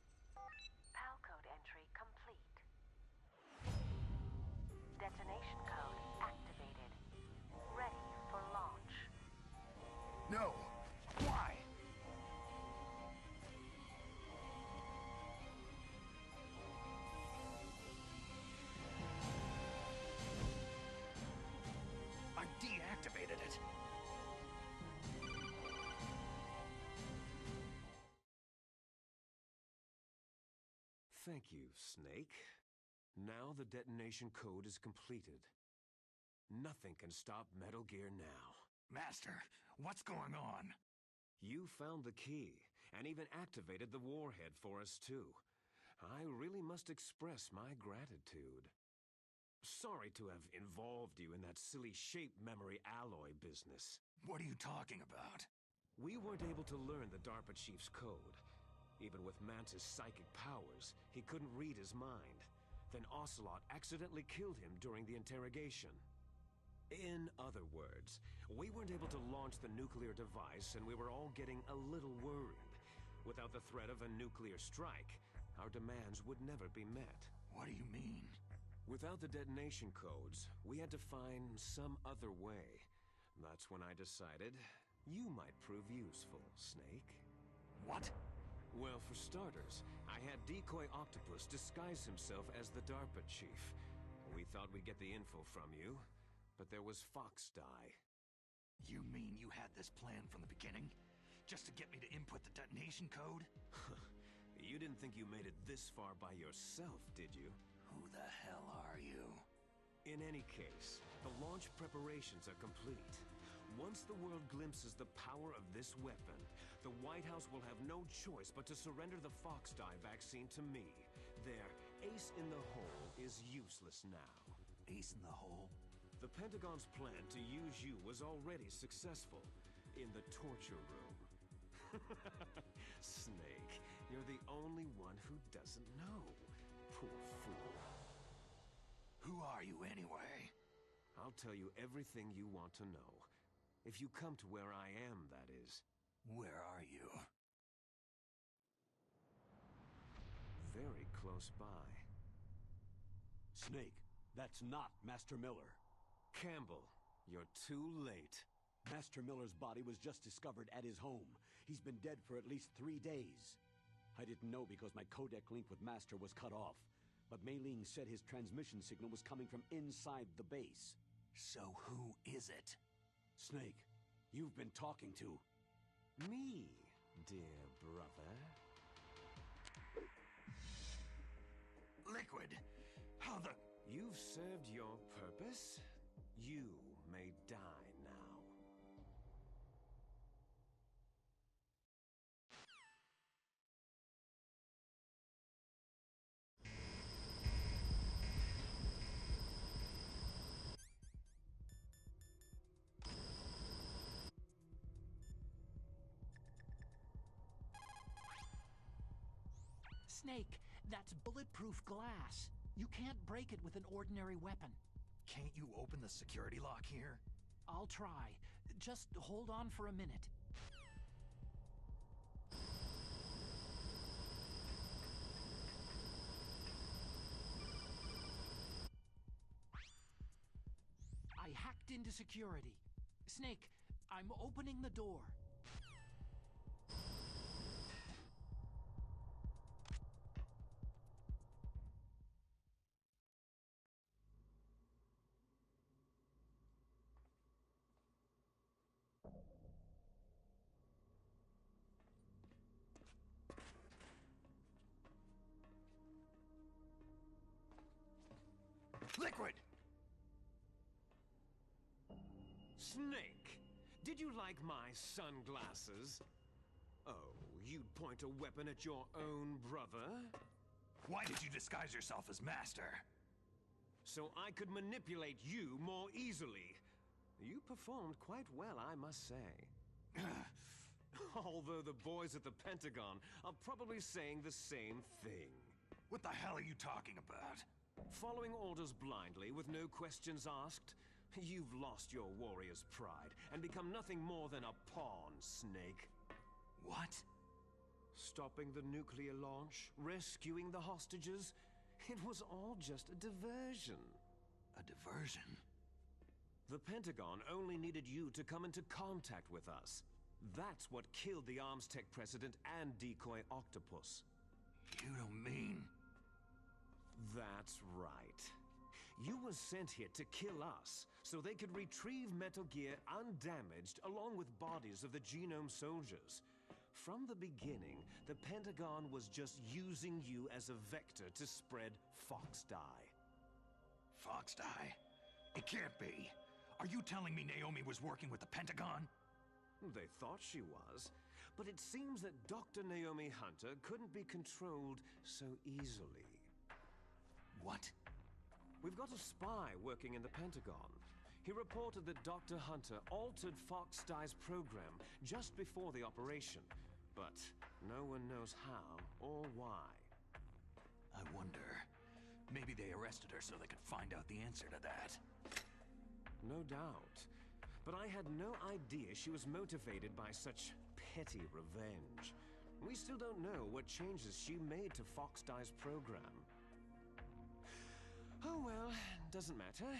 PAL code entry complete. Detonation code activated. Ready for launch. No! Why? I deactivated it. Thank you, Snake. Now the detonation code is completed. Nothing can stop Metal Gear now. Master, what's going on? You found the key, and even activated the warhead for us too. I really must express my gratitude. Sorry to have involved you in that silly shape memory alloy business. What are you talking about? We weren't able to learn the DARPA chief's code. Even with Mantis' psychic powers, he couldn't read his mind. Then Ocelot accidentally killed him during the interrogation. In other words, we weren't able to launch the nuclear device, and we were all getting a little worried. Without the threat of a nuclear strike, our demands would never be met. What do you mean? Without the detonation codes, we had to find some other way. That's when I decided you might prove useful, Snake. What? Well, for starters, I had Decoy Octopus disguise himself as the DARPA chief. We thought we'd get the info from you, but there was Fox dye. You mean you had this plan from the beginning? Just to get me to input the detonation code? You didn't think you made it this far by yourself, did you? Who the hell are you? In any case, the launch preparations are complete. Once the world glimpses the power of this weapon, the White House will have no choice but to surrender the Fox dye vaccine to me. Their ace in the hole is useless now. Ace in the hole? The Pentagon's plan to use you was already successful in the torture room. Snake, you're the only one who doesn't know. Poor fool. Who are you anyway? I'll tell you everything you want to know. If you come to where I am, that is. Where are you? Very close by. Snake, that's not Master Miller. Campbell, you're too late. Master Miller's body was just discovered at his home. He's been dead for at least 3 days. I didn't know because my codec link with Master was cut off. But Mei Ling said his transmission signal was coming from inside the base. So who is it? Snake, you've been talking to? Me, dear brother. Liquid! How the... You've served your purpose. You may die now. Snake, that's bulletproof glass. You can't break it with an ordinary weapon. Can't you open the security lock here? I'll try. Just hold on for a minute. I hacked into security. Snake, I'm opening the door. Liquid! Snake, did you like my sunglasses? Oh, you'd point a weapon at your own brother? Why did you disguise yourself as Master? So I could manipulate you more easily. You performed quite well, I must say. Although the boys at the Pentagon are probably saying the same thing. What the hell are you talking about? Following orders blindly with no questions asked, you've lost your warrior's pride and become nothing more than a pawn, Snake. What? Stopping the nuclear launch, rescuing the hostages, it was all just a diversion. A diversion? The Pentagon only needed you to come into contact with us. That's what killed the Arms Tech president and decoy octopus. You don't mean... That's right. You were sent here to kill us, so they could retrieve Metal Gear undamaged along with bodies of the Genome soldiers. From the beginning, the Pentagon was just using you as a vector to spread Fox Dye. Fox Dye? It can't be. Are you telling me Naomi was working with the Pentagon? They thought she was, but it seems that Dr. Naomi Hunter couldn't be controlled so easily. What? We've got a spy working in the Pentagon. He reported that Dr. Hunter altered Fox Dye's program just before the operation, but no one knows how or why. I wonder, maybe they arrested her so they could find out the answer to that. No doubt. But I had no idea she was motivated by such petty revenge. We still don't know what changes she made to Fox Dye's program. Oh well, doesn't matter.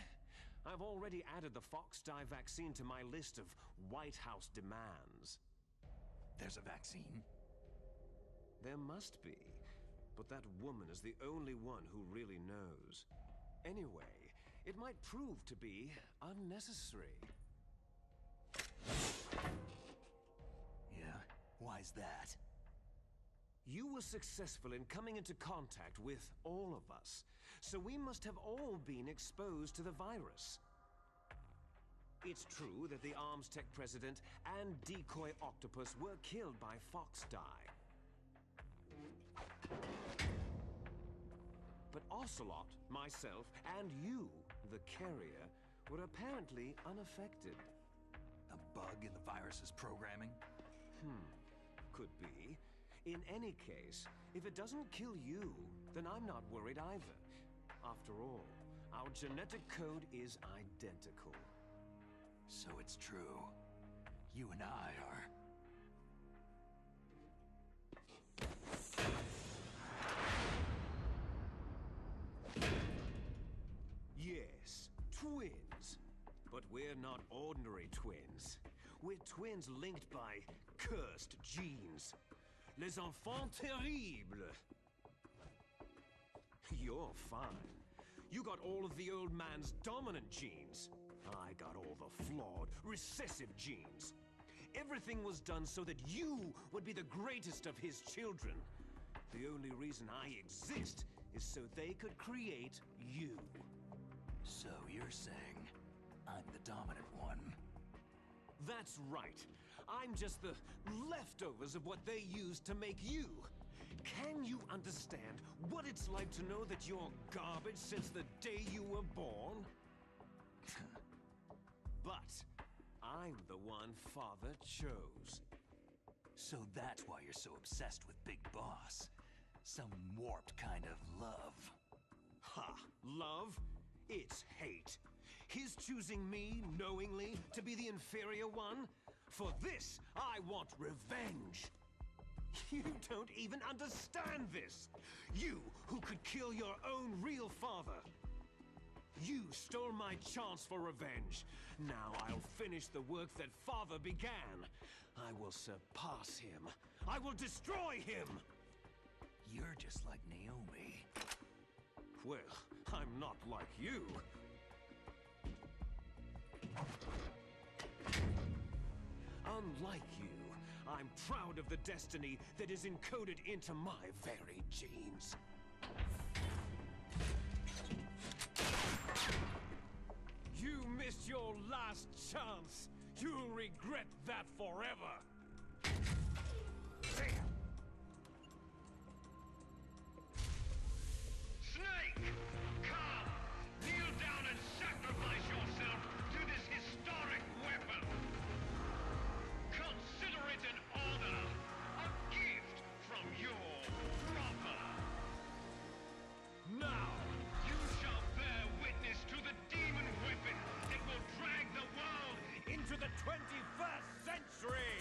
I've already added the Fox Dye vaccine to my list of White House demands. There's a vaccine? There must be, but that woman is the only one who really knows. Anyway, it might prove to be unnecessary. Yeah, why's that? You were successful in coming into contact with all of us, so we must have all been exposed to the virus. It's true that the Arms Tech president and decoy octopus were killed by Fox Dye. But Ocelot, myself, and you, the carrier, were apparently unaffected. A bug in the virus's programming? Could be. In any case, if it doesn't kill you, then I'm not worried either. After all, our genetic code is identical. So it's true. You and I are... Yes, twins. But we're not ordinary twins. We're twins linked by cursed genes. Les enfants terribles. You're fine. You got all of the old man's dominant genes. I got all the flawed, recessive genes. Everything was done so that you would be the greatest of his children. The only reason I exist is so they could create you. So you're saying I'm the dominant one? That's right. I'm just the leftovers of what they used to make you. Can you understand what it's like to know that you're garbage since the day you were born? But I'm the one Father chose. So that's why you're so obsessed with Big Boss. Some warped kind of love. Ha! Love? It's hate. His choosing me, knowingly, to be the inferior one? For this, I want revenge. You don't even understand this! You, who could kill your own real father! You stole my chance for revenge. Now I'll finish the work that Father began. I will surpass him. I will destroy him! You're just like Naomi. Well, I'm not like you. Unlike you, I'm proud of the destiny that is encoded into my very genes. You missed your last chance. You'll regret that forever. Snake! Come! Kneel down and sacrifice yourself to this historic weapon! Consider it an honor! A gift from your brother! Now! You shall bear witness to the demon weapon that will drag the world into the 21st century!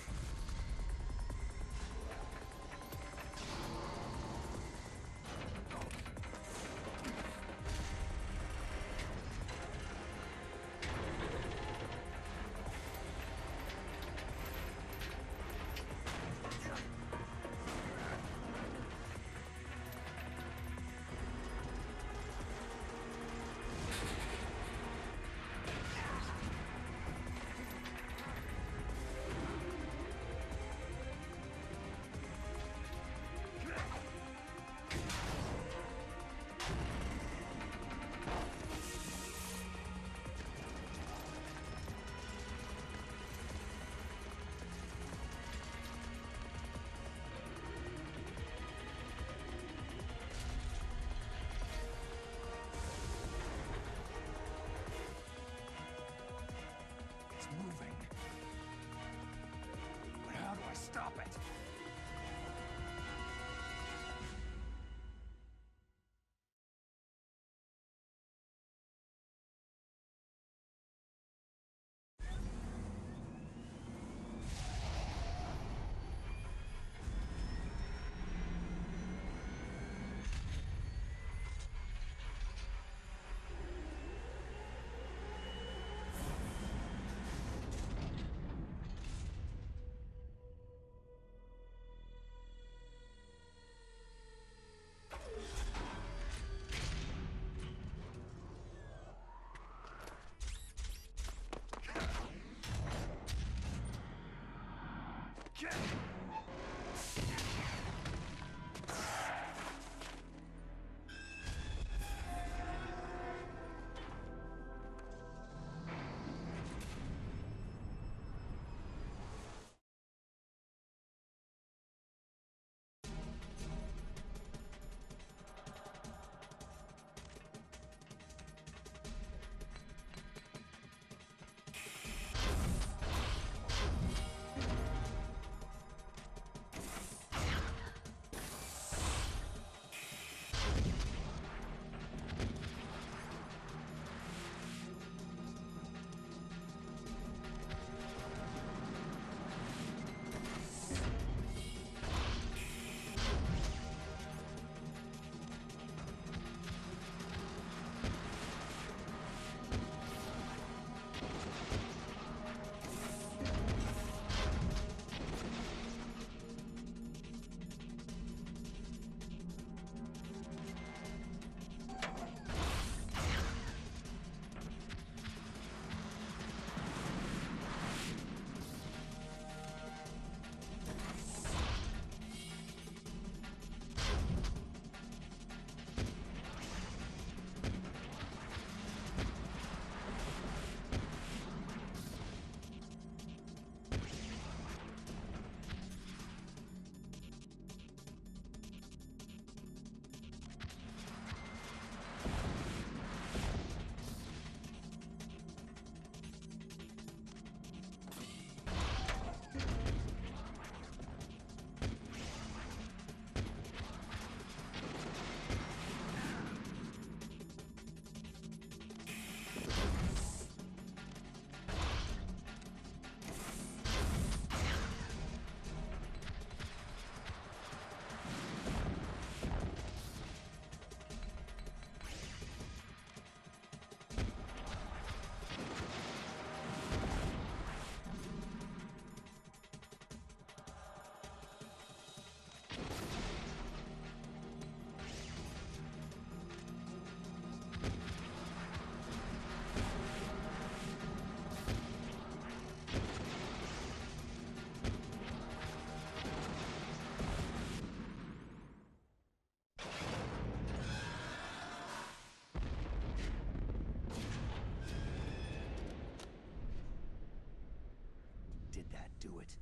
Did that do it?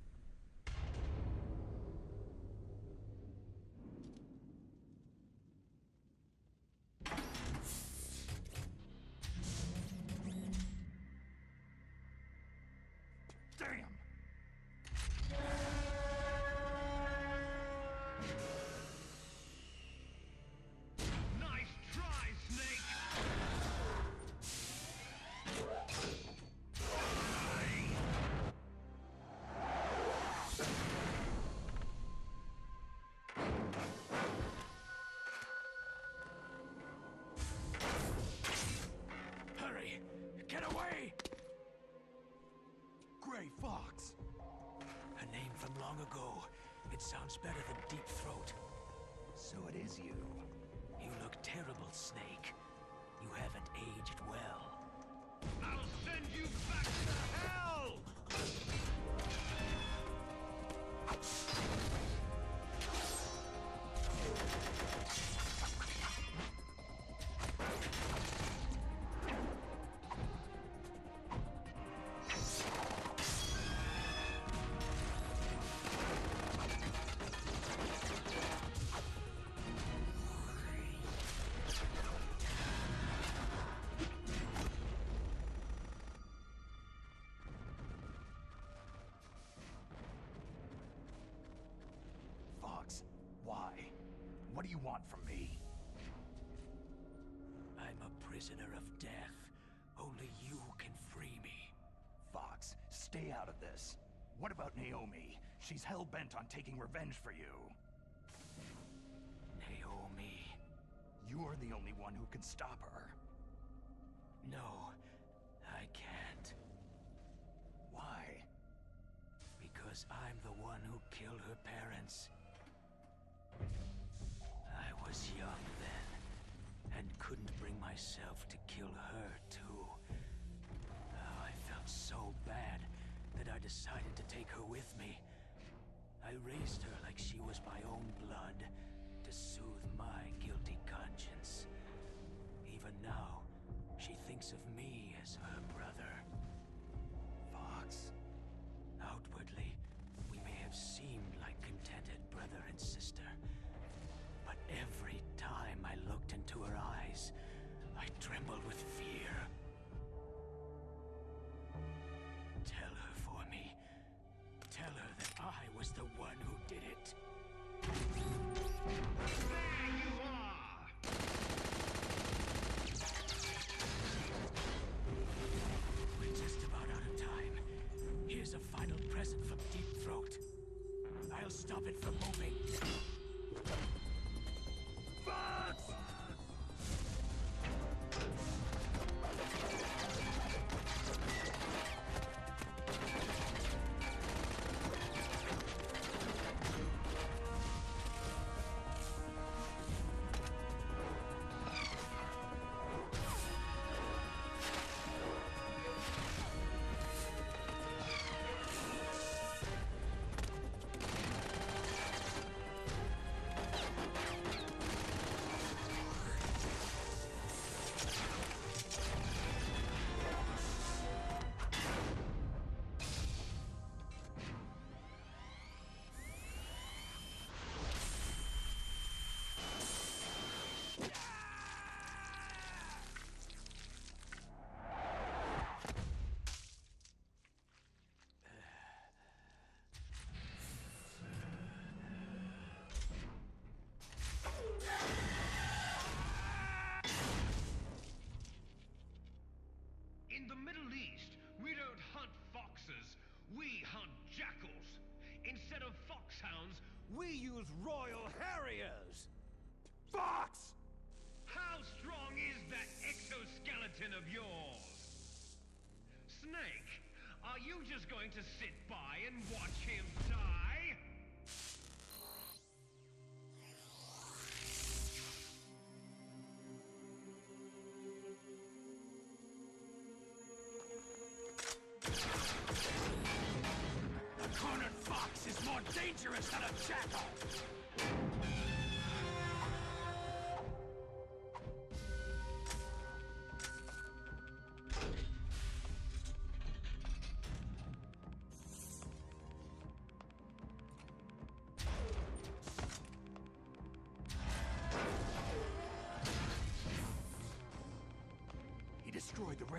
Damn! Nice try, Snake! Hurry! Get away! Gray Fox! A name from long ago. It sounds better than Deep Throat. So it is you. You look terrible, Snake. You haven't aged well. I'll send you back to hell! Fox, why? What do you want from me? I'm a prisoner of death. Only you can free me. Fox, stay out of this. What about Naomi? She's hell-bent on taking revenge for you. Naomi. You're the only one who can stop her. No, I can't. Why? Because I'm the one who killed her parents. I was young then, and couldn't bring myself to kill her, too. Oh, I felt so bad that I decided to take her with me. I raised her like she was my own blood, to soothe my guilty conscience. Even now, she thinks of me as her brother. Fox. Outwardly, we may have seemed like contented brother and sister. But every time I looked into her eyes, I trembled with fear. Tell her for me. Tell her that I was the one who did it. There you are! We're just about out of time. Here's a final present from Deep Throat. I'll stop it from moving. Fox! In the Middle East, we don't hunt foxes, we hunt jackals. Instead of foxhounds, we use royal harriers. Fox! How strong is that exoskeleton of yours? Snake, are you just going to sit by and watch him die? A cornered fox is more dangerous than a jackal!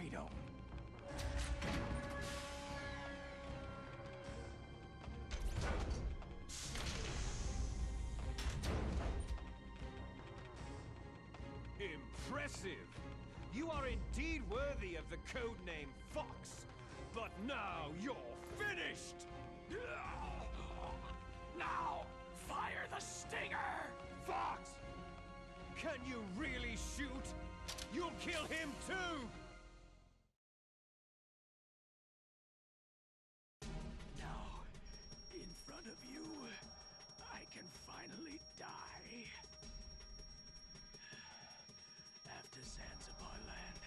preferito. Impressive! You are indeed worthy of the codename Fox. But now you're finished! Now, fire the stinger! Fox! Can you really shoot? You'll kill him too! Now, in front of you, I can finally die. After Zanzibar land,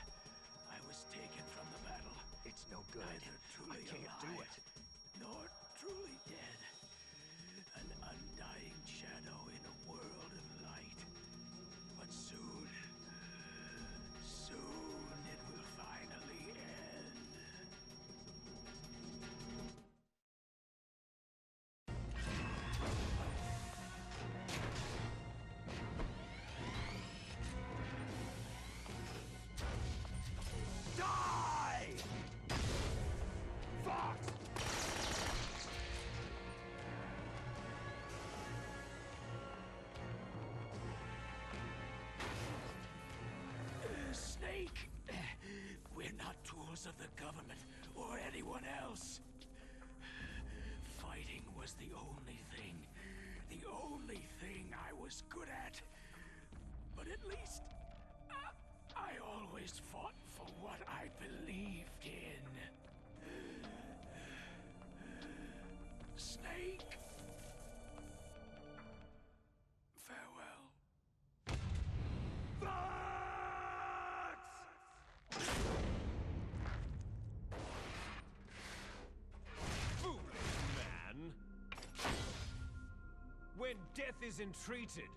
I was taken from the battle. It's no good. Neither truly I can't alive, do it. nor truly dead. An undying shadow in a world of light. But soon, soon it will finally end. Die! Fox! Snake! We're not tools of the government or anyone else. Fighting was the only thing I was good at. But at least I always fought for what I believed in. Snake. Farewell. Foolish man! When death is entreated,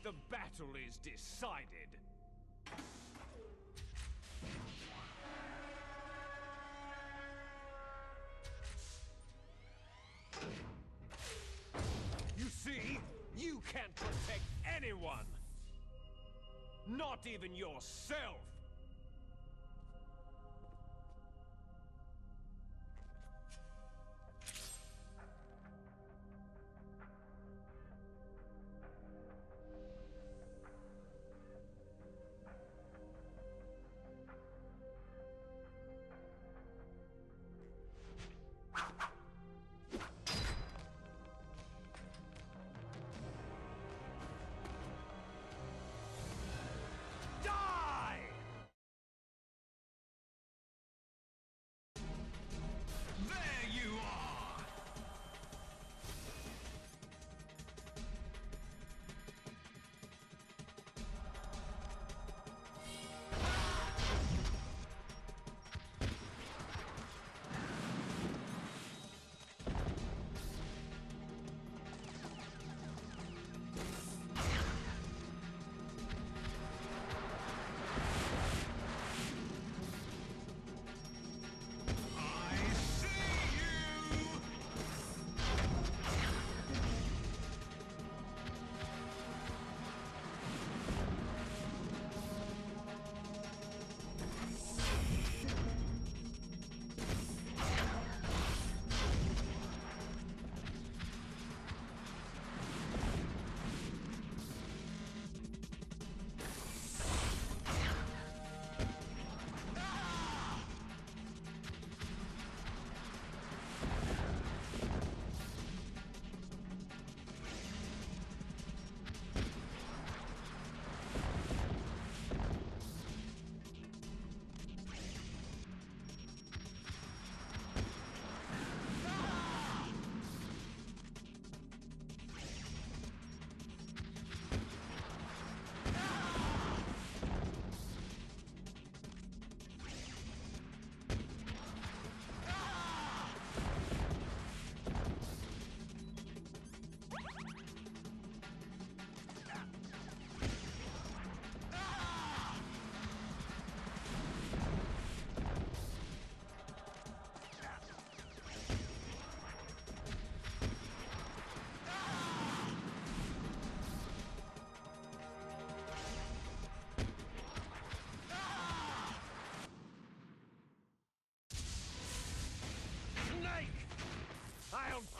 the battle is decided. You see, you can't protect anyone. Not even yourself. Die!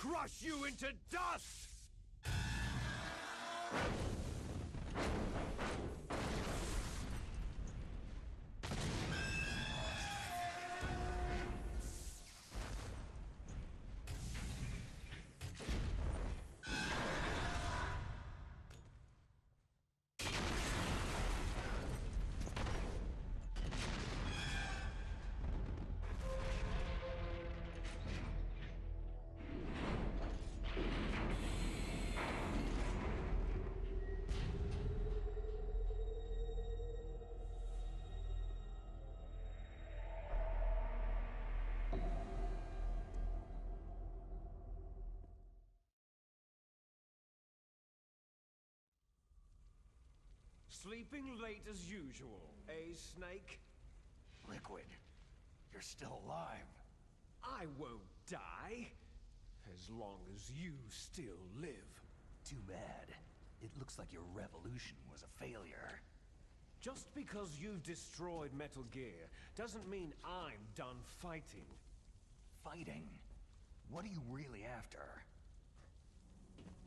crush you into dust! Sleeping late as usual, eh, Snake? Liquid, you're still alive. I won't die, as long as you still live. Too bad. It looks like your revolution was a failure. Just because you've destroyed Metal Gear doesn't mean I'm done fighting. Fighting? What are you really after?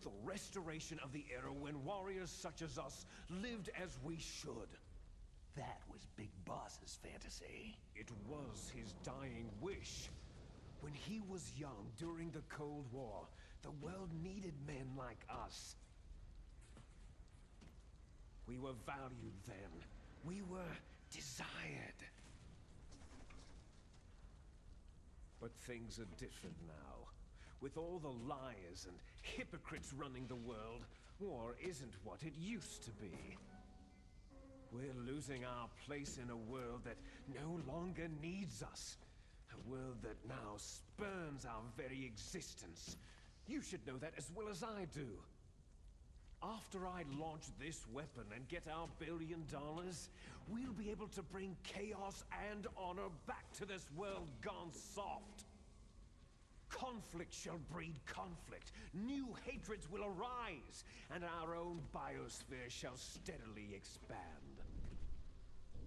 The restoration of the era when warriors such as us lived as we should. That was Big Boss's fantasy. It was his dying wish. When he was young during the Cold War, the world needed men like us. We were valued then. We were desired. But things are different now. With all the liars and hypocrites running the world, war isn't what it used to be. We're losing our place in a world that no longer needs us. A world that now spurns our very existence. You should know that as well as I do. After I launch this weapon and get our $1 billion, we'll be able to bring chaos and honor back to this world gone soft. Conflict shall breed conflict, new hatreds will arise, and our own biosphere shall steadily expand.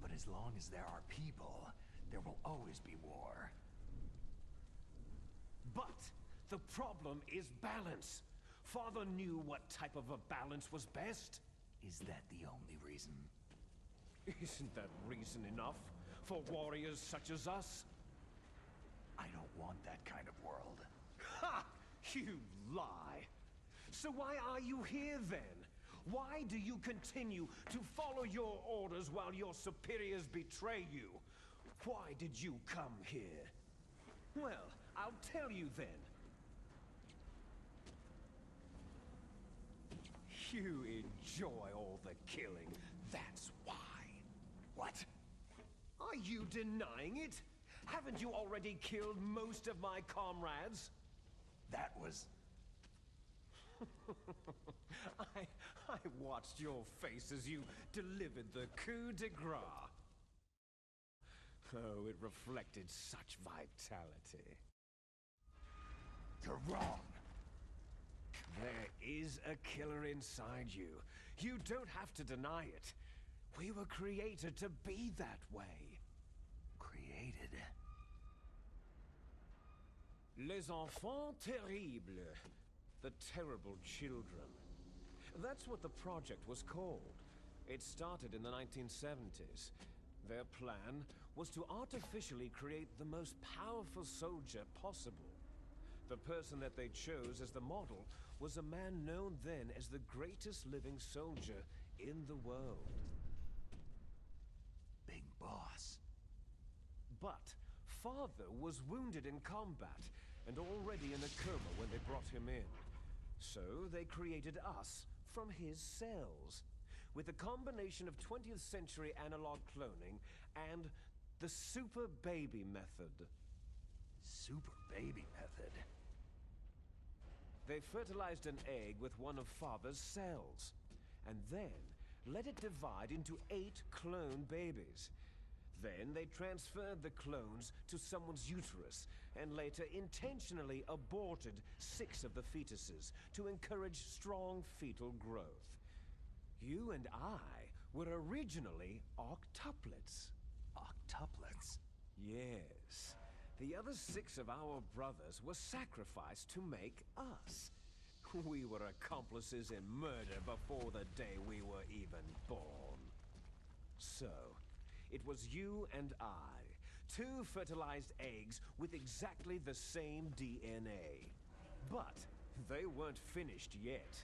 But as long as there are people, there will always be war. But the problem is balance. Father knew what type of a balance was best. Is that the only reason? Isn't that reason enough for warriors such as us? I don't want that kind of world. Ha! You lie! So why are you here then? Why do you continue to follow your orders while your superiors betray you? Why did you come here? Well, I'll tell you then. You enjoy all the killing, that's why. What? Are you denying it? Haven't you already killed most of my comrades? That was... I watched your face as you delivered the coup de grace. Oh, it reflected such vitality. You're wrong. There is a killer inside you. You don't have to deny it. We were created to be that way. Created? Les enfants terribles. The terrible children. That's what the project was called. It started in the 1970s. Their plan was to artificially create the most powerful soldier possible. The person that they chose as the model was a man known then as the greatest living soldier in the world. Big Boss. But Father was wounded in combat and already in a coma when they brought him in. So they created us from his cells, with a combination of 20th century analog cloning and the super baby method. Super baby method? They fertilized an egg with one of Father's cells, and then let it divide into 8 clone babies. Then they transferred the clones to someone's uterus, and later intentionally aborted 6 of the fetuses to encourage strong fetal growth. You and I were originally octuplets. Octuplets? Yes. The other 6 of our brothers were sacrificed to make us. We were accomplices in murder before the day we were even born. So, it was you and I, 2 fertilized eggs with exactly the same DNA. But they weren't finished yet.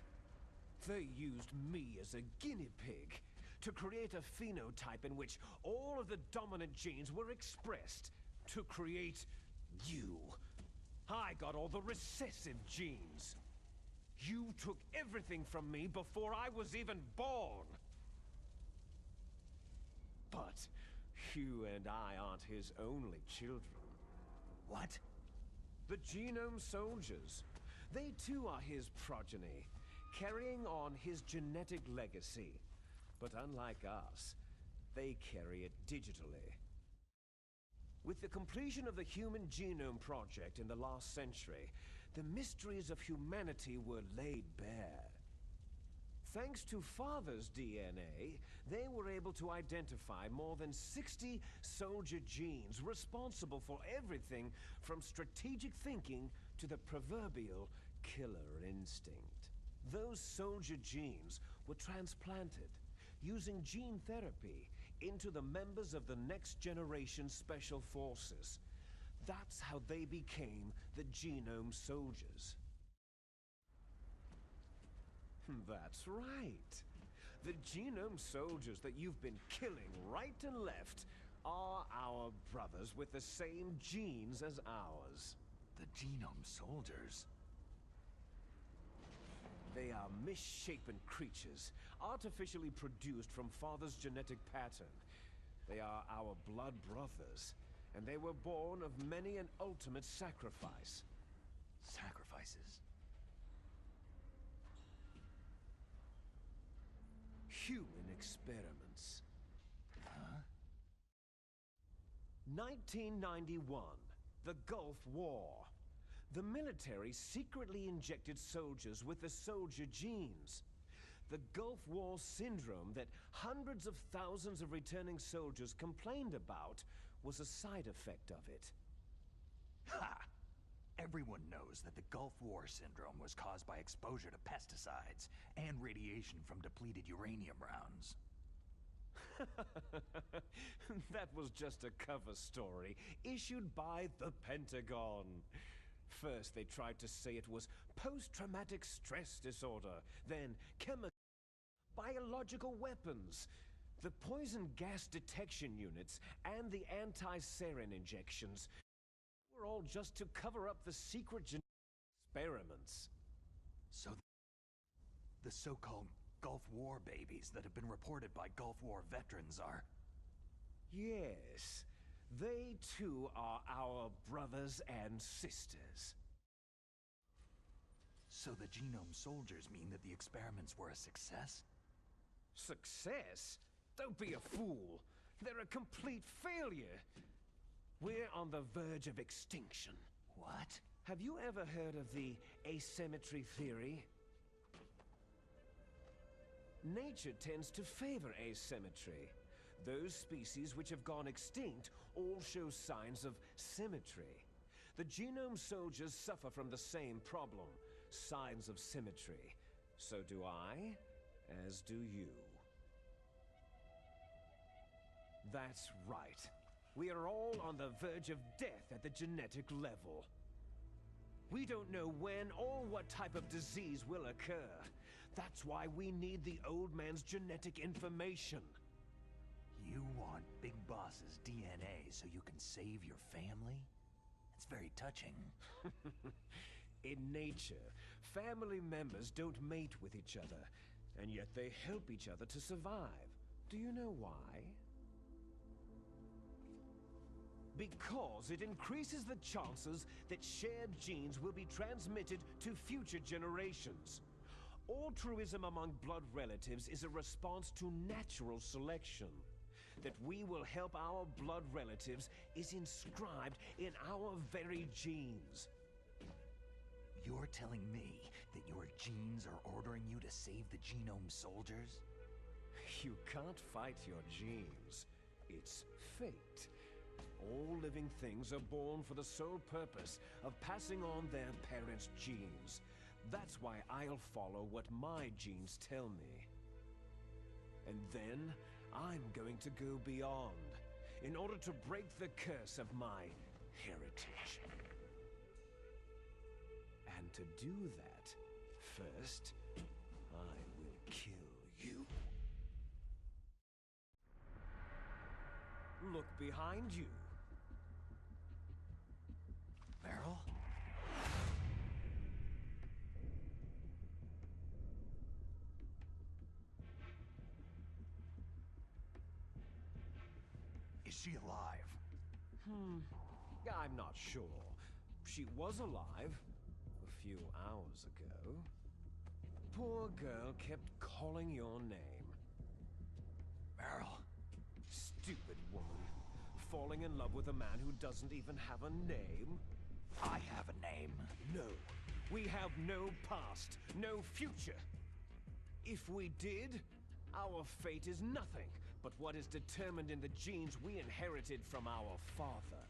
They used me as a guinea pig to create a phenotype in which all of the dominant genes were expressed to create you. I got all the recessive genes. You took everything from me before I was even born. But you and I aren't his only children. What? The Genome Soldiers. They too are his progeny, carrying on his genetic legacy. But unlike us, they carry it digitally. With the completion of the Human Genome Project in the last century, the mysteries of humanity were laid bare. Thanks to Father's DNA, they were able to identify more than 60 soldier genes responsible for everything from strategic thinking to the proverbial killer instinct. Those soldier genes were transplanted using gene therapy into the members of the next generation special forces. That's how they became the Genome Soldiers. That's right. The Genome Soldiers that you've been killing right and left are our brothers with the same genes as ours. The Genome Soldiers? They are misshapen creatures, artificially produced from Father's genetic pattern. They are our blood brothers, and they were born of many an ultimate sacrifice. Sacrifices? Human experiments. Huh? 1991, the Gulf War. The military secretly injected soldiers with the soldier genes. The Gulf War syndrome that hundreds of thousands of returning soldiers complained about was a side effect of it. Ha! Everyone knows that the Gulf War syndrome was caused by exposure to pesticides and radiation from depleted uranium rounds. That was just a cover story issued by the Pentagon. First, they tried to say it was post-traumatic stress disorder, then biological weapons. The poison gas detection units and the anti-sarin injections were all just to cover up the secret experiments. So the so-called Gulf War babies that have been reported by Gulf War veterans are... Yes. They too are our brothers and sisters. So the Genome Soldiers mean that the experiments were a success? Success? Don't be a fool. They're a complete failure. We're on the verge of extinction. What? Have you ever heard of the asymmetry theory? Nature tends to favor asymmetry. Those species which have gone extinct all show signs of symmetry. The Genome Soldiers suffer from the same problem, signs of symmetry. So do I, as do you. That's right. We are all on the verge of death at the genetic level. We don't know when or what type of disease will occur. That's why we need the old man's genetic information. You want Big Boss's DNA so you can save your family? It's very touching. In nature, family members don't mate with each other, and yet they help each other to survive. Do you know why? Because it increases the chances that shared genes will be transmitted to future generations. Altruism among blood relatives is a response to natural selection. That we will help our blood relatives is inscribed in our very genes. You're telling me that your genes are ordering you to save the Genome Soldiers? You can't fight your genes. It's fate. All living things are born for the sole purpose of passing on their parents' genes. That's why I'll follow what my genes tell me. And then, I'm going to go beyond, in order to break the curse of my heritage. And to do that, first, I will kill you. Look behind you. Meryl? Is she alive? I'm not sure. She was alive a few hours ago. Poor girl kept calling your name. Meryl. Stupid woman. Falling in love with a man who doesn't even have a name? I have a name. No. We have no past, no future. If we did, our fate is nothing but what is determined in the genes we inherited from our father.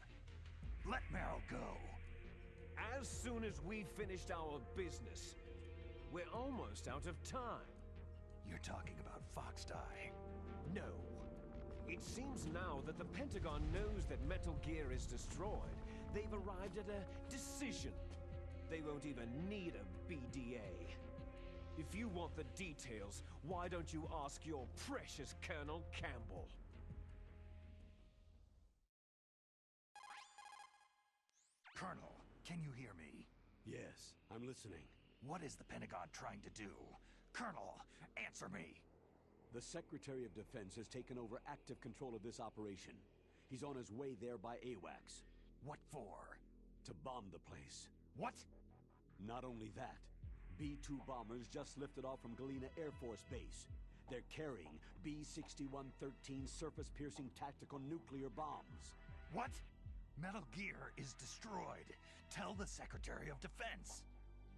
Let Meryl go. As soon as we finished our business, we're almost out of time. You're talking about Foxdie. No. It seems now that the Pentagon knows that Metal Gear is destroyed. They've arrived at a decision. They won't even need a BDA. If you want the details, why don't you ask your precious Colonel Campbell? Colonel, can you hear me? Yes, I'm listening. What is the Pentagon trying to do? Colonel, answer me! The Secretary of Defense has taken over active control of this operation. He's on his way there by AWACS. What for? To bomb the place. What? Not only that, B-2 bombers just lifted off from Galena Air Force Base. They're carrying B-6113 surface-piercing tactical nuclear bombs. What? Metal Gear is destroyed. Tell the Secretary of Defense.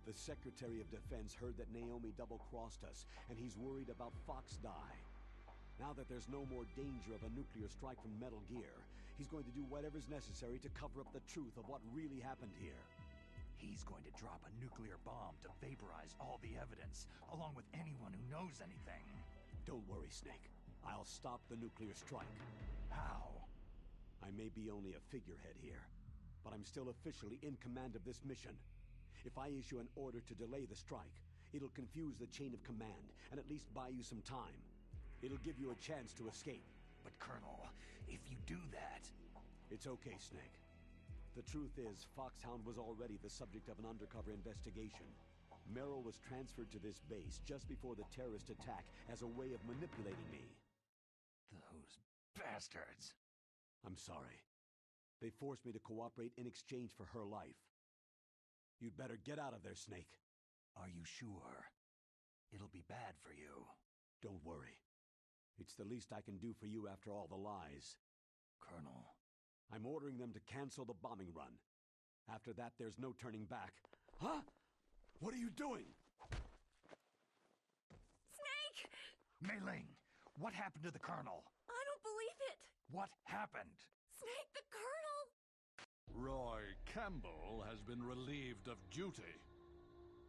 The Secretary of Defense heard that Naomi double-crossed us, and he's worried about Foxdie. Now that there's no more danger of a nuclear strike from Metal Gear, he's going to do whatever's necessary to cover up the truth of what really happened here. He's going to drop a nuclear bomb to vaporize all the evidence, along with anyone who knows anything. Don't worry, Snake. I'll stop the nuclear strike. How? I may be only a figurehead here, but I'm still officially in command of this mission. If I issue an order to delay the strike, it'll confuse the chain of command and at least buy you some time. It'll give you a chance to escape. But Colonel, if you do that... It's okay, Snake. The truth is, Foxhound was already the subject of an undercover investigation. Meryl was transferred to this base just before the terrorist attack as a way of manipulating me. Those bastards. I'm sorry. They forced me to cooperate in exchange for her life. You'd better get out of there, Snake. Are you sure? It'll be bad for you. Don't worry. It's the least I can do for you after all the lies. Colonel. I'm ordering them to cancel the bombing run. After that, there's no turning back. Huh? What are you doing? Snake! Mei Ling, what happened to the Colonel? I don't believe it! What happened? Snake, the Colonel! Roy Campbell has been relieved of duty.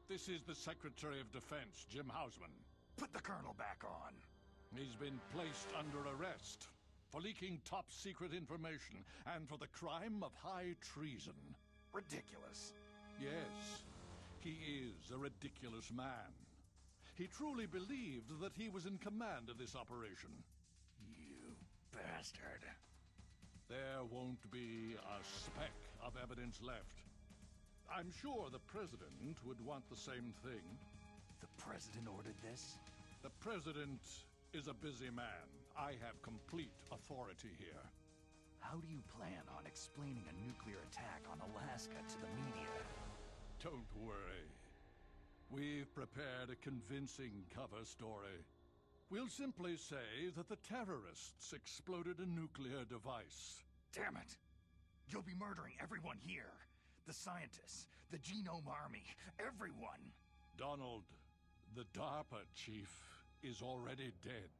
This is the Secretary of Defense, Jim Hausman. Put the Colonel back on. He's been placed under arrest for leaking top-secret information and for the crime of high treason. Ridiculous. Yes, he is a ridiculous man. He truly believed that he was in command of this operation. You bastard. There won't be a speck of evidence left. I'm sure the President would want the same thing. The President ordered this? The President is a busy man. I have complete authority here. How do you plan on explaining a nuclear attack on Alaska to the media? Don't worry. We've prepared a convincing cover story. We'll simply say that the terrorists exploded a nuclear device. Damn it! You'll be murdering everyone here. The scientists, the Genome Army, everyone. Donald, the DARPA chief, is already dead.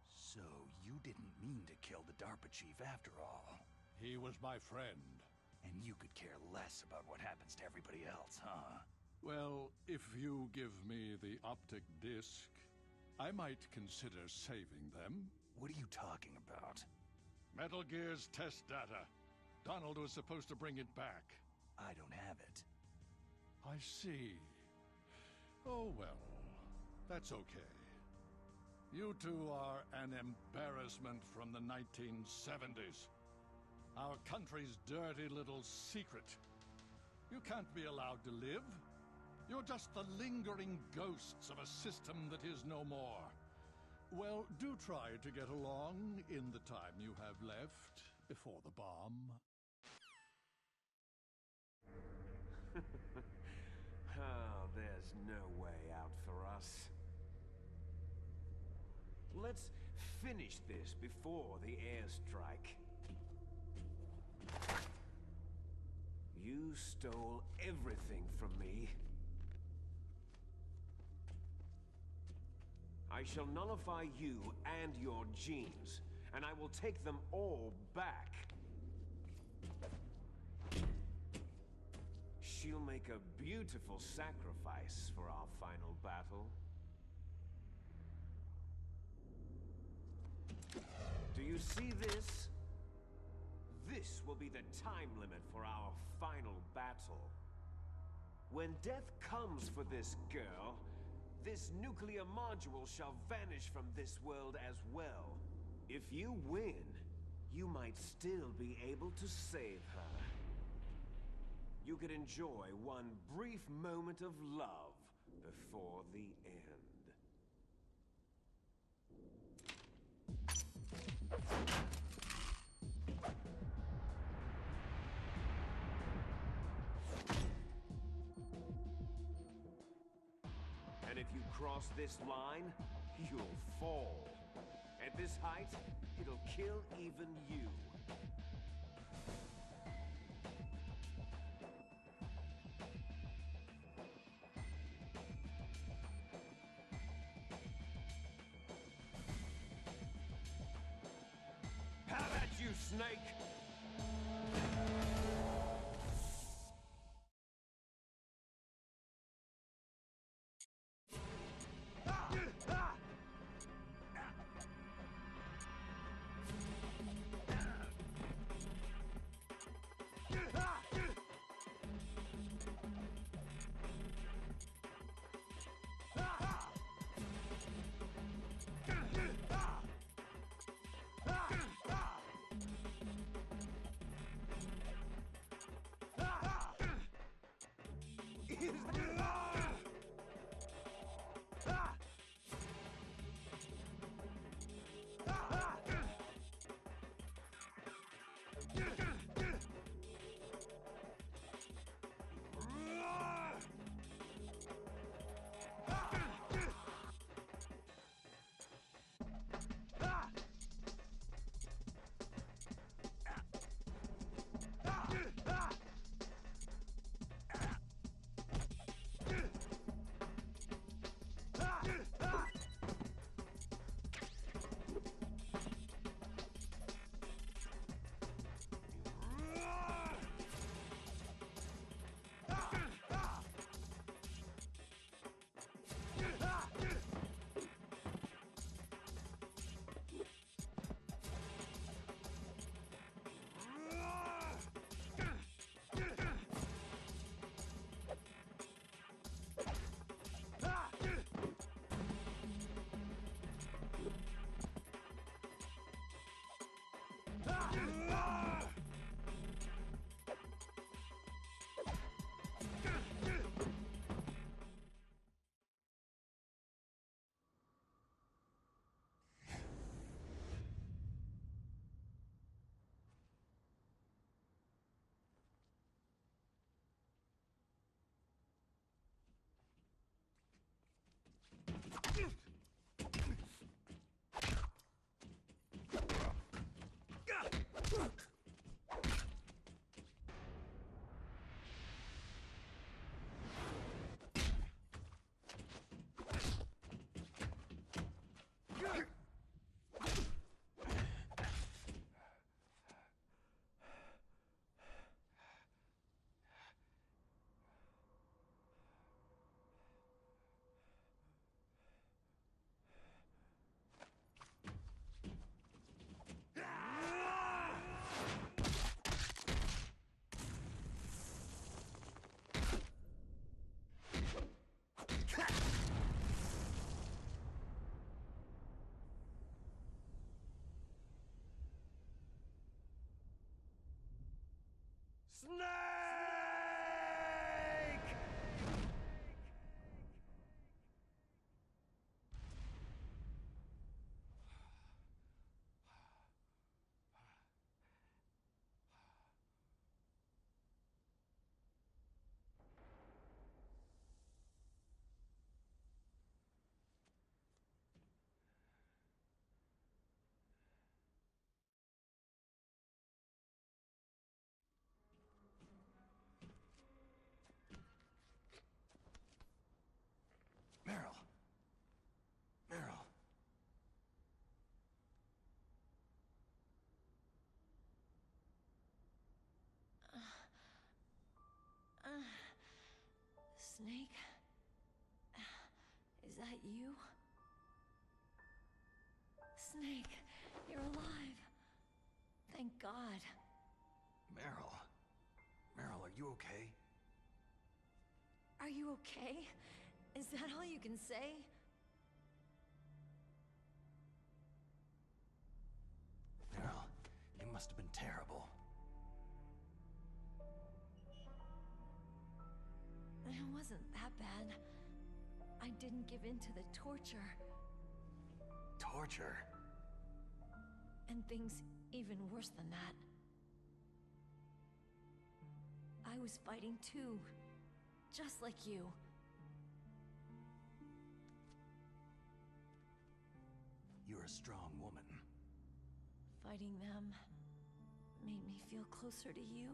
So you didn't mean to kill the DARPA chief after all. He was my friend. And you could care less about what happens to everybody else, huh? Well, if you give me the optic disc, I might consider saving them. What are you talking about? Metal Gear's test data. Donald was supposed to bring it back. I don't have it. I see. Oh well, that's okay. You two are an embarrassment from the 1970s. Our country's dirty little secret. You can't be allowed to live. You're just the lingering ghosts of a system that is no more. Well, do try to get along in the time you have left before the bomb. Oh, there's no way out for us. Let's finish this before the airstrike. You stole everything from me. I shall nullify you and your genes, and I will take them all back. She'll make a beautiful sacrifice for our final battle. Do you see this? This will be the time limit for our final battle. When death comes for this girl, this nuclear module shall vanish from this world as well. If you win, you might still be able to save her. You could enjoy one brief moment of love before the end. And if you cross this line, you'll fall. At this height, it'll kill even you. How about you, Snake? Snake? Is that you? Snake, you're alive. Thank God. Meryl. Meryl, are you okay? Are you okay? Is that all you can say? Meryl, it must have been terrible. It wasn't that bad. I didn't give in to the torture. Torture? And things even worse than that. I was fighting too. Just like you. You're a strong woman. Fighting them made me feel closer to you.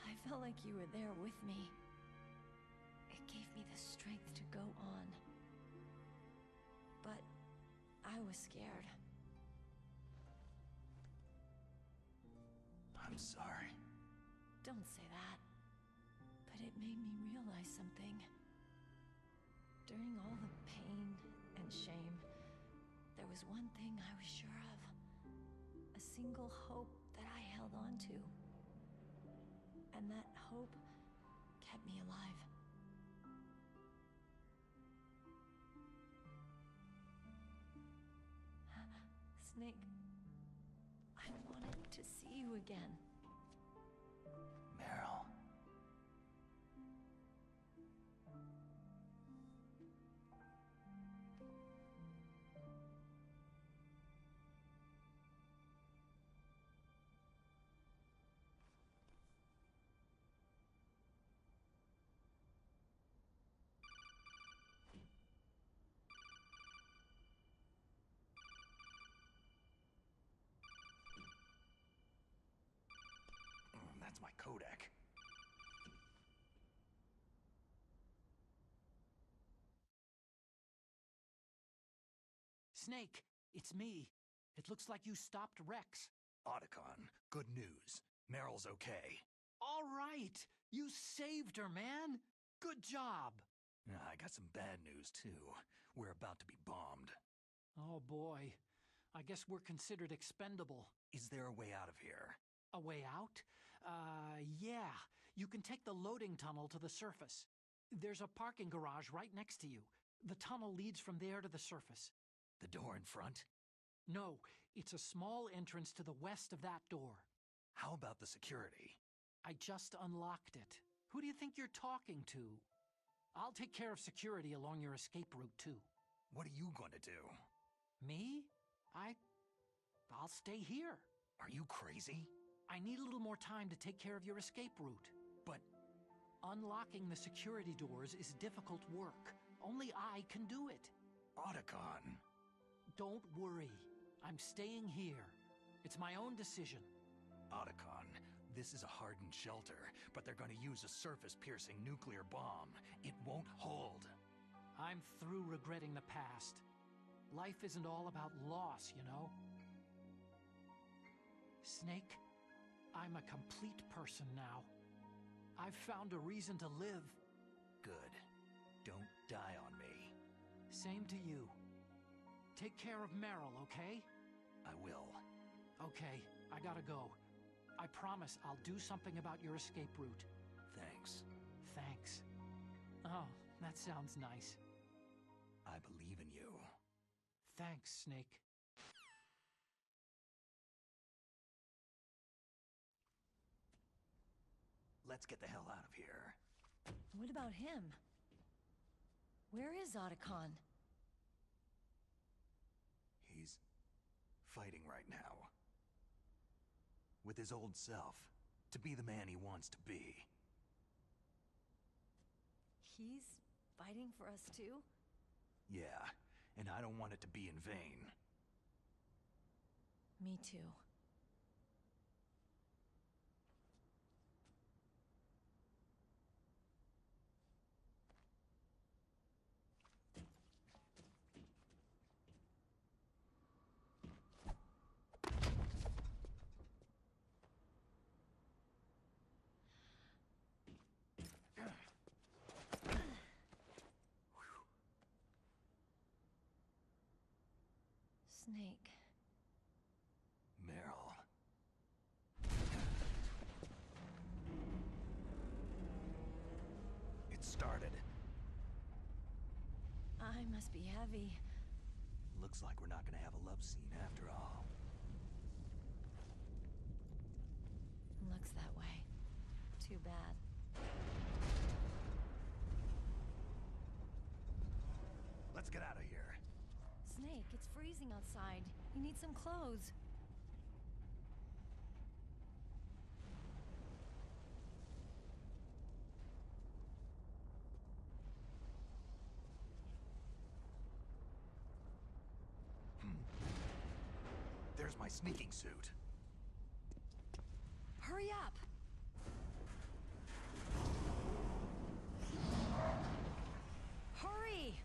I felt like you were there with me. It gave me the strength to go on. But I was scared. I'm sorry. Don't say that. But it made me realize something. During all the pain and shame, there was one thing I was sure of. A single hope that I held on to. And that hope kept me alive. Snake, I wanted to see you again. Meryl. That's my codec. Snake, it's me. It looks like you stopped Rex. Otacon, good news. Meryl's okay. All right! You saved her, man! Good job! I got some bad news, too. We're about to be bombed. Oh boy. I guess we're considered expendable. Is there a way out of here? A way out? Yeah. You can take the loading tunnel to the surface. There's a parking garage right next to you. The tunnel leads from there to the surface. The door in front? No, it's a small entrance to the west of that door. How about the security? I just unlocked it. Who do you think you're talking to? I'll take care of security along your escape route, too. What are you going to do? Me? I'll stay here. Are you crazy? I need a little more time to take care of your escape route. But unlocking the security doors is difficult work. Only I can do it. Otacon. Don't worry. I'm staying here. It's my own decision. Otacon, this is a hardened shelter, but they're going to use a surface-piercing nuclear bomb. It won't hold. I'm through regretting the past. Life isn't all about loss, you know? Snake, I'm a complete person now. I've found a reason to live. Good. Don't die on me. Same to you. Take care of Meryl, okay? I will. Okay, I gotta go. I promise I'll do something about your escape route. Thanks. Thanks. Oh, that sounds nice. I believe in you. Thanks, Snake. Let's get the hell out of here. What about him? Where is Otacon? He's fighting right now. With his old self. To be the man he wants to be. He's fighting for us too? Yeah, and I don't want it to be in vain. Me too. Snake. Meryl. It started. I must be heavy. Looks like we're not gonna have a love scene after all. Looks that way. Too bad. Let's get out of here. Snake, it's freezing outside. You need some clothes. There's my sneaking suit. Hurry up! Hurry!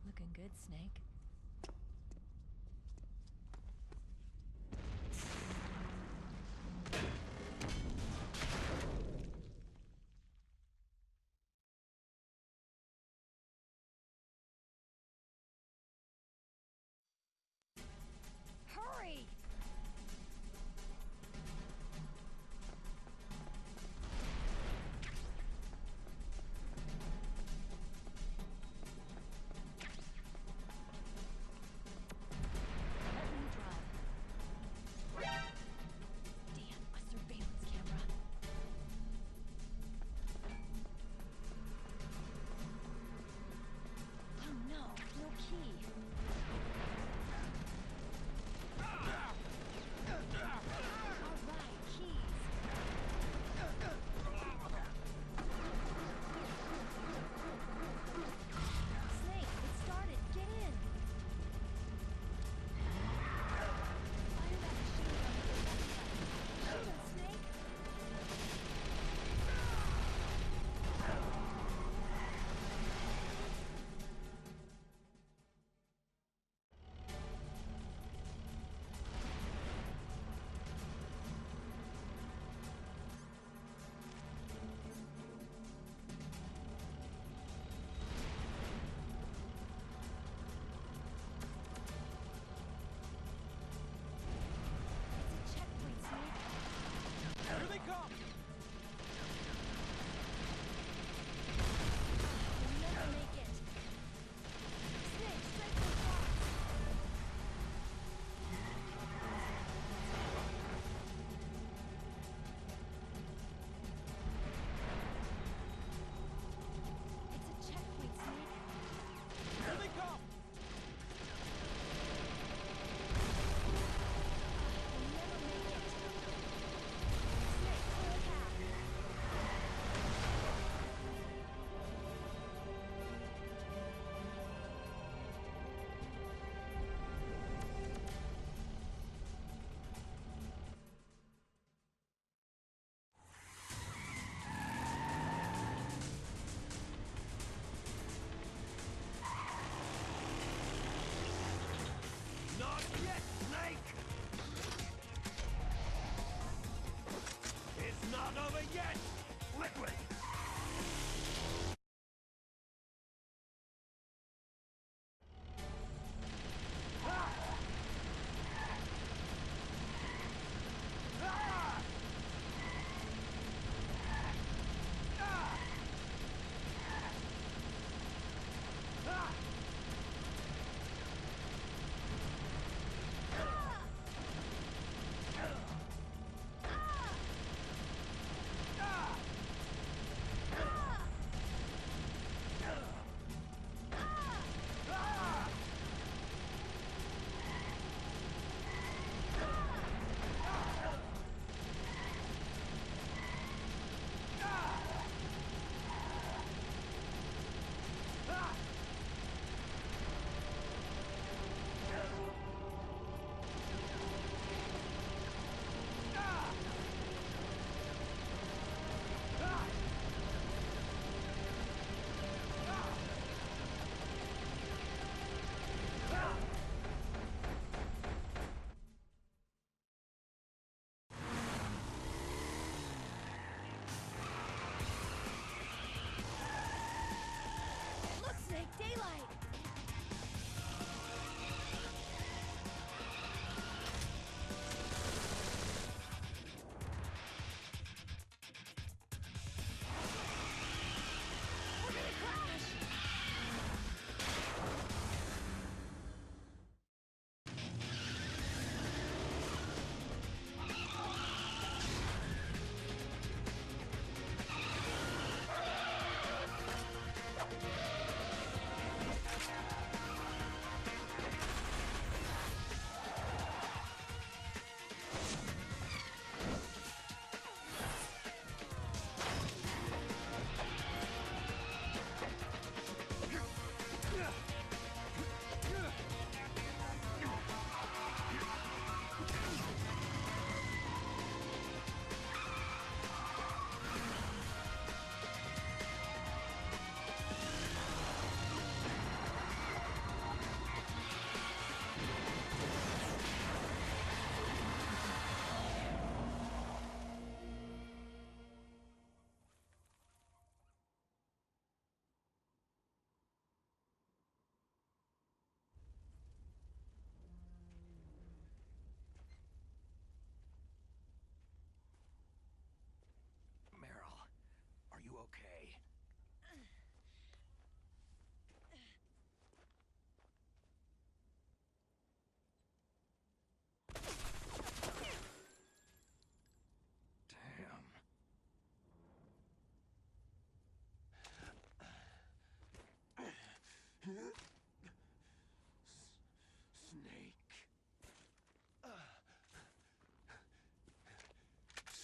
Looking good, Snake. Hurry!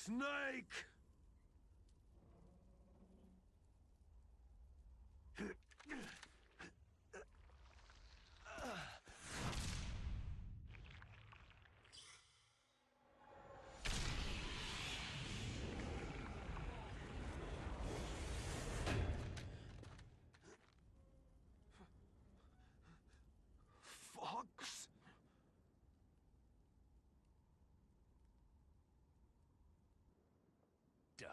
Snake! Fox? Die.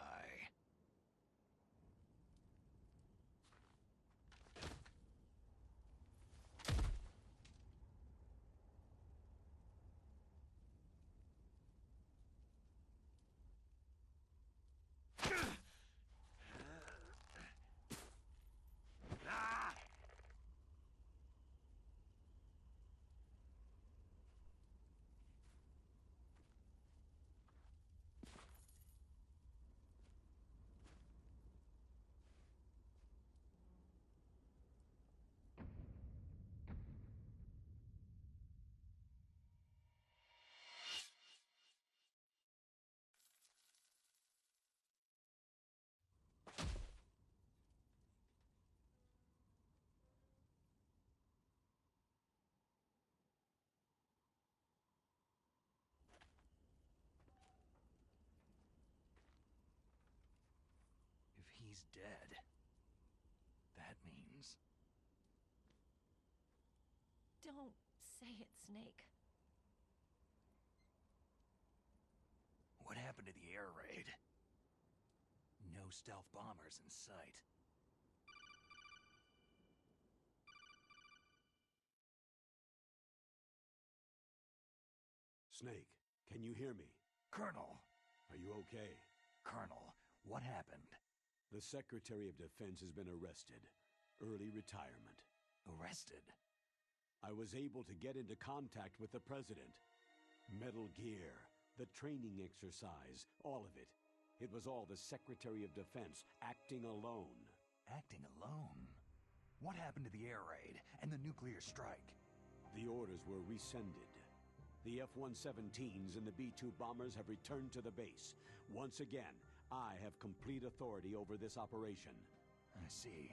If he's dead, that means... Don't say it, Snake. What happened to the air raid? No stealth bombers in sight. Snake, can you hear me? Colonel! Are you okay? Colonel, what happened? The Secretary of Defense has been arrested. Early retirement. Arrested? I was able to get into contact with the President. Metal Gear, the training exercise, all of it. It was all the Secretary of Defense acting alone. Acting alone? What happened to the air raid and the nuclear strike? The orders were rescinded. The F-117s and the B-2 bombers have returned to the base. Once again, I have complete authority over this operation. I see.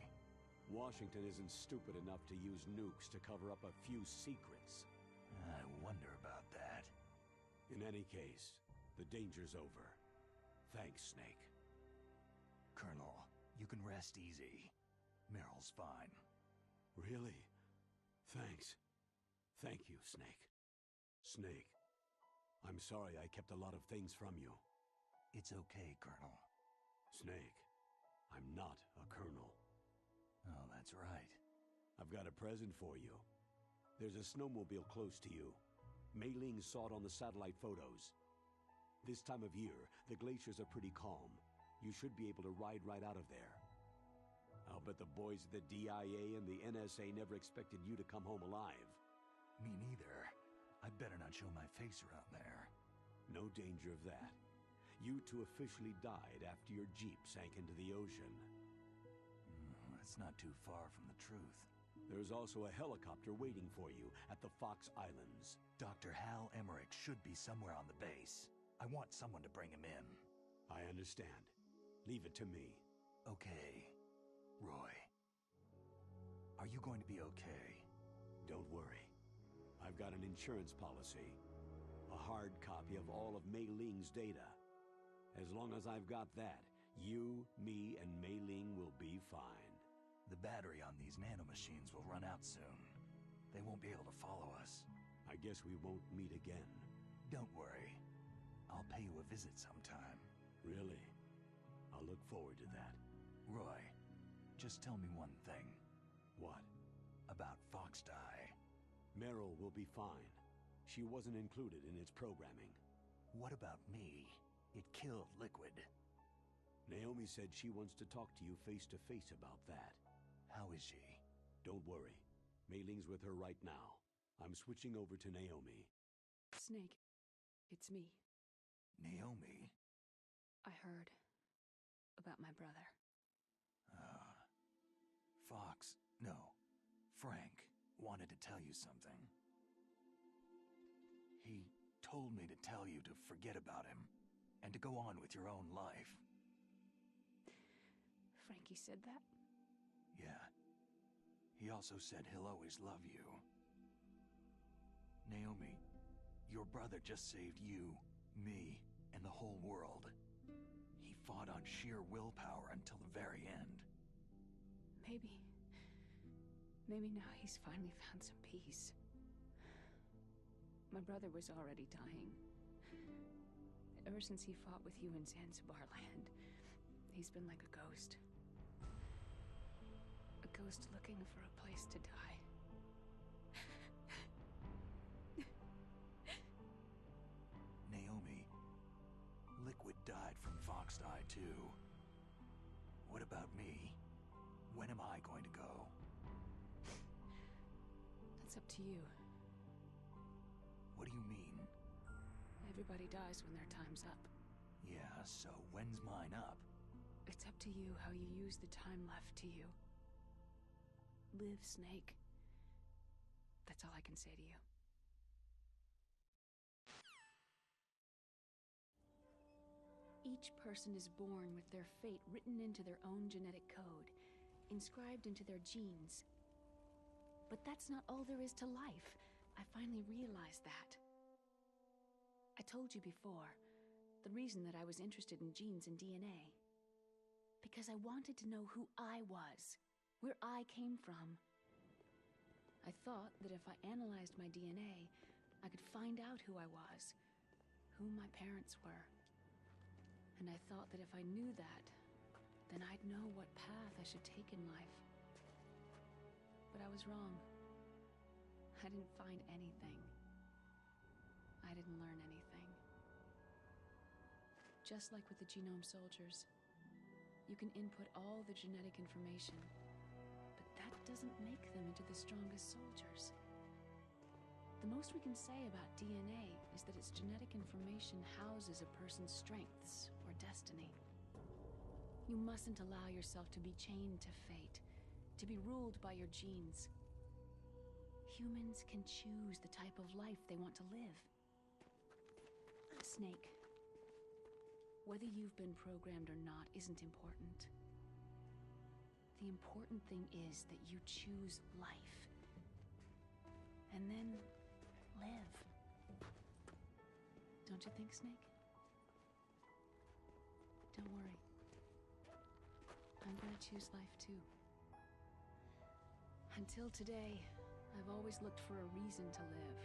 Washington isn't stupid enough to use nukes to cover up a few secrets. I wonder about that. In any case, the danger's over. Thanks, Snake. Colonel, you can rest easy. Meryl's fine. Really? Thanks. Thank you, Snake. Snake, I'm sorry I kept a lot of things from you. It's okay, Colonel. Snake, I'm not a colonel. Oh, that's right. I've got a present for you. There's a snowmobile close to you. Mei Ling saw it on the satellite photos. This time of year, the glaciers are pretty calm. You should be able to ride right out of there. I'll bet the boys at the DIA and the NSA never expected you to come home alive. Me neither. I'd better not show my face around there. No danger of that. You two officially died after your Jeep sank into the ocean. That's not too far from the truth. There's also a helicopter waiting for you at the Fox Islands. Dr. Hal Emmerich should be somewhere on the base. I want someone to bring him in. I understand. Leave it to me. Okay. Roy. Are you going to be okay? Don't worry. I've got an insurance policy. A hard copy of all of Mei Ling's data. As long as I've got that, you, me, and Mei Ling will be fine. The battery on these nanomachines will run out soon. They won't be able to follow us. I guess we won't meet again. Don't worry. I'll pay you a visit sometime. Really? I'll look forward to that. Roy, just tell me one thing. What? About Fox Die. Meryl will be fine. She wasn't included in its programming. What about me? It killed Liquid. Naomi said she wants to talk to you face to face about that. How is she? Don't worry. Mei Ling's with her right now. I'm switching over to Naomi. Snake, it's me. Naomi? I heard about my brother. Fox, no, Frank wanted to tell you something. He told me to tell you to forget about him. and to go on with your own life. Frankie said that? Yeah. He also said he'll always love you. Naomi, your brother just saved you, me, and the whole world. He fought on sheer willpower until the very end. Maybe now he's finally found some peace. My brother was already dying. Ever since he fought with you in Zanzibar land, he's been like a ghost. A ghost looking for a place to die. Naomi, Liquid died from Fox's Eye too. What about me? When am I going to go? That's up to you. What do you mean? Everybody dies when their time's up. Yeah, so when's mine up? It's up to you how you use the time left to you. Live, Snake. That's all I can say to you. Each person is born with their fate written into their own genetic code, inscribed into their genes. But that's not all there is to life. I finally realized that. I told you before, the reason that I was interested in genes and DNA. Because I wanted to know who I was, where I came from. I thought that if I analyzed my DNA, I could find out who I was, who my parents were. And I thought that if I knew that, then I'd know what path I should take in life. But I was wrong. I didn't find anything. I didn't learn anything. Just like with the genome soldiers, you can input all the genetic information, but that doesn't make them into the strongest soldiers. The most we can say about DNA is that its genetic information houses a person's strengths or destiny. You mustn't allow yourself to be chained to fate, to be ruled by your genes. Humans can choose the type of life they want to live. Snake, whether you've been programmed or not isn't important. The important thing is that you choose life. And then live. Don't you think, Snake? Don't worry. I'm gonna choose life too. Until today, I've always looked for a reason to live.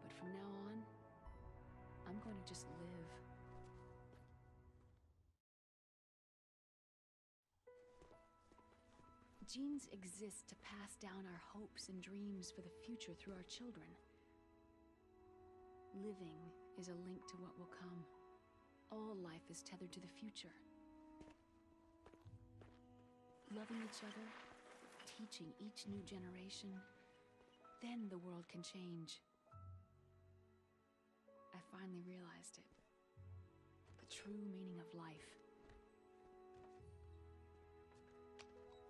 But from now on, I'm going to just live. Genes exist to pass down our hopes and dreams for the future through our children. Living is a link to what will come. All life is tethered to the future. Loving each other, teaching each new generation, then the world can change. I finally realized it. The true meaning of life.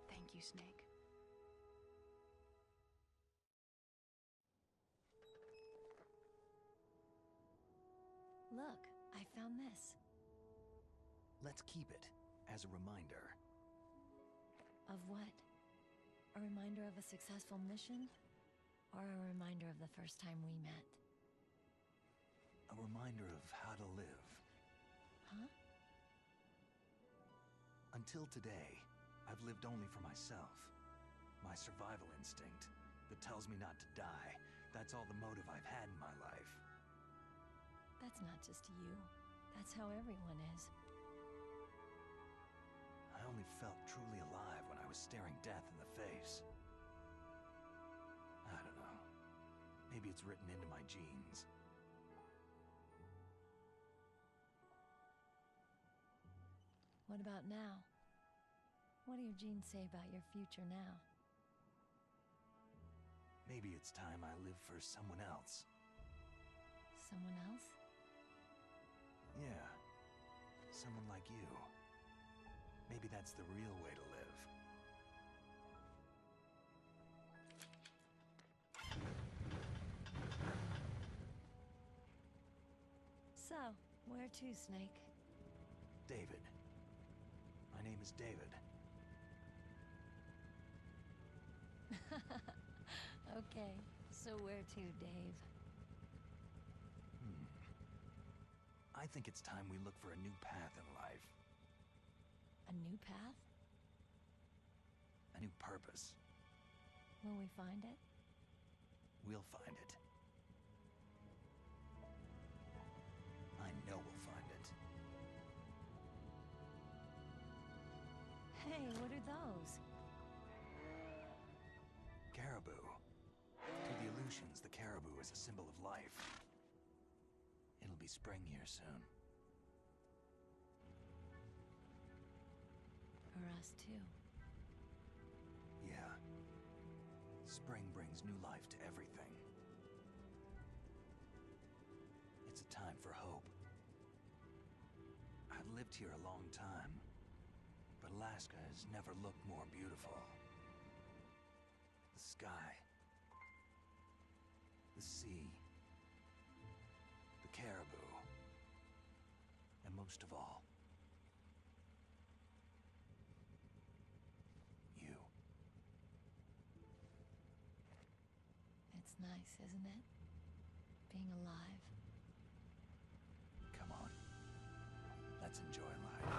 Thank you, Snake. Look, I found this. Let's keep it as a reminder. Of what? A reminder of a successful mission? Or a reminder of the first time we met? A reminder of how to live. Huh? Until today, I've lived only for myself. My survival instinct that tells me not to die. That's all the motive I've had in my life. That's not just you. That's how everyone is. I only felt truly alive when I was staring death in the face. I don't know. Maybe it's written into my genes. What about now? What do your genes say about your future now? Maybe it's time I live for someone else. Someone else? Yeah. Someone like you. Maybe that's the real way to live. Where to, Snake? David. My name is David. Okay, so where to, Dave? I think it's time we look for a new path in life. A new path? A new purpose. Will we find it? We'll find it. I know we'll find it. Hey, what are those? Caribou. To the Aleutians, the caribou is a symbol of life. It'll be spring here soon. For us, too. Yeah. Spring brings new life to everything. It's a time for hope. I've lived here a long time, but Alaska has never looked more beautiful. The sky, the sea, the caribou, and most of all, you. It's nice, isn't it? Being alive. Come on. Let's enjoy life.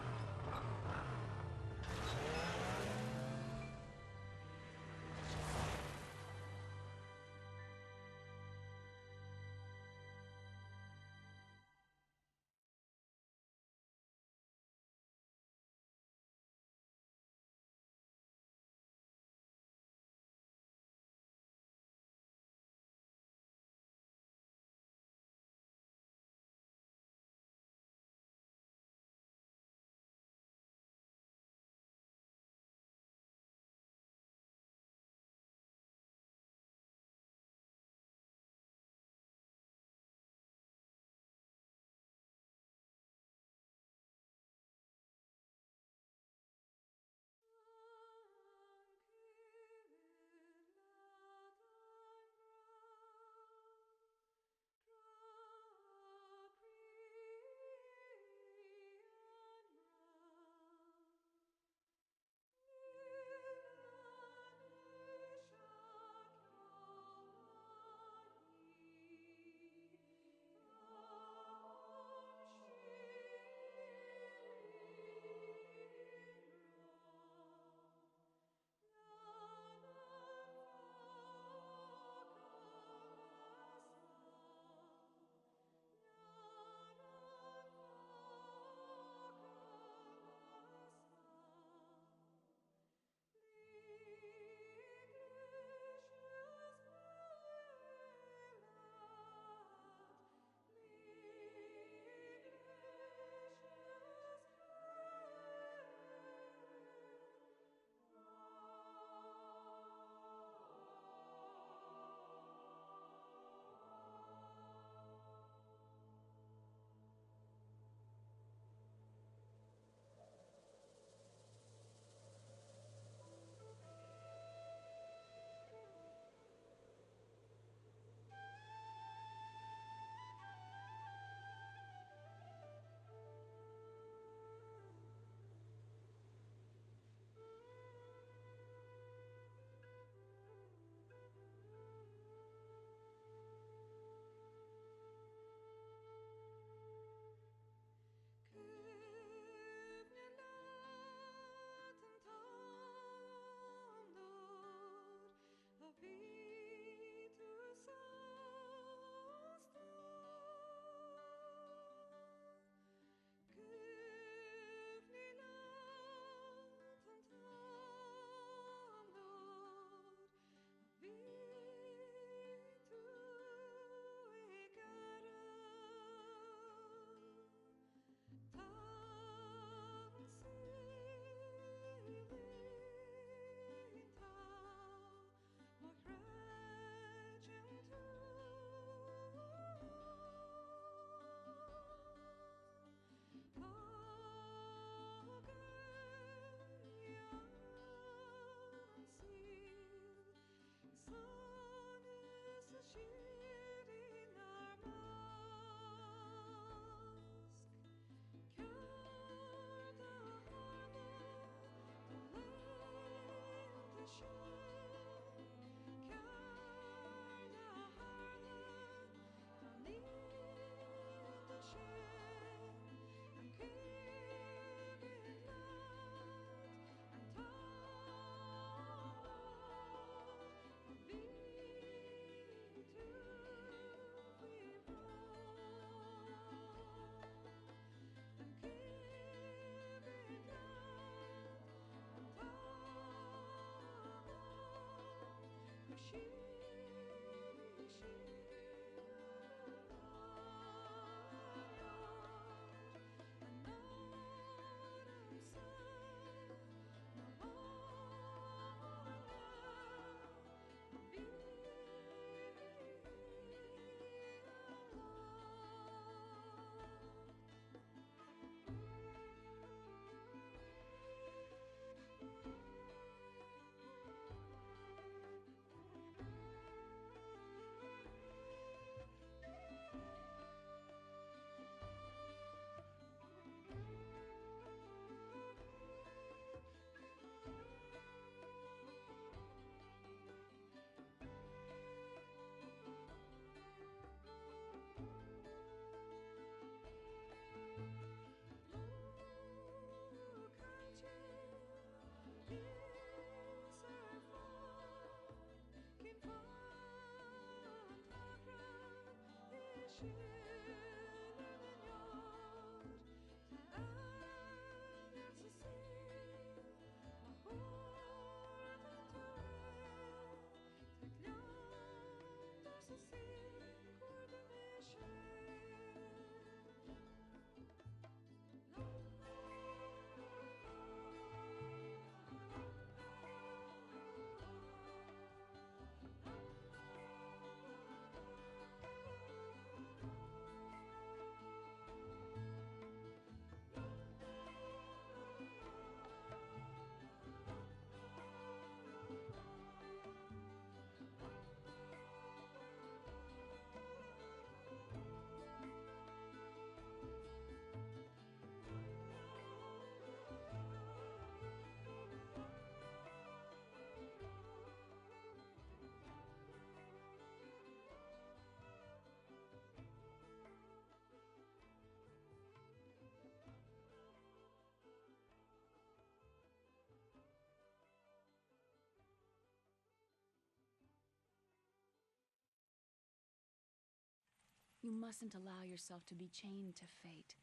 You mustn't allow yourself to be chained to fate,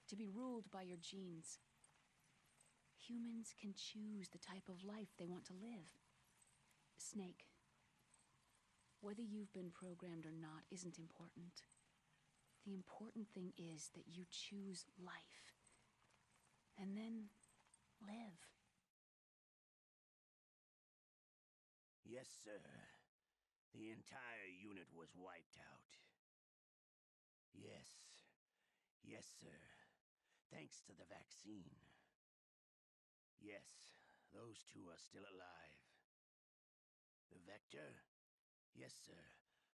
to be ruled by your genes. Humans can choose the type of life they want to live. Snake, whether you've been programmed or not isn't important. The important thing is that you choose life. And then live. Yes, sir. The entire unit was wiped out. Yes. Yes, sir. Thanks to the vaccine. Yes, those two are still alive. The Vector? Yes, sir.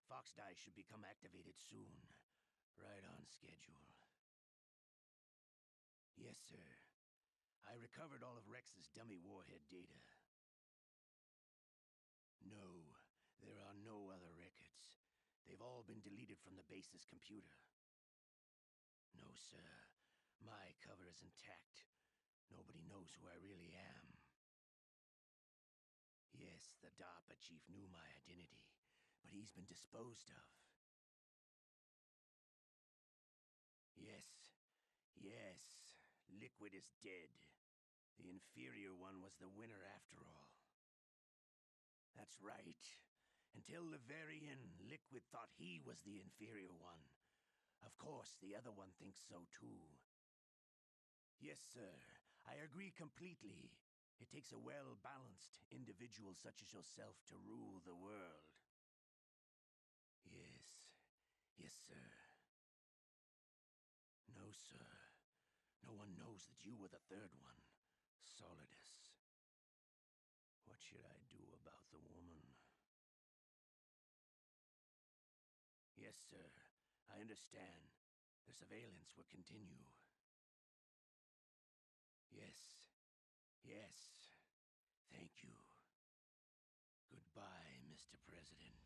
Fox Die should become activated soon. Right on schedule. Yes, sir. I recovered all of Rex's dummy warhead data. No, there are no other records. They've all been deleted from the base's computer. No, sir. My cover is intact. Nobody knows who I really am. Yes, the DARPA chief knew my identity, but he's been disposed of. Yes. Yes. Liquid is dead. The inferior one was the winner after all. That's right. Until the very end, Liquid thought he was the inferior one. Of course, the other one thinks so too. Yes, sir. I agree completely. It takes a well-balanced individual such as yourself to rule the world. Yes. Yes, sir. No, sir. No one knows that you were the third one, Solidus. What should I do about the woman? Yes, sir. I understand. The surveillance will continue. Yes. Yes. Thank you. Goodbye, Mr. President.